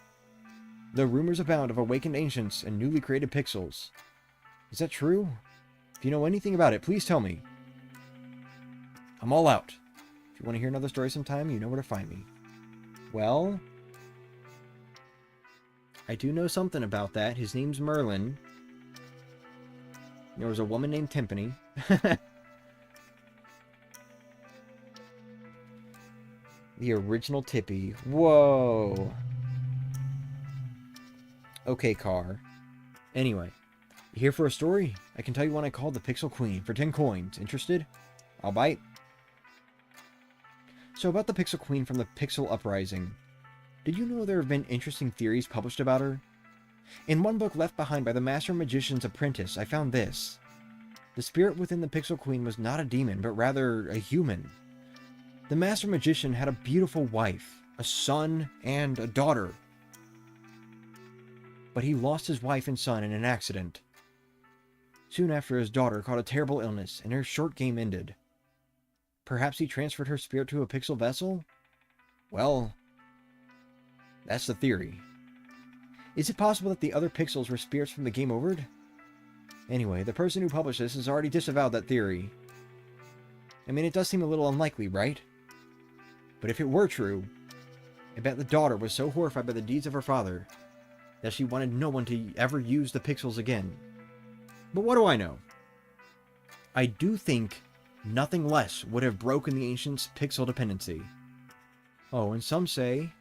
Though rumors abound of awakened Ancients and newly created Pixels. Is that true? If you know anything about it, please tell me. I'm all out. If you want to hear another story sometime, you know where to find me. Well, I do know something about that. His name's Merlin. There was a woman named Timpani. The original Tippy. Whoa. Okay, car. Anyway, you here for a story? I can tell you one I called the Pixel Queen for 10 coins. Interested? I'll bite. So about the Pixel Queen from the Pixel Uprising. Did you know there have been interesting theories published about her? In one book left behind by the Master Magician's apprentice, I found this. The spirit within the Pixel Queen was not a demon, but rather a human. The Master Magician had a beautiful wife, a son, and a daughter. But he lost his wife and son in an accident. Soon after, his daughter caught a terrible illness, and her short game ended. Perhaps he transferred her spirit to a pixel vessel? Well, that's the theory. Is it possible that the other pixels were spirits from the game over? Anyway, the person who published this has already disavowed that theory. I mean, it does seem a little unlikely, right? But if it were true, I bet the daughter was so horrified by the deeds of her father that she wanted no one to ever use the pixels again. But what do I know? I do think nothing less would have broken the Ancients' pixel dependency. Oh, and some say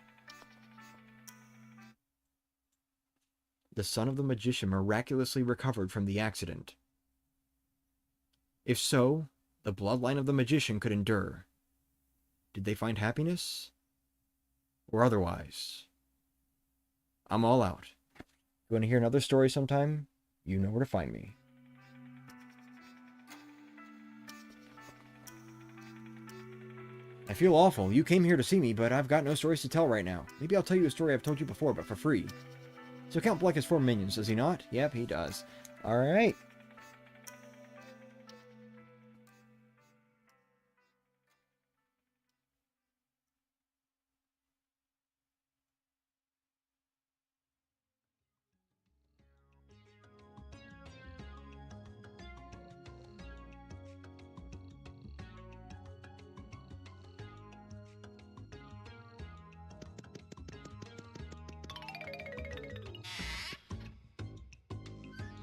the son of the magician miraculously recovered from the accident. If so, the bloodline of the magician could endure. Did they find happiness? Or otherwise? I'm all out. You want to hear another story sometime? You know where to find me. I feel awful. You came here to see me, but I've got no stories to tell right now. Maybe I'll tell you a story I've told you before, but for free. So Count Bleck has 4 minions, does he not? Yep, he does. Alright.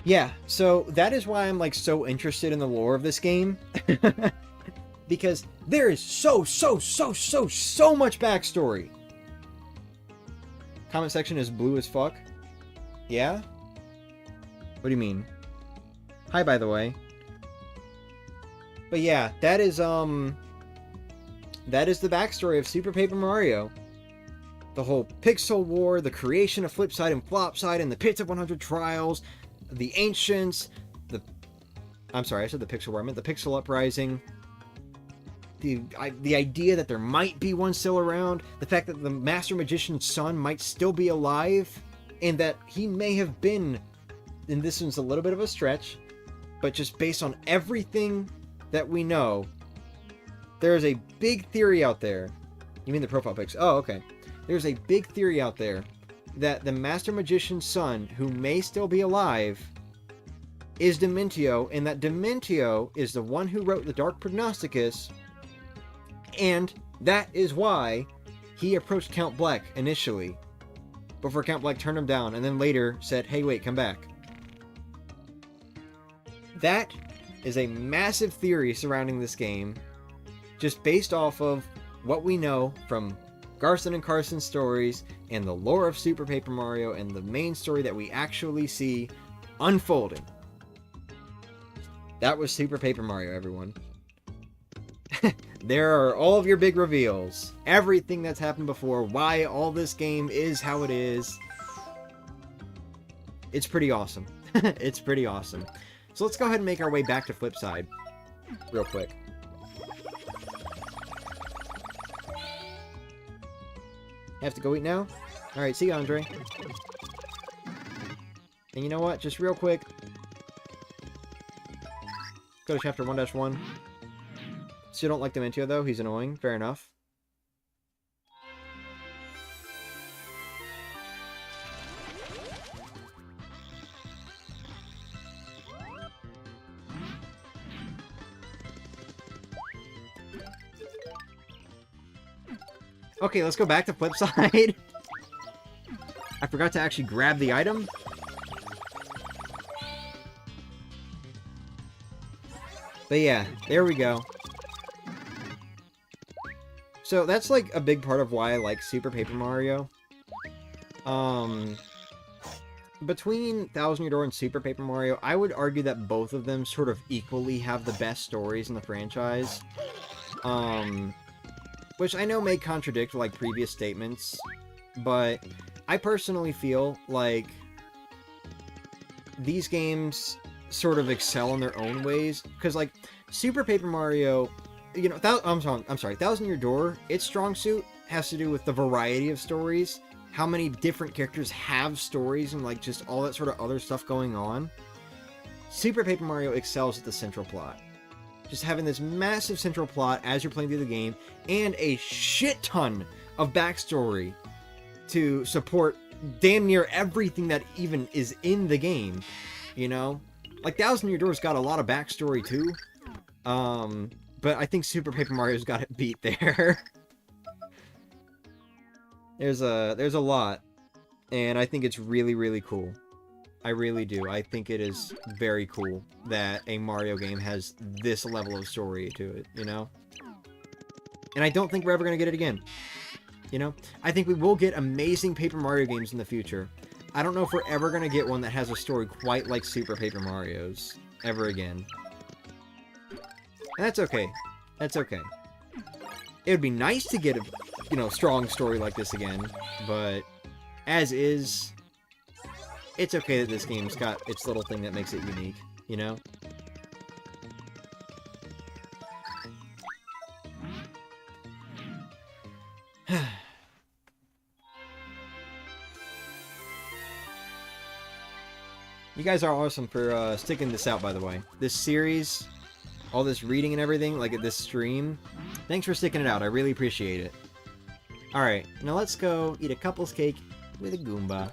Yeah, so that is why I'm like so interested in the lore of this game. Because there is so much backstory. Comment section is blue as fuck. Yeah? What do you mean? Hi, by the way. But yeah, that is the backstory of Super Paper Mario. The whole Pixel War, the creation of Flipside and Flopside, and the Pits of 100 Trials, the Ancients, I'm sorry, I said the Pixel War, I meant the Pixel Uprising. The idea that there might be one still around, the fact that the Master Magician's son might still be alive, and that he may have been, and this one's a little bit of a stretch, but just based on everything that we know, there is a big theory out there. You mean the profile pics? Oh, okay. There's a big theory out there that the Master Magician's son, who may still be alive, is Dementio, and that Dementio is the one who wrote the Dark Prognosticus, and that is why he approached Count Bleck initially, before Count Bleck turned him down, and then later said, hey, wait, come back. That is a massive theory surrounding this game, just based off of what we know from Garson and Carson's stories, and the lore of Super Paper Mario, and the main story that we actually see unfolding. That was Super Paper Mario, everyone. There are all of your big reveals. Everything that's happened before. Why all this game is how it is. It's pretty awesome. It's pretty awesome. So let's go ahead and make our way back to Flipside. Real quick. Have to go eat now? Alright, see you, Andre. And you know what? Just real quick. Go to chapter 1-1. So you don't like Dementio, though? He's annoying. Fair enough. Okay, let's go back to Flipside. I forgot to actually grab the item. But yeah, there we go. So that's like a big part of why I like Super Paper Mario. Between Thousand Year Door and Super Paper Mario, I would argue that both of them sort of equally have the best stories in the franchise. Which I know may contradict, like, previous statements, but I personally feel like these games sort of excel in their own ways, because, like, Super Paper Mario, you know, I'm sorry, Thousand Year Door, its strong suit has to do with the variety of stories, how many different characters have stories, and, like, just all that sort of other stuff going on. Super Paper Mario excels at the central plot. Just having this massive central plot as you're playing through the game, and a shit ton of backstory to support damn near everything that even is in the game, you know? Like, Thousand Year Door's got a lot of backstory, too. But I think Super Paper Mario's got it beat there. There's a lot, and I think it's really, really cool. I really do. I think it is very cool that a Mario game has this level of story to it, you know? And I don't think we're ever going to get it again. You know? I think we will get amazing Paper Mario games in the future. I don't know if we're ever going to get one that has a story quite like Super Paper Mario's ever again. And that's okay. That's okay. It would be nice to get a, you know, strong story like this again, but as is, it's okay that this game's got its little thing that makes it unique, you know? You guys are awesome for sticking this out, by the way. This series, all this reading and everything, like at this stream, thanks for sticking it out. I really appreciate it. Alright, now let's go eat a couple's cake with a Goomba.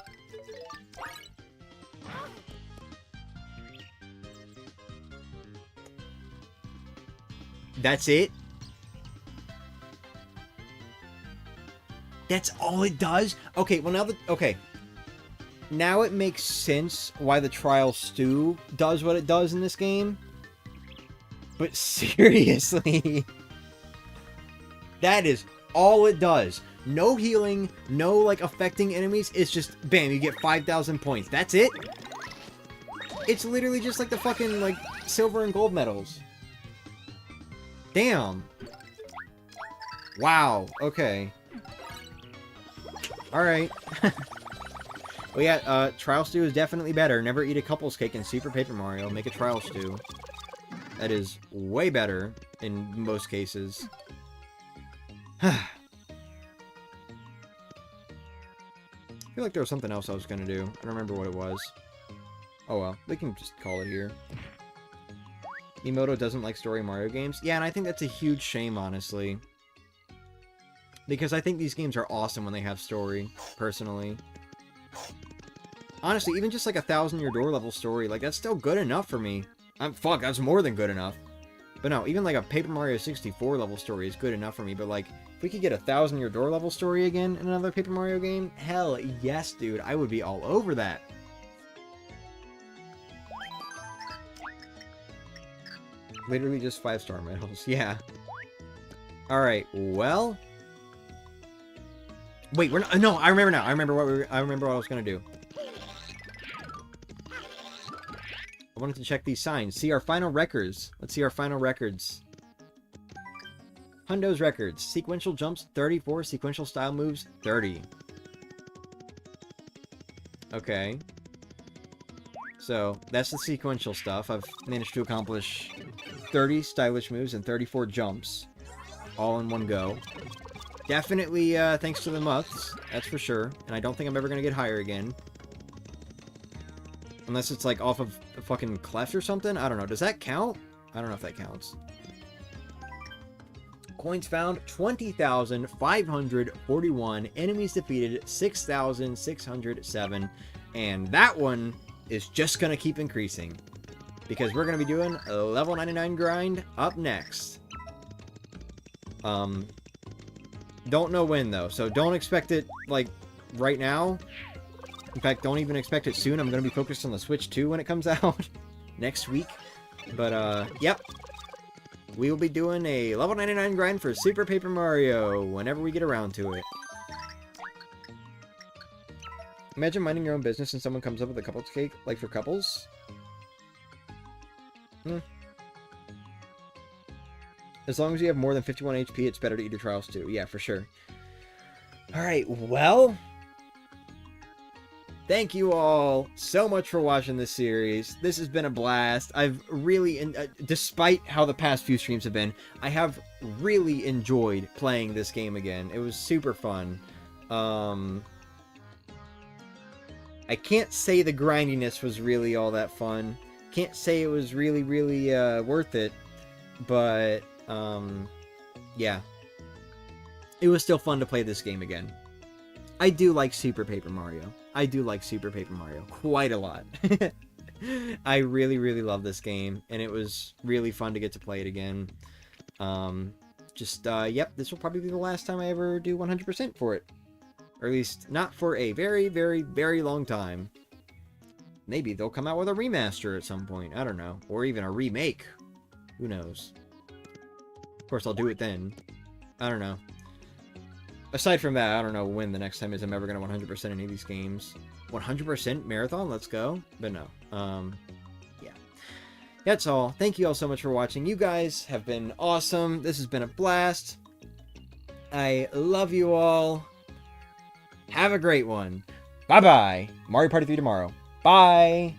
That's it? That's all it does? Okay, well now okay. Now it makes sense why the Trial Stew does what it does in this game. But seriously, that is all it does. No healing, no, like, affecting enemies. It's just, bam, you get 5,000 points. That's it? It's literally just like the fucking, like, silver and gold medals. Damn. Wow, okay. Alright. Well, yeah, Trial Stew is definitely better. Never eat a couple's cake in Super Paper Mario. Make a Trial Stew. That is way better in most cases. I feel like there was something else I was gonna do. I don't remember what it was. Oh well, we can just call it here. Emoto doesn't like story Mario games. Yeah, and I think that's a huge shame, honestly. Because I think these games are awesome when they have story, personally. honestly, even just like a 1,000-year door level story, like that's still good enough for me. Fuck, that's more than good enough. But no, even like a Paper Mario 64 level story is good enough for me. But like, if we could get a 1,000-year door level story again in another Paper Mario game, hell yes, dude, I would be all over that. Literally just 5-star medals, yeah. Alright, well... Wait, we're not... No, I remember now. I remember what I was gonna do. I wanted to check these signs. See our final records. Let's see our final records. Hundo's records. Sequential jumps, 34. Sequential style moves, 30. Okay. So, that's the sequential stuff. I've managed to accomplish 30 stylish moves and 34 jumps. All in one go. Definitely thanks to the muths, that's for sure. And I don't think I'm ever going to get higher again. Unless it's like off of a fucking cleft or something? I don't know. Does that count? I don't know if that counts. Coins found, 20,541. Enemies defeated, 6,607. And that one is just going to keep increasing. Because we're going to be doing a level 99 grind up next. Don't know when, though. So don't expect it, like, right now. In fact, don't even expect it soon. I'm going to be focused on the Switch 2 when it comes out next week. But, yep. We will be doing a level 99 grind for Super Paper Mario whenever we get around to it. Imagine minding your own business and someone comes up with a couples cake, like for couples. As long as you have more than 51 HP, it's better to eat your trials too. Yeah, for sure. Alright, well... Thank you all so much for watching this series. This has been a blast. I've really, despite how the past few streams have been, I have really enjoyed playing this game again. It was super fun. I can't say the grindiness was really all that fun. Can't say it was really, really worth it. But, yeah. It was still fun to play this game again. I do like Super Paper Mario. I do like Super Paper Mario quite a lot. I really, really love this game, and it was really fun to get to play it again. Yep, this will probably be the last time I ever do 100% for it. Or at least, not for a very, very, very long time. Maybe they'll come out with a remaster at some point. I don't know. Or even a remake. Who knows? Of course, I'll do it then. I don't know. Aside from that, I don't know when the next time is I'm ever going to 100% any of these games. 100% marathon? Let's go. But no. Yeah. That's all. Thank you all so much for watching. You guys have been awesome. This has been a blast. I love you all. Have a great one. Bye-bye. Mario Party 3 tomorrow. Bye.